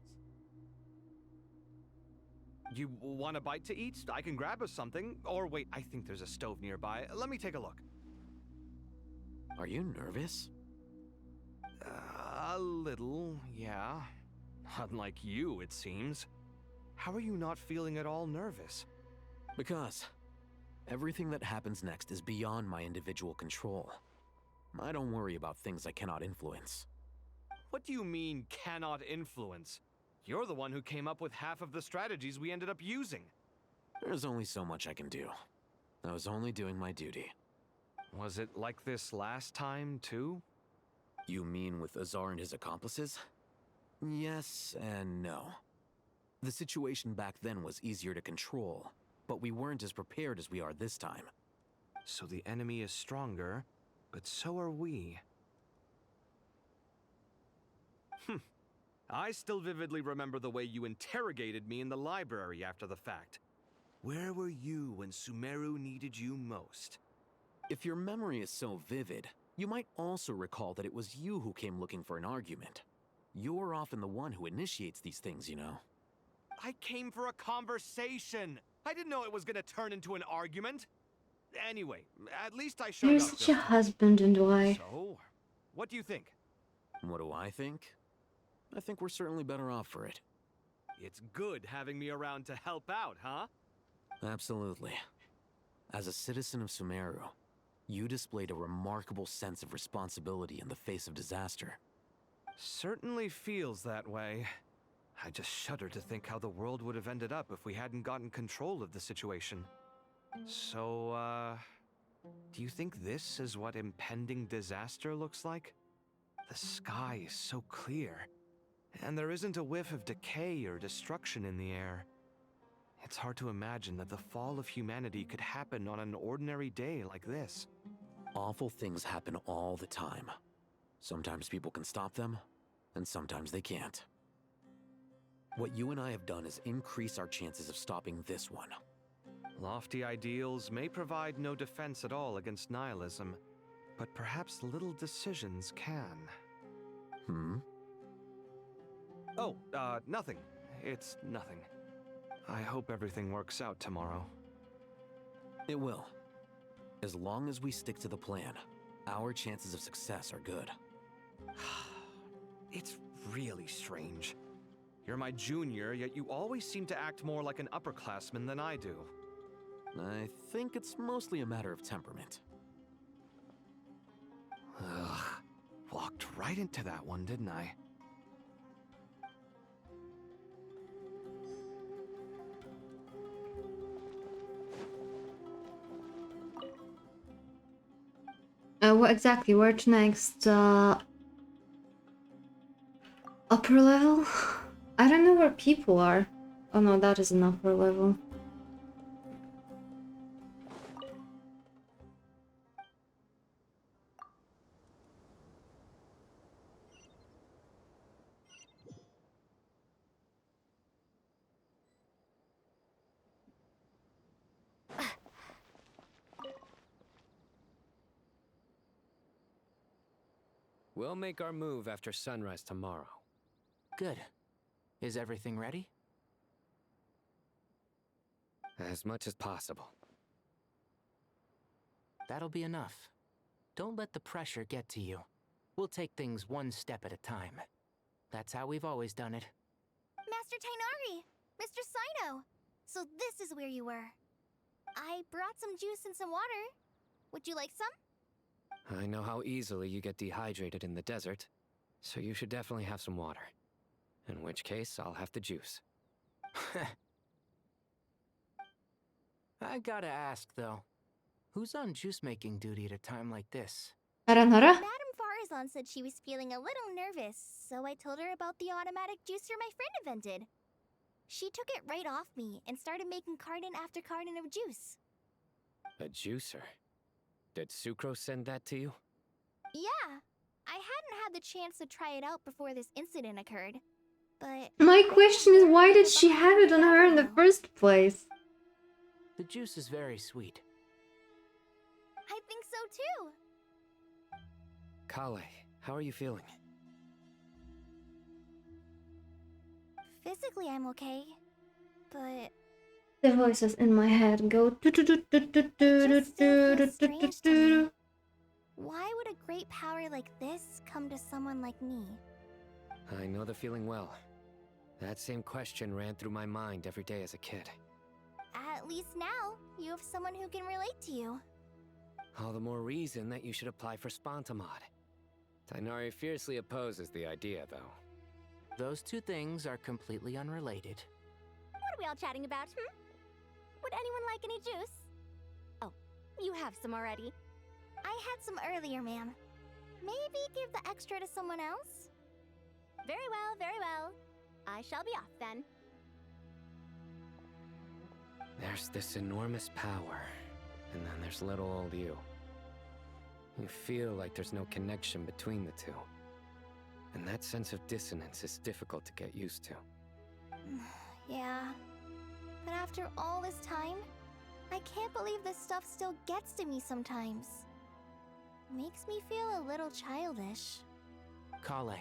You want a bite to eat? I can grab us something. Or wait, I think there's a stove nearby. Let me take a look. Are you nervous? A little, yeah. Unlike you, it seems. How are you not feeling at all nervous? Because everything that happens next is beyond my individual control. I don't worry about things I cannot influence. What do you mean, cannot influence? You're the one who came up with half of the strategies we ended up using. There's only so much I can do. I was only doing my duty. Was it like this last time, too? You mean with Azar and his accomplices? Yes and no. The situation back then was easier to control, but we weren't as prepared as we are this time. So the enemy is stronger, but so are we. I still vividly remember the way you interrogated me in the library after the fact. Where were you when Sumeru needed you most? If your memory is so vivid, you might also recall that it was you who came looking for an argument. You're often the one who initiates these things, you know. I came for a conversation. I didn't know it was gonna turn into an argument. Anyway, at least I showed You're up. such a husband and wife. So, what do you think? What do I think? I think we're certainly better off for it. It's good having me around to help out, huh? Absolutely. As a citizen of Sumeru, you displayed a remarkable sense of responsibility in the face of disaster. Certainly feels that way. I just shudder to think how the world would have ended up if we hadn't gotten control of the situation. So, do you think this is what impending disaster looks like? The sky is so clear, and there isn't a whiff of decay or destruction in the air. It's hard to imagine that the fall of humanity could happen on an ordinary day like this. Awful things happen all the time. Sometimes people can stop them, and sometimes they can't. What you and I have done is increase our chances of stopping this one. Lofty ideals may provide no defense at all against nihilism, but perhaps little decisions can. Oh, nothing. It's nothing. I hope everything works out tomorrow. It will. As long as we stick to the plan, our chances of success are good. It's really strange. You're my junior, yet you always seem to act more like an upperclassman than I do. I think it's mostly a matter of temperament. Ugh. Walked right into that one, didn't I? What exactly? Where to next? Upper level? I don't know where people are. Oh no, that is an upper level. We'll make our move after sunrise tomorrow. Good. Is everything ready? As much as possible. That'll be enough. Don't let the pressure get to you. We'll take things one step at a time. That's how we've always done it. Master Tainari! Mr. Sino! So this is where you were. I brought some juice and some water. Would you like some? I know how easily you get dehydrated in the desert, so you should definitely have some water. In which case, I'll have the juice. I gotta ask, though. Who's on juice-making duty at a time like this? Madame Farazan said she was feeling a little nervous, so I told her about the automatic juicer my friend invented. She took it right off me and started making carton after carton of juice. A juicer? Did Sucrose send that to you? Yeah, I hadn't had the chance to try it out before this incident occurred, but... My question is, why did she have it on her in the first place? The juice is very sweet. I think so too. Kale, how are you feeling? Physically, I'm okay, but... The voices in my head go do do do do do do do do do. Why would a great power like this come to someone like me? I know the feeling well. That same question ran through my mind every day as a kid. At least now, you have someone who can relate to you. All the more reason that you should apply for Spontamod. Tainari fiercely opposes the idea, though. Those two things are completely unrelated. What are we all chatting about, Would anyone like any juice? Oh, you have some already. I had some earlier, ma'am. Maybe give the extra to someone else? Very well, very well. I shall be off then. There's this enormous power, and then there's little old you. You feel like there's no connection between the two. And that sense of dissonance is difficult to get used to. Yeah. But after all this time, I can't believe this stuff still gets to me sometimes. Makes me feel a little childish. Kale,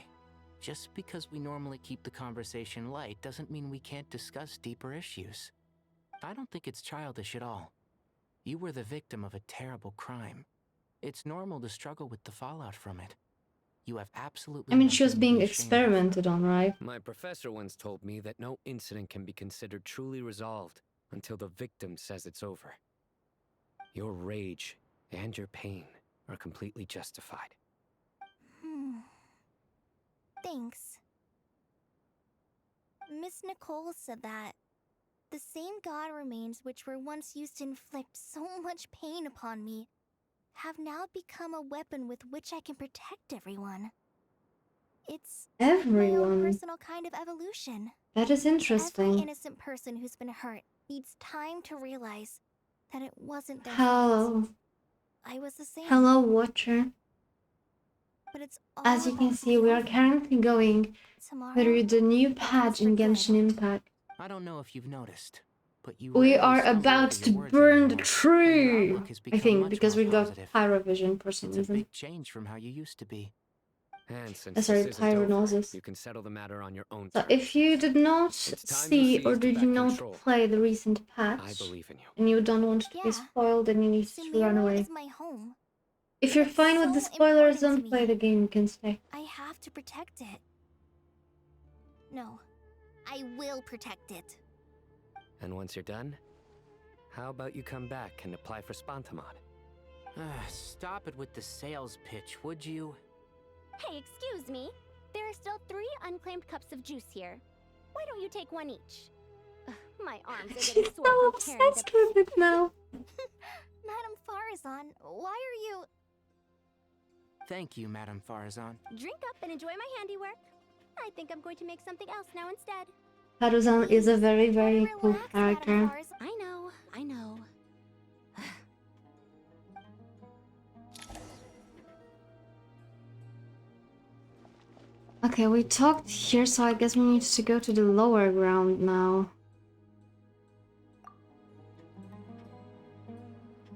just because we normally keep the conversation light doesn't mean we can't discuss deeper issues. I don't think it's childish at all. You were the victim of a terrible crime. It's normal to struggle with the fallout from it. You have absolutely... I mean, she was nothing to being be ashamed of. experimented on, right? My professor once told me that no incident can be considered truly resolved until the victim says it's over. Your rage and your pain are completely justified. Thanks. Miss Nicole said that the same god remains which were once used to inflict so much pain upon me have now become a weapon with which I can protect everyone. It's my own Everyone. personal kind of evolution. That is interesting. Every innocent person who's been hurt needs time to realize that it wasn't their Hello. fault. I was the same. Hello, Watcher. But it's all As you can about see, we are over. currently going Tomorrow, through the new patch in Genshin Impact. I don't know if you've noticed, but you We rarely are stumble about over to your words burn the anymore, and your tree. outlook has I become think much because more we got positive. pyrovision for some It's a reason. big change from how you used to be. And since Sorry, this isn't over, pyronosis. you can settle the matter on your own So terms. if you did not It's time see you or seized did back you not control. play the recent I patch, believe in you. and you don't want to be Yeah. spoiled, then you need to run Sumeru away. is my home. If you're It's fine with the so spoilers, important don't to play me. the game, you can stay. I have to protect it. No, I will protect it. And once you're done, how about you come back and apply for Spontamod? Stop it with the sales pitch, would you? Hey, excuse me. There are still 3 unclaimed cups of juice here. Why don't you take one each? Ugh, my arms are getting She's sore so from carrying obsessed with it now. Madame Farazan, why are you... Thank you, Madame Farazan. Drink up and enjoy my handiwork. I think I'm going to make something else now instead. Harusan is a very, very cool character. I know, I know. Okay, we talked here, so I guess we need to go to the lower ground now.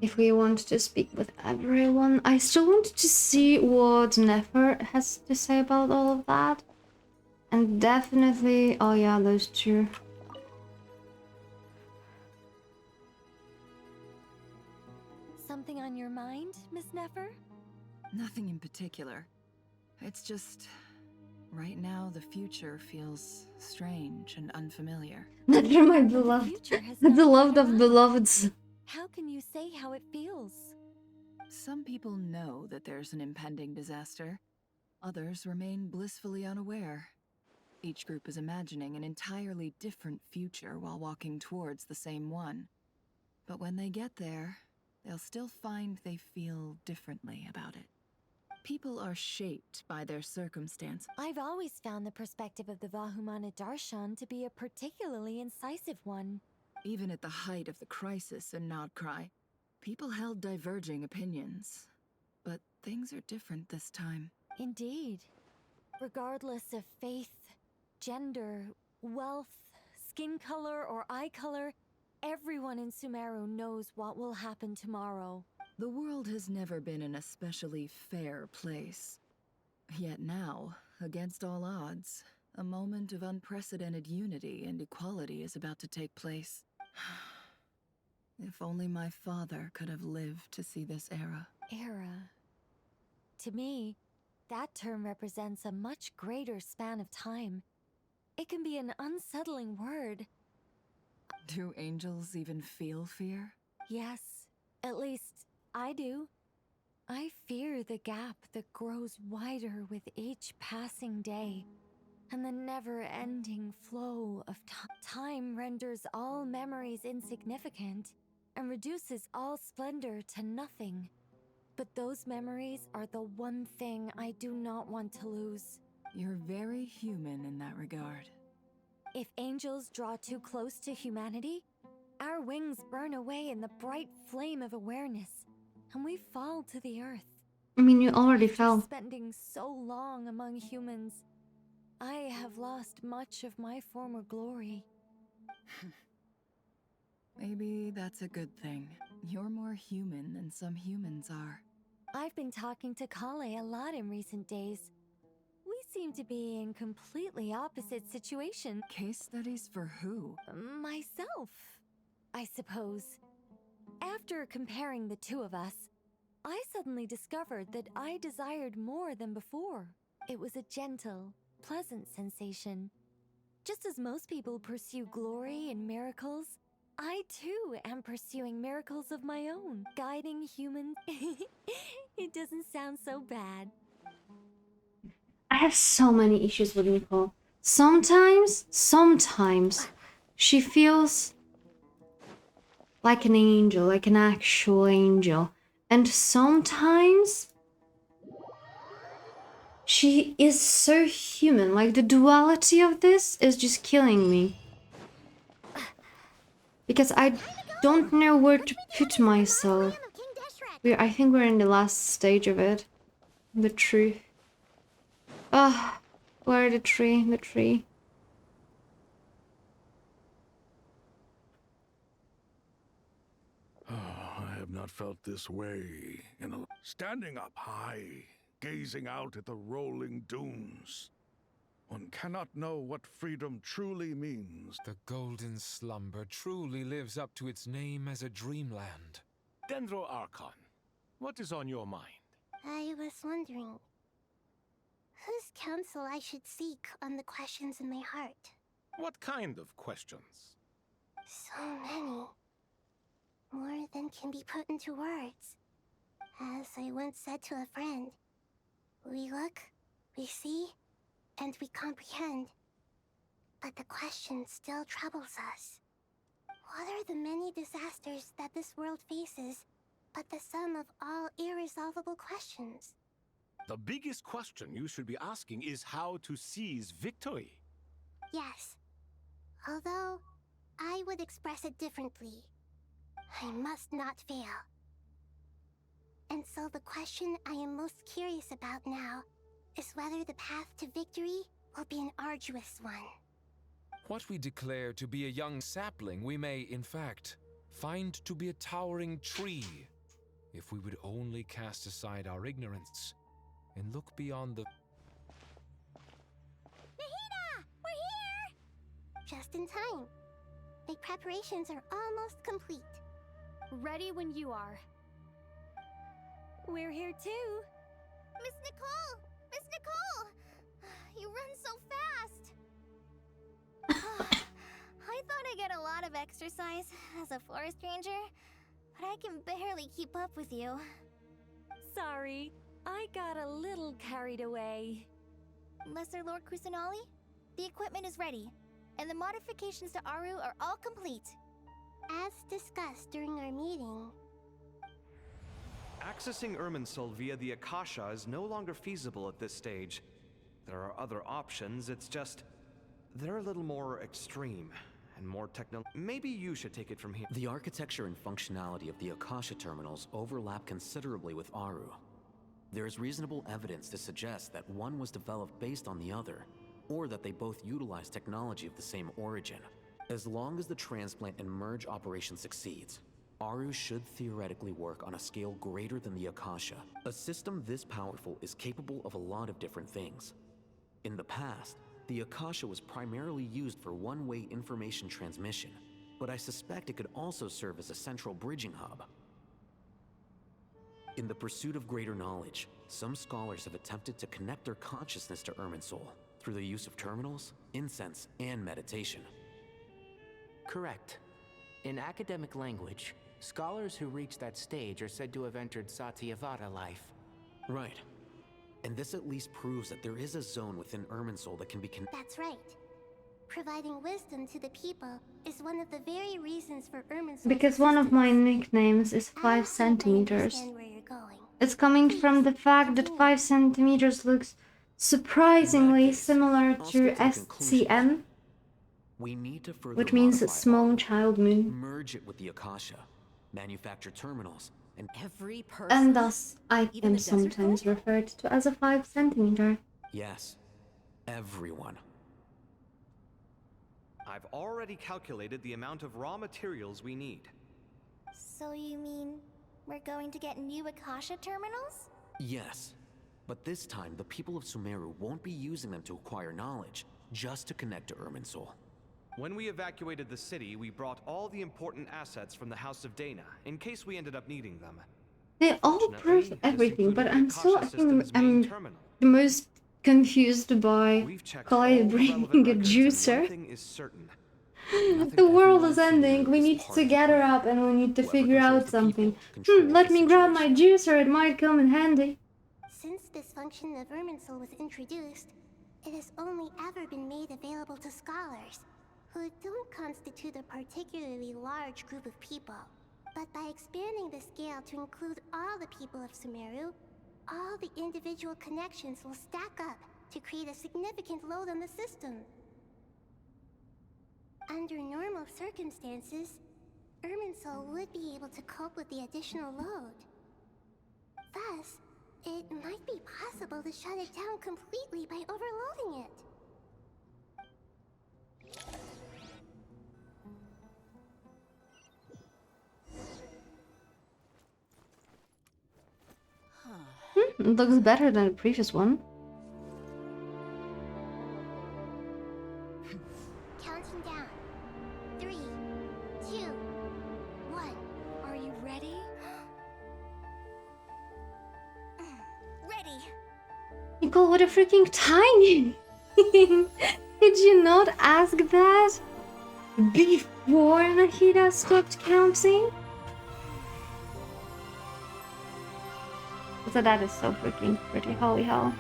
If we want to speak with everyone, I still wanted to see what Nefer has to say about all of that. And definitely, oh yeah, those two. Something on your mind, Miss Nefer? Nothing in particular. It's just... right now, the future feels strange and unfamiliar. Nefer, my beloved. The beloved of beloveds. How can you say how it feels? Some people know that there's an impending disaster. Others remain blissfully unaware. Each group is imagining an entirely different future while walking towards the same one. But when they get there, they'll still find they feel differently about it. People are shaped by their circumstance. I've always found the perspective of the Vahumana Darshan to be a particularly incisive one. Even at the height of the crisis in Nodcry, people held diverging opinions. But things are different this time. Indeed. Regardless of faith, gender, wealth, skin color, or eye color, everyone in Sumeru knows what will happen tomorrow. The world has never been an especially fair place. Yet now, against all odds, a moment of unprecedented unity and equality is about to take place. If only my father could have lived to see this era. Era. To me, that term represents a much greater span of time. It can be an unsettling word. Do angels even feel fear? Yes, at least I do. I fear the gap that grows wider with each passing day, and the never-ending flow of time renders all memories insignificant and reduces all splendor to nothing. But those memories are the one thing I do not want to lose. You're very human in that regard. If angels draw too close to humanity, our wings burn away in the bright flame of awareness, and we fall to the earth. I mean, you already After fell. spending so long among humans, I have lost much of my former glory. Maybe that's a good thing. You're more human than some humans are. I've been talking to Kale a lot in recent days. We seem to be in completely opposite situations. Case studies for who? Myself, I suppose. After comparing the two of us, I suddenly discovered that I desired more than before. It was a gentle, pleasant sensation. Just as most people pursue glory and miracles, I too am pursuing miracles of my own, guiding humans. It doesn't sound so bad. I have so many issues with Nicole. Sometimes she feels like an angel, like an actual angel. And sometimes she is so human. Like, the duality of this is just killing me. Because I don't know where to put myself. I think we're in the last stage of it. The truth. Ah, where the tree? The tree. I have not felt this way in a... Standing up high, gazing out at the rolling dunes. One cannot know what freedom truly means. The golden slumber truly lives up to its name as a dreamland. Dendro Archon, what is on your mind? I was wondering whose counsel I should seek on the questions in my heart. What kind of questions? So many. More than can be put into words. As I once said to a friend, we look, we see, and we comprehend. But the question still troubles us. What are the many disasters that this world faces, but the sum of all irresolvable questions? The biggest question you should be asking is how to seize victory. Yes. Although, I would express it differently. I must not fail. And so the question I am most curious about now is whether the path to victory will be an arduous one. What we declare to be a young sapling, we may, in fact, find to be a towering tree, if we would only cast aside our ignorance and look beyond the... Nahida! We're here! Just in time. The preparations are almost complete. Ready when you are. We're here too. Miss Nicole! Miss Nicole! You run so fast! I thought I'd get a lot of exercise as a forest ranger, but I can barely keep up with you. Sorry, I got a little carried away. Lesser Lord Kusanali, the equipment is ready, and the modifications to Aru are all complete. As discussed during our meeting, Accessing Irminsul via the Akasha is no longer feasible at this stage. There are other options, it's just... they're a little more extreme, and more Maybe you should take it from here. The architecture and functionality of the Akasha terminals overlap considerably with Aru. There is reasonable evidence to suggest that one was developed based on the other, or that they both utilize technology of the same origin. As long as the transplant and merge operation succeeds, Aru should theoretically work on a scale greater than the Akasha. A system this powerful is capable of a lot of different things. In the past, the Akasha was primarily used for one-way information transmission, but I suspect it could also serve as a central bridging hub. In the pursuit of greater knowledge, some scholars have attempted to connect their consciousness to Irminsul through the use of terminals, incense, and meditation. Correct. In academic language, scholars who reach that stage are said to have entered Satyavada life. Right. And this at least proves that there is a zone within Irminsul that can be That's right. Providing wisdom to the people is one of the very reasons for Irminsul's Because one of my nicknames is 5 centimeters. It's coming from the fact that 5 centimeters looks surprisingly similar to SCM, We need to further which means a modify small Aru, child moon. merge it with the Akasha, manufacture terminals, and every person. And thus, I am sometimes referred to as a 5 centimeter. yes, everyone. I've already calculated the amount of raw materials we need. So you mean we're going to get new Akasha terminals? Yes, but this time the people of Sumeru won't be using them to acquire knowledge, just to connect to Irminsul. When we evacuated the city, we brought all the important assets from the House of Dana, in case we ended up needing them. They all prove everything, but I'm still I'm the most confused by Kalei bringing a juicer. The world is ending, we need to gather up and we need to figure out something. Let me grab my juicer, it might come in handy. Since this function of Irminsul was introduced, it has only ever been made available to scholars, who don't constitute a particularly large group of people. But by expanding the scale to include all the people of Sumeru, all the individual connections will stack up to create a significant load on the system. Under normal circumstances, Irminsul would be able to cope with the additional load. Thus, it might be possible to shut it down completely by overloading it. It looks better than the previous one. Counting down. 3, 2, 1. Are you ready? Ready. Nicole, what a freaking timing! Did you not ask that before Nahida stopped counting? So that is so freaking pretty, holy hell.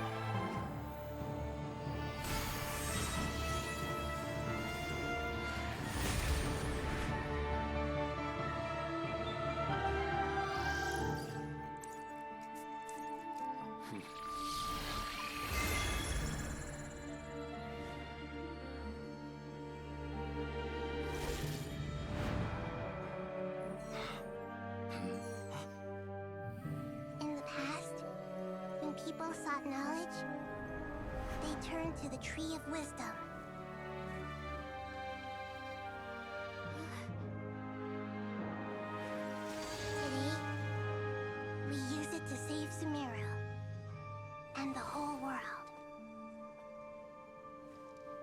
sought knowledge, they turned to the Tree of Wisdom. Today, we use it to save Sumeru and the whole world.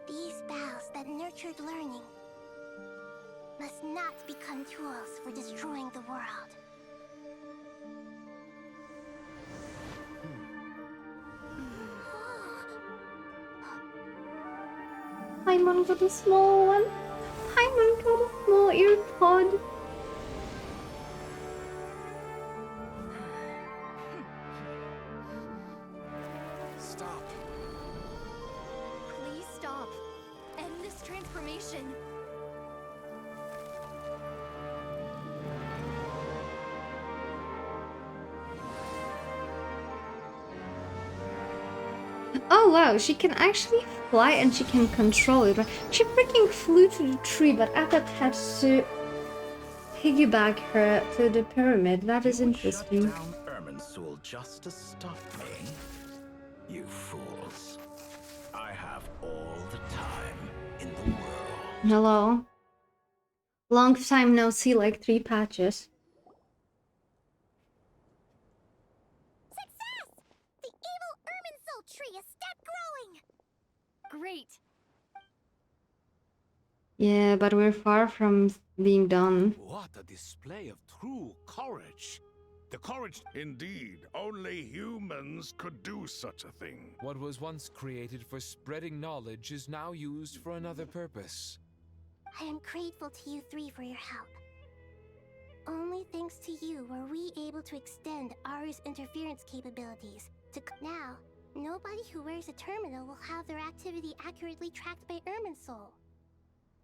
These boughs that nurtured learning must not become tools for destroying the world. Paimon got a small one. Paimon got a small earpod. Stop. Please stop. End this transformation. Oh wow, she can actually fly and she can control it, right? She freaking flew to the tree, but Atat had to piggyback her to the pyramid. That is interesting. Shut down Irminsul just to stop me? You fools. I have all the time in the world. Hello. Long time no see, like 3 patches. The evil Irminsul tree is still growing! Great. Yeah, but we're far from being done. What a display of true courage. The courage... Indeed, only humans could do such a thing. What was once created for spreading knowledge is now used for another purpose. I am grateful to you three for your help. Only thanks to you were we able to extend Aru's interference capabilities to... Now, nobody who wears a terminal will have their activity accurately tracked by Irminsul.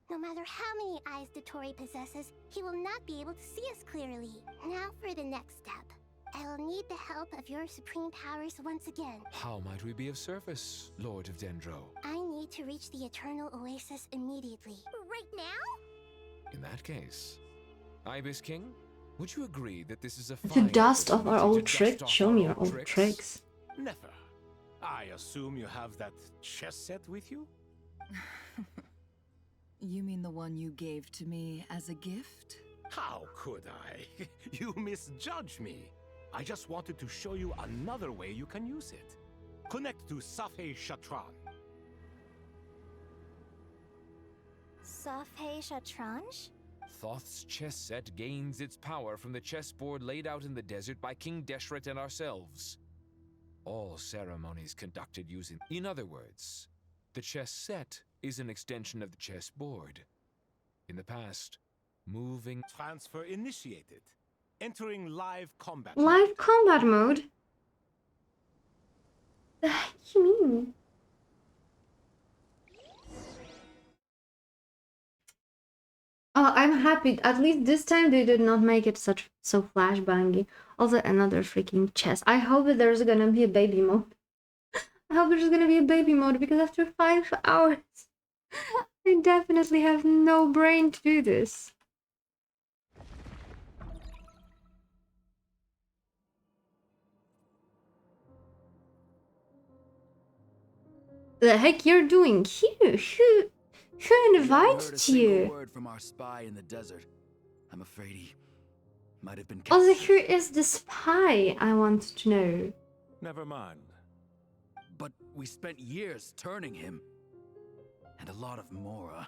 No matter how many eyes Dottore possesses, he will not be able to see us clearly. Now for the next step. I will need the help of your supreme powers once again. How might we be of service, Lord of Dendro? I need to reach the Eternal Oasis immediately. Right now? In that case, Ibis King, would you agree that this is a To fine dust off our opportunity old to tricks? dust off Show our me your old old tricks. Never. I assume you have that chess set with you? You mean the one you gave to me as a gift? How could I? You misjudge me. I just wanted to show you another way you can use it. Connect to Safei Shatran. Safei Shatranj? Thoth's chess set gains its power from the chessboard laid out in the desert by King Deshret and ourselves. All ceremonies conducted using... In other words, the chess set is an extension of the chessboard. In the past, moving... Transfer initiated. Entering live combat. Live combat mode? The heck you mean? Oh, I'm happy. At least this time they did not make it so flashbangy. Also, another freaking chess. I hope that there's gonna be a baby mode. I hope there's gonna be a baby mode because after 5 hours, I definitely have no brain to do this. The heck you're doing here? Who invited you? Word from our spy in the desert. I'm afraid he might have been. Also, who is the spy? I want to know. Never mind. But we spent years turning him. And a lot of Mora.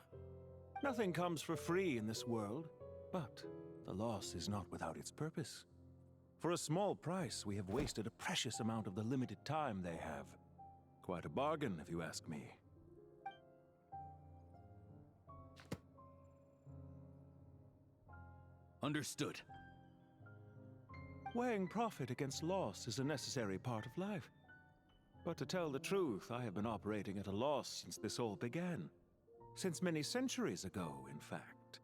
Nothing comes for free in this world, but the loss is not without its purpose. For a small price, we have wasted a precious amount of the limited time they have. Quite a bargain, if you ask me. Understood. Weighing profit against loss is a necessary part of life. But to tell the truth, I have been operating at a loss since this all began. Since many centuries ago, in fact.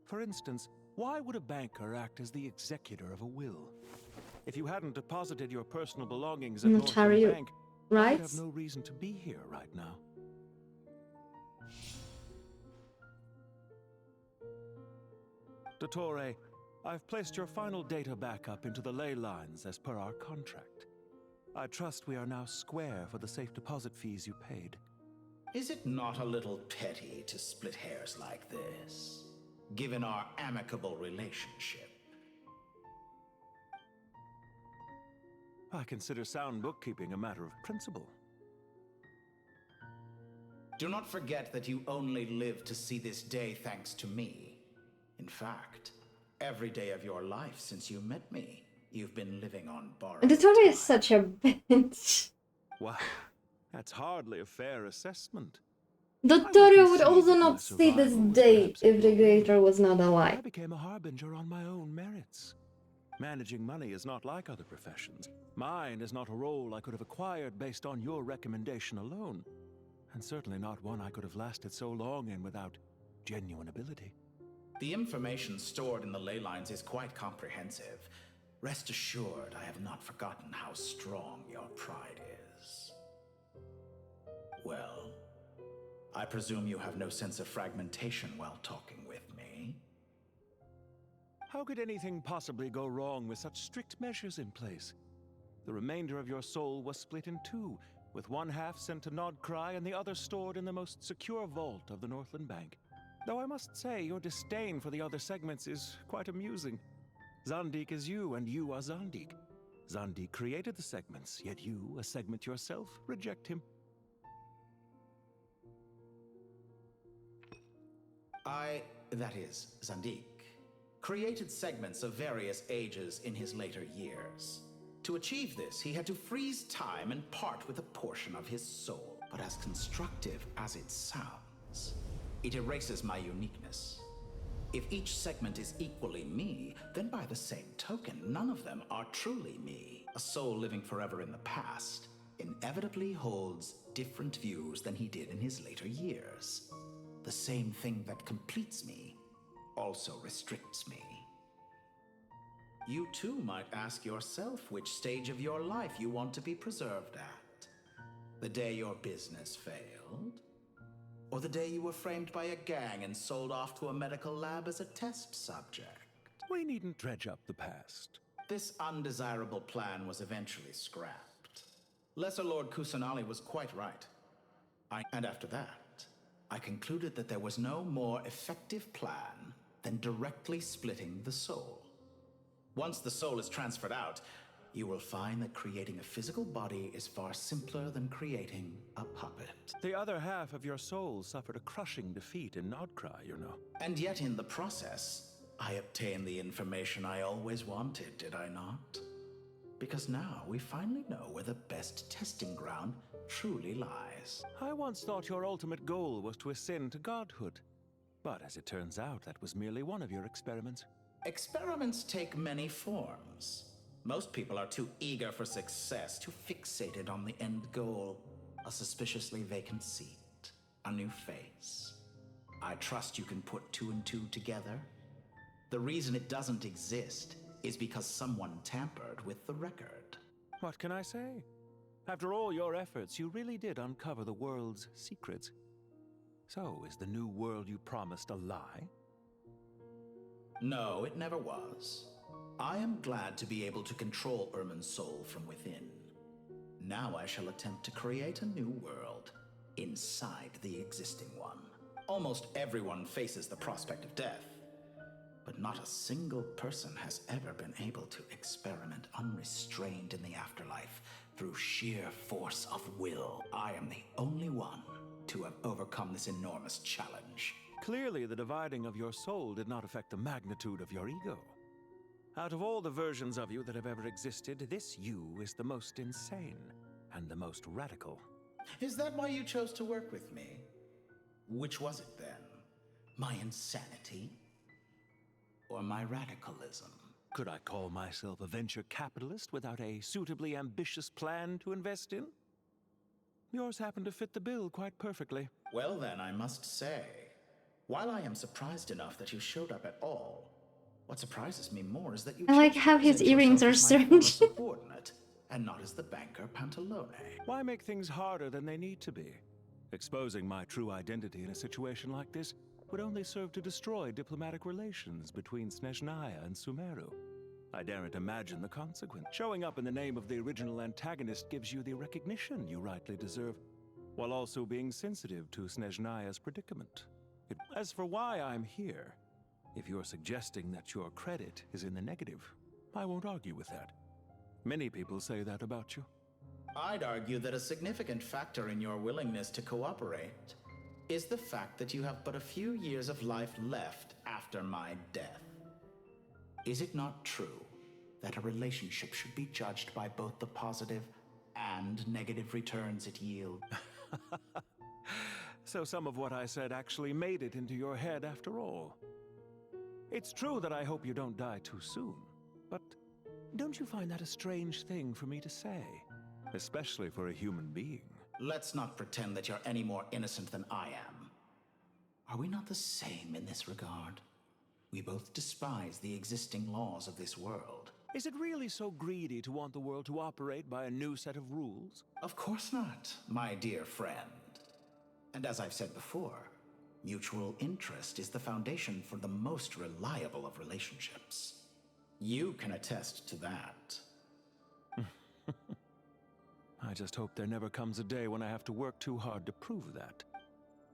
For instance, why would a banker act as the executor of a will? If you hadn't deposited your personal belongings at Northern Bank, I would have no reason to be here right now. Dottore, I've placed your final data backup into the ley lines as per our contract. I trust we are now square for the safe deposit fees you paid. Is it not a little petty to split hairs like this, given our amicable relationship? I consider sound bookkeeping a matter of principle. Do not forget that you only live to see this day thanks to me. In fact, every day of your life since you met me, you've been living on borrowed Dottore is such a bitch. Wow, that's hardly a fair assessment. Dottore would also not see this day if the creator was not I alive. became a harbinger on my own merits. Managing money is not like other professions. Mine is not a role I could have acquired based on your recommendation alone, and certainly not one I could have lasted so long in without genuine ability. The information stored in the ley lines is quite comprehensive. Rest assured, I have not forgotten how strong your pride is. Well, I presume you have no sense of fragmentation while talking with me. How could anything possibly go wrong with such strict measures in place? The remainder of your soul was split in two, with one half sent to Nodcry and the other stored in the most secure vault of the Northland Bank. Though I must say, your disdain for the other segments is quite amusing. Zandik is you, and you are Zandik. Zandik created the segments, yet you, a segment yourself, reject him. That is, Zandik, created segments of various ages in his later years. To achieve this, he had to freeze time and part with a portion of his soul. But as constructive as it sounds, it erases my uniqueness. If each segment is equally me, then by the same token, none of them are truly me. A soul living forever in the past inevitably holds different views than he did in his later years. The same thing that completes me also restricts me. You too might ask yourself which stage of your life you want to be preserved at. The day your business failed? Or the day you were framed by a gang and sold off to a medical lab as a test subject? We needn't dredge up the past. This undesirable plan was eventually scrapped. Lesser Lord Kusanali was quite right. And after that, I concluded that there was no more effective plan than directly splitting the soul. Once the soul is transferred out, you will find that creating a physical body is far simpler than creating a puppet. The other half of your soul suffered a crushing defeat in Nodcry, you know. And yet in the process, I obtained the information I always wanted, did I not? Because now we finally know where the best testing ground truly lies. I once thought your ultimate goal was to ascend to godhood. But as it turns out, that was merely one of your experiments. Experiments take many forms. Most people are too eager for success, too fixated on the end goal. A suspiciously vacant seat, a new face. I trust you can put two and two together. The reason it doesn't exist is because someone tampered with the record. What can I say? After all your efforts, you really did uncover the world's secrets. So, is the new world you promised a lie? No, it never was. I am glad to be able to control Irmin's soul from within. Now I shall attempt to create a new world inside the existing one. Almost everyone faces the prospect of death, but not a single person has ever been able to experiment unrestrained in the afterlife through sheer force of will. I am the only one to have overcome this enormous challenge. Clearly, the dividing of your soul did not affect the magnitude of your ego. Out of all the versions of you that have ever existed, this you is the most insane and the most radical. Is that why you chose to work with me? Which was it then? My insanity? Or my radicalism? Could I call myself a venture capitalist without a suitably ambitious plan to invest in? Yours happened to fit the bill quite perfectly. Well then, I must say, while I am surprised enough that you showed up at all, what surprises me more is that you I like how his earrings are strange. subordinate and not as the banker Pantalone. Why make things harder than they need to be? Exposing my true identity in a situation like this would only serve to destroy diplomatic relations between Snezhnaya and Sumeru. I daren't imagine the consequence. Showing up in the name of the original antagonist gives you the recognition you rightly deserve, while also being sensitive to Snezhnaya's predicament. As for why I'm here, if you're suggesting that your credit is in the negative, I won't argue with that. Many people say that about you. I'd argue that a significant factor in your willingness to cooperate is the fact that you have but a few years of life left after my death. Is it not true that a relationship should be judged by both the positive and negative returns it yields? So some of what I said actually made it into your head after all. It's true that I hope you don't die too soon, but don't you find that a strange thing for me to say? Especially for a human being. Let's not pretend that you're any more innocent than I am. Are we not the same in this regard? We both despise the existing laws of this world. Is it really so greedy to want the world to operate by a new set of rules? Of course not, my dear friend. And as I've said before, mutual interest is the foundation for the most reliable of relationships. You can attest to that. I just hope there never comes a day when I have to work too hard to prove that.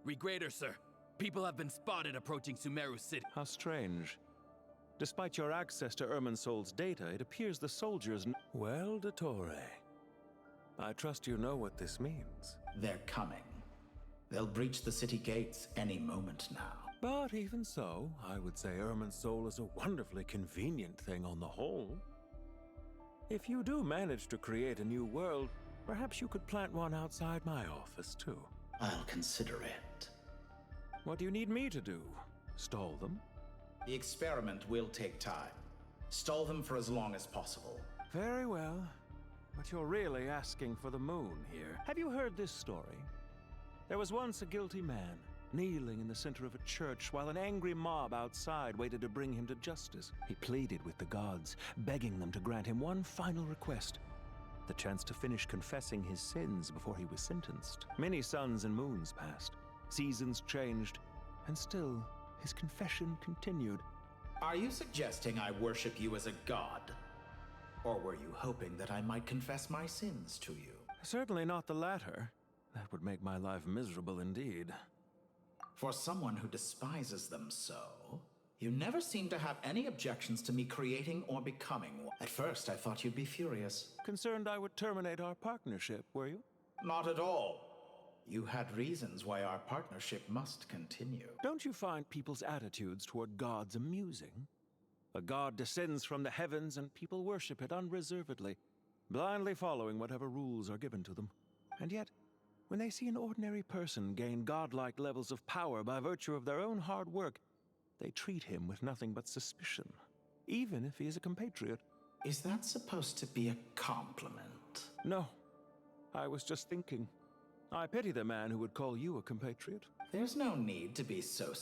Regrader, sir. People have been spotted approaching Sumeru City. How strange. Despite your access to Irminsol's data, it appears the soldiers... Well, Dottore, I trust you know what this means. They're coming. They'll breach the city gates any moment now. But even so, I would say Irminsol is a wonderfully convenient thing on the whole. If you do manage to create a new world, perhaps you could plant one outside my office, too. I'll consider it. What do you need me to do? Stall them? The experiment will take time. Stall them for as long as possible. Very well. But you're really asking for the moon here. Have you heard this story? There was once a guilty man, kneeling in the center of a church while an angry mob outside waited to bring him to justice. He pleaded with the gods, begging them to grant him one final request: the chance to finish confessing his sins before he was sentenced. Many suns and moons passed, seasons changed, and still his confession continued. Are you suggesting I worship you as a god? Or were you hoping that I might confess my sins to you? Certainly not the latter. That would make my life miserable indeed. For someone who despises them so, you never seem to have any objections to me creating or becoming one. At first, I thought you'd be furious. Concerned I would terminate our partnership, were you? Not at all. You had reasons why our partnership must continue. Don't you find people's attitudes toward gods amusing? A god descends from the heavens and people worship it unreservedly, blindly following whatever rules are given to them. And yet, when they see an ordinary person gain godlike levels of power by virtue of their own hard work, they treat him with nothing but suspicion, even if he is a compatriot. Is that supposed to be a compliment? No. I was just thinking. I pity the man who would call you a compatriot. There's no need to be so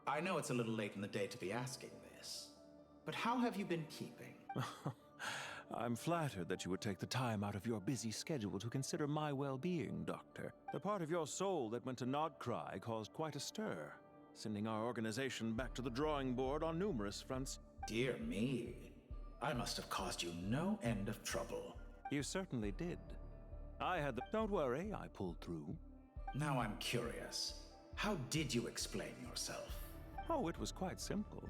I know it's a little late in the day to be asking this, but how have you been keeping? I'm flattered that you would take the time out of your busy schedule to consider my well-being, Doctor. The part of your soul that went to Nodcry caused quite a stir, sending our organization back to the drawing board on numerous fronts. Dear me, I must have caused you no end of trouble. You certainly did. I had the... Don't worry, I pulled through. Now I'm curious. How did you explain yourself? Oh, it was quite simple.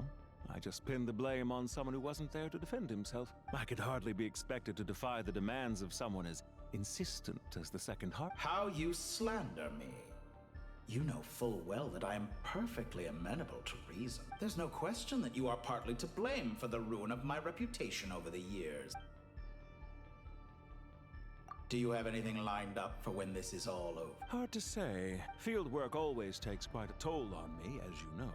I just pinned the blame on someone who wasn't there to defend himself. I could hardly be expected to defy the demands of someone as insistent as the second heart. How you slander me. You know full well that I am perfectly amenable to reason. There's no question that you are partly to blame for the ruin of my reputation over the years. Do you have anything lined up for when this is all over? Hard to say. Field work always takes quite a toll on me, as you know.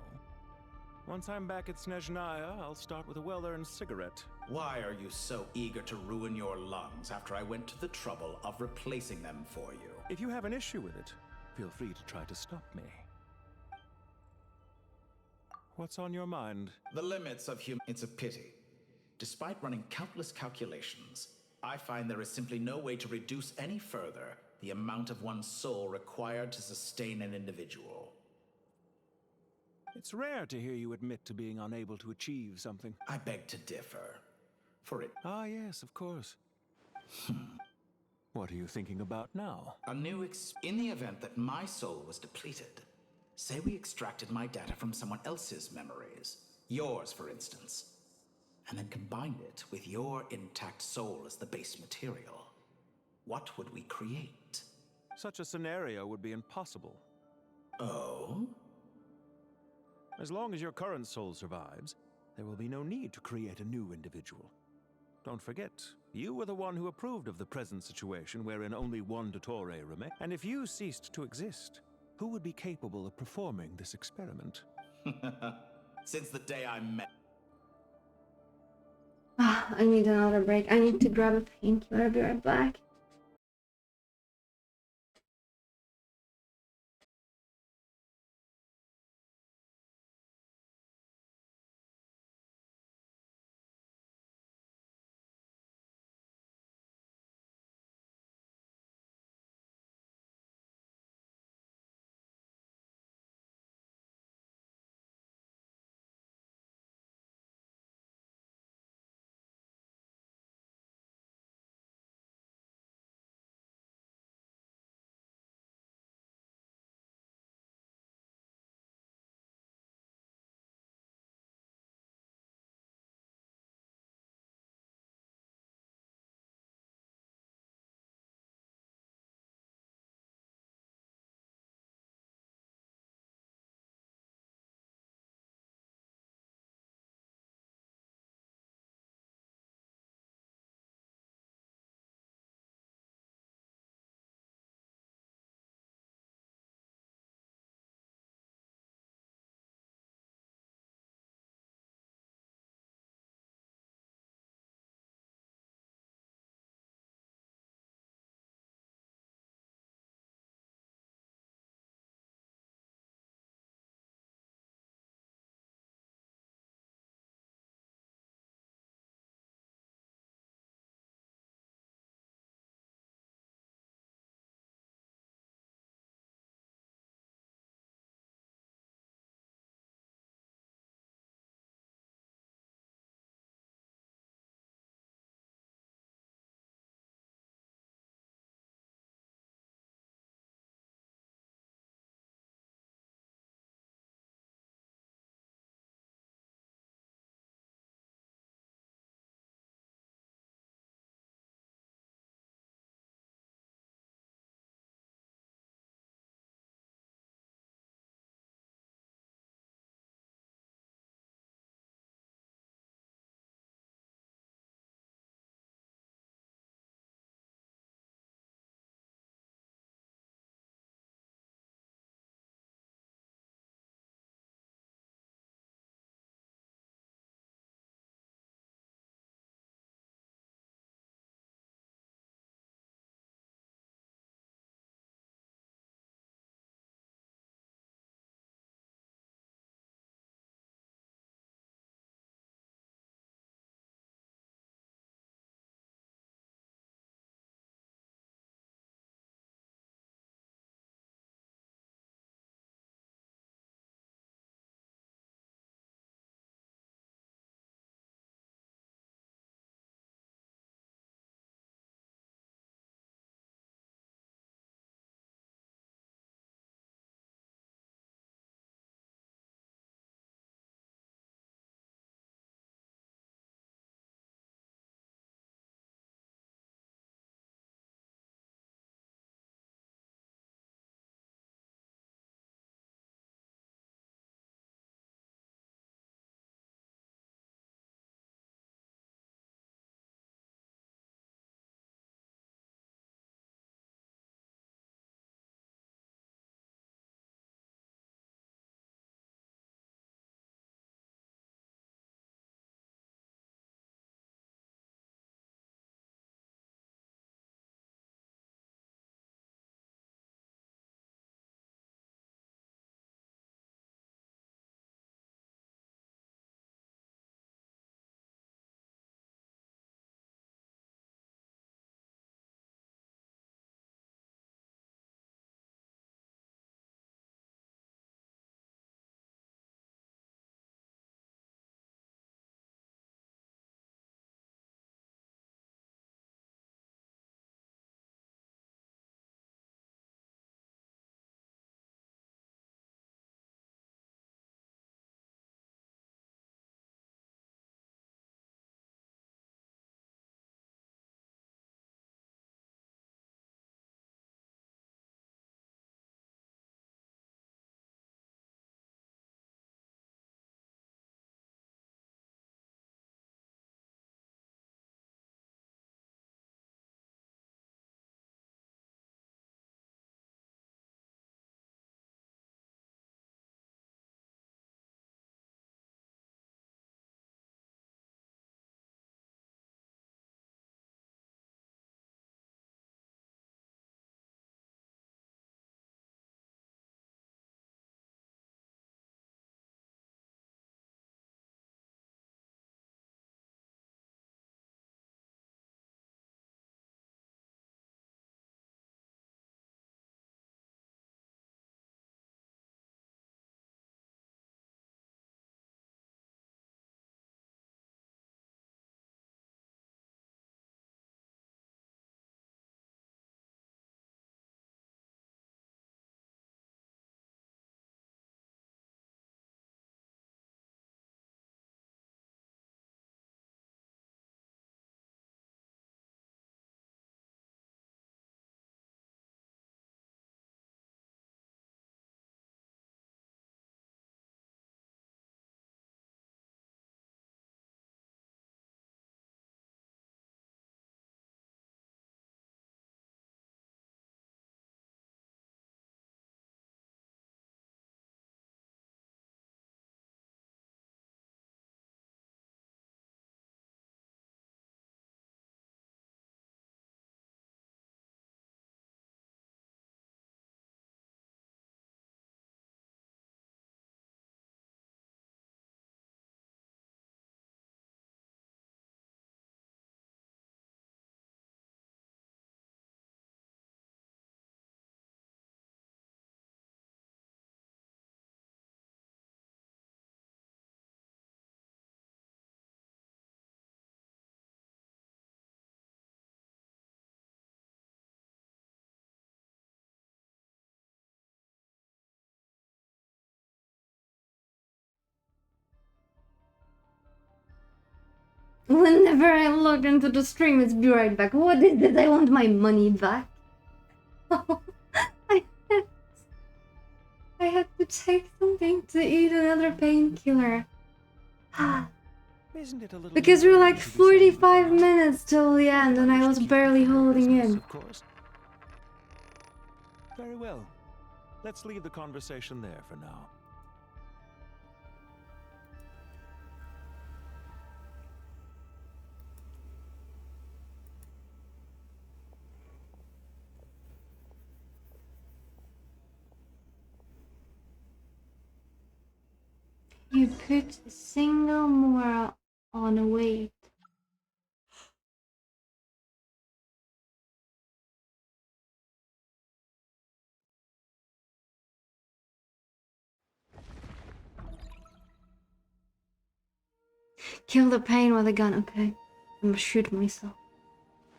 Once I'm back at Snezhnaya, I'll start with a well-earned cigarette. Why are you so eager to ruin your lungs after I went to the trouble of replacing them for you? If you have an issue with it, feel free to try to stop me. What's on your mind? The limits of It's a pity. Despite running countless calculations, I find there is simply no way to reduce any further the amount of one's soul required to sustain an individual. It's rare to hear you admit to being unable to achieve something. I beg to differ. For it. Ah, yes, of course. What are you thinking about now? A new in the event that my soul was depleted, say we extracted my data from someone else's memories, yours for instance, and then combined it with your intact soul as the base material, what would we create? Such a scenario would be impossible. Oh? As long as your current soul survives, there will be no need to create a new individual. Don't forget, you were the one who approved of the present situation wherein only one Dottore remained. And if you ceased to exist, who would be capable of performing this experiment? Since the day I met... I need another break. I need to grab a painkiller. I'll be right back. Whenever I log into the stream, it's be right back. What is it? I want my money back. I had to take something to eat another painkiller. Isn't it a little Because we're like early to be saying 45 minutes till the end and I was barely holding in. Of course. Very well. Let's leave the conversation there for now. You put a single more on a weight. Kill the pain with a gun, okay. I'm gonna shoot myself.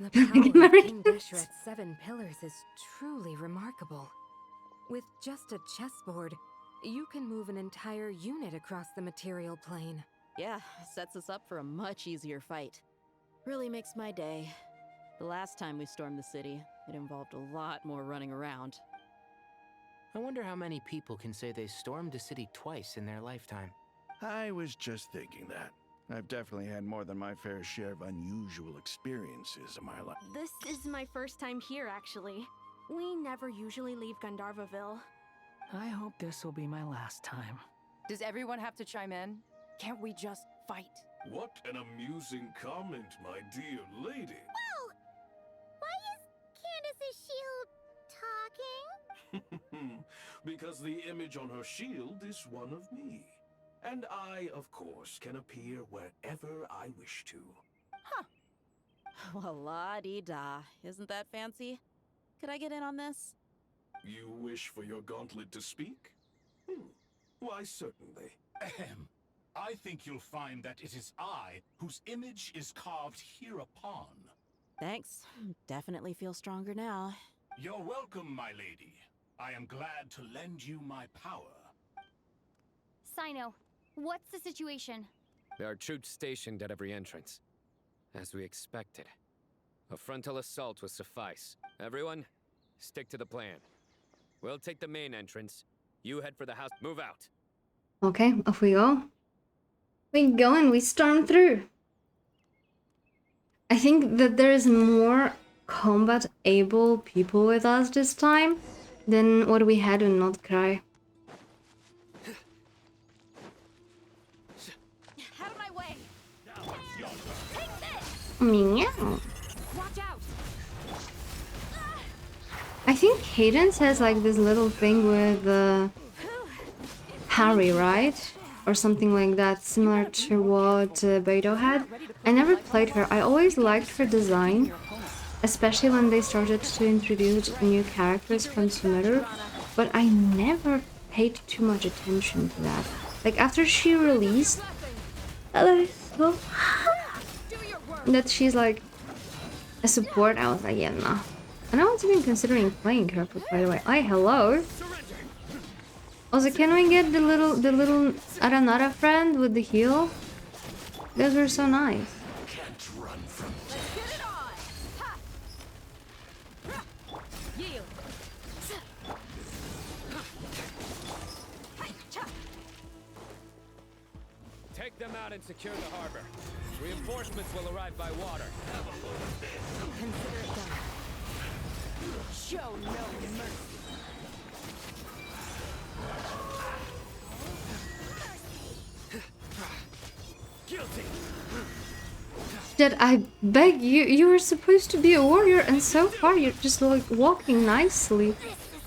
The Get power of married. King Deshret's 7 pillars is truly remarkable. With just a chessboard, you can move an entire unit across the material plane. Yeah, sets us up for a much easier fight. Really makes my day. The last time we stormed the city, it involved a lot more running around. I wonder how many people can say they stormed a city twice in their lifetime. I was just thinking that. I've definitely had more than my fair share of unusual experiences in my life. This is my first time here, actually. We never usually leave Gandharvaville. I hope this will be my last time. Does everyone have to chime in? Can't we just fight? What an amusing comment, my dear lady. Whoa! Why is Candace's shield talking? Because the image on her shield is one of me. And I, of course, can appear wherever I wish to. Huh. Well, la-dee-da. Isn't that fancy? Could I get in on this? You wish for your gauntlet to speak? Why, certainly. Ahem. I think you'll find that it is I whose image is carved hereupon. Thanks. Definitely feel stronger now. You're welcome, my lady. I am glad to lend you my power. Sino, what's the situation? There are troops stationed at every entrance. As we expected. A frontal assault will suffice. Everyone, stick to the plan. We'll take the main entrance. You head for the house. Move out. Okay, off we go. We go and we storm through. I think that there's more combat able people with us this time than what we had in Not Cry. Out of my way! Meow. Watch out! I think Cadence has like this little thing with Harry, right? Or something like that, similar to what Beidou had. I never played her. I always liked her design, especially when they started to introduce new characters from Sumeru, but I never paid too much attention to that. Like after she released that she's like a support, I was like, yeah, nah. And I was even considering playing her, by the way. Hi, hello. Also, can we get the little Aranara friend with the heal? Those were so nice. Can't run from Take them out and secure the harbor. Reinforcements will arrive by water. Consider it done. Show no mercy. Guilty. Did I beg you? You were supposed to be a warrior, and so far you're just like walking nicely.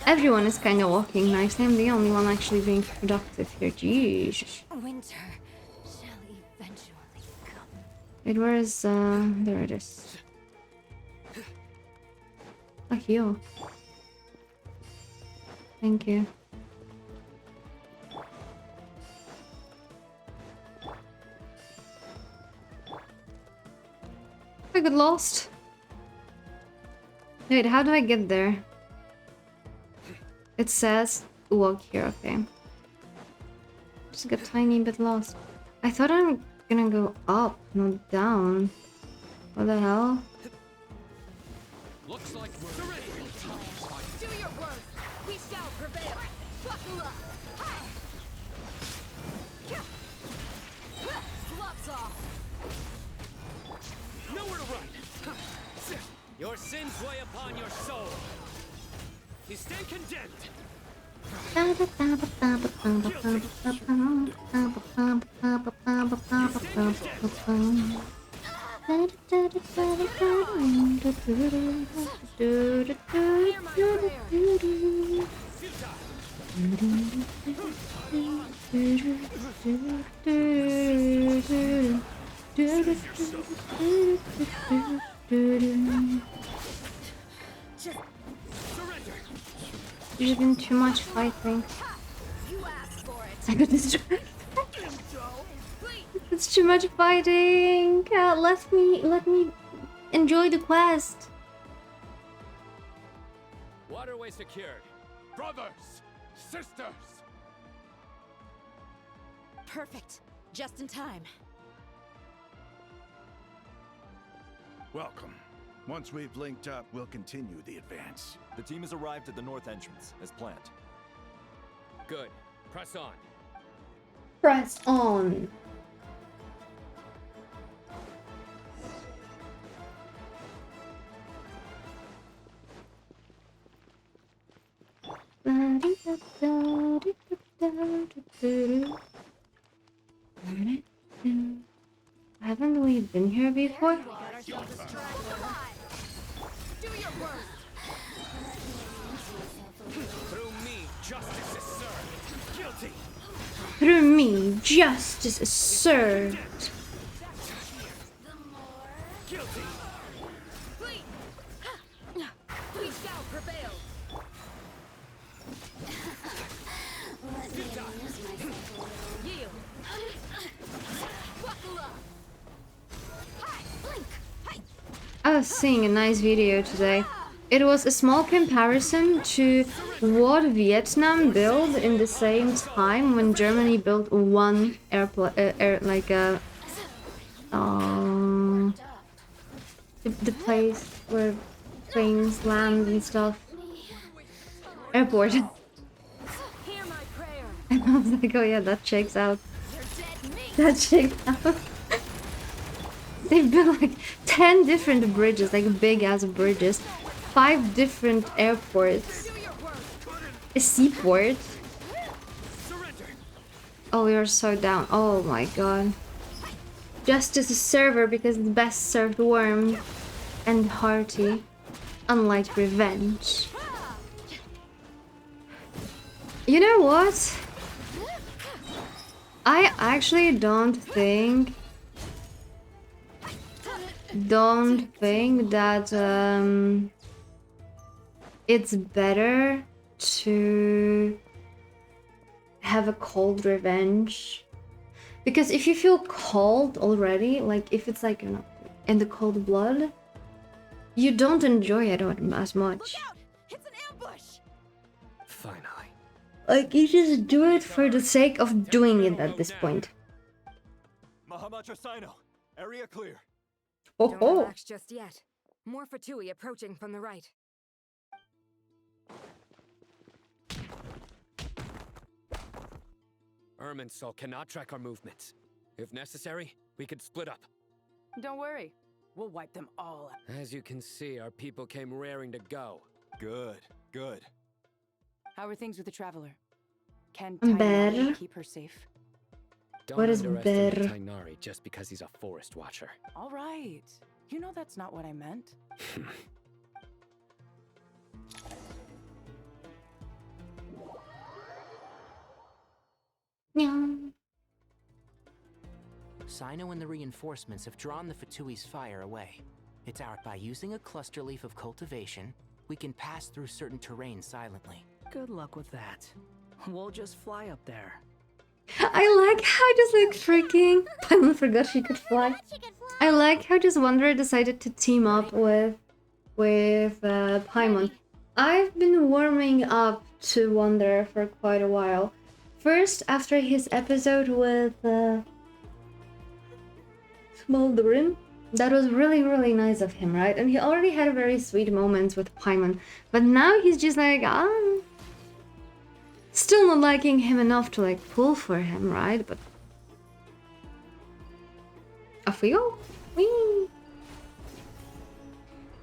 Everyone is kind of walking nicely. I'm the only one actually being productive here. Jesus. Winter shall eventually come. Wait, where is there it is. A heal. Thank you. I got lost. Wait, how do I get there? It says walk here, okay. Just got a tiny bit lost. I thought I'm gonna go up, not down. What the hell? Looks like we're Do your worst. We shall prevail. Buckle up. Gloves off. nowhere to run. Your sins weigh upon your soul. You stand condemned. There's been too much fighting. I got distracted. It's too much fighting. Let me enjoy the quest. Waterway secured. Brothers, sisters. Perfect. Just in time. Welcome. Once we've linked up, we'll continue the advance. The team has arrived at the north entrance, as planned. Good. Press on. Press on. Haven't we been here before? Through me, justice is served. Guilty. Through me, justice is served. Guilty. We shall prevail. Yield. Buckle up. Hi, blink. Hi. I was seeing a nice video today. It was a small comparison to what Vietnam built in the same time when Germany built one airplane, the place where planes land and stuff. Airport. And I was like, oh yeah, that checks out. That checks out. They built like 10 different bridges, like big ass bridges. 5 different airports. A seaport. Oh, we are so down. Oh my god. Justice is server because it's best served warm and hearty. Unlike revenge. You know what? I actually don't think that it's better to have a cold revenge, because if you feel cold already, like if it's like, you know, in the cold blood, you don't enjoy it as much. Finally. Like you just do it for the sake of doing it at this point. Mahamacha Sino, area clear. Don't relax just yet. More Fatui approaching from the right. Irminsul cannot track our movements. If necessary, we could split up. Don't worry. We'll wipe them all out. As you can see, our people came raring to go. Good, good. How are things with the Traveler? Can Better. Tainari keep her safe? Don't What is underestimate better? Tainari just because he's a forest watcher. All right. You know that's not what I meant. Sino and the reinforcements have drawn the Fatui's fire away. It's our by using a cluster leaf of cultivation, we can pass through certain terrain silently. Good luck with that. We'll just fly up there. I like how just like freaking Paimon forgot she could fly. I like how just Wanderer decided to team up with Paimon. I've been warming up to Wanderer for quite a while. First, after his episode with Moldorin. That was really, really nice of him, right? And he already had very sweet moments with Paimon. But now he's just like, still not liking him enough to like pull for him, right? But off we go. Whee!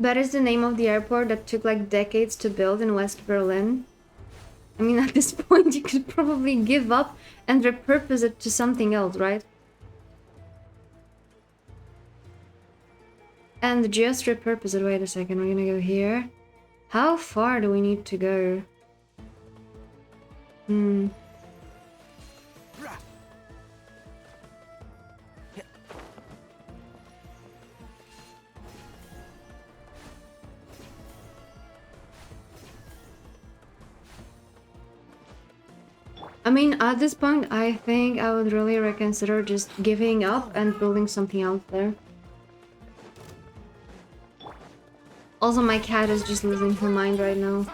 That is the name of the airport that took like decades to build in West Berlin. I mean, at this point, you could probably give up and repurpose it to something else, right? And just repurpose it. Wait a second, we're gonna go here. How far do we need to go? I mean, at this point, I think I would really reconsider just giving up and building something else there. Also, my cat is just losing her mind right now.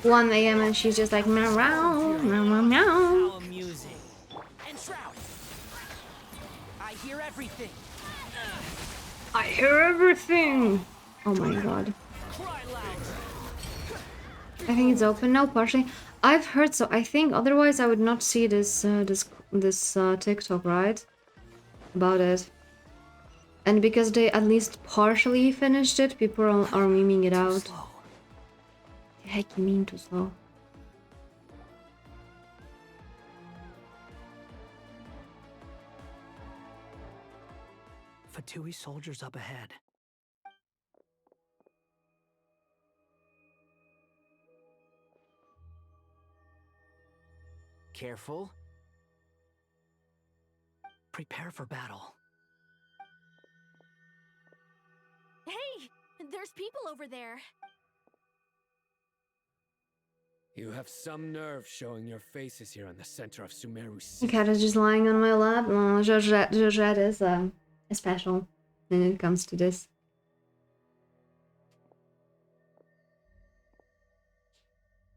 1 a.m. and she's just like meow meow meow meow meow. Amusing. And Shroud. I hear everything. I hear everything. Oh my god. I think it's open now, partially. I've heard so. I think otherwise I would not see this TikTok, right? About it. And because they at least partially finished it, people are memeing it out. The heck you mean too slow? Fatui soldiers up ahead. Careful. Prepare for battle. Hey! There's people over there. You have some nerve showing your faces here in the center of Sumeru's The cat is just lying on my lap. No, Georgette is special when it comes to this.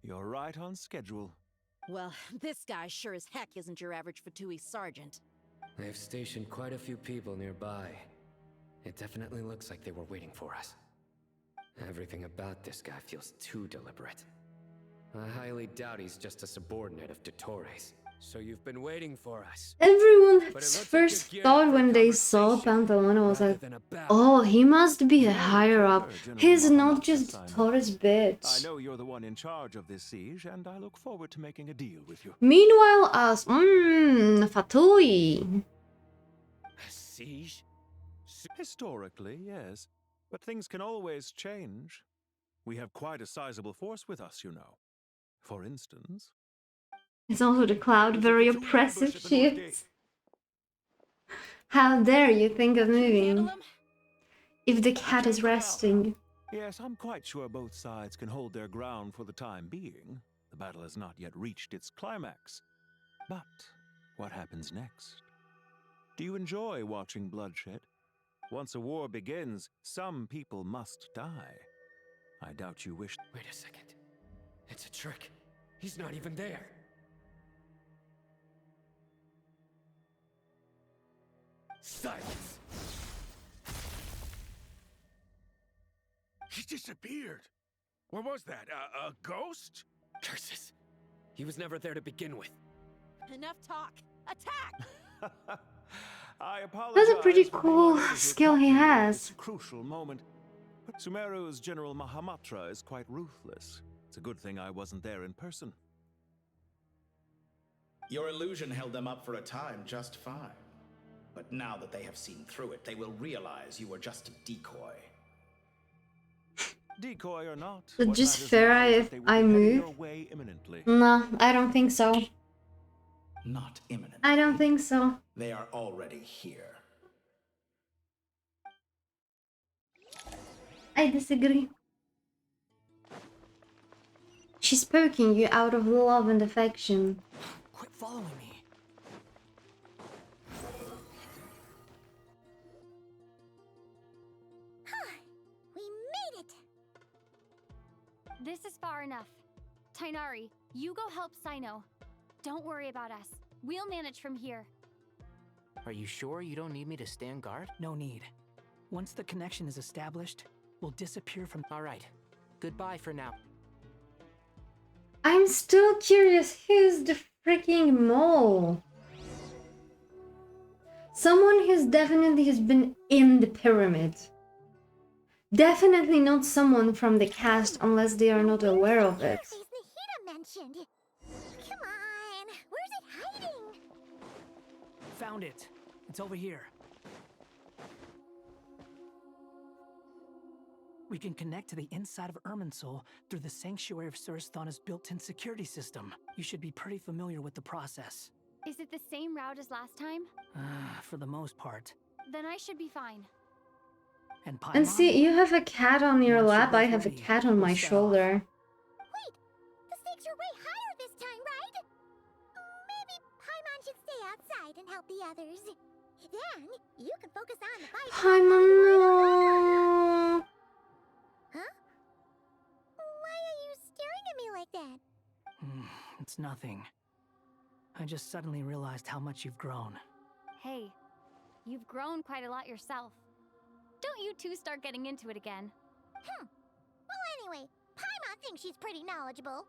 You're right on schedule. Well, this guy sure as heck isn't your average Fatui sergeant. They've stationed quite a few people nearby. It definitely looks like they were waiting for us. Everything about this guy feels too deliberate. I highly doubt he's just a subordinate of Dottores. So you've been waiting for us. Everyone's first thought when they saw Pantalona was like, oh, he must be a higher up. He's not just Dottores bitch. I know you're the one in charge of this siege, and I look forward to making a deal with you. Meanwhile, us, Fatui. A siege? Historically, yes. But things can always change. We have quite a sizable force with us, you know. For instance... It's also the cloud, very oppressive she is. How dare you think of moving? If the cat is resting. Yes, I'm quite sure both sides can hold their ground for the time being. The battle has not yet reached its climax. But what happens next? Do you enjoy watching bloodshed? Once a war begins, some people must die. I doubt you wish... Wait a second. It's a trick. He's not even there. Silence! He disappeared. What was that? A ghost? Curses! He was never there to begin with. Enough talk. Attack! I apologize. That's a pretty cool skill he has. It's a crucial moment. But Sumeru's General Mahamatra is quite ruthless. It's a good thing I wasn't there in person. Your illusion held them up for a time just fine. But now that they have seen through it, they will realize you were just a decoy. Decoy or not, Just fair if I move? No, I don't think so. Not imminent. I don't think so. They are already here. I disagree. She's poking you out of love and affection. Quit following me. We made it! This is far enough. Tainari, you go help Sino. Don't worry about us. We'll manage from here. Are you sure you don't need me to stand guard? No need. Once the connection is established, we'll disappear from... All right. Goodbye for now. I'm still curious, who's the freaking mole? Someone who's definitely has been in the pyramid. Definitely not someone from the cast unless they are not aware of it. Nyaehh mentioned. Come on, where's it hiding? Found it. It's over here. We can connect to the inside of Irminsul through the Sanctuary of Surasthana's built-in security system. You should be pretty familiar with the process. Is it the same route as last time? For the most part. Then I should be fine. And And see, you have a cat on your lap, I have a cat on my shoulder. Wait, the stakes are way higher this time, right? Maybe Paimon should stay outside and help the others. Then you can focus on the fight. Paimon, no. Huh? Why are you staring at me like that? It's nothing. I just suddenly realized how much you've grown. Hey, you've grown quite a lot yourself. Don't you two start getting into it again. Well, anyway, Paimon thinks she's pretty knowledgeable.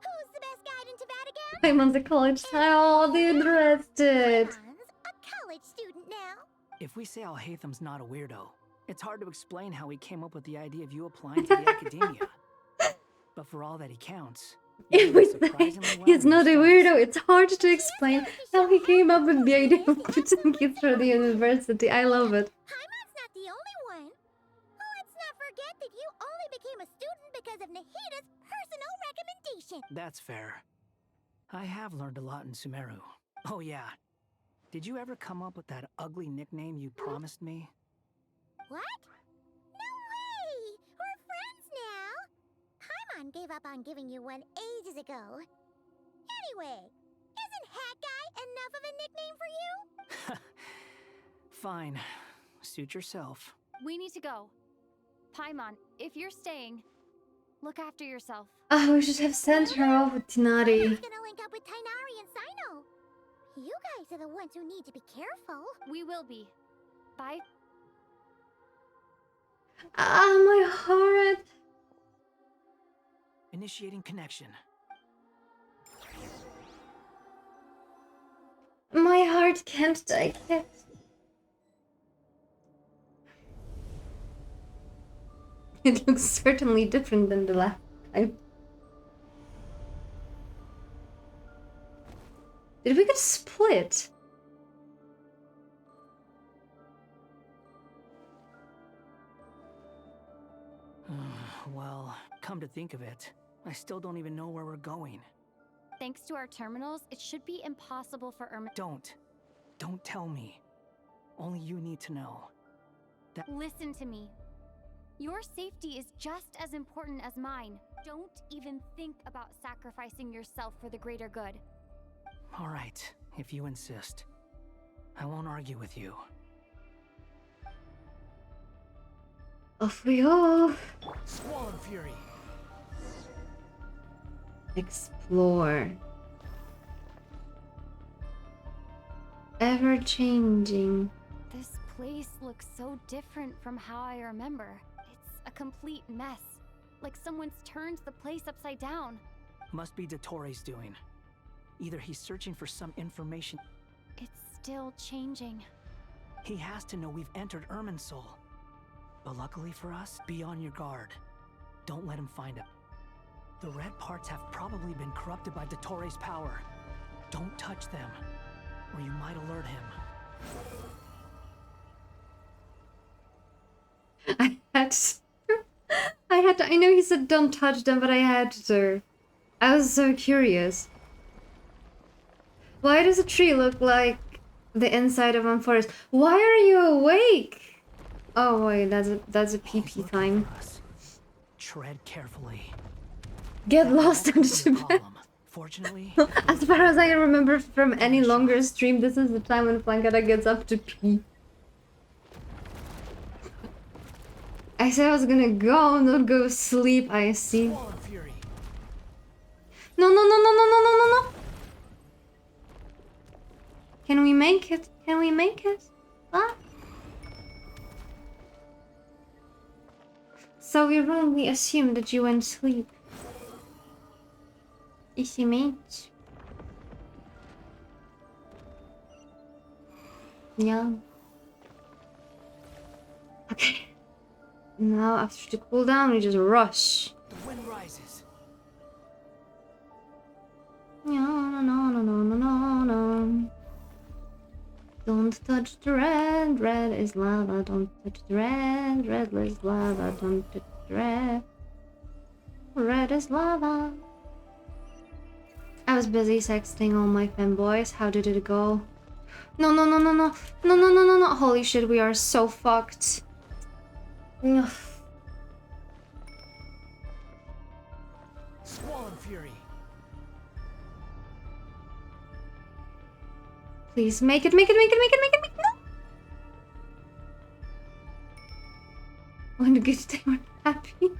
Who's the best guide in Teyvat again? Paimon's a college child, interested. Paimon's a college student now. If we say Alhaitham's not a weirdo, it's hard to explain how he came up with the idea of you applying to the academia. But for all that he counts, If we say he's not a weirdo, it's hard to explain how he came up with the idea of putting you through the university. I love it. Paimon's not the only one. Let's not forget that you only became a student because of Nahita's personal recommendation. That's fair. I have learned a lot in Sumeru. Oh yeah. Did you ever come up with that ugly nickname you promised me? What? No way! We're friends now! Paimon gave up on giving you one ages ago. Anyway, isn't Hat Guy enough of a nickname for you? Fine. Suit yourself. We need to go. Paimon, if you're staying, look after yourself. Oh, we should have sent her off with Tinari. Paimon's gonna link up with Tighnari and Sino. You guys are the ones who need to be careful. We will be. Bye. Ah, my heart. Initiating connection. My heart can't take it. It looks certainly different than the last time. Did we get split? Well, come to think of it, I still don't even know where we're going. Thanks to our terminals, it should be impossible for Irma. Don't tell me. Only you need to know. Listen to me. Your safety is just as important as mine. Don't even think about sacrificing yourself for the greater good. All right, if you insist. I won't argue with you. Off we go. Squall Fury. Explore. Ever changing. This place looks so different from how I remember. It's a complete mess. Like someone's turned the place upside down. Must be Dottoro's doing. Either he's searching for some information. It's still changing. He has to know we've entered Irminsul. But luckily for us, be on your guard. Don't let him find it. The red parts have probably been corrupted by Dottoro's power. Don't touch them, or you might alert him. I know he said don't touch them, but I had to. I was so curious. Why does a tree look like the inside of a forest? Why are you awake? Oh wait, that's a pee-pee time. Tread carefully. Get lost under the bed. Fortunately, as far as I remember from any longer stream, this is the time when Flankata gets up to pee. I said I was gonna go, not go sleep, I see. No, no, no, no, no, no, no, no, no! Can we make it? Can we make it? Huh? So we wrongly assumed that you went to sleep. Easy mate. Yeah. Okay. Now after the cooldown we just rush. The wind rises. No, no, no, no, no, no, no. Don't touch the red, red is lava. Don't touch the red, red is lava. Don't touch the red, red is lava. I was busy sexting all my fanboys. How did it go? No, no, no, no, no, no, no, no, no, no. Holy shit, we are so fucked. Ugh. Squall and Fury. Please make it, make it, make it, make it, make it, make it. No. When the good they were happy.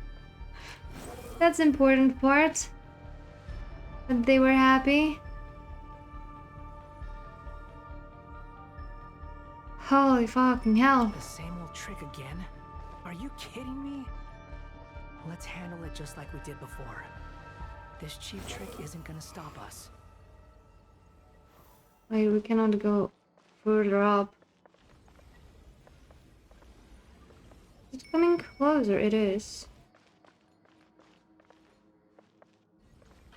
That's the important part. That they were happy. Holy fucking hell. The same old trick again? Are you kidding me? Let's handle it just like we did before. This cheap trick isn't gonna stop us. Wait, we cannot go further up. It's coming closer, it is.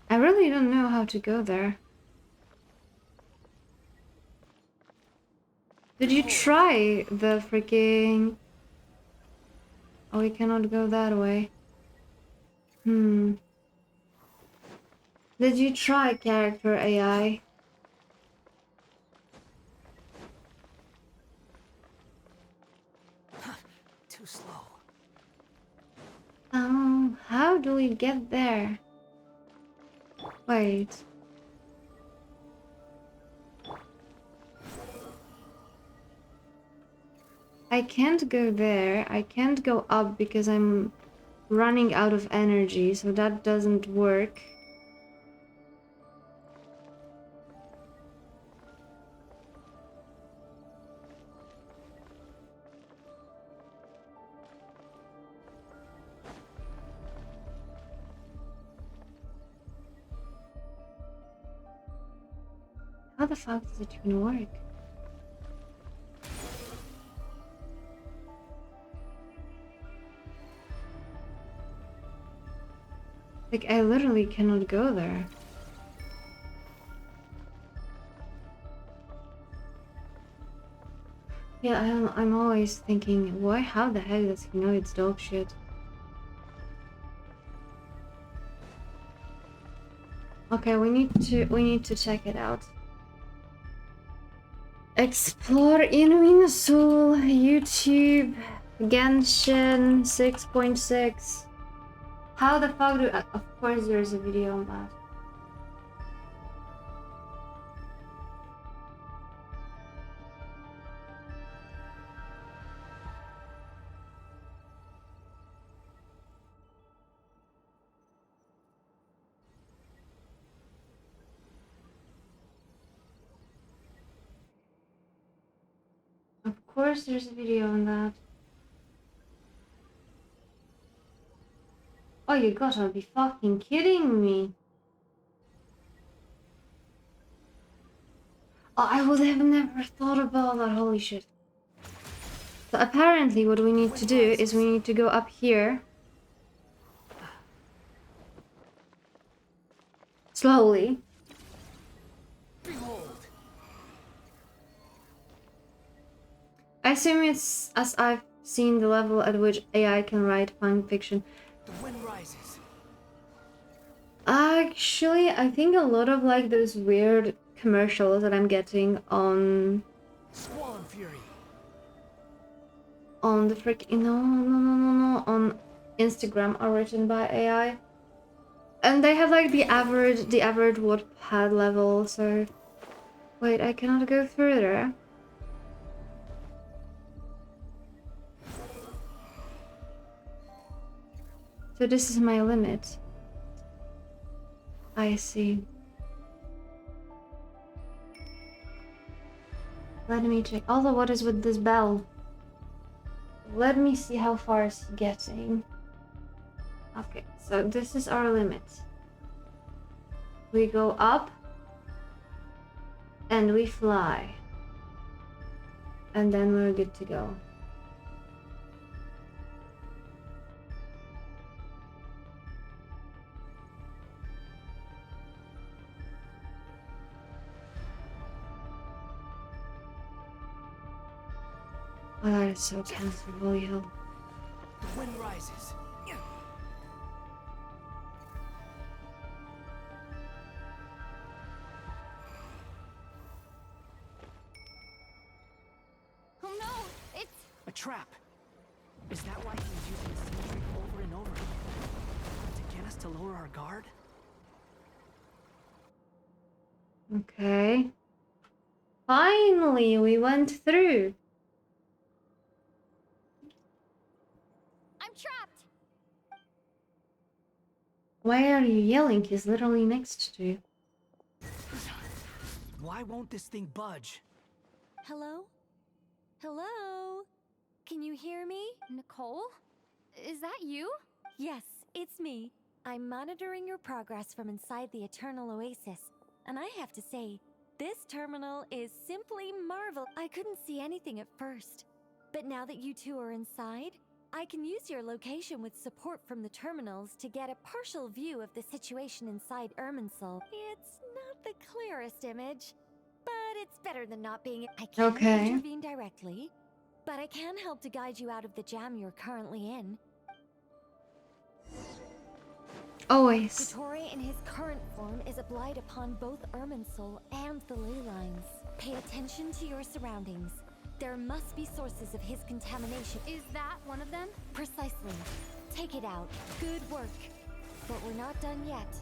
I really don't know how to go there. Did you try the freaking... Oh, we cannot go that way. Did you try character AI? Too slow. How do we get there? Wait. I can't go there. I can't go up because I'm running out of energy, so that doesn't work. How the fuck does it even work? Like, I literally cannot go there. Yeah, I'm always thinking, why, how the heck does he know it's dog shit? Okay, we need to check it out. Explore Invincible, YouTube, Genshin 6.6. How the fuck do... Of course there's a video on that. Of course there's a video on that. Oh, you gotta be fucking kidding me. Oh, I would have never thought about that, holy shit. So apparently what we need to do is we need to go up here. Slowly. I assume it's as I've seen the level at which AI can write fan fiction. The wind rises. Actually, I think a lot of like those weird commercials that I'm getting on Squall and Fury. On the freaking no on Instagram are written by AI. And they have like the average Wattpad level, so wait, I cannot go further. So this is my limit. I see. Let me check. Also, what is with this bell? Let me see how far is he getting. Okay, so this is our limit. We go up and we fly. And then we're good to go. Oh, that is so cancelable, yo. The wind rises. Oh no! It's A trap. Is that why he's using the same trick over and over again? To get us to lower our guard? Okay. Finally, we went through. I'm trapped. Why are you yelling? He's literally next to you. Why won't this thing budge? Hello? Hello? Can you hear me? Nicole? Is that you? Yes, it's me. I'm monitoring your progress from inside the Eternal Oasis. And I have to say, this terminal is simply marvelous. I couldn't see anything at first. But now that you two are inside, I can use your location with support from the terminals to get a partial view of the situation inside Irminsul. It's not the clearest image, but it's better than not being. I can't intervene directly, but I can help to guide you out of the jam you're currently in. Always. Dottore in his current form is a blight upon both Irminsul and the ley lines. Pay attention to your surroundings. There must be sources of his contamination. Is that one of them? Precisely. Take it out. Good work. But we're not done yet.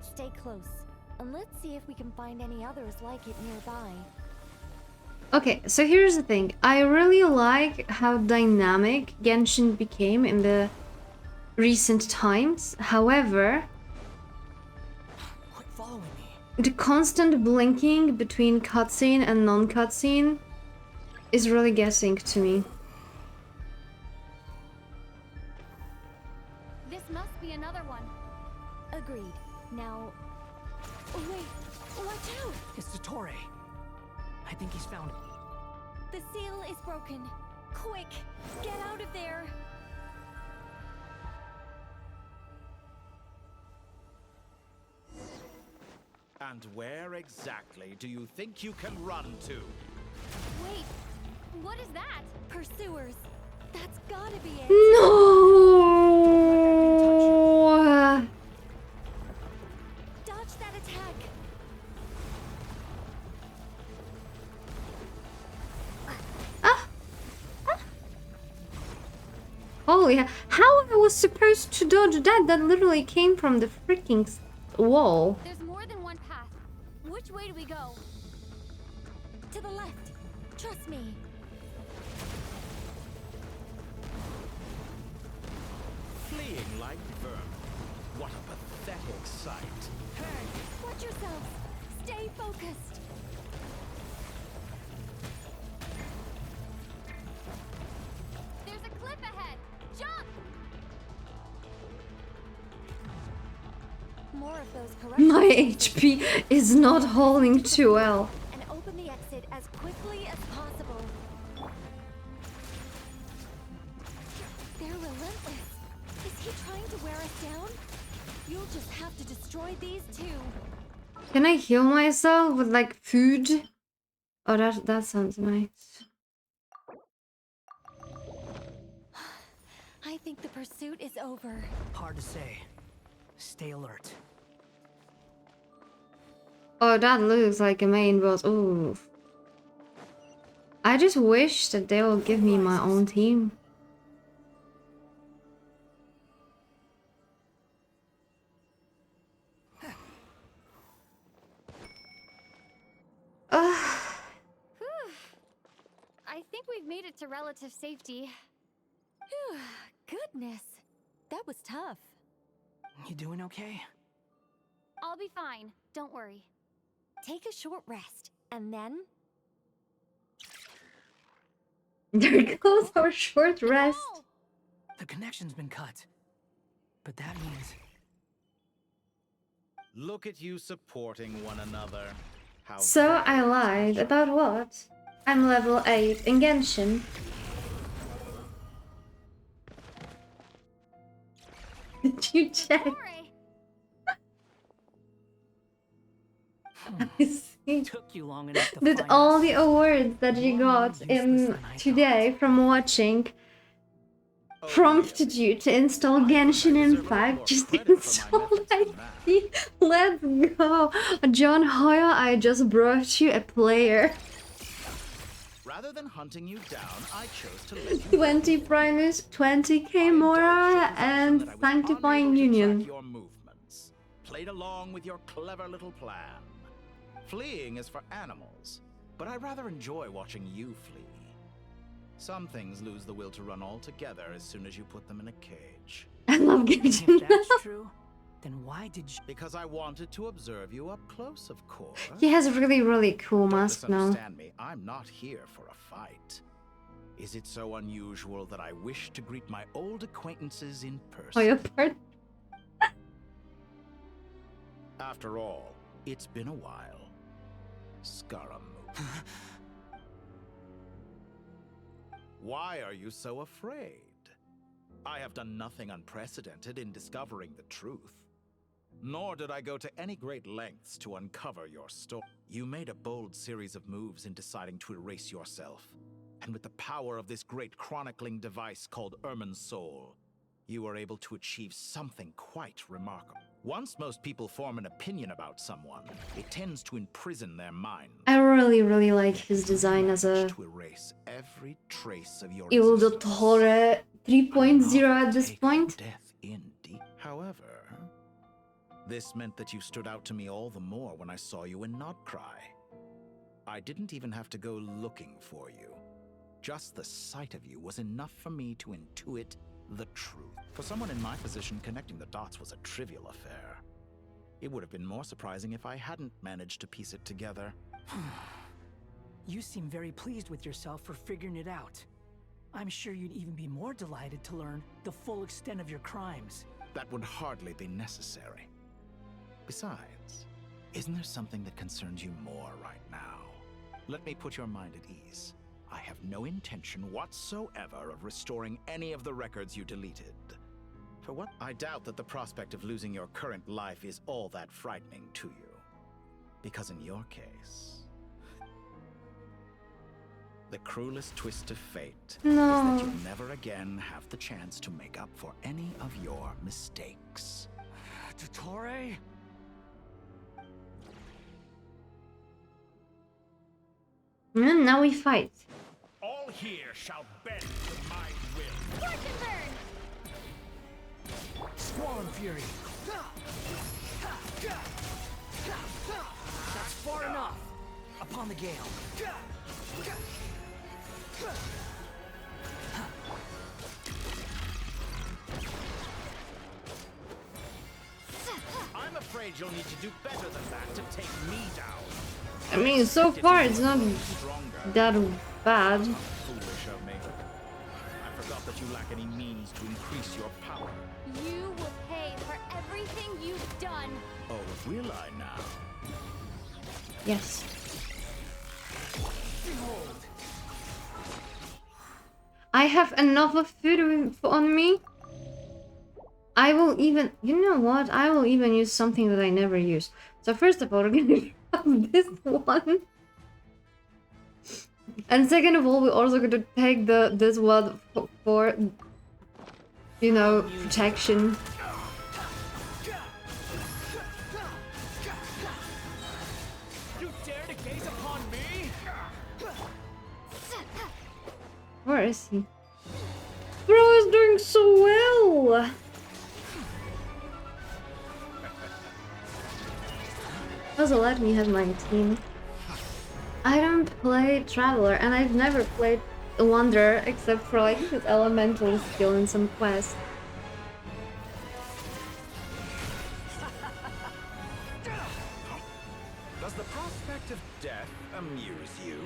Stay close. And let's see if we can find any others like it nearby. Okay, so here's the thing. I really like how dynamic Genshin became in the recent times. However, Quit following me. the constant blinking between cutscene and non-cutscene is really getting to me. This must be another one. Agreed. Now... Oh, wait! Watch out! It's Dottore. I think he's found it. The seal is broken. Quick! Get out of there! And where exactly do you think you can run to? Wait, what is that? Pursuers. That's gotta be it. No! Dodge that attack. Holy hell. How I was supposed to dodge that? That literally came from the freaking wall. There's more than one path. Which way do we go? To the left. Trust me. Fleeing like vermin. What a pathetic sight. Hey! Watch yourselves. Stay focused. There's a cliff ahead. Jump! More of those corrections. My HP is not holding too well. And open the exit as quickly as possible. They're relentless. Is he trying to wear us down? You'll just have to destroy these two. Can I heal myself with like food? Oh, that sounds nice. I think the pursuit is over. Hard to say. Stay alert. Oh, that looks like a main boss. Ooh. I just wish that they will give me my own team. I think we've made it to relative safety. Goodness. That was tough. You doing okay? I'll be fine. Don't worry. Take a short rest, and then... There goes our short rest. The connection's been cut. But that means... Look at you supporting one another. How So I lied. About what? I'm level 8 in Genshin. Did you check? I see. Took you long enough to Did find all us. the awards that you got in today from watching prompted you to install Genshin Impact? Just install IT. Let's go. John Hoyle, I just brought you a player. Rather than hunting you down, I chose to let you 20 Primus, 20k Mora, and Sanctifying Union. your movements. Played along with your clever little plan. Fleeing is for animals, but I rather enjoy watching you flee. Some things lose the will to run altogether as soon as you put them in a cage. I love Genshin. If that's true, then why did you... Because I wanted to observe you up close, of course. He has a really cool Don't mask now. misunderstand me. I'm not here for a fight. Is it so unusual that I wish to greet my old acquaintances in person? Oh, your part. After all, it's been a while. Scaramouche. Why are you so afraid? I have done nothing unprecedented in discovering the truth. Nor did I go to any great lengths to uncover your story. You made a bold series of moves in deciding to erase yourself. And with the power of this great chronicling device called Ermin's Soul, you were able to achieve something quite remarkable. Once most people form an opinion about someone, it tends to imprison their mind. I really like his design as a To erase every trace of your Il Dottore 3.0 at this point. death indeed. However, this meant that you stood out to me all the more when I saw you in Nodcry. I didn't even have to go looking for you. Just the sight of you was enough for me to intuit the truth. For someone in my position, connecting the dots was a trivial affair. It would have been more surprising if I hadn't managed to piece it together. You seem very pleased with yourself for figuring it out. I'm sure you'd even be more delighted to learn the full extent of your crimes. That would hardly be necessary. Besides, isn't there something that concerns you more right now? Let me put your mind at ease. I have no intention whatsoever of restoring any of the records you deleted. For what? I doubt that the prospect of losing your current life is all that frightening to you. Because in your case, the cruelest twist of fate is that you'll never again have the chance to make up for any of your mistakes. Dottore? And now we fight. All here shall bend to my will. Squall and Fury. That's far enough. Upon the gale. I'm afraid you'll need to do better than that to take me down. I mean, so far it's not that bad. Foolish of me. I forgot that you lack any means to increase your power. You will pay for everything you've done. Oh, will I now? Yes. I have enough of food on me. I will even, you know what? I will even use something that I never use. So first of all, we're gonna have this one. And second of all, we're also gonna take this one for you know, protection. You dare to gaze upon me? Where is he? Bro is doing so well. Also let me have 19. I don't play Traveler, and I've never played Wanderer except for like his elemental skill in some quest. Does the prospect of death amuse you?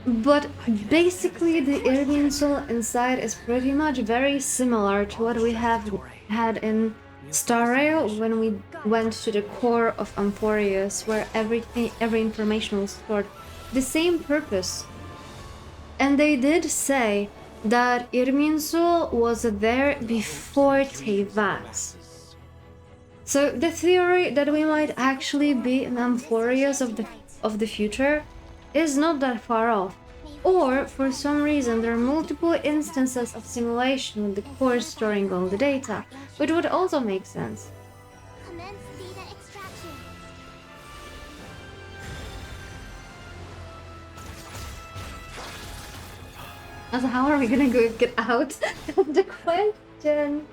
But basically the Irminsul inside is pretty much very similar to what we have had in Star Rail when we went to the core of Amphorius, where every information was stored. The same purpose. And they did say that Irminsul was there before Teyvat. So the theory that we might actually be in Amphorius of the future is not that far off. Or, for some reason, there are multiple instances of simulation with the core storing all the data, which would also make sense. Commence data extraction. So how are we gonna get out of the question?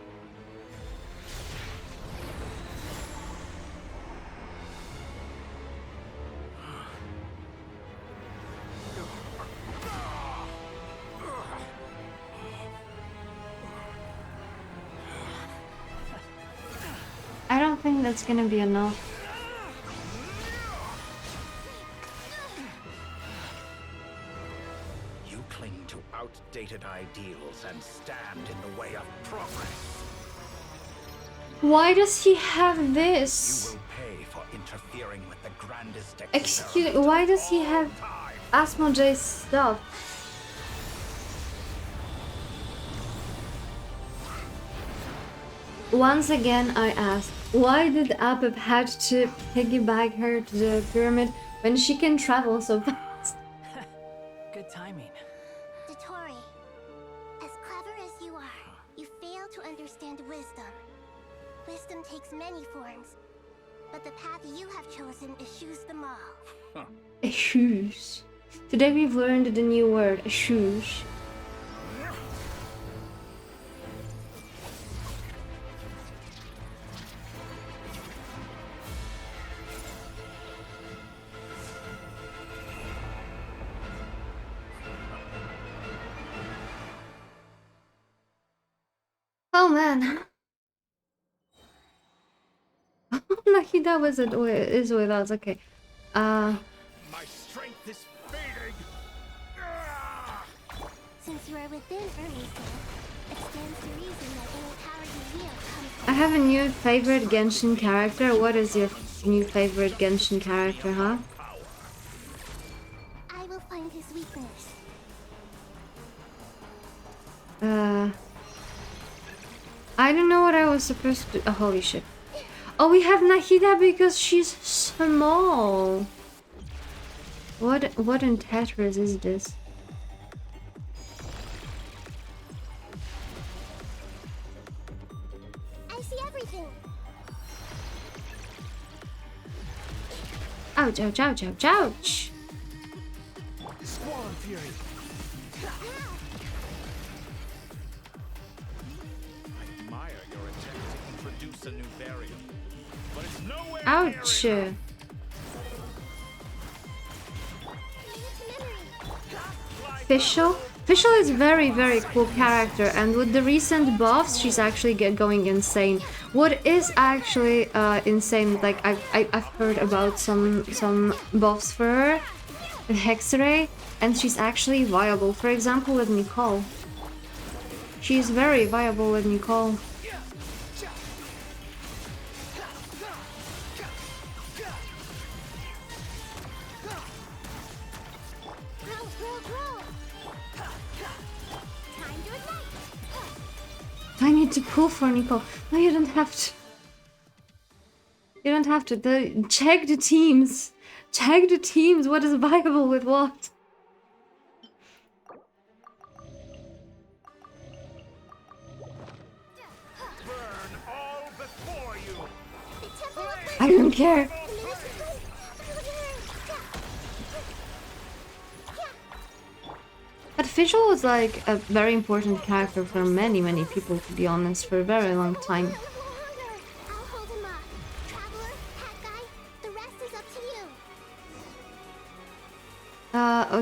I don't think that's gonna be enough. You cling to outdated ideals and stand in the way of progress. Why does he have this? You will pay for interfering with the grandest Excuse me, why does he have Asmodee's stuff? Once again, I ask, why did Apep had to piggyback her to the pyramid when she can travel so fast? Good timing. Dottore, as clever as you are, you fail to understand wisdom. Wisdom takes many forms, but the path you have chosen eschews them all. Eschews. Today we've learned the new word, eschews. Oh man. Nahida is with us, okay. My strength is fading. Since you are within Irminsul, it stands to reason that any power you wield comes I have a new favorite Genshin character. What is your new favorite Genshin character, huh? I will find his weakness. I don't know what I was supposed to do. Oh, holy shit. Oh, we have Nahida because she's small. What in Tetris is this? I see everything. Ouch, ouch, ouch, ouch, ouch. Squall Fury. I admire your attempt to introduce a new variant, but it's nowhere Ouch. Fischl? Fischl is very, very cool character, and with the recent buffs, she's actually going insane. What is actually insane, like I've heard about some buffs for her, with Hexray, and she's actually viable. For example, with Nicole. She's very viable with Nicole. I need to pull for Nicole. No, you don't have to. You don't have to. Check the teams. Check the teams. What is viable with what? I don't care. But Fischl was like a very important character for many, many people, to be honest, for a very long time.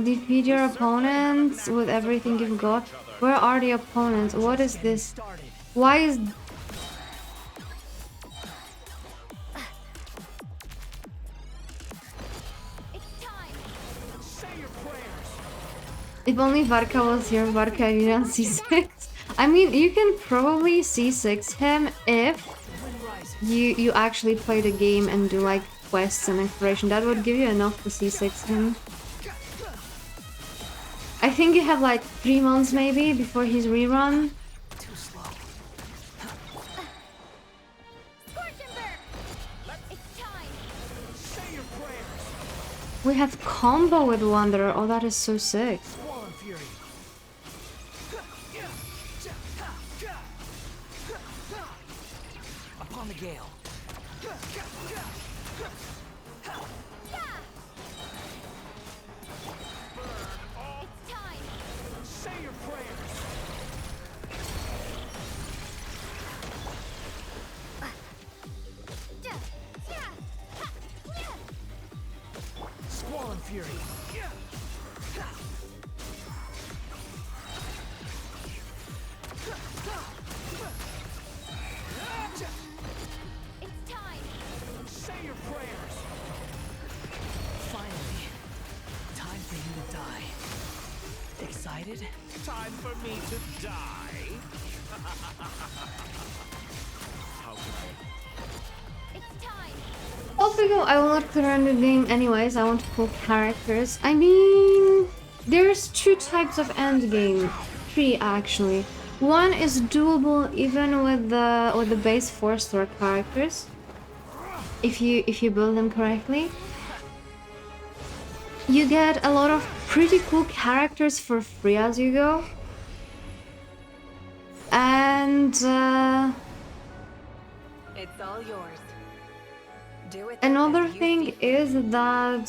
Defeat your opponents with everything you've got. Where are the opponents? What is this? Why is... If only Varka was here, Varka didn't C6. I mean, you can probably C6 him if you actually play the game and do like quests and exploration. That would give you enough to C6 him. I think you have like 3 months maybe before his rerun. We have combo with Wanderer. Oh, that is so sick. Upon the gale. Say your prayers. Squall and fury. It's time. Say your prayers. Finally. Time for you to die. Excited? Time for me to die. How can I? It's time. Off we go. I will not clear the game anyways. I want to pull characters. I mean, there's 2 types of endgame. 3 actually. One is doable even with the base 4-star characters. If you build them correctly. You get a lot of pretty cool characters for free as you go. And It's all yours. Do it. another thing is that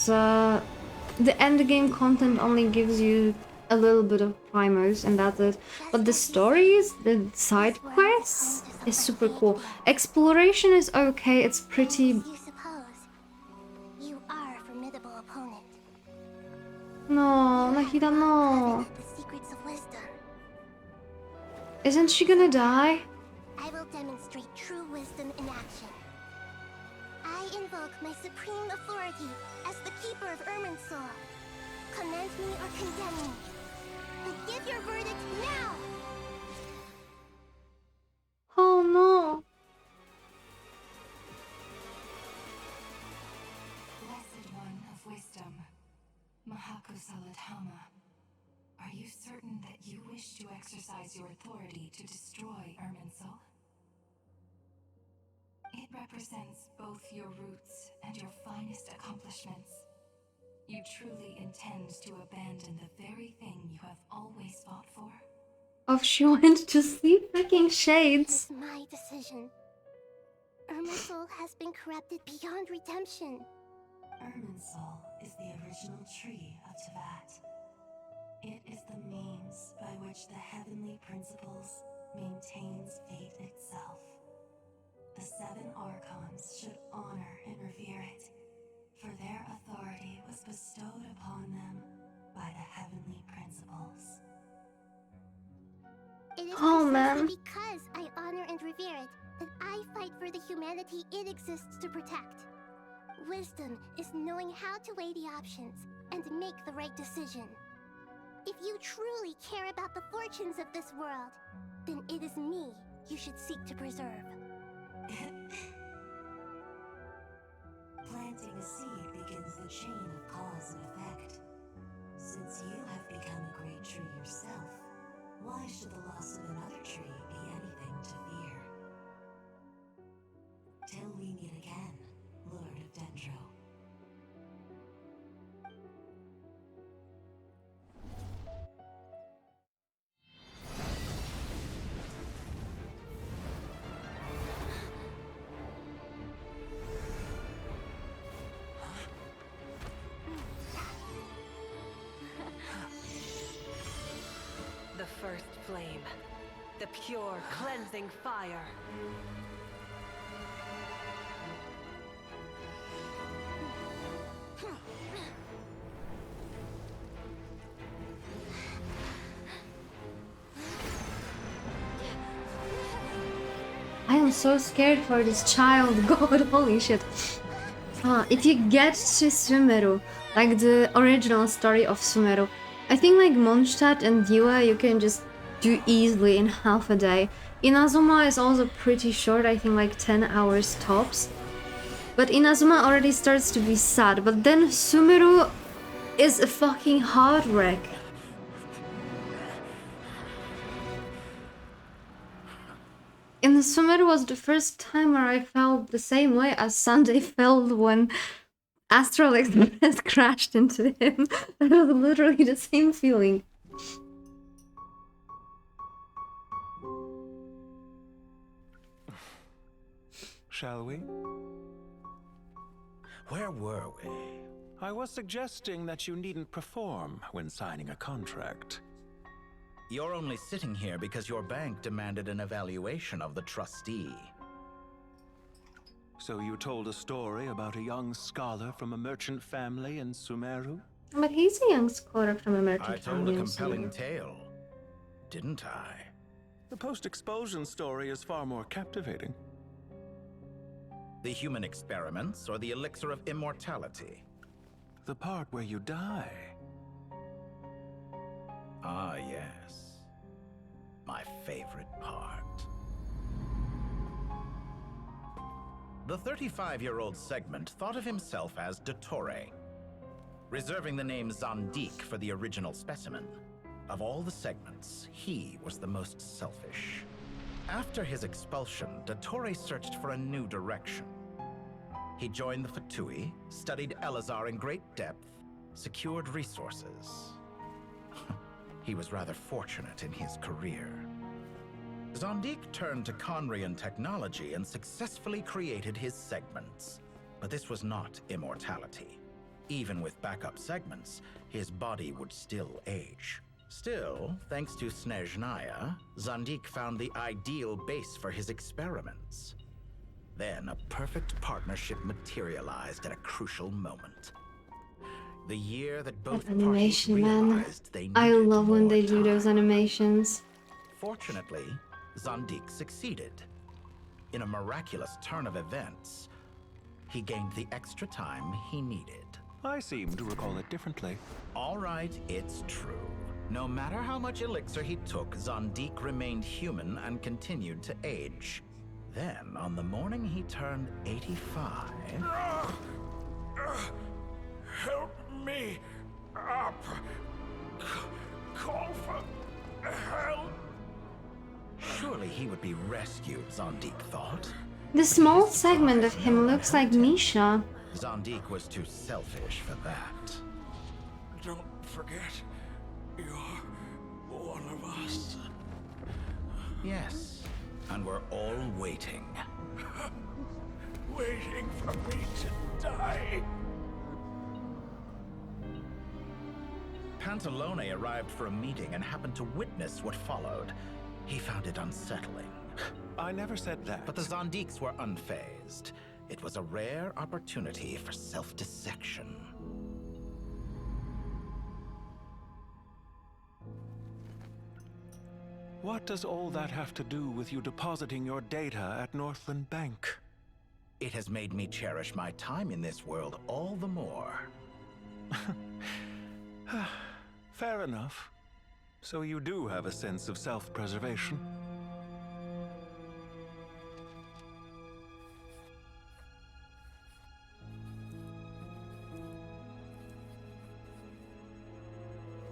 the endgame content only gives you a little bit of primers and that's it. But the stories, the side quests is super cool. Exploration is okay, it's pretty... You suppose you are a formidable opponent. No, Nahida, no. The secrets of wisdom. Isn't she gonna die? I will demonstrate true wisdom in action. I invoke my supreme authority as the keeper of Irminsul. Commend me or condemn me. And give your verdict now! Oh no. Blessed one of wisdom, Mahakusaladhama, are you certain that you wish to exercise your authority to destroy Irminsul? It represents both your roots and your finest accomplishments. You truly intend to abandon the very thing you have always fought for? Oh, she went to sleep, freaking shades. It's my decision. Irminsul has been corrupted beyond redemption. Irminsul is the original tree of Tevat. It is the means by which the heavenly principles maintains fate itself. The 7 Archons should honor and revere it, for their authority was bestowed upon them by the heavenly principles. It is Oh, precisely man. because I honor and revere it that I fight for the humanity it exists to protect. Wisdom is knowing how to weigh the options and make the right decision. If you truly care about the fortunes of this world, then it is me you should seek to preserve. Planting a seed begins the chain of cause and effect. Since you have become a great tree yourself, why should the loss of another tree be anything to fear? Till we meet again, Lord of Dendro. The first flame. The pure, cleansing fire. I am so scared for this child. God, holy shit. If you get to Sumeru, like the original story of Sumeru, I think like Mondstadt and Diwa you can just do easily in half a day. Inazuma is also pretty short, I think like 10 hours tops. But Inazuma already starts to be sad, but then Sumeru is a fucking hard wreck. And Sumeru was the first time where I felt the same way as Sunday felt when Astral Express crashed into him. It was literally the same feeling. Shall we? Where were we? I was suggesting that you needn't perform when signing a contract. You're only sitting here because your bank demanded an evaluation of the trustee. So you told a story about a young scholar from a merchant family in Sumeru? But he's a young scholar from a merchant I told family a in compelling Sumeru. tale, didn't I? The post-expulsion story is far more captivating. The human experiments or the elixir of immortality? The part where you die. Ah, yes. My favorite part. The 35-year-old Segment thought of himself as Dottore, reserving the name Zandik for the original specimen. Of all the segments, he was the most selfish. After his expulsion, Dottore searched for a new direction. He joined the Fatui, studied Elazar in great depth, secured resources. He was rather fortunate in his career. Zandik turned to Conrian technology and successfully created his segments. But this was not immortality. Even with backup segments, his body would still age. Still, thanks to Snezhnaya, Zandik found the ideal base for his experiments. Then a perfect partnership materialized at a crucial moment. The year that both That animation, parties man. realized they I needed love when more they do those time. animations. Fortunately, Zandik succeeded. In a miraculous turn of events, he gained the extra time he needed. I seem to recall it differently. All right, it's true. No matter how much elixir he took, Zandik remained human and continued to age. Then, on the morning he turned 85... Help me up. Call for help. Surely he would be rescued, Zandik thought. The small segment of him looks like Misha. Zandik was too selfish for that. Don't forget, you're one of us. Yes, and we're all waiting. Waiting for me to die. Pantalone arrived for a meeting and happened to witness what followed. He found it unsettling. I never said that. But the Zandiks were unfazed. It was a rare opportunity for self-dissection. What does all that have to do with you depositing your data at Northland Bank? It has made me cherish my time in this world all the more. Fair enough. So you do have a sense of self-preservation.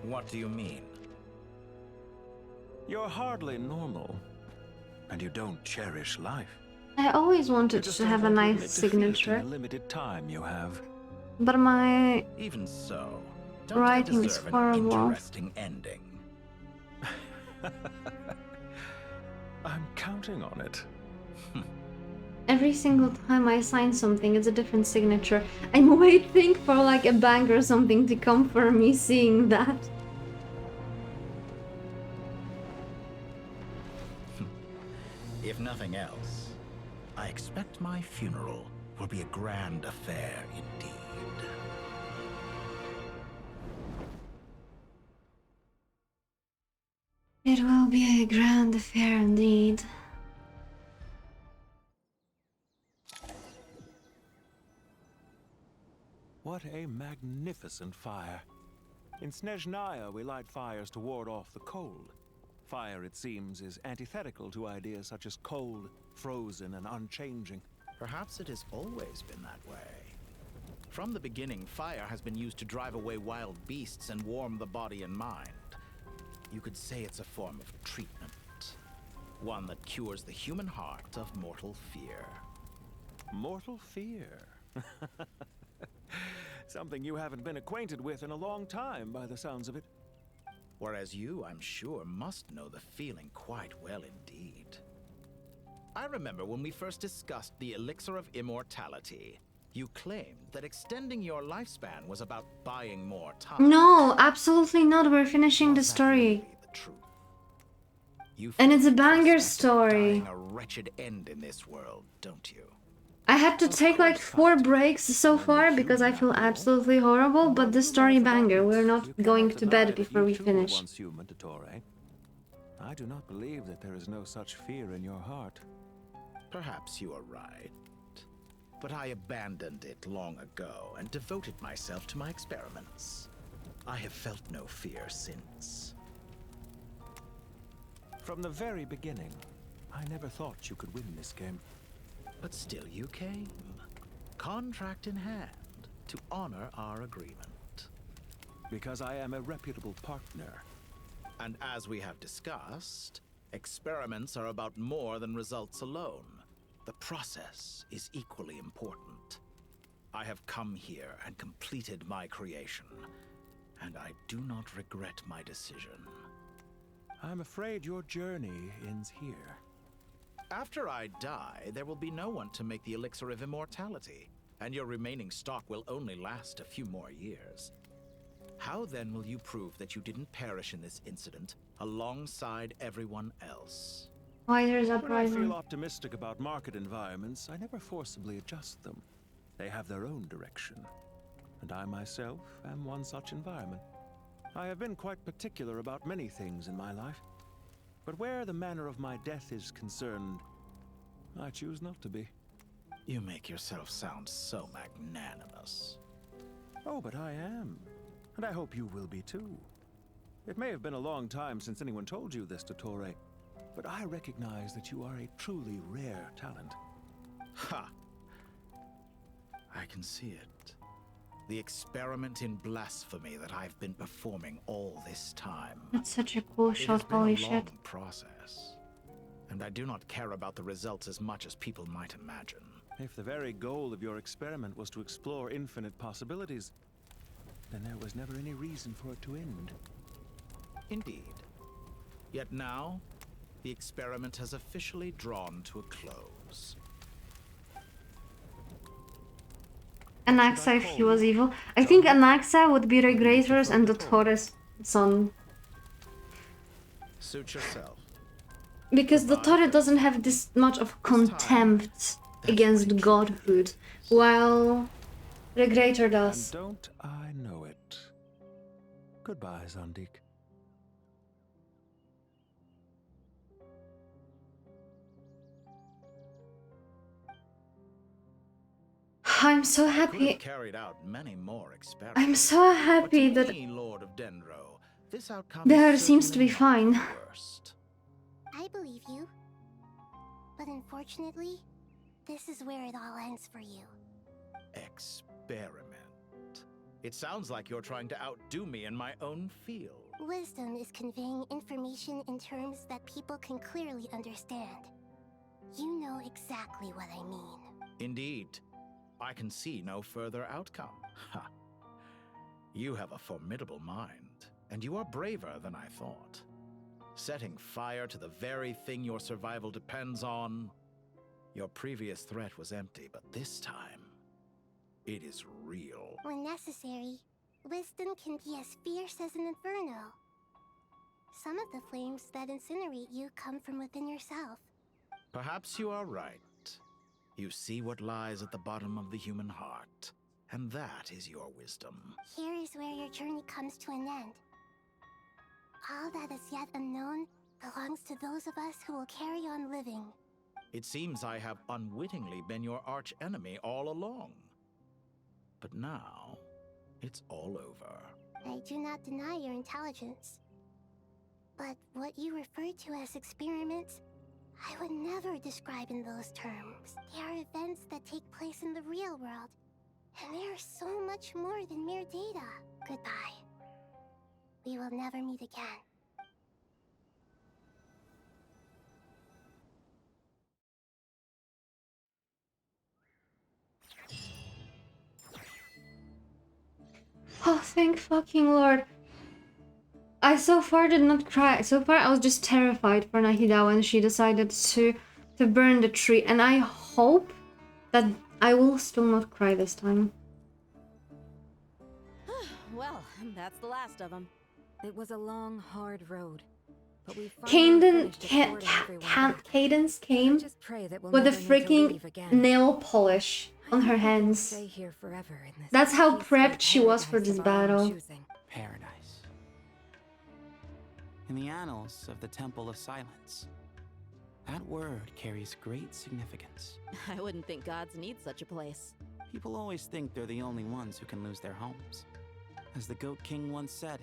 What do you mean? You're hardly normal, and you don't cherish life. I always You wanted just to don't have a want to nice admit defeat signature, in the limited time you have. but my Even so, don't I writing is deserve an horrible. interesting ending? I'm counting on it. Every single time I sign something, it's a different signature. I'm waiting for like a bank or something to come for me seeing that. If nothing else, I expect my funeral will be a grand affair indeed. It will be a grand affair indeed. What a magnificent fire. In Snezhnaya, we light fires to ward off the cold. Fire, it seems, is antithetical to ideas such as cold, frozen, and unchanging. Perhaps it has always been that way. From the beginning, fire has been used to drive away wild beasts and warm the body and mind. You could say it's a form of treatment. One that cures the human heart of mortal fear. Mortal fear? Something you haven't been acquainted with in a long time, by the sounds of it. Whereas you, I'm sure, must know the feeling quite well indeed. I remember when we first discussed the elixir of immortality. You claimed that extending your lifespan was about buying more time. No, absolutely not. We're finishing the story. And it's a banger story. Dying a wretched end in this world, don't you? I had to take like 4 breaks so far because I feel absolutely horrible, but the story banger. We're not going to bed before we finish. Once human, Dottore. I do not believe that there is no such fear in your heart. Perhaps you are right. But I abandoned it long ago and devoted myself to my experiments. I have felt no fear since. From the very beginning, I never thought you could win this game. But still you came, contract in hand, to honor our agreement. Because I am a reputable partner. And as we have discussed, experiments are about more than results alone. The process is equally important. I have come here and completed my creation, and I do not regret my decision. I'm afraid your journey ends here. After I die, there will be no one to make the elixir of immortality, and your remaining stock will only last a few more years. How then will you prove that you didn't perish in this incident alongside everyone else? Why there's When I uprising? feel optimistic about market environments, I never forcibly adjust them. They have their own direction. And I myself am one such environment. I have been quite particular about many things in my life. But where the manner of my death is concerned, I choose not to be. You make yourself sound so magnanimous. Oh, but I am. And I hope you will be too. It may have been a long time since anyone told you this, Dottore, but I recognize that you are a truly rare talent. Ha! I can see it. The experiment in blasphemy that I've been performing all this time. That's such a cool shot, holy It has been a shit. long process, and I do not care about the results as much as people might imagine. If the very goal of your experiment was to explore infinite possibilities, then there was never any reason for it to end. Indeed. Yet now, the experiment has officially drawn to a close. Anaxa if he was evil. I think Anaxa would be Regulator's and Dottore's son. Suit yourself. Because Dottore doesn't have this much of contempt against godhood, while Regulator does. And don't I know it? Goodbye, Zandik. I'm so happy. Carried out many more experiments. I'm so happy that Lord of Dendro, this outcome there is seems to be certainly fine. I believe you. But unfortunately, this is where it all ends for you. Experiment. It sounds like you're trying to outdo me in my own field. Wisdom is conveying information in terms that people can clearly understand. You know exactly what I mean. Indeed. I can see no further outcome. Ha. You have a formidable mind, and you are braver than I thought. Setting fire to the very thing your survival depends on. Your previous threat was empty, but this time, it is real. When necessary, wisdom can be as fierce as an inferno. Some of the flames that incinerate you come from within yourself. Perhaps you are right. You see what lies at the bottom of the human heart, and that is your wisdom. Here is where your journey comes to an end. All that is yet unknown belongs to those of us who will carry on living. It seems I have unwittingly been your arch-enemy all along. But now, it's all over. I do not deny your intelligence. But what you refer to as experiments, I would never describe in those terms. They are events that take place in the real world, and they are so much more than mere data. Goodbye. We will never meet again. Oh, thank fucking Lord. I so far did not cry. So far I was just terrified for Nahida when she decided to burn the tree. And I hope that I will still not cry this time. Well, that's the last of them. It was a long, hard road. But we finally Cadence came just pray that we'll with a never need to freaking leave again. nail polish on her hands. Stay here forever in this That's how peaceful prepped she was for paradise this of our own battle. choosing. Paradise. In the annals of the Temple of Silence, that word carries great significance. I wouldn't think gods need such a place. People always think they're the only ones who can lose their homes. As the Goat King once said,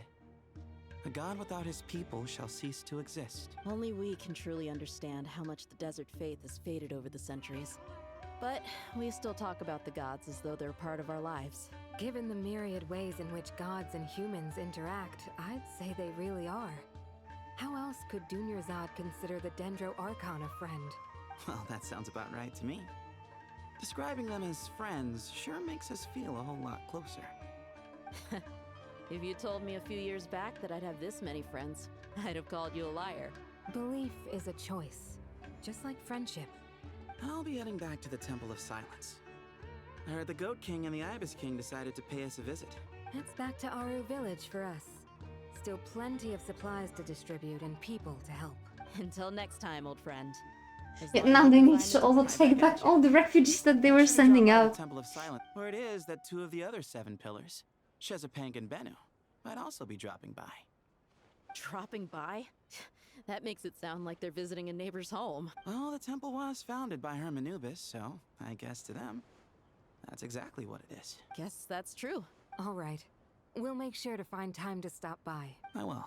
a god without his people shall cease to exist. Only we can truly understand how much the desert faith has faded over the centuries. But we still talk about the gods as though they're part of our lives. Given the myriad ways in which gods and humans interact, I'd say they really are. How else could Dunyarzad consider the Dendro Archon a friend? Well, that sounds about right to me. Describing them as friends sure makes us feel a whole lot closer. If you told me a few years back that I'd have this many friends, I'd have called you a liar. Belief is a choice, just like friendship. I'll be heading back to the Temple of Silence. I heard the Goat King and the Ibis King decided to pay us a visit. It's back to Aru Village for us. Still plenty of supplies to distribute and people to help. Until next time, old friend. Yeah, now they need to also take back all the refugees that they were sending out. The Temple of Silence, where it is that two of the other 7 pillars, Chesapeake and Bennu, might also be dropping by. Dropping by? That makes it sound like they're visiting a neighbor's home. Well, the temple was founded by Hermanubis, so I guess to them, that's exactly what it is. Guess that's true. All right. We'll make sure to find time to stop by. I will.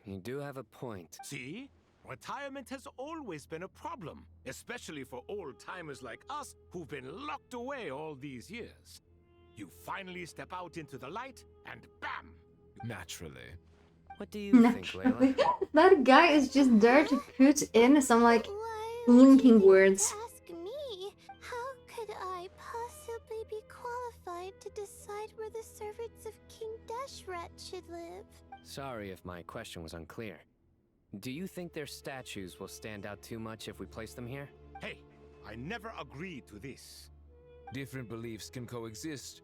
You do have a point. See? Retirement has always been a problem, especially for old-timers like us who've been locked away all these years. You finally step out into the light, and bam! Naturally. What do you think, Layla? That guy is just there to put in some like linking words. Ask me, how could I possibly be qualified to decide where the servants of King Deshret should live? Sorry if my question was unclear. Do you think their statues will stand out too much if we place them here? Hey, I never agreed to this. Different beliefs can coexist.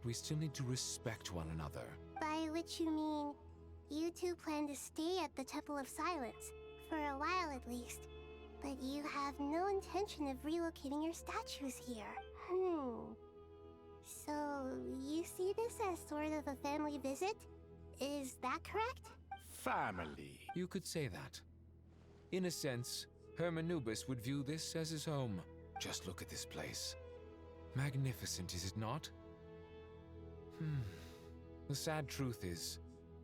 We still need to respect one another. By which you mean, you two plan to stay at the Temple of Silence, for a while at least. But you have no intention of relocating your statues here. So, you see this as sort of a family visit? Is that correct? Family. You could say that. In a sense, Hermanubis would view this as his home. Just look at this place. Magnificent, is it not? The sad truth is,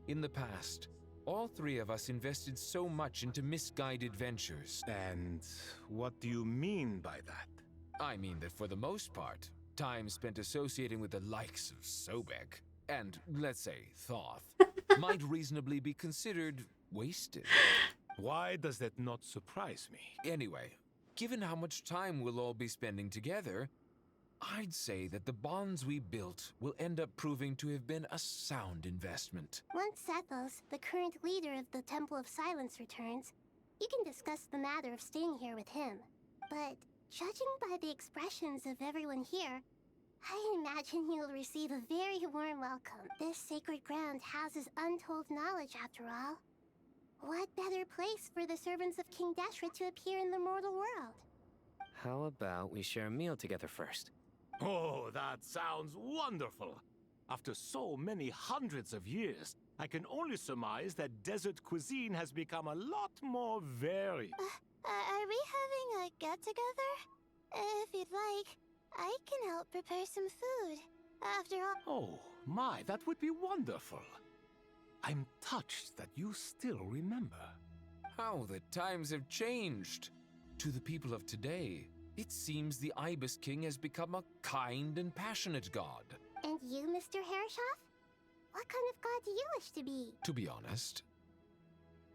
in the past, all 3 of us invested so much into misguided ventures. And what do you mean by that? I mean that for the most part, time spent associating with the likes of Sobek, and, let's say, Thoth, might reasonably be considered wasted. Why does that not surprise me? Anyway, given how much time we'll all be spending together, I'd say that the bonds we built will end up proving to have been a sound investment. Once Sethos, the current leader of the Temple of Silence, returns, you can discuss the matter of staying here with him. But judging by the expressions of everyone here, I imagine you'll receive a very warm welcome. This sacred ground houses untold knowledge, after all. What better place for the servants of King Deshret to appear in the mortal world? How about we share a meal together first? Oh, that sounds wonderful. After so many hundreds of years, I can only surmise that desert cuisine has become a lot more varied. Are we having a get-together? If you'd like, I can help prepare some food. After all... Oh, my, that would be wonderful. I'm touched that you still remember. How the times have changed. To the people of today, it seems the Ibis King has become a kind and passionate god. And you, Mr. Herreshoff? What kind of god do you wish to be? To be honest,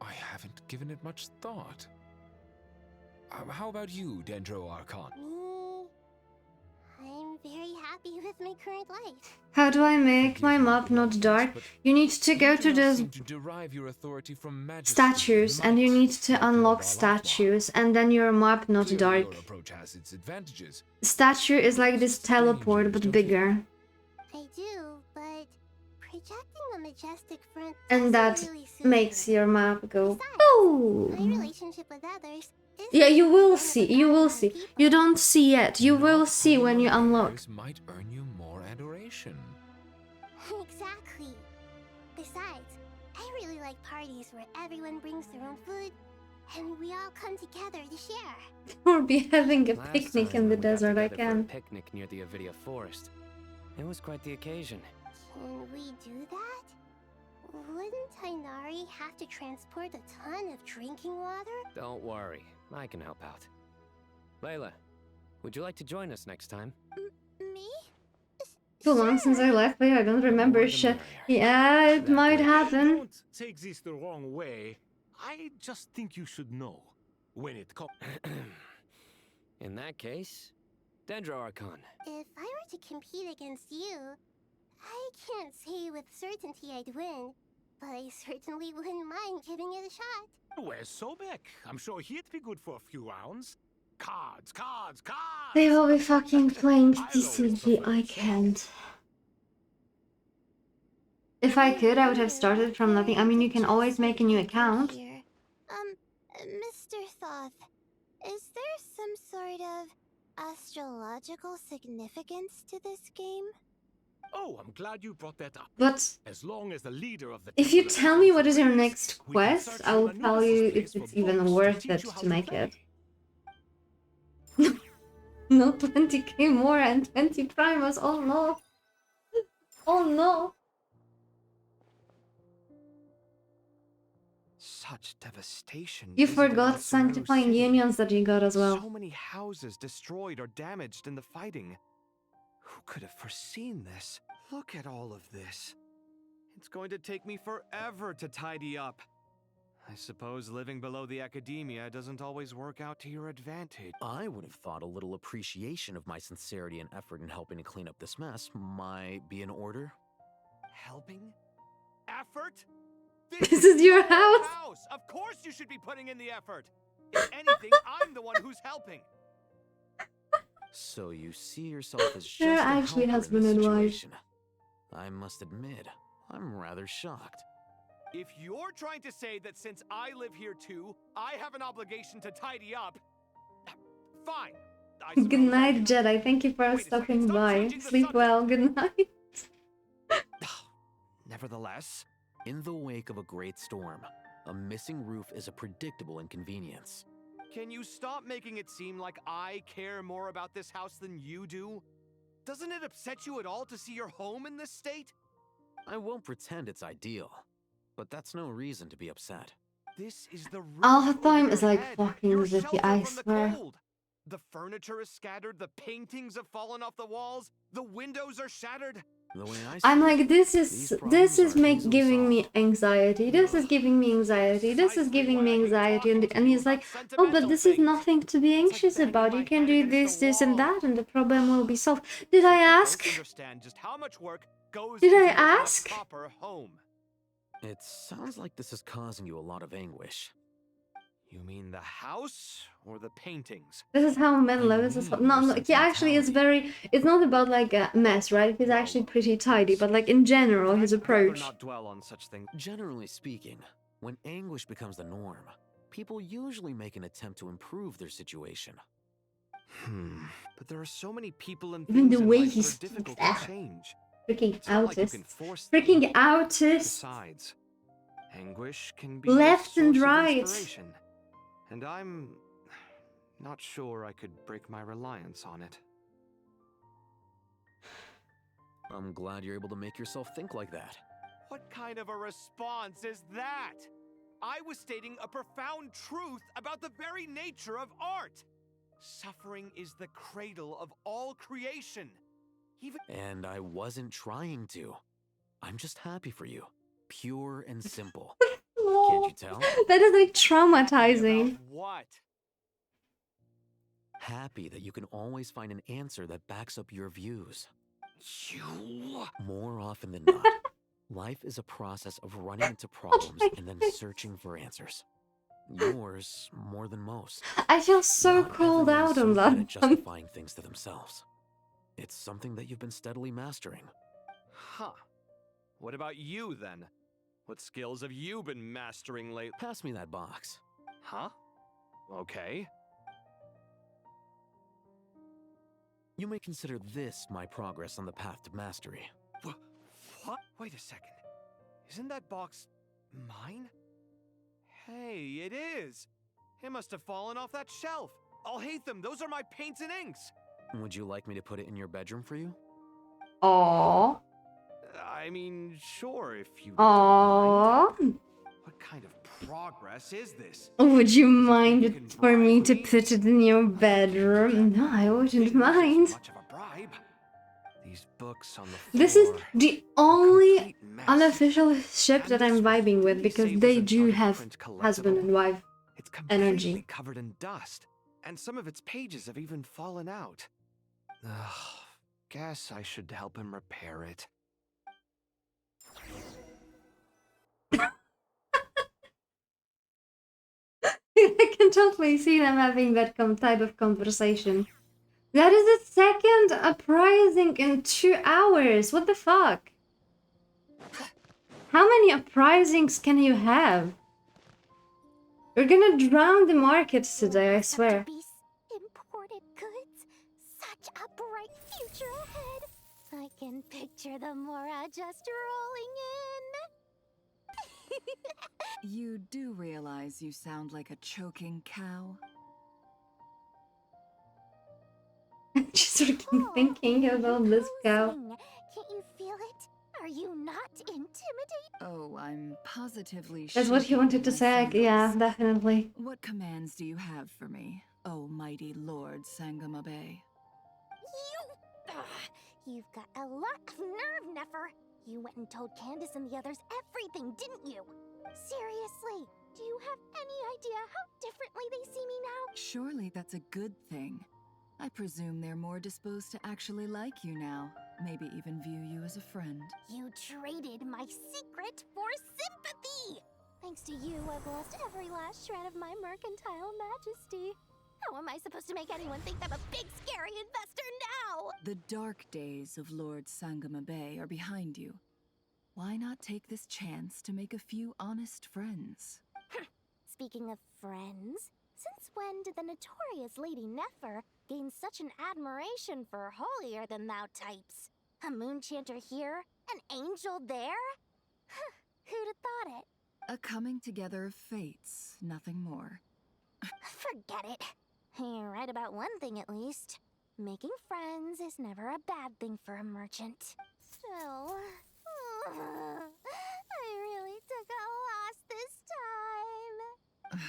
I haven't given it much thought. How about you, Dendro Archon? Me? I'm very happy with my current life. How do I make my map not dark? You need to go to the derive your authority from statues, and you need to unlock statues, and then your map not dark. Your approach has its advantages. Statue is like this teleport, but bigger. I do, but projecting a majestic front And that really suits makes me. your map go, Besides, oh! my relationship with others is Yeah, you will see, you will see. You don't see yet, you will see when you unlock. Might earn you more adoration. Exactly. Besides, I really like parties where everyone brings their own food and we all come together to share. Or be having a Last picnic time in the when we got desert, I together for a can. picnic near the Avidia forest. It was quite the occasion. Can we do that? Wouldn't Tainari have to transport a ton of drinking water? Don't worry, I can help out. Layla, would you like to join us next time? Me? Too long since I left, but I don't remember shit. Yeah, it might happen. Don't take this the wrong way. I just think you should know when it comes. In that case, Dendro Archon. If I were to compete against you, I can't say with certainty I'd win, but I certainly wouldn't mind giving it a shot. Where's Sobek? I'm sure he'd be good for a few rounds. Cards, cards, cards! They will be fucking playing TCG, I can't. If I could, I would have started from nothing. I mean, you can always make a new account. Mr. Thoth, is there some sort of astrological significance to this game? Oh, I'm glad you brought that up. But as long as the leader of the if you temple tell me what is your allows next it, we can quest, search I will for a tell you nuisance if place it's for even books to worth teach it you how to make play. it. No 20k more and 20 primers, oh no. Oh no. Such devastation. You visited forgot on Sumeru sanctifying City. unions that you got as well. So many houses destroyed or damaged in the fighting. Who could have foreseen this? Look at all of this. It's going to take me forever to tidy up. I suppose living below the academia doesn't always work out to your advantage. I would have thought a little appreciation of my sincerity and effort in helping to clean up this mess might be in order. Helping? Effort? This is your house. Of course you should be putting in the effort. If anything, I'm the one who's helping. So you see yourself as just They're a actually helper husband in this and wife. situation. I must admit, I'm rather shocked. If you're trying to say that since I live here too, I have an obligation to tidy up, fine. Good night, Jedi. Thank you for stopping by. Sleep well. Good night. Nevertheless, in the wake of a great storm, a missing roof is a predictable inconvenience. Can you stop making it seem like I care more about this house than you do? Doesn't it upset you at all to see your home in this state? I won't pretend it's ideal, but that's no reason to be upset. This is the roof Alphatime over is your like head, fucking your zippy, shelter I from the swear. cold. The furniture is scattered, the paintings have fallen off the walls, the windows are shattered. The way I see I'm it, like, this is giving me anxiety. This is giving me anxiety. This is giving me anxiety. And he's like, oh, but this is nothing to be anxious about. You can do this, this, and that, and the problem will be solved. Did I ask? Understand just how much work goes Did I into making a ask? proper home. It sounds like this is causing you a lot of anguish. You mean the house or the paintings? This is how Menlo is. No, he actually is very. It's not about like a mess, right? He's actually pretty tidy, but like in general, his approach. Not dwell on such things. Generally speaking, when anguish becomes the norm, people usually make an attempt to improve their situation. But there are so many people and Even things the in way life he that are speaks, difficult ah. to change. Freaking It's not like you autist. can force Freaking them. autist. Besides, anguish can be Left a and source of right. inspiration, and I'm not sure I could break my reliance on it. I'm glad you're able to make yourself think like that. What kind of a response is that? I was stating a profound truth about the very nature of art. Suffering is the cradle of all creation. And I wasn't trying to. I'm just happy for you. Pure and simple. Can't you tell? That is like traumatizing. What? Happy that you can always find an answer that backs up your views. You... More often than not, life is a process of running into problems and then searching for answers. Yours more than most. I feel so Not called everyone's out so on good that. at justifying things to themselves. It's something that you've been steadily mastering. Huh. What about you, then? What skills have you been mastering lately? Pass me that box. Huh? Okay. You may consider this my progress on the path to mastery. What? Wait a second. Isn't that box mine? Hey, it is. It must have fallen off that shelf. I'll hate them. Those are my paints and inks. Would you like me to put it in your bedroom for you? Aww. I mean, sure, if you Aww. don't mind. What kind of progress is this? Would you mind it for me to put it in your bedroom? No, I wouldn't mind. Much of a bribe. These books on the floor. This is the only unofficial ship that I'm vibing with because they do have husband and wife energy. Completely covered in dust, and some of its pages have even fallen out. Ugh, guess I should help him repair it. I can totally see them having that type of conversation. That is the second uprising in 2 hours. What the fuck? How many uprisings can you have? We're gonna drown the markets today, I swear. Imported goods. Such a bright future ahead. I can picture the Mora just rolling in. You do realize you sound like a choking cow? Just freaking thinking about this cow. Can't you feel it? Are you not intimidated? Oh, I'm positively That's what he shaking wanted in to my say, sandals. yeah, definitely. What commands do you have for me, oh mighty Lord Sangama Bay? You've got a lot of nerve, Nefer. You went and told Candace and the others everything, didn't you? Seriously, do you have any idea how differently they see me now? Surely that's a good thing. I presume they're more disposed to actually like you now. Maybe even view you as a friend. You traded my secret for sympathy! Thanks to you, I've lost every last shred of my mercantile majesty. How am I supposed to make anyone think I'm a big, scary investor now? The dark days of Lord Sangama Bay are behind you. Why not take this chance to make a few honest friends? Speaking of friends, since when did the notorious Lady Nefer gain such an admiration for holier-than-thou types? A moon chanter here, an angel there? Who'd have thought it? A coming together of fates, nothing more. Forget it. You're right about one thing at least. Making friends is never a bad thing for a merchant. Still, I really took a loss this time.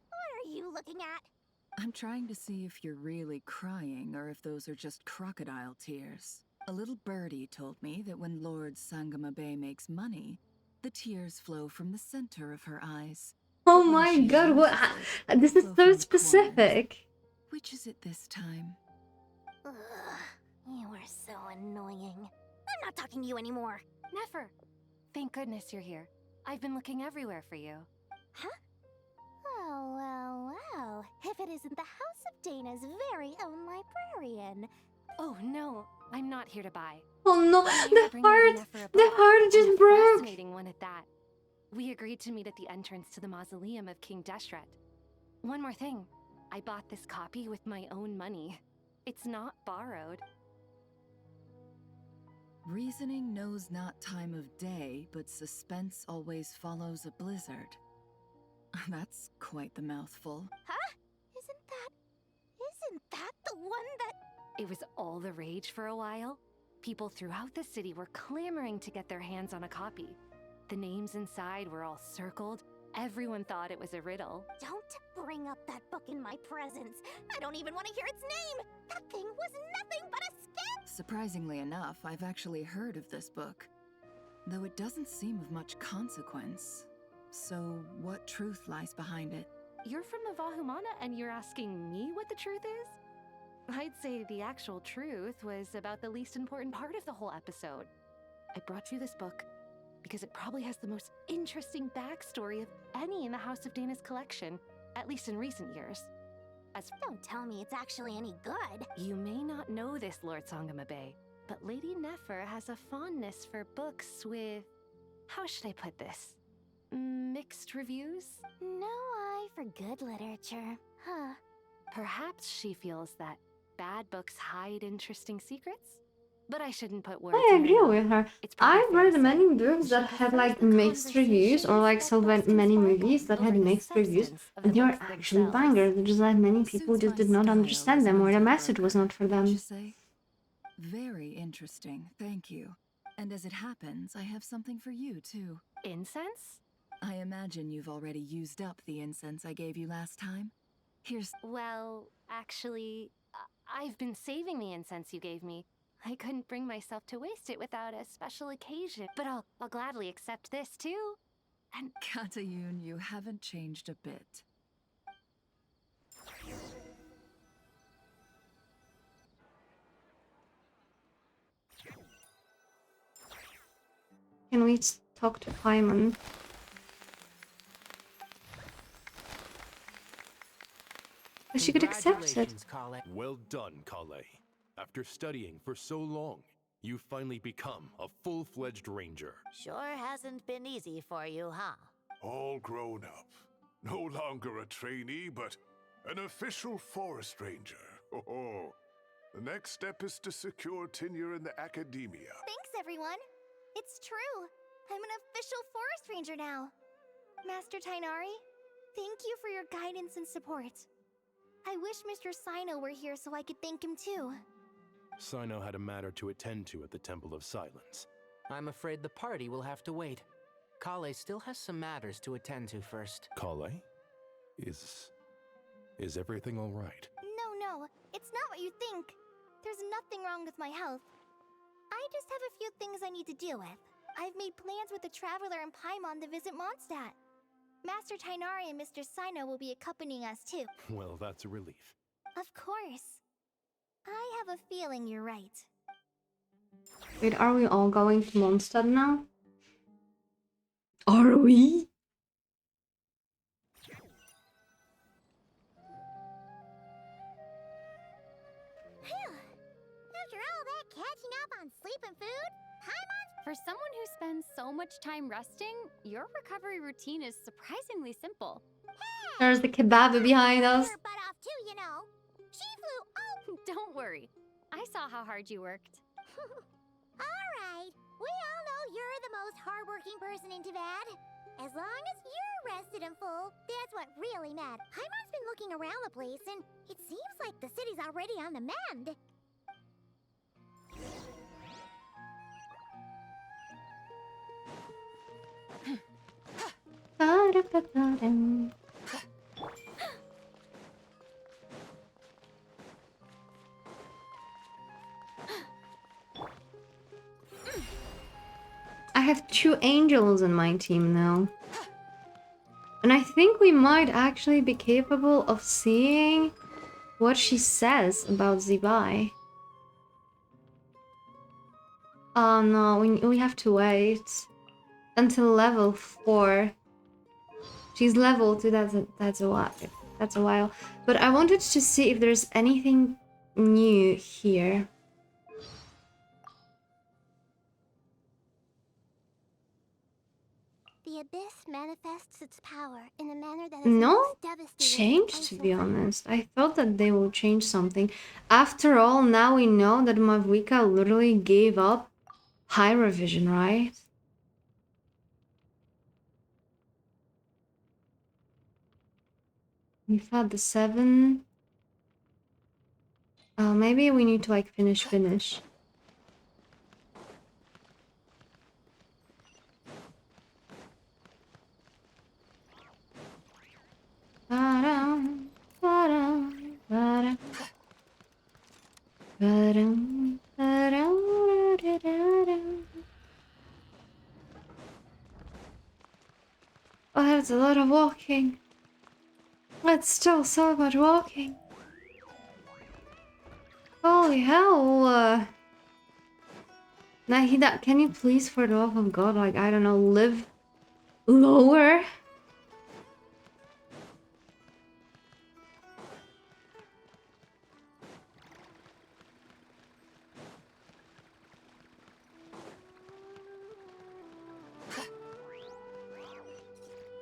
What are you looking at? I'm trying to see if you're really crying or if those are just crocodile tears. A little birdie told me that when Lord Sangama Bay makes money, the tears flow from the center of her eyes. Oh my god, what? This is so specific. Which is it this time? Ugh, you are so annoying. I'm not talking to you anymore. Nefer, thank goodness you're here. I've been looking everywhere for you. Huh? Oh, well. If it isn't the House of Dana's very own librarian. Oh no, I'm not here to buy. Oh no, the heart just broke. Fascinating one at that. We agreed to meet at the entrance to the mausoleum of King Deshret. One more thing, I bought this copy with my own money. It's not borrowed. Reasoning knows not time of day, but suspense always follows a blizzard. That's quite the mouthful. Huh? Isn't that the one that... It was all the rage for a while. People throughout the city were clamoring to get their hands on a copy. The names inside were all circled. Everyone thought it was a riddle. Don't bring up that book in my presence. I don't even want to hear its name. That thing was nothing but a scam. Surprisingly enough, I've actually heard of this book, though it doesn't seem of much consequence. So, what truth lies behind it? You're from the Vahumana and you're asking me what the truth is? I'd say the actual truth was about the least important part of the whole episode. I brought you this book because it probably has the most interesting backstory of any in the House of Dana's collection, at least in recent years. Don't tell me it's actually any good. You may not know this, Lord Sangamabe, but Lady Nefer has a fondness for books with... how should I put this? Mixed reviews? No eye for good literature, huh? Perhaps she feels that bad books hide interesting secrets? But I shouldn't put words I in agree her with mouth. her. It's probably I've fair to read say. many books that had like mixed reviews, or like saw many movies that had mixed reviews, and they were actually bangers. It's just like many people just did not understand them, or the message was not for them. Very interesting, thank you. And as it happens, I have something for you too. Incense? I imagine you've already used up the incense I gave you last time. Here's... Well, actually, I've been saving the incense you gave me. I couldn't bring myself to waste it without a special occasion, but I'll gladly accept this too. And Katayun, you haven't changed a bit. Can we talk to Paimon? She could accept it. Well done, Kale. After studying for so long, you finally become a full-fledged ranger. Sure hasn't been easy for you, huh? All grown up. No longer a trainee, but an official forest ranger. Oh, the next step is to secure tenure in the academia. Thanks, everyone. It's true. I'm an official forest ranger now. Master Tainari, thank you for your guidance and support. I wish Mr. Sino were here so I could thank him too. Sino had a matter to attend to at the Temple of Silence. I'm afraid the party will have to wait. Kale still has some matters to attend to first. Kale? Is everything all right? No, it's not what you think. There's nothing wrong with my health. I just have a few things I need to deal with. I've made plans with the Traveler and Paimon to visit Mondstadt. Master Tainari and Mr. Sino will be accompanying us too. Well, that's a relief. Of course. I have a feeling you're right. Wait, are we all going to Mondstadt now? Are we? After all that catching up on sleep and food, For someone who spends so much time resting, your recovery routine is surprisingly simple. There's the kebab behind us. butt off too, you know. She flew all... Don't worry. I saw how hard you worked. Alright, we all know you're the most hardworking person in Tavad. As long as you're rested and full, that's what really matters. Paimon's been looking around the place, and it seems like the city's already on the mend. I have 2 angels in my team now. And I think we might actually be capable of seeing what she says about Zibai. Oh no, we have to wait until level 4. She's level 2, that's a while. That's a while. But I wanted to see if there's anything new here. The The abyss manifests its power in a manner that is No most devastating change, and to be honest. I thought that they will change something. After all, now we know that Mavuika literally gave up high revision, right? We've had the 7. Maybe we need to like finish. Ba-dum, ba-dum, ba-dum. Ba-dum, ba-dum, da-da-dum. Oh, that's a lot of walking. That's still so much walking. Holy hell! Nahida, can you please, for the love of God, like, I don't know, live lower?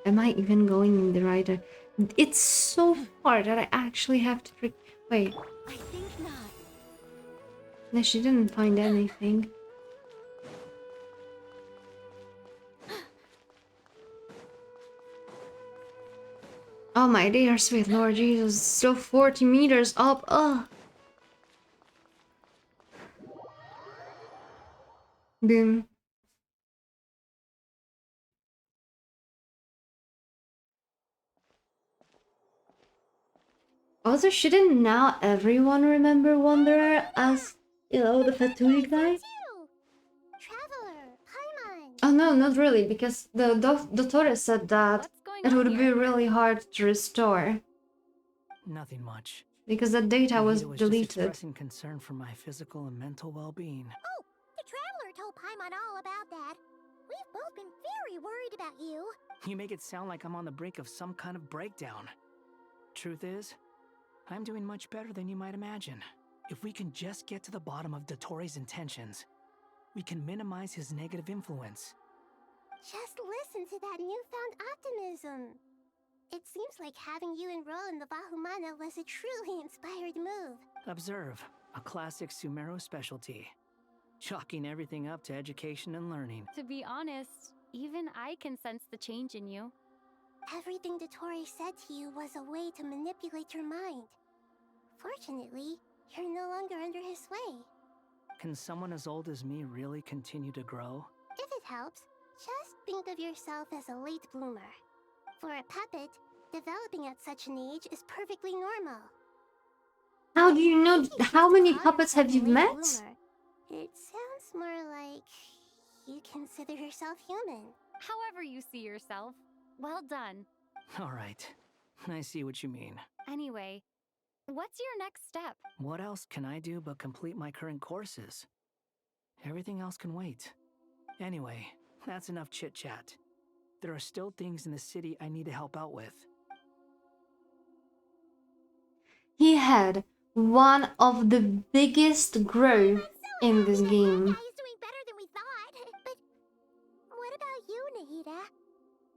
Am I even going in the right direction? It's so far that I actually have to wait. I think not. No, she didn't find anything. Oh my dear sweet Lord Jesus, still 40 meters up. Ugh. Boom. Also, shouldn't now everyone remember Wanderer as, you know, the Fatui guy? Oh no, not really, because the Dottore said that it would be really hard to restore. Nothing much. Because the data was Just deleted. expressing concern for my physical and mental well-being. Oh, the Traveler told Paimon all about that. We've both been very worried about you. You make it sound like I'm on the brink of some kind of breakdown. Truth is, I'm doing much better than you might imagine. If we can just get to the bottom of Dottore's intentions, we can minimize his negative influence. Just listen to that newfound optimism. It seems like having you enroll in the Vahumana was a truly inspired move. Observe, a classic Sumeru specialty. Chalking everything up to education and learning. To be honest, even I can sense the change in you. Everything Dottore said to you was a way to manipulate your mind. Fortunately, you're no longer under his sway. Can someone as old as me really continue to grow? If it helps, just think of yourself as a late bloomer. For a puppet, developing at such an age is perfectly normal. How do you know? How many puppets have you met? It sounds more like you consider yourself human. However you see yourself. Well done. Alright, I see what you mean. Anyway, what's your next step? What else can I do but complete my current courses? Everything else can wait. Anyway, that's enough chit-chat. There are still things in the city I need to help out with. He had one of the biggest growth in this game. He's doing better than we thought. But what about you, Nahida?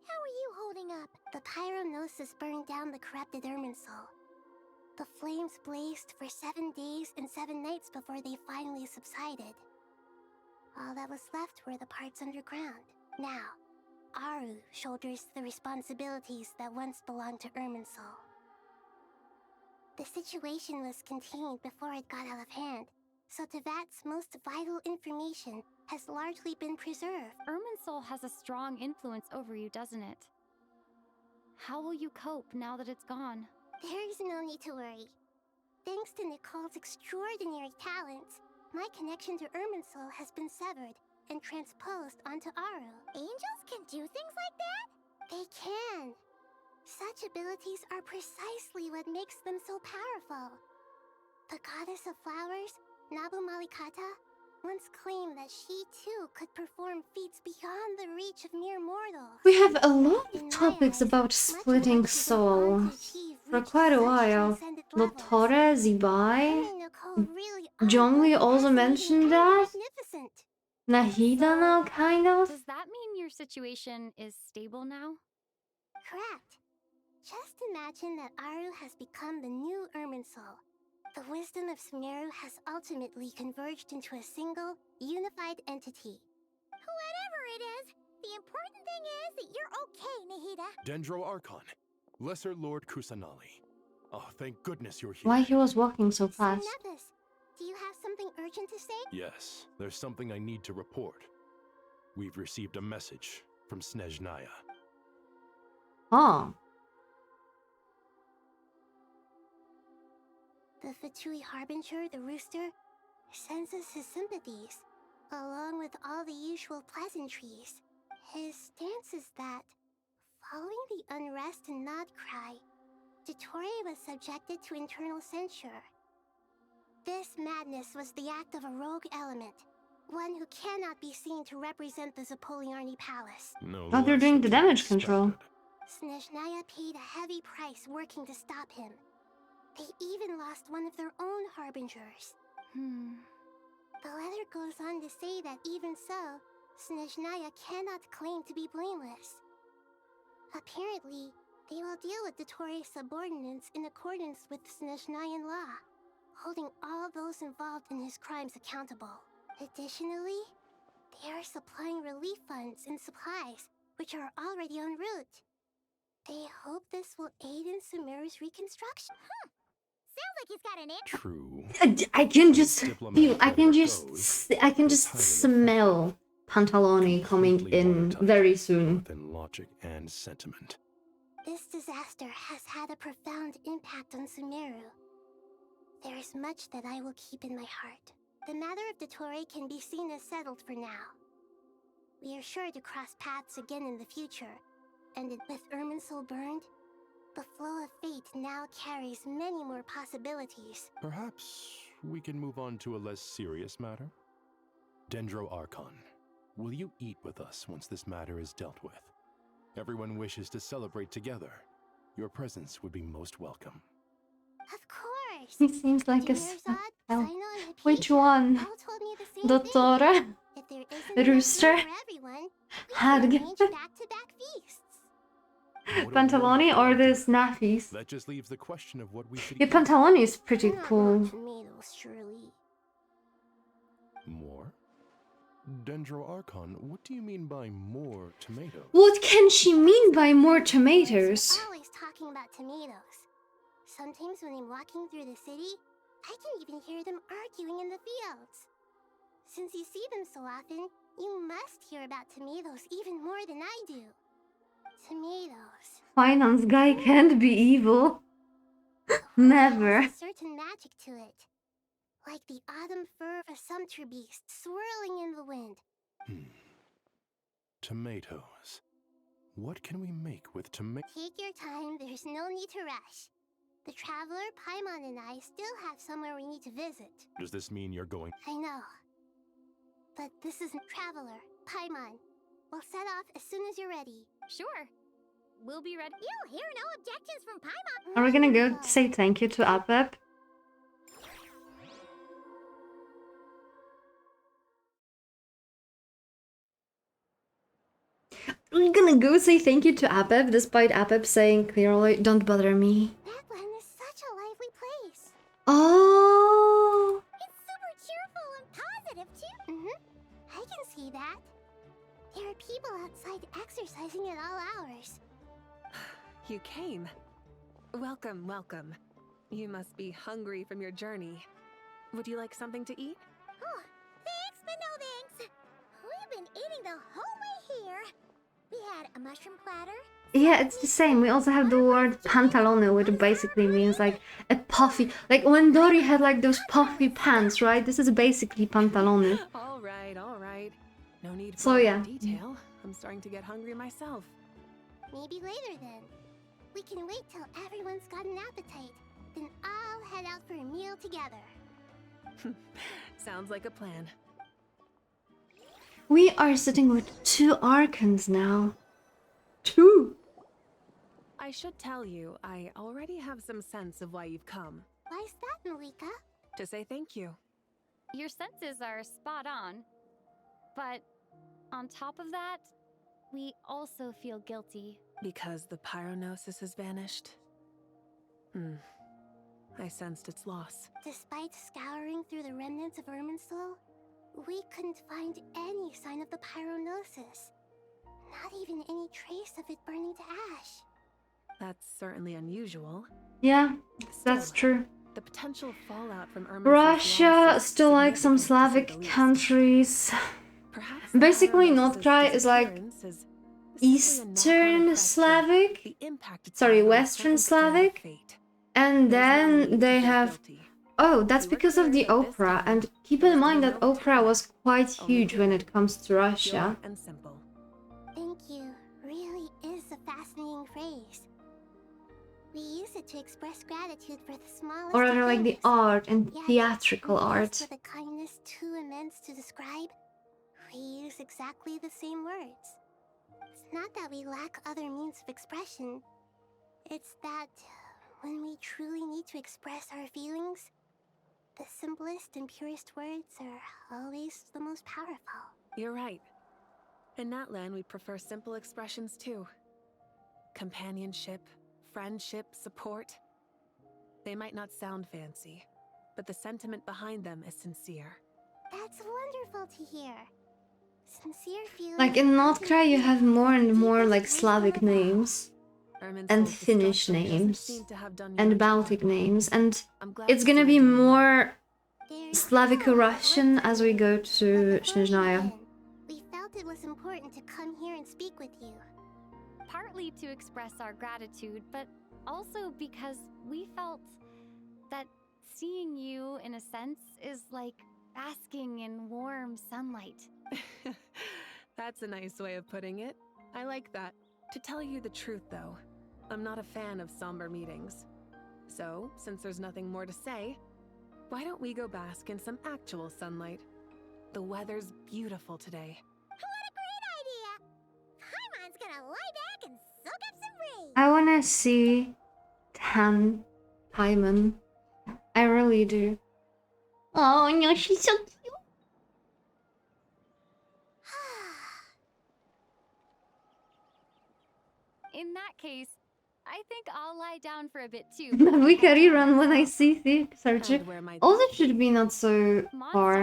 How are you holding up? The pyronosis burned down the corrupted Irminsul. The flames blazed for 7 days and 7 nights before they finally subsided. All that was left were the parts underground. Now, Aru shoulders the responsibilities that once belonged to Irminsul. The situation was contained before it got out of hand, so Tevat's most vital information has largely been preserved. Irminsul has a strong influence over you, doesn't it? How will you cope now that it's gone? There is no need to worry. Thanks to Nicole's extraordinary talents, my connection to Irminsul has been severed and transposed onto Aru. Angels can do things like that? They can. Such abilities are precisely what makes them so powerful. The goddess of flowers, Nabu Malikata, once claimed that she too could perform feats beyond the reach of mere mortals. We have a lot of topics about splitting souls for quite a while. Dottore, Zibai, Zhongli also mentioned that. Nahida now, kind of? Does that mean your situation is stable now? Correct. Just imagine that Aru has become the new Irminsul. The wisdom of Sumeru has ultimately converged into a single, unified entity. Whatever it is, the important thing is that you're okay, Nahida. Dendro Archon, Lesser Lord Kusanali. Oh, thank goodness you're here. Why he was walking so fast? Nepis, do you have something urgent to say? Yes, there's something I need to report. We've received a message from Snezhnaya. Oh. The Fatui Harbinger, the rooster, sends us his sympathies, along with all the usual pleasantries. His stance is that, following the unrest and Nod cry, Dottore was subjected to internal censure. This madness was the act of a rogue element, one who cannot be seen to represent the Zapoliarni Palace. No, thought they're doing the damage control. Snezhnaya paid a heavy price working to stop him. They even lost one of their own harbingers. The letter goes on to say that even so, Snezhnaya cannot claim to be blameless. Apparently, they will deal with Dottore's subordinates in accordance with Snezhnayan law, holding all those involved in his crimes accountable. Additionally, they are supplying relief funds and supplies, which are already en route. They hope this will aid in Sumeru's reconstruction. Sounds like he's got an answer. True. I can just feel, I can just smell Pantaloni coming in very soon. Within logic and sentiment. This disaster has had a profound impact on Sumeru. There is much that I will keep in my heart. The matter of Dottore can be seen as settled for now. We are sure to cross paths again in the future, and with Irminsul burned, the flow of fate now carries many more possibilities. Perhaps we can move on to a less serious matter? Dendro Archon, will you eat with us once this matter is dealt with? Everyone wishes to celebrate together. Your presence would be most welcome. Of course! He seems like a which one? Dottore? Rooster? Hadg? Pantaloni or the Snaffies? That just leaves the question of what we should Yeah, Pantaloni is pretty cool. More? Dendro Archon, what do you mean by more tomatoes? What can she mean by more tomatoes? Always talking about tomatoes. Sometimes when I'm walking through the city, I can even hear them arguing in the fields. Since you see them so often, you must hear about tomatoes even more than I do. Tomatoes. Finance guy can't be evil. Never. There's a certain magic to it. Like the autumn fur of a sumpter beast swirling in the wind. Tomatoes. What can we make with tomatoes? Take your time, there's no need to rush. The traveler, Paimon, and I still have somewhere we need to visit. Does this mean you're going? I know. But this isn't Traveler, Paimon. We'll set off as soon as you're ready. Sure. We'll be ready. You'll hear no objections from Paimon. Are we gonna go say thank you to Apep? We're gonna go say thank you to Apep, despite Apep saying clearly, don't bother me. That land is such a lively place. Oh! It's super cheerful and positive, too. I can see that. There are people outside exercising at all hours. You came. Welcome, welcome. You must be hungry from your journey. Would you like something to eat? Oh, thanks, but no thanks. We've been eating the whole way here. We had a mushroom platter. Yeah, it's the same. We also have the word pantalone, which basically means like a puffy. Like when Dori had like those puffy pants, right? This is basically pantalone. All right, all right. No need for So, yeah. detail. I'm starting to get hungry myself. Maybe later then. We can wait till everyone's got an appetite. Then I'll head out for a meal together. Sounds like a plan. We are sitting with 2 Archons now. 2! I should tell you, I already have some sense of why you've come. Why's that, Malika? To say thank you. Your senses are spot on. But on top of that, we also feel guilty. Because the pyronosis has vanished? I sensed its loss. Despite scouring through the remnants of Irminsul, we couldn't find any sign of the pyronosis. Not even any trace of it burning to ash. That's certainly unusual. Yeah, that's true. The potential fallout from Irminsul's Russia, loss is still like some significant, to say Slavic the least. countries. Perhaps the Basically, pyronosis' North Korea is like disappearance is Eastern Slavic, the impact it's sorry, had on Western certain strands of Slavic, fate. and There's no then need to they feel have. guilty. Oh, that's because of the opera, and keep in mind that opera was quite huge when it comes to Russia. And simple. Thank you really is a fascinating phrase. We use it to express gratitude for the smallest Or rather, like the things. art and Yet, theatrical when art. faced with a kindness too immense to describe, we use exactly the same words. It's not that we lack other means of expression. It's that when we truly need to express our feelings, the simplest and purest words are always the most powerful. You're right. In Natlan, we prefer simple expressions too. Companionship, friendship, support. They might not sound fancy, but the sentiment behind them is sincere. That's wonderful to hear. Sincere feelings. Like in North Korea, you have more and more like Slavic names, and Finnish names, and Baltic names, and it's gonna be more Slavico-Russian as we go to Snezhnaya. We felt it was important to come here and speak with you. Partly to express our gratitude, but also because we felt that seeing you, in a sense, is like basking in warm sunlight. That's a nice way of putting it. I like that. To tell you the truth, though, I'm not a fan of somber meetings. So, since there's nothing more to say, why don't we go bask in some actual sunlight? The weather's beautiful today. What a great idea! Paimon's gonna lie back and soak up some breeze. I wanna see Tan Paimon. I really do. Oh no, she's so cute. In that case, I think I'll lie down for a bit too. We can rerun when I see the searcher. Also, it should be not so far.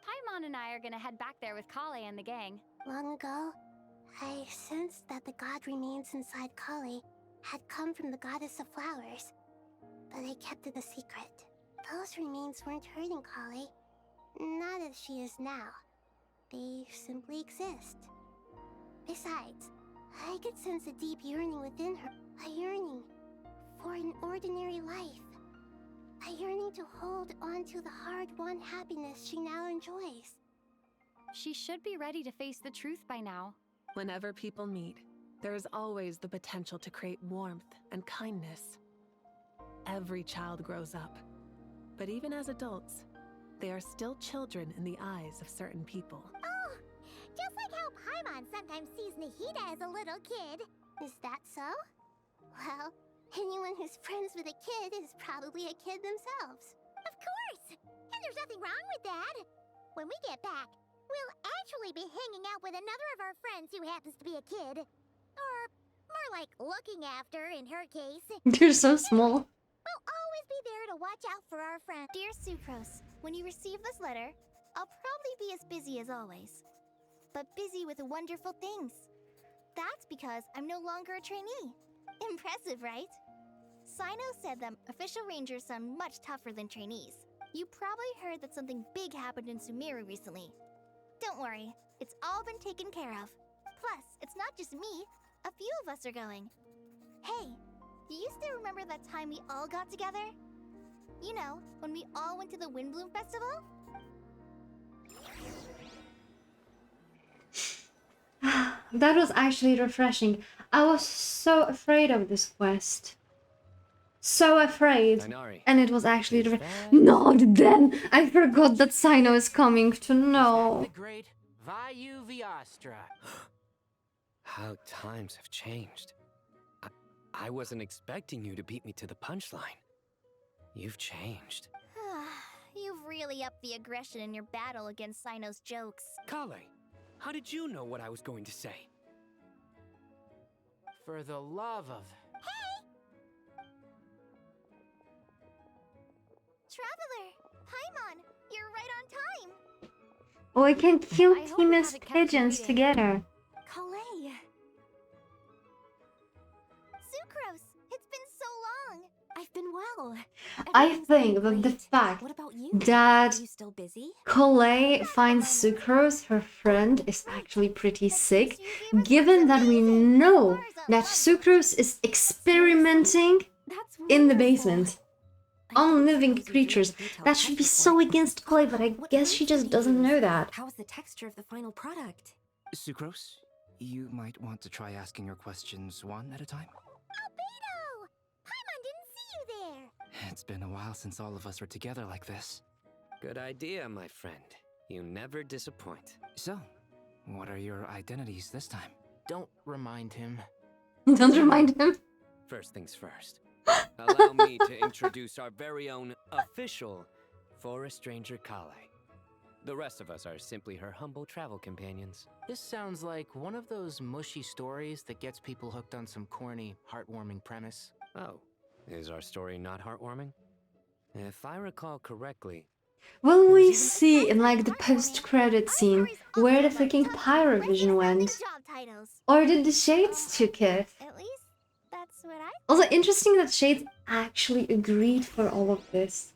Paimon and I are gonna head back there with Kale and the gang. Long ago, I sensed that the god remains inside Kali had come from the goddess of flowers, but I kept it a secret. Those remains weren't hurting Kali, not as she is now. They simply exist. Besides, I could sense a deep yearning within her, a yearning for an ordinary life, a yearning to hold on to the hard-won happiness she now enjoys. She should be ready to face the truth by now. Whenever people meet, there is always the potential to create warmth and kindness. Every child grows up, but even as adults, they are still children in the eyes of certain people. Oh, just like how Paimon sometimes sees Nahida as a little kid. Is that so? Well, anyone who's friends with a kid is probably a kid themselves. Of course! And there's nothing wrong with that. When we get back, we'll actually be hanging out with another of our friends who happens to be a kid. Or more like looking after, in her case. You're so small. We'll always be there to watch out for our friends. Dear Sucrose, when you receive this letter, I'll probably be as busy as always. But busy with wonderful things. That's because I'm no longer a trainee. Impressive, right? Sino said that official rangers sound much tougher than trainees. You probably heard that something big happened in Sumeru recently. Don't worry, it's all been taken care of. Plus, it's not just me. A few of us are going. Hey, do you still remember that time we all got together? You know, when we all went to the Windbloom Festival? That was actually refreshing. I was so afraid of this quest. So afraid. Tighnari, And it was actually is that- not then. I forgot that Sino is coming to know. The great VII. How times have changed. I wasn't expecting you to beat me to the punchline. You've changed. You've really up the aggression in your battle against Sino's jokes. Kale, how did you know what I was going to say? For the love of... Traveler! Paimon! You're right on time! Oh, I can kill I hope we Tima's haven't kept you pigeons waiting. together. Kalei! Sucrose! It's been so long! I've been well. I Everything's been think that the great. fact What about you? that Are you still busy? Colette finds Sucrose, her friend, is actually pretty sick, given that we know that Sucrose is experimenting in the basement on living creatures. That should be so against Colette, but I guess she just doesn't know that. How's the texture of the final product? Sucrose, you might want to try asking your questions one at a time. Albedo! Paimon didn't see you there! It's been a while since all of us were together like this. Good idea, my friend. You never disappoint. So, what are your identities this time? Don't remind him. Don't remind him. First things first. Allow me to introduce our very own official Forest Ranger Kale. The rest of us are simply her humble travel companions. This sounds like one of those mushy stories that gets people hooked on some corny, heartwarming premise. Oh, is our story not heartwarming? If I recall correctly... Will we see in like the post-credit scene where the freaking Pyrovision went? Or did the Shades took it? At least that's what I... Also interesting that Shades actually agreed for all of this.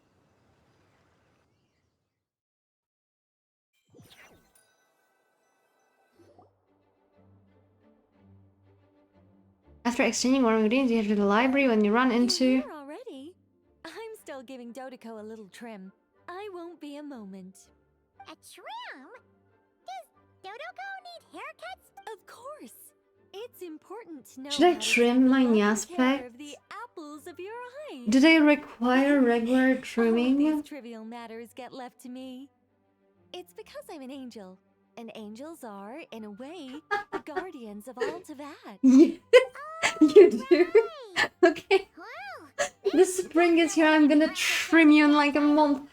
After exchanging warm greetings, you head to the library when you run into... You're here already? I'm still giving Dodoko a little trim. I won't be a moment. A trim? Does Dodoko need haircuts? Of course. It's important to know Should I how to trim my take care Nyaehh? of the apples of your eye. Do they require regular All of trimming? these trivial matters get left to me. It's because I'm an angel. And angels are, in a way, the guardians of all Teyvat. You do? Okay. The spring is here. I'm gonna trim you in like a month.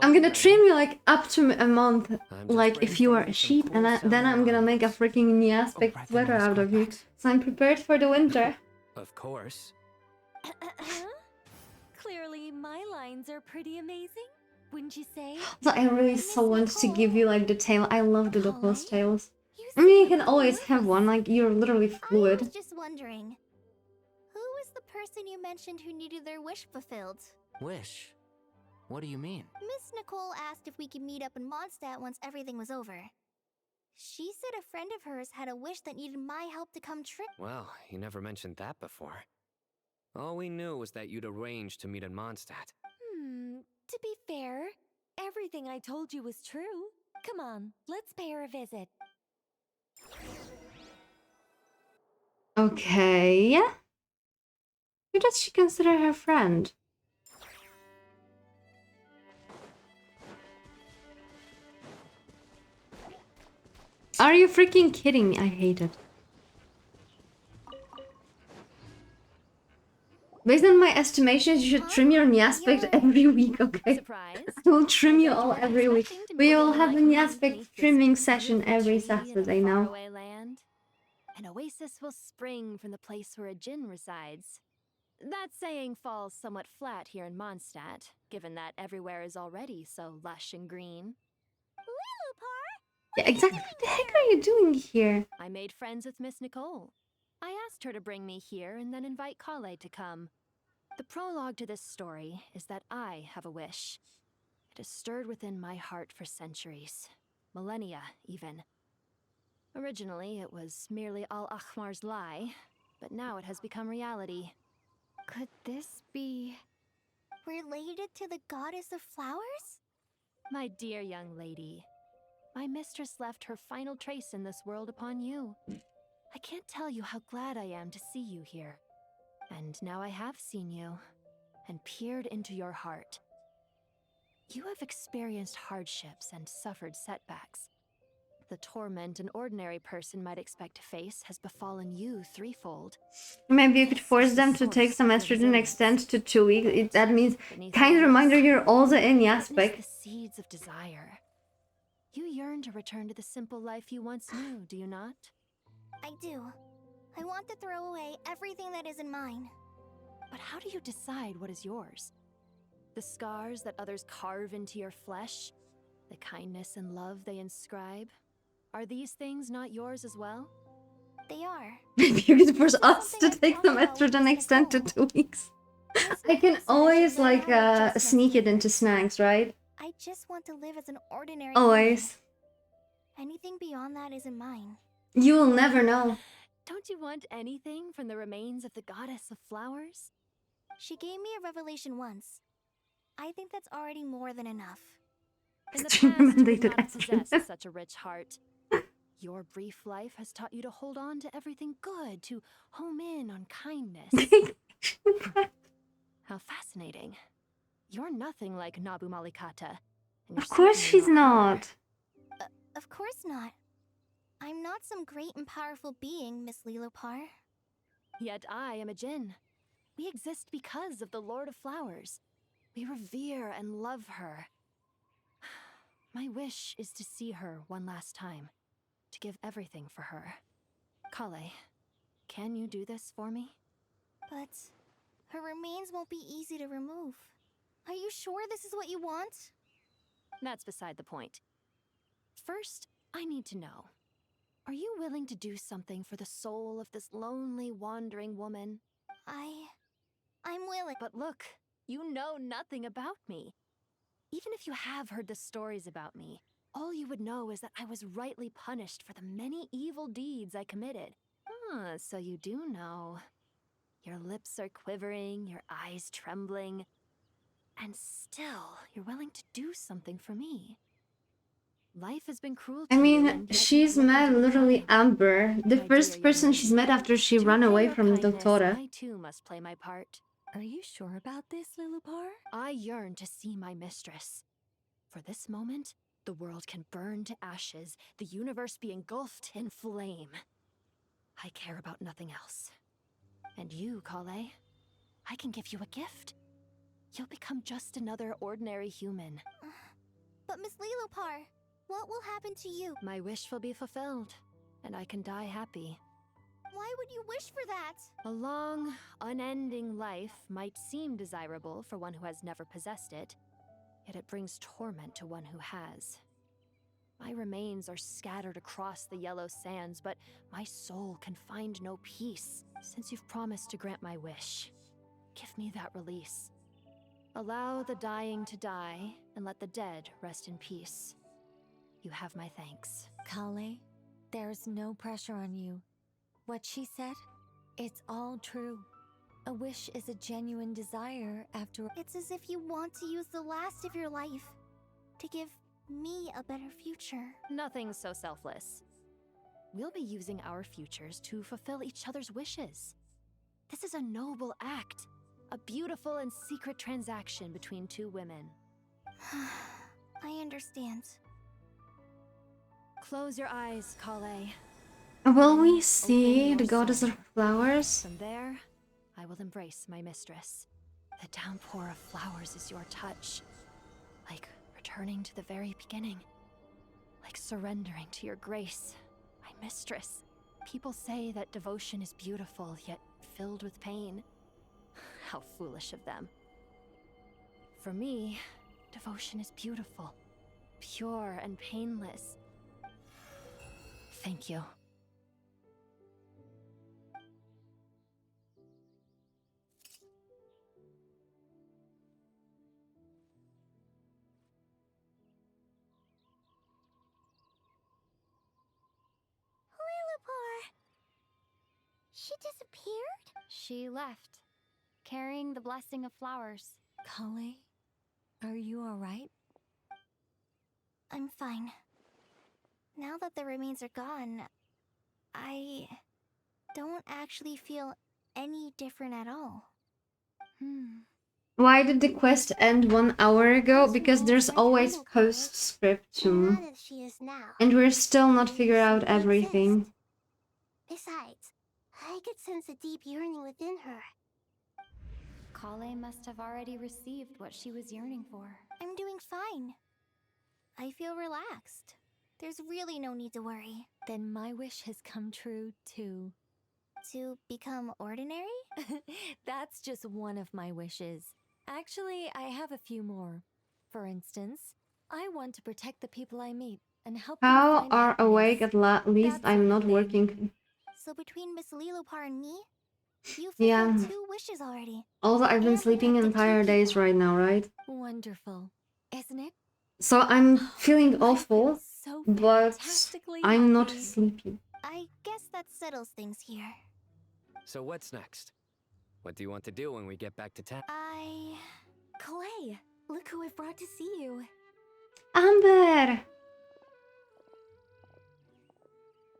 I'm gonna trim you like up to a month. Like if you are a sheep, and then I'm gonna make a freaking Nyaehh sweater out of you. So I'm prepared for the winter. Of course. Clearly, my lines are pretty amazing, wouldn't you say? So I really so want to give you like the tail. I love the Doko's tails. I mean, you can always have one. Like you're literally I fluid. was just wondering, who was the person you mentioned who needed their wish fulfilled? Wish? What do you mean? Miss Nicole asked if we could meet up in Mondstadt once everything was over. She said a friend of hers had a wish that needed my help to come true. Well, you never mentioned that before. All we knew was that you'd arranged to meet in Mondstadt. To be fair, everything I told you was true. Come on, let's pay her a visit. Okay. Who does she consider her friend? Are you freaking kidding me? I hate it. Based on my estimations, you should trim your Nyaehh every week, okay? I will trim you all every week. We will have a Nyaehh trimming session every Saturday now. Faraway land. An oasis will spring from the place where a djinn resides. That saying falls somewhat flat here in Mondstadt, given that everywhere is already so lush and green. Yeah, exactly. What the heck are you doing here? I made friends with Miss Nicole. I asked her to bring me here and then invite Kale to come. The prologue to this story is that I have a wish. It has stirred within my heart for centuries. Millennia, even. Originally, it was merely Al-Ahmar's lie, but now it has become reality. Could this be related to the goddess of flowers? My dear young lady, my mistress left her final trace in this world upon you. I can't tell you how glad I am to see you here. And now I have seen you, and peered into your heart. You have experienced hardships and suffered setbacks. The torment an ordinary person might expect to face has befallen you threefold. Maybe you could force them to take some estrogen extend to 2 weeks. That means kind of reminder you're also in Witness Yaspik. the seeds of desire. You yearn to return to the simple life you once knew, do you not? I do. I want to throw away everything that isn't mine. But how do you decide what is yours? The scars that others carve into your flesh? The kindness and love they inscribe? Are these things not yours as well? They are. Maybe you could force us to take some estrogen extend to 2 weeks. I can always like sneak it into snacks, right? I just want to live as an ordinary Always. human. Anything beyond that isn't mine. You will never know. Don't you want anything from the remains of the goddess of flowers? She gave me a revelation once. I think that's already more than enough. In the past, you would not have possessed such a rich heart. Your brief life has taught you to hold on to everything good, to home in on kindness. How fascinating. You're nothing like Nabu Malikata. Of course she's not. Of course not. I'm not some great and powerful being, Miss Lilopar. Yet I am a Jinn. We exist because of the Lord of Flowers. We revere and love her. My wish is to see her one last time, to give everything for her. Kale, can you do this for me? But her remains won't be easy to remove. Are you sure this is what you want? That's beside the point. First, I need to know. Are you willing to do something for the soul of this lonely, wandering woman? I'm willing. But look, you know nothing about me. Even if you have heard the stories about me, all you would know is that I was rightly punished for the many evil deeds I committed. Ah, so you do know. Your lips are quivering, your eyes trembling, and still you're willing to do something for me. Life has been cruel to I you, mean, and yet she's you've met learned to be literally kind. Amber, the My first dear person young she's lady, met after she to ran repay away your from kindness, Doctora. I too must play my part. Are you sure about this, Lilupar? I yearn to see my mistress. For this moment, the world can burn to ashes, the universe be engulfed in flame. I care about nothing else. And you, Kale, I can give you a gift. You'll become just another ordinary human. But Miss Lilopar, what will happen to you? My wish will be fulfilled, and I can die happy. Why would you wish for that? A long, unending life might seem desirable for one who has never possessed it, yet it brings torment to one who has. My remains are scattered across the yellow sands, but my soul can find no peace. Since you've promised to grant my wish, give me that release. Allow the dying to die, and let the dead rest in peace. You have my thanks. Kale, there's no pressure on you. What she said, it's all true. A wish is a genuine desire after— It's as if you want to use the last of your life to give me a better future. Nothing so selfless. We'll be using our futures to fulfill each other's wishes. This is a noble act, a beautiful and secret transaction between two women. I understand. Close your eyes, Kale. Will we see the goddess of flowers? From there, I will embrace my mistress. The downpour of flowers is your touch. Like returning to the very beginning. Like surrendering to your grace, my mistress. People say that devotion is beautiful, yet filled with pain. How foolish of them. For me, devotion is beautiful, pure and painless. Thank you. Lilopar! She disappeared? She left, carrying the blessing of flowers. Kale, are you alright? I'm fine. Now that the remains are gone, I don't actually feel any different at all. Why did the quest end 1 hour ago? Because there's always postscriptum. And we're still not figured out everything. Besides, I could sense a deep yearning within her. Kale must have already received what she was yearning for. I'm doing fine. I feel relaxed. There's really no need to worry. Then my wish has come true, too. To become ordinary? That's just one of my wishes. Actually, I have a few more. For instance, I want to protect the people I meet and help them How find are awake happiness. at least That I'm sort of not thing. working. So between Miss Lilopar and me, you Yeah. fulfilled 2 wishes already. Also, I've been sleeping entire days right now, right? Wonderful, isn't it? So I'm feeling awful, so but fantastically I'm not happy. sleepy. I guess that settles things here. So what's next? What do you want to do when we get back to town? Clay, look who I've brought to see you. Amber!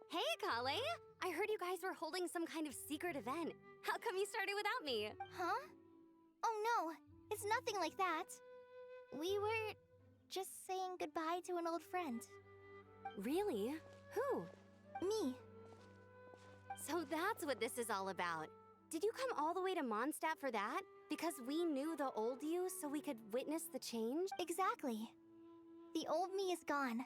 Hey, Kale! I heard you guys were holding some kind of secret event. How come you started without me? Huh? Oh no, it's nothing like that. We were just saying goodbye to an old friend. Really? Who? Me. So that's what this is all about. Did you come all the way to Mondstadt for that? Because we knew the old you so we could witness the change? Exactly. The old me is gone.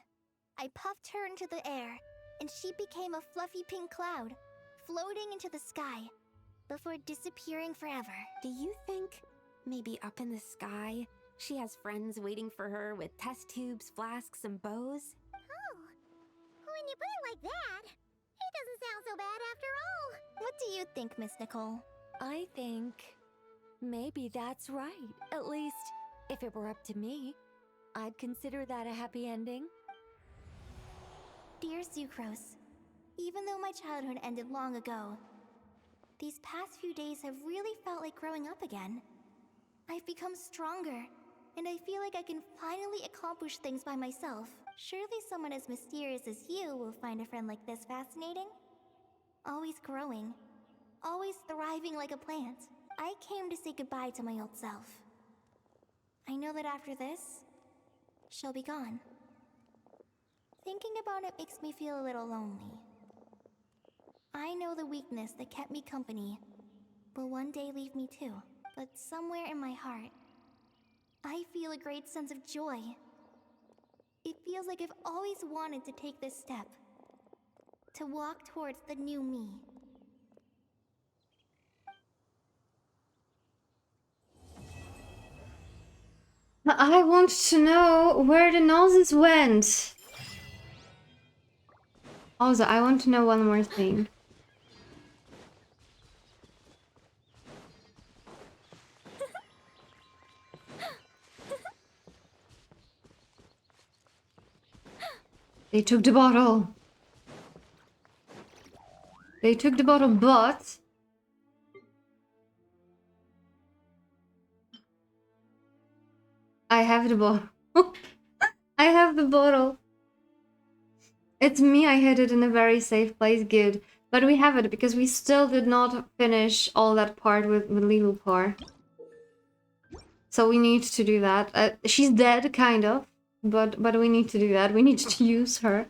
I puffed her into the air, and she became a fluffy pink cloud, floating into the sky, before disappearing forever. Do you think, maybe up in the sky, she has friends waiting for her with test tubes, flasks, and bows? Oh, when you put it like that, it doesn't sound so bad after all. What do you think, Miss Nicole? I think maybe that's right. At least, if it were up to me, I'd consider that a happy ending. Dear Sucrose, even though my childhood ended long ago, these past few days have really felt like growing up again. I've become stronger, and I feel like I can finally accomplish things by myself. Surely someone as mysterious as you will find a friend like this fascinating? Always growing, always thriving like a plant. I came to say goodbye to my old self. I know that after this, she'll be gone. Thinking about it makes me feel a little lonely. I know the weakness that kept me company will one day leave me too. But somewhere in my heart, I feel a great sense of joy. It feels like I've always wanted to take this step. To walk towards the new me. I want to know where the noses went. Also, I want to know one more thing. They took the bottle. They took the bottle, but I have the bottle. I have the bottle. It's me, I hid it in a very safe place, good. But we have it because we still did not finish all that part with Lilupar. So we need to do that. She's dead, kind of. But we need to do that. We need to use her.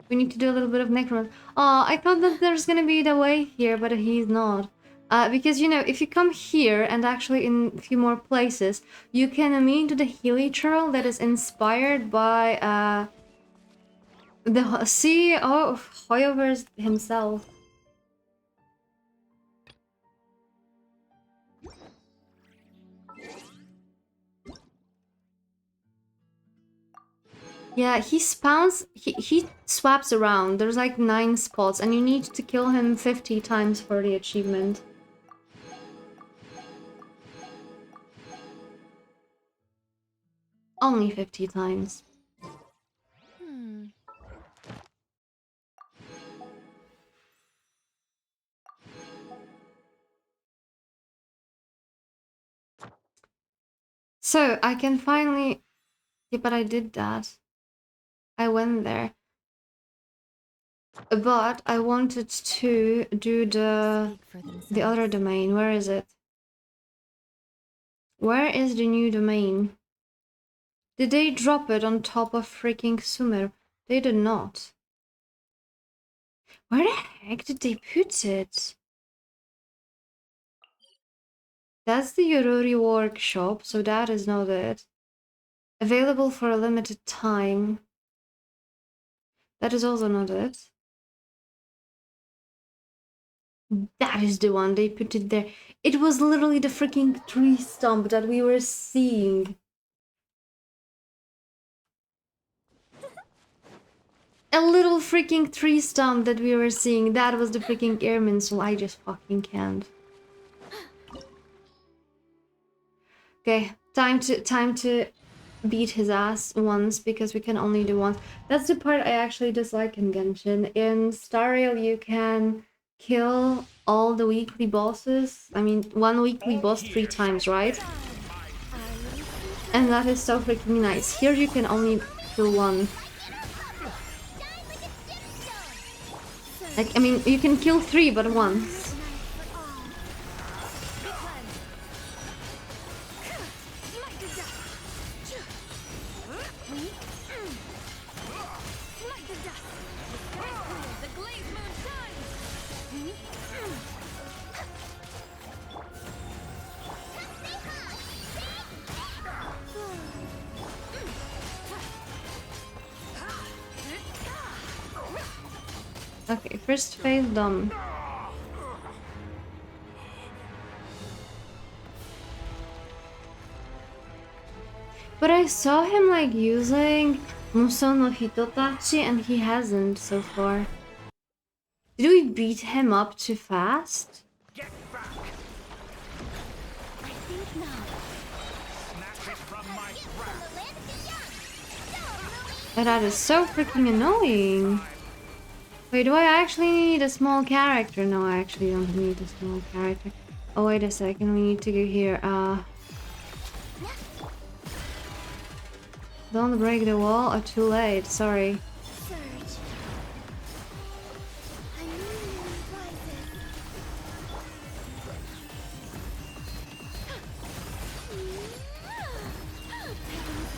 We need to do a little bit of necron. Oh, I thought that there's gonna be the way here, but he's not. Because, you know, if you come here and actually in a few more places, you can meet the Healy Churl that is inspired by the CEO of Hoyoverse himself. Yeah, he spawns, he swaps around. There's like 9 spots and you need to kill him 50 times for the achievement. Only 50 times. So, I can finally... Yeah, but I did that. I went there. But I wanted to do the other domain. Where is it? Where is the new domain? Did they drop it on top of freaking Sumer? They did not. Where the heck did they put it? That's the Yorori workshop, so that is not it. Available for a limited time. That is also not it. That is the one, they put it there. It was literally the freaking tree stump that we were seeing. A little freaking tree stump that we were seeing. That was the freaking airman, so I just fucking can't. Okay, time to beat his ass once, because we can only do once. That's the part I actually dislike in Genshin. In Star Rail you can kill all the weekly bosses. I mean, one weekly boss 3 times, right? And that is so freaking nice. Here you can only kill one. Like, I mean, you can kill 3, but once. Okay, first phase done. But I saw him like using Muso no Hitotachi and he hasn't so far. Did we beat him up too fast? And that is so freaking annoying. Wait, do I actually need a small character? No, I actually don't need a small character. Oh, wait a second, we need to go here. Don't break the wall. Oh, too late, sorry.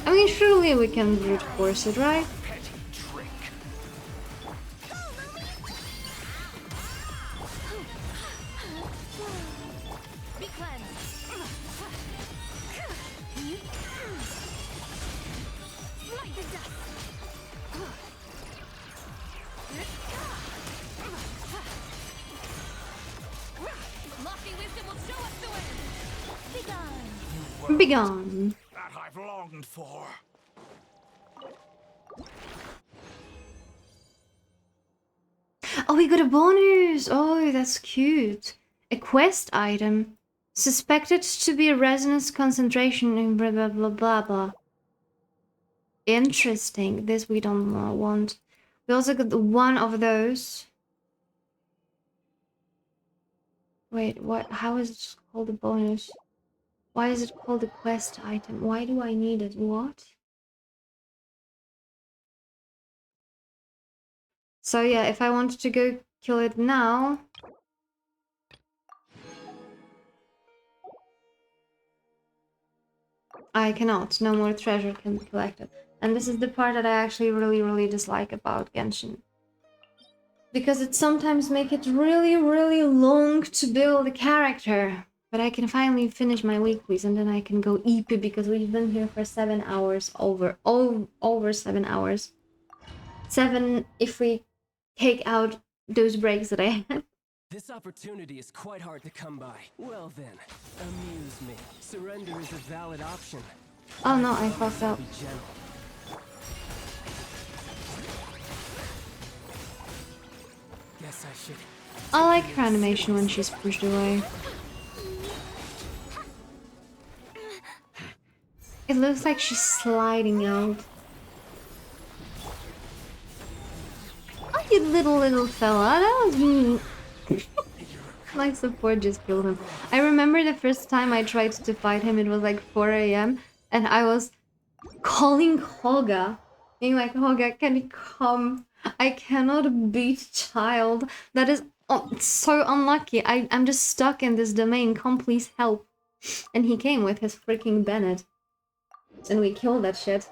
I mean, surely we can brute force it, right? Begone. That I've longed for. Oh, we got a bonus! Oh, that's cute. A quest item. Suspected to be a resonance concentration in blah blah blah blah blah. Interesting. This we don't want. We also got one of those. Wait, what? How is it called a bonus? Why is it called a quest item? Why do I need it? What? So yeah, if I wanted to go kill it now... I cannot. No more treasure can be collected. And this is the part that I actually really dislike about Genshin. Because it sometimes makes it really long to build a character. But I can finally finish my weeklies and then I can go EP because we've been here for 7 hours over 7 hours. 7 if we take out those breaks that I had. This opportunity is quite hard to come by. Well then, amuse me. Surrender is a valid option. Oh no, I fucked up. Be gentle. Guess I should. I like her animation when she's pushed away. It looks like she's sliding out. Oh, you little fella. That was mean. My support just killed him. I remember the first time I tried to fight him, it was like 4 AM, and I was calling Hoga, being like, Hoga, can you come? I cannot beat child. That is so unlucky. I'm just stuck in this domain. Come, please help. And he came with his freaking Bennett. And we killed that shit.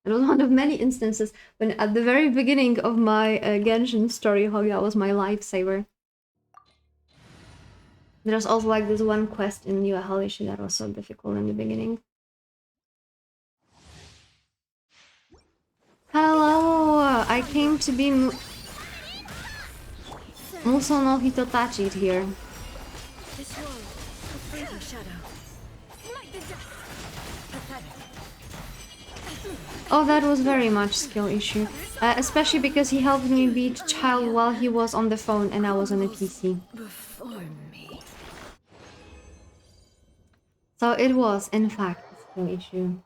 It was one of many instances when at the very beginning of my Genshin story, Hoya was my lifesaver. There's also like this one quest in Nyaehh that was so difficult in the beginning. Hello! I came to be Muso no Hitotachi here. This world, a fleeting shadow. Like the dust. Pathetic. Oh, that was very much skill issue. Especially because he helped me beat Child while he was on the phone and I was on a PC. Before me. So it was, in fact, a skill issue.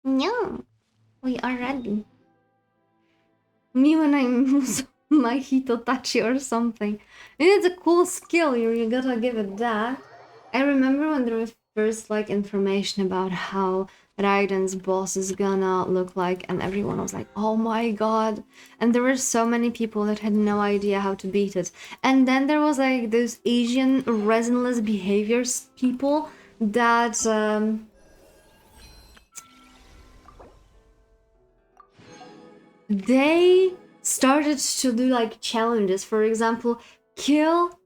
No, we are ready. Me when I'm my Hitotachi or something. And it's a cool skill, you gotta give it that. I remember when there was first like information about how Raiden's boss is gonna look like, and everyone was like, oh my god. And there were so many people that had no idea how to beat it. And then there was like those Asian resinless behaviors people that they started to do like challenges. For example, kill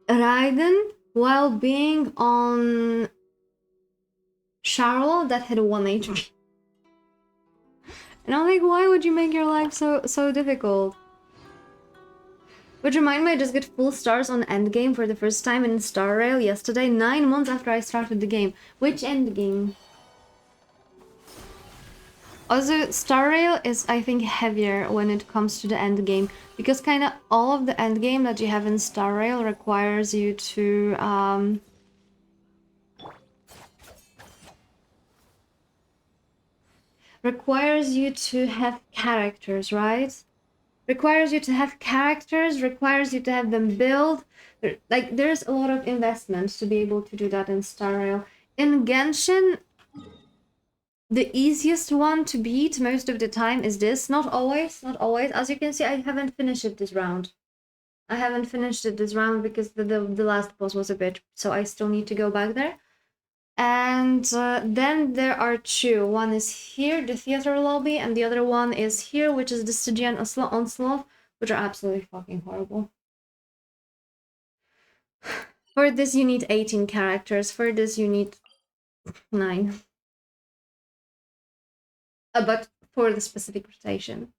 Raiden while being on Charlotte that had 1 HP. And I'm like, why would you make your life so difficult? Which remind me, I just get full stars on endgame for the first time in Star Rail yesterday, 9 months after I started the game. Which endgame? Also, Star Rail is, I think, heavier when it comes to the end game, because kind of all of the end game that you have in Star Rail requires you to have characters, right? Requires you to have characters, requires you to have them build. Like, there's a lot of investment to be able to do that in Star Rail. In Genshin, the easiest one to beat most of the time is this. Not always, not always. As you can see, I haven't finished it this round. I haven't finished it this round because the last boss was a bitch, so I still need to go back there. And then there are two. One is here, the theater lobby, and the other one is here, which is the Stygian Onslaught, which are absolutely fucking horrible. For this you need 18 characters, for this you need 9. But for the specific rotation.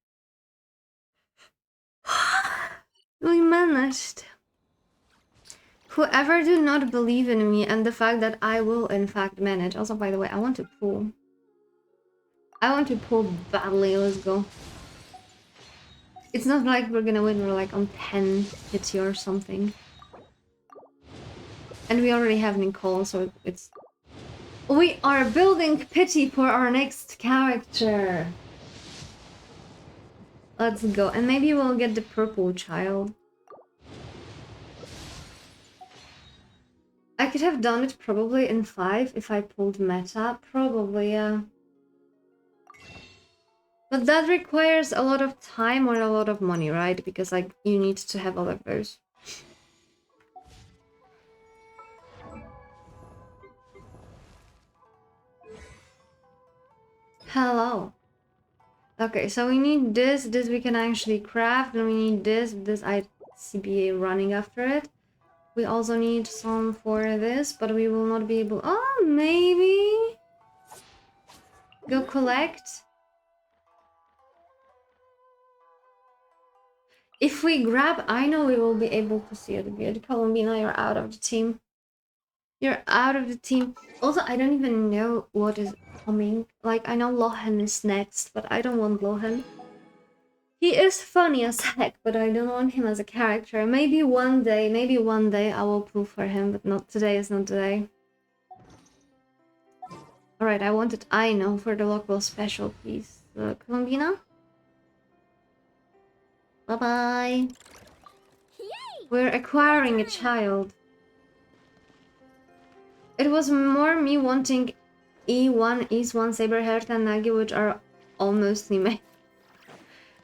We managed. Whoever do not believe in me and the fact that I will in fact manage. Also, by the way, I want to pull. I want to pull badly. Let's go. It's not like we're gonna win. We're like on 10 hits or something. And we already have Nicole, so it's... We are building pity for our next character. Let's go. And maybe we'll get the purple child. I could have done it probably in 5 if I pulled meta. Probably, yeah. But that requires a lot of time or a lot of money, right? Because, like, you need to have all of those. Hello. Okay, so we need this. This we can actually craft. And we need this. This ICBA running after it. We also need some for this, but we will not be able... Oh, maybe... Go collect. If we grab, I know we will be able to see it. Good, Colombina, you're out of the team. You're out of the team. Also, I don't even know what is coming. Like, I know Lohan is next, but I don't want Lohan. He is funny as heck, but I don't want him as a character. Maybe one day I will pull for him, but not today is not the day. Alright, I wanted Aino for the local special, please. Colombina? Bye-bye. We're acquiring a child. It was more me wanting E1, East1, Saberheart, and Nagi, which are almost made.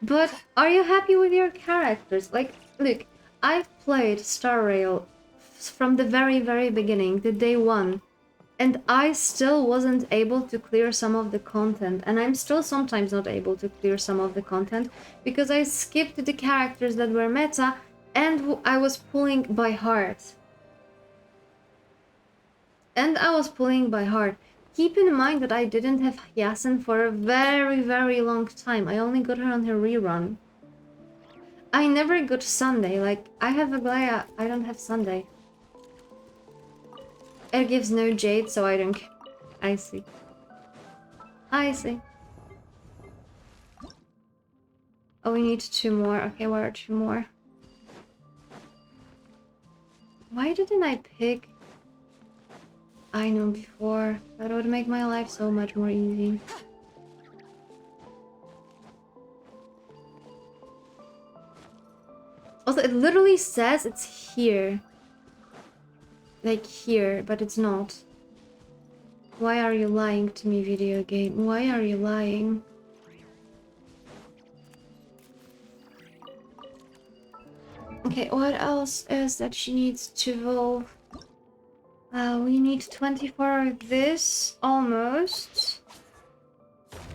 But are you happy with your characters? Like, Look, I've played Star Rail from the very, very beginning, the day one, and I still wasn't able to clear some of the content, and I'm still sometimes not able to clear some of the content because I skipped the characters that were meta and I was pulling by heart. Keep in mind that I didn't have Yasen for a very, very long time. I only got her on her rerun. I never got Sunday. Like, I have Aglaya, I don't have Sunday. It gives no Jade, so I don't care. I see. I see. Oh, we need 2 more. Okay, where are 2 more? Why didn't I pick... I know before. That would make my life so much more easy. Also, it literally says it's here. Like here, but it's not. Why are you lying to me, video game? Why are you lying? Okay, what else is that she needs to evolve? We need 24 of this, almost.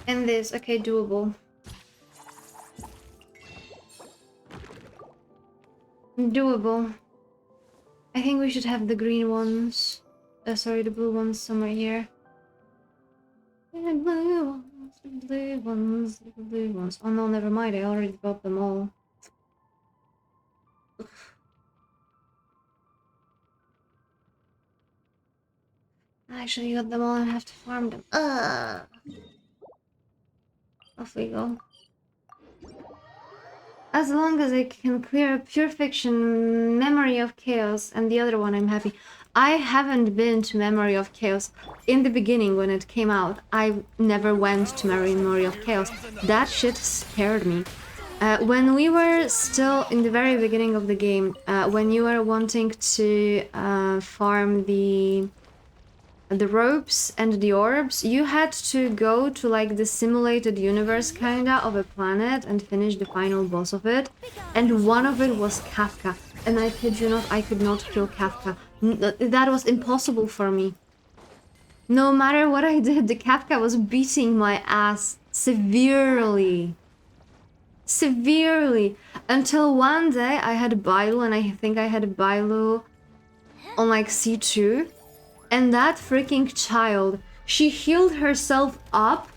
And this, okay, doable. Doable. I think we should have the green ones. Sorry, the blue ones somewhere here. The blue ones, the blue ones, the blue ones. Oh no, never mind, I already got them all. I actually got them all and have to farm them. Off we go. As long as I can clear Pure Fiction, Memory of Chaos, and the other one, I'm happy. I haven't been to Memory of Chaos. In the beginning, when it came out, I never went to Memory of Chaos. That shit scared me. When we were still in the very beginning of the game, when you were wanting to farm the ropes and the orbs, you had to go to like the simulated universe kinda of a planet and finish the final boss of it, and one of it was Kafka, and I kid you not, I could not kill Kafka. That was impossible for me. No matter what I did, the Kafka was beating my ass severely. Severely. Until one day I had Bailu, and I think I had Bailu on like C2. And that freaking child, she healed herself up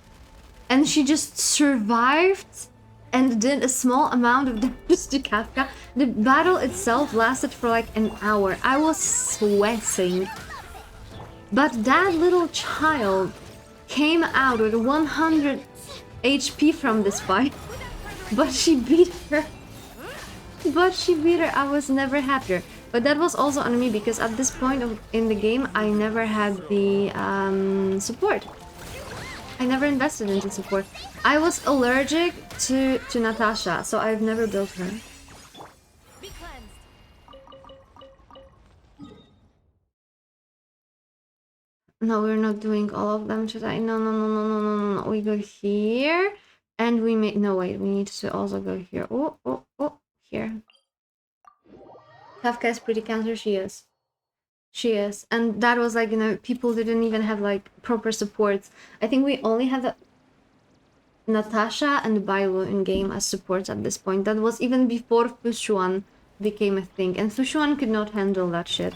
and she just survived and did a small amount of damage to Kafka. The battle itself lasted for like an hour. I was sweating. But that little child came out with 100 HP from this fight. But she beat her. I was never happier. But that was also on me because at this point in the game, I never had the support. I never invested into support. I was allergic to Natasha, so I've never built her. No, we're not doing all of them today. No. We go here, and we make... No, wait, we need to also go here. Oh, here. Kafka is pretty cancer, she is. She is. And that was like, you know, people didn't even have like proper supports. I think we only had the Natasha and Bailu in game as supports at this point. That was even before Fushuan became a thing. And Fushuan could not handle that shit.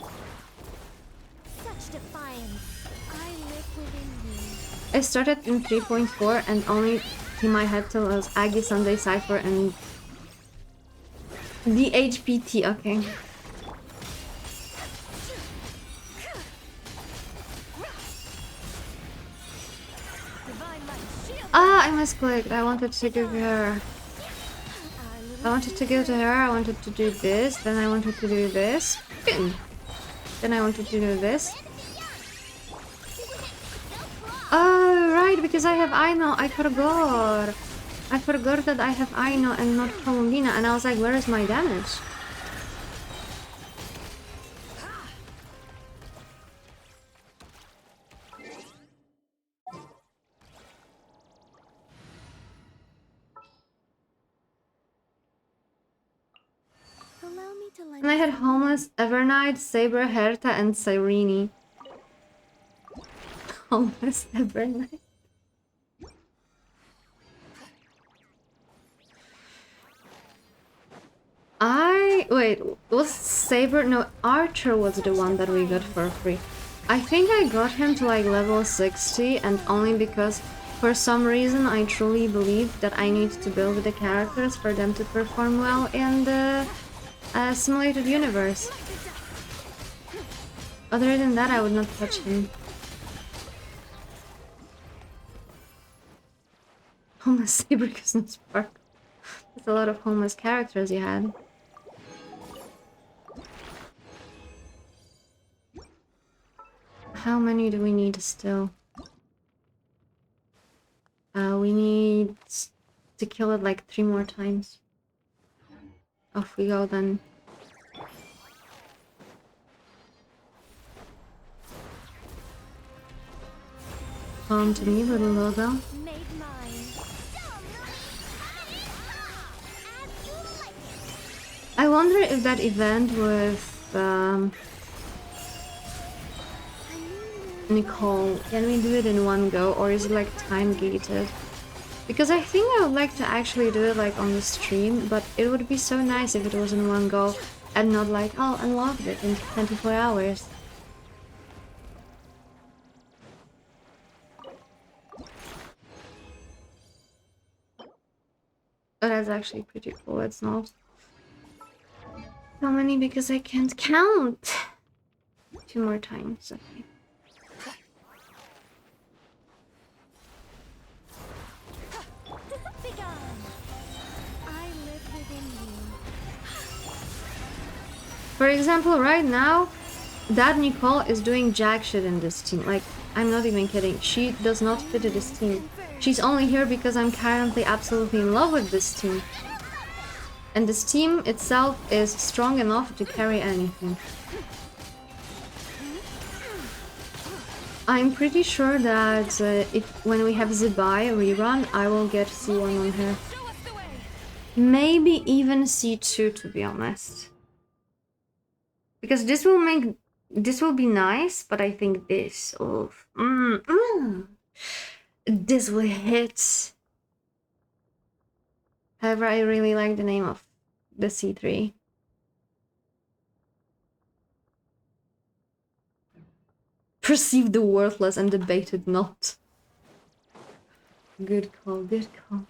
Such defiance. I live within you. I started in 3.4 and only team I had till was Aggie, Sunday, Cypher, and DHPT. Okay. I misclicked. I wanted to give her... I wanted to give to her, I wanted to do this, then I wanted to do this. Then I wanted to do this. Oh, right, because I have Aino. I forgot. I forgot that I have Aino and not Prolongina, and I was like, where is my damage? The to lend And I had Homeless, Evernight, Saber, Herta, and Cyrene. Homeless, Evernight. Wait, was Saber? No, Archer was the one that we got for free. I think I got him to like level 60, and only because for some reason I truly believe that I need to build the characters for them to perform well in the simulated universe. Other than that, I would not touch him. Homeless Saber gives no spark. That's a lot of homeless characters you had. How many do we need still? We need to kill it like 3 more times. Off we go then. Come to me, little logo. I wonder if that event with Nicole, can we do it in one go, or is it like time gated? Because I think I would like to actually do it like on the stream, but it would be so nice if it was in one go and not like, oh, unlocked it in 24 hours. But that's actually pretty cool, it's not. How many? Because I can't count. 2 more times, okay. For example, right now, that Nicole is doing jack shit in this team. Like, I'm not even kidding. She does not fit in this team. She's only here because I'm currently absolutely in love with this team. And this team itself is strong enough to carry anything. I'm pretty sure that when we have Zibai rerun, I will get C1 on her. Maybe even C2, to be honest. Because this will be nice, but I think this, this will hit. However, I really like the name of the C3. Perceived the worthless and debated not. Good call, good call.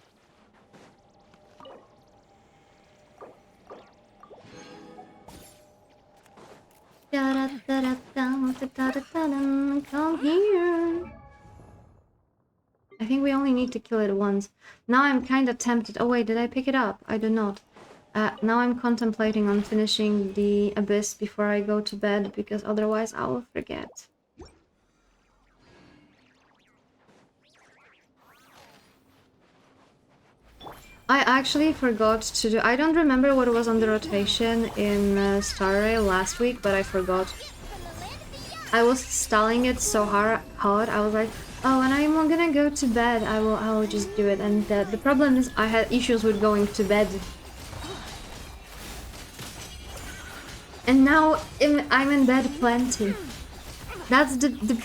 Come here. I think we only need to kill it once. Now I'm kind of tempted. Oh wait, did I pick it up? I did not. Now I'm contemplating on finishing the Abyss before I go to bed, because otherwise I will forget. I actually forgot to do... I don't remember what was on the rotation in Star Rail last week, but I forgot. I was stalling it so hard. I was like, oh, when I'm gonna go to bed, I will just do it. And the problem is I had issues with going to bed. And now I'm in bed plenty. That's the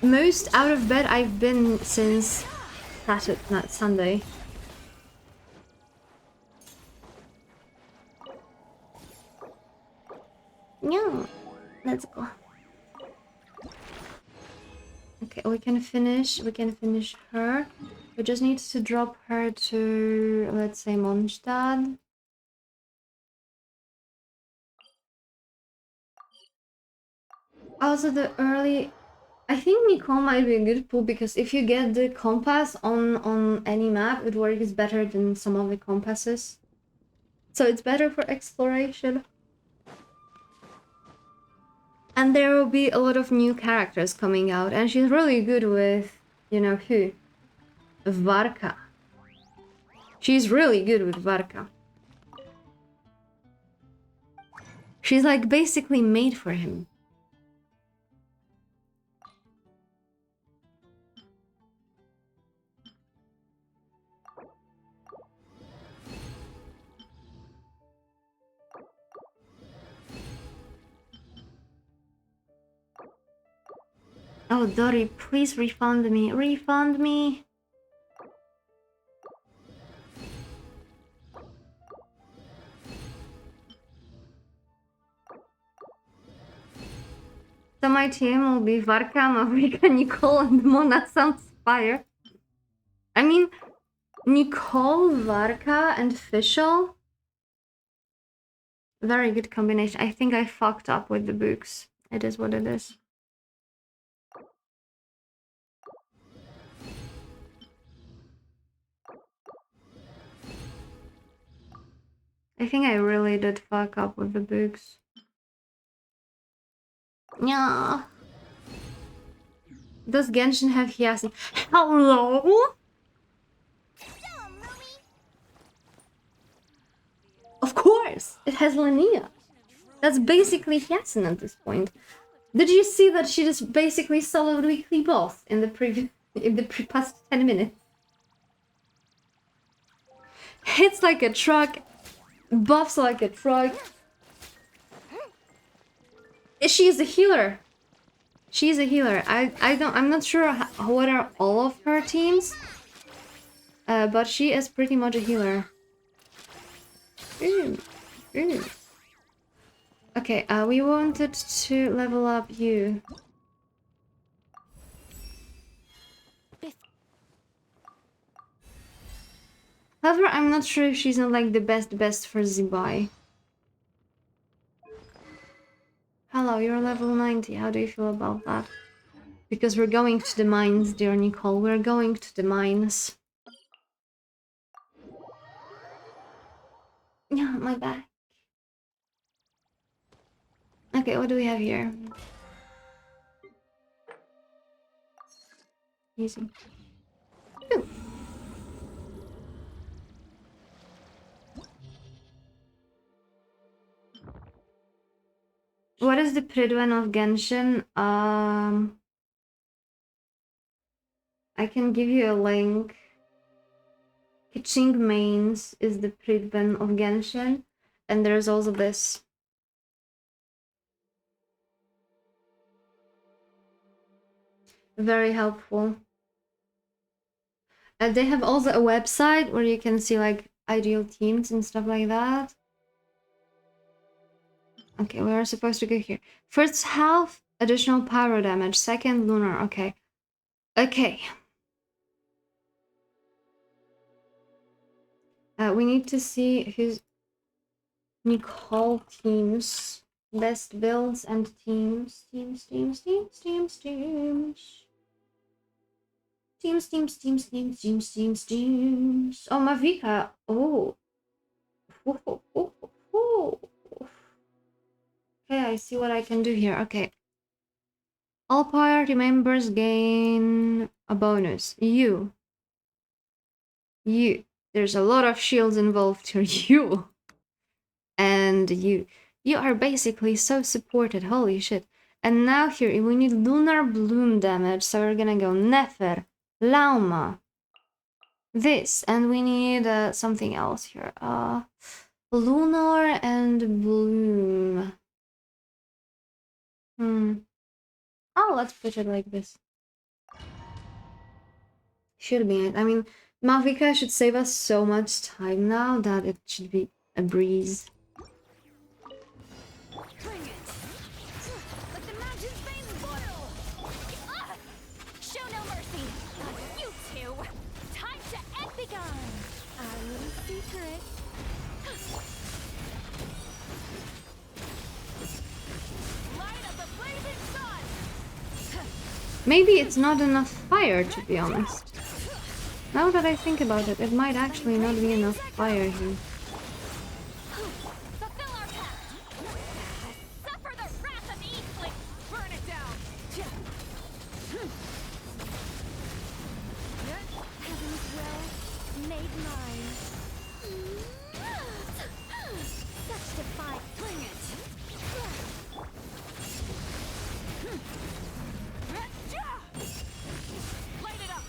most out of bed I've been since Saturday, not Sunday. Yeah, let's go. Okay, we can finish her. We just need to drop her to, let's say, Mondstadt. Also, the early... I think Nicole might be a good pull, because if you get the compass on any map, it works better than some of the compasses. So it's better for exploration. And there will be a lot of new characters coming out, and she's really good with, you know who? Varka. She's really good with Varka. She's like basically made for him. Oh, Dory, please refund me. Refund me. So my team will be Varka, Mavrika, Nicole, and Mona. Sounds fire. I mean, Nicole, Varka, and Fischl. Very good combination. I think I fucked up with the books. It is what it is. I think I really did fuck up with the books. Yeah. Does Genshin have Hyacinth? Hello? Of course! It has Linnea. That's basically Hyacinth at this point. Did you see that she just basically soloed weekly boss in the past 10 minutes? Hits like a truck, buffs like a truck. She's a healer. She's a healer. I'm not sure what are all of her teams, but she is pretty much a healer. Okay, we wanted to level up you. However, I'm not sure if she's not like the best for Zibai. Hello, you're level 90. How do you feel about that? Because we're going to the mines, dear Nicole. We're going to the mines. Yeah, my back. Okay, what do we have here? Easy. Ooh. What is the Pridwen of Genshin? I can give you a link. Kiching Mains is the Pridwen of Genshin. And there's also this. Very helpful. They have also a website where you can see like ideal teams and stuff like that. Okay, we are supposed to go here. First half, additional pyro damage. Second, lunar. Okay. Okay. We need to see who's Nicole teams. Best builds and teams. Teams. Oh, Mavrika. Oh. Okay, I see what I can do here. Okay. All party members gain a bonus. You. There's a lot of shields involved here. You. And you. You are basically so supported. Holy shit. And now here, we need Lunar Bloom damage. So we're gonna go Nefer, Lauma, this. And we need something else here. Lunar and Bloom. Oh, let's put it like this. Should be it. I mean, Mavrika should save us so much time now that it should be a breeze. Show no mercy. You two. Time to end the gun. Our little secret. Light up the blazing sun. Maybe it's not enough fire, to be honest. Now that I think about it, it might actually not be enough fire here. Fulfill our pact. Suffer the wrath of Eastling. Burn it down. Heaven's will made mine. Such defiant. Bring it. Light it up.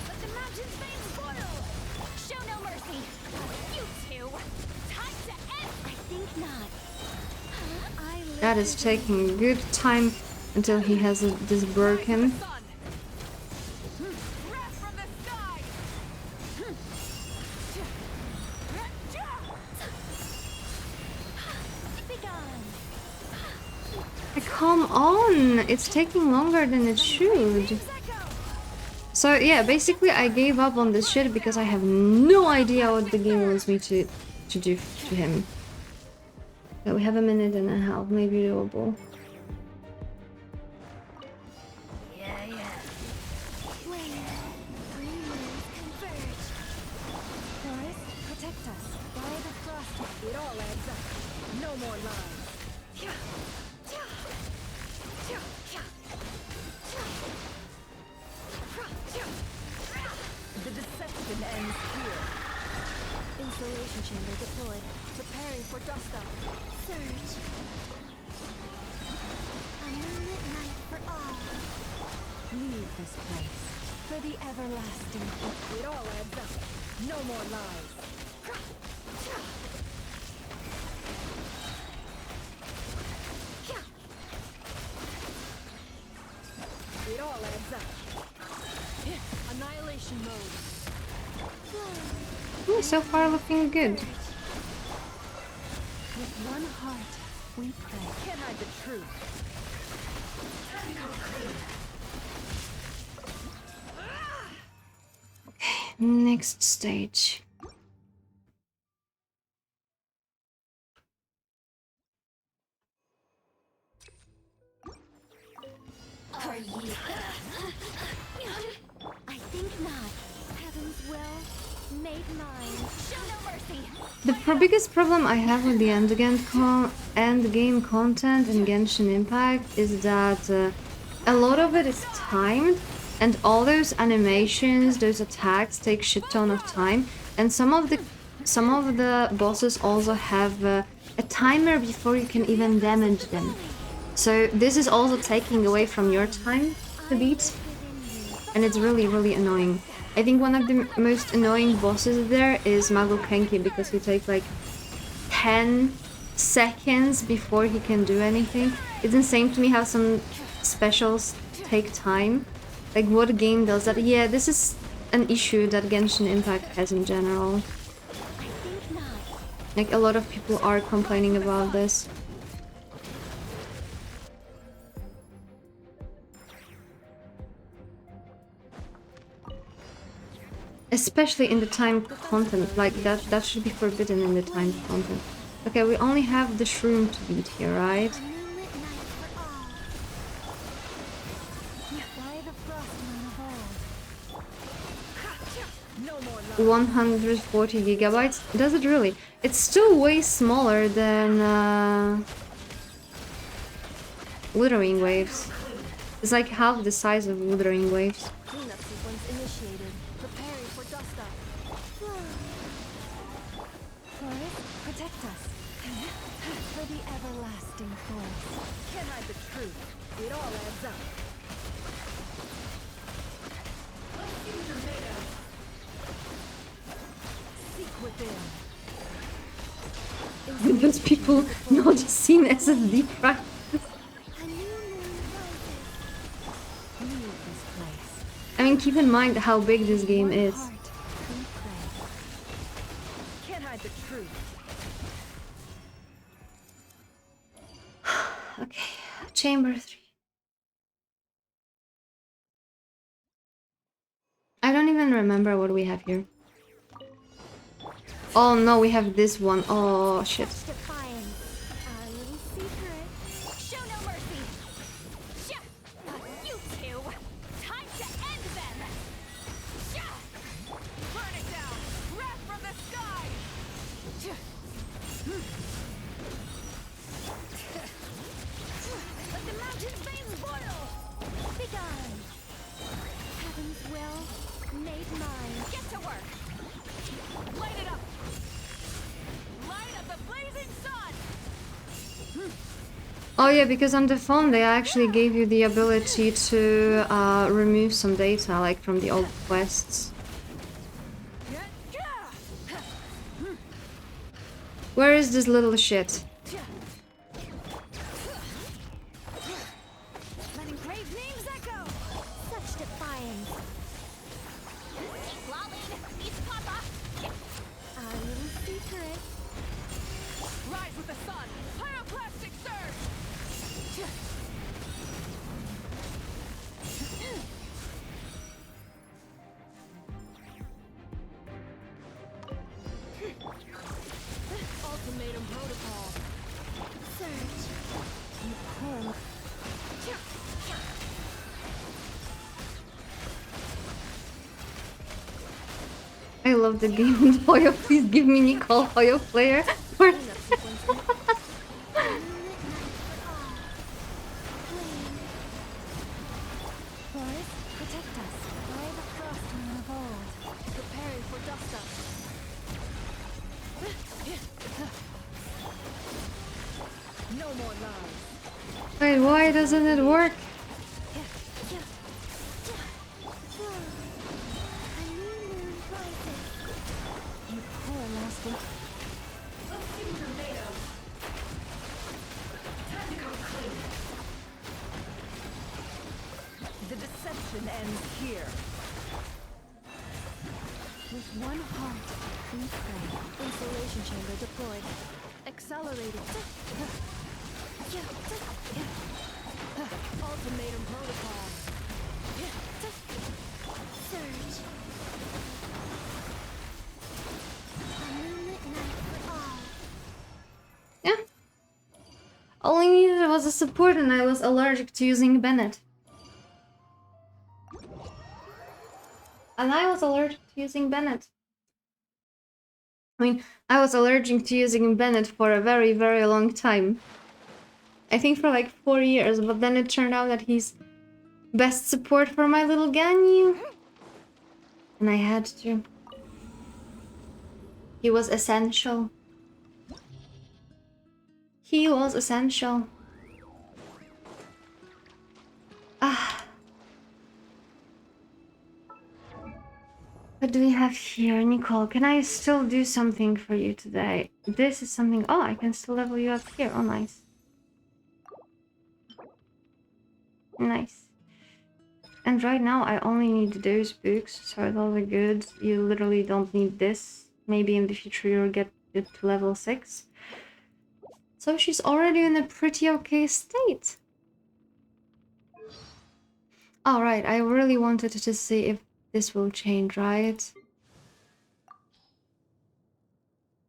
Let the mountains flames boil. Show no mercy. You two. Time to end. I think not. I That is taking a good time until he has this broken. Come on! It's taking longer than it should. So yeah, basically I gave up on this shit because I have no idea what the game wants me to do to him. Yeah, we have a minute and a half, maybe doable. Insulation chamber deployed. Preparing for dust up. Surge. A moonlit night for all. Leave this place for the everlasting. It all adds up. No more lies. It all adds up. Annihilation mode. So far looking good. With one heart, we pray. Can't hide the truth. Okay, next stage. Are you? I think not. Heaven's will made mine. Show no mercy. The biggest problem I have with the endgame content in Genshin Impact is that a lot of it is timed, and all those animations, those attacks take shit ton of time, and some of the bosses also have a timer before you can even damage them. So this is also taking away from your time to beat, and it's really, really annoying. I think one of the most annoying bosses there is Magokenki, because he takes like 10 seconds before he can do anything. It's insane to me how some specials take time. Like, what game does that? Yeah, this is an issue that Genshin Impact has in general. Like, a lot of people are complaining about this. Especially in the timed content, like that should be forbidden in the timed content. Okay, we only have the shroom to beat here, right? 140 gigabytes. Does it really? It's still way smaller than Withering Waves. It's like half the size of Withering Waves. Cleanup sequence initiated. Preparing for dust up. Forest, protect us. For the everlasting forest. Can't hide the truth. It all adds up. Seek within. Those people not seen SSD practice. I mean, keep in mind how big this game is. Can't hide the truth. Okay, chamber 3. I don't even remember what we have here. Oh no, we have this one. Oh shit. Oh yeah, because on the phone they actually gave you the ability to remove some data, like from the old quests. Where is this little shit? with the sun! Pyroclastic surge! Ultimatum protocol. Surge. You poor. I love the game with Hoyo. Please give me Nicole Hoyo player. Boris, protect us. By the craftsmen of old. Preparing for dust up. No more lies. Wait, why doesn't it work? You poor last one. The deception ends here. With one heart, we pray. Insulation chamber deployed. Accelerating. Ultimatum protocol. Surge. A moonlit night for all. Yeah. All I needed was a support and I was allergic to using Bennett. And I was allergic to using Bennett. I mean, I was allergic to using Bennett for a very, very long time. I think for like 4 years, but then it turned out that he's best support for my little Ganyu. And I had to. He was essential. He was essential. Ah. What do we have here, Nicole? Can I still do something for you today? This is something... Oh, I can still level you up here. Oh, nice. Nice. And right now, I only need those books, so those are good. You literally don't need this. Maybe in the future you'll get it to level 6. So she's already in a pretty okay state. Alright, I really wanted to see if this will change, right?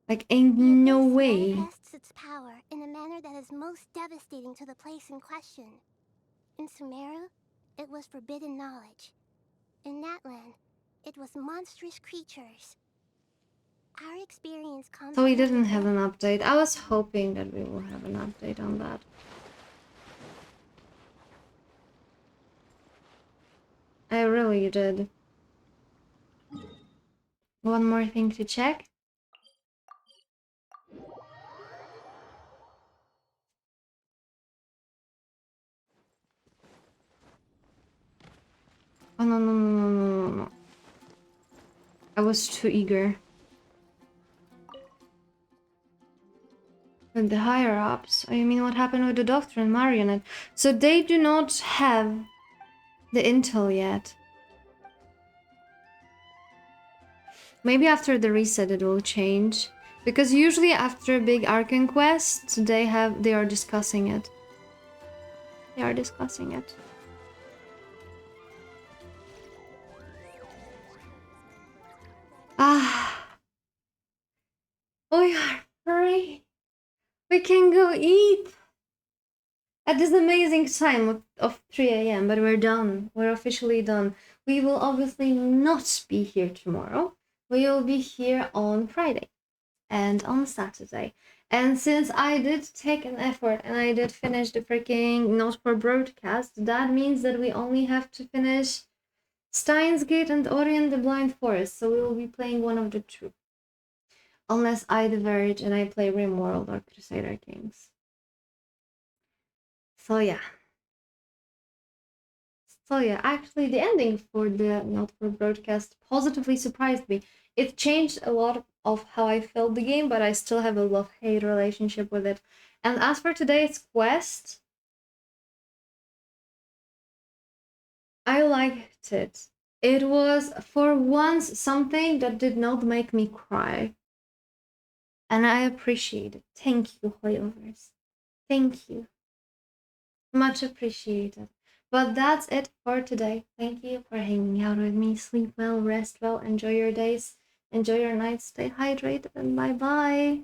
Like, ain't no way. Manifests its power in a manner that is most devastating to the place in question. In Sumeru, it was forbidden knowledge. In that land, it was monstrous creatures. Our experience comes. So we didn't have an update. I was hoping that we will have an update on that. I really did. One more thing to check. Oh, no, no, no, no, no, no. I was too eager. With the higher-ups. Oh, you mean what happened with the Doctor and Marionette? So they do not have the intel yet. Maybe after the reset it will change. Because usually after a big Arcane quest, they are discussing it. They are discussing it. Ah. We are free. We can go eat. At this amazing time of 3 AM, but we're done. We're officially done. We will obviously not be here tomorrow. We will be here on Friday and on Saturday. And since I did take an effort and I did finish the freaking Not for Broadcast, that means that we only have to finish Steins Gate and Ori and the Blind Forest. So we will be playing one of the two. Unless I diverge and I play RimWorld or Crusader Kings. So yeah. Actually the ending for the Not for Broadcast positively surprised me. It changed a lot of how I felt the game, but I still have a love-hate relationship with it. And as for today's quest, I liked it. It was, for once, something that did not make me cry. And I appreciate it. Thank you, Hoyoverse. Thank you. Much appreciated. But that's it for today. Thank you for hanging out with me. Sleep well, rest well, enjoy your days, enjoy your nights, stay hydrated, and bye bye.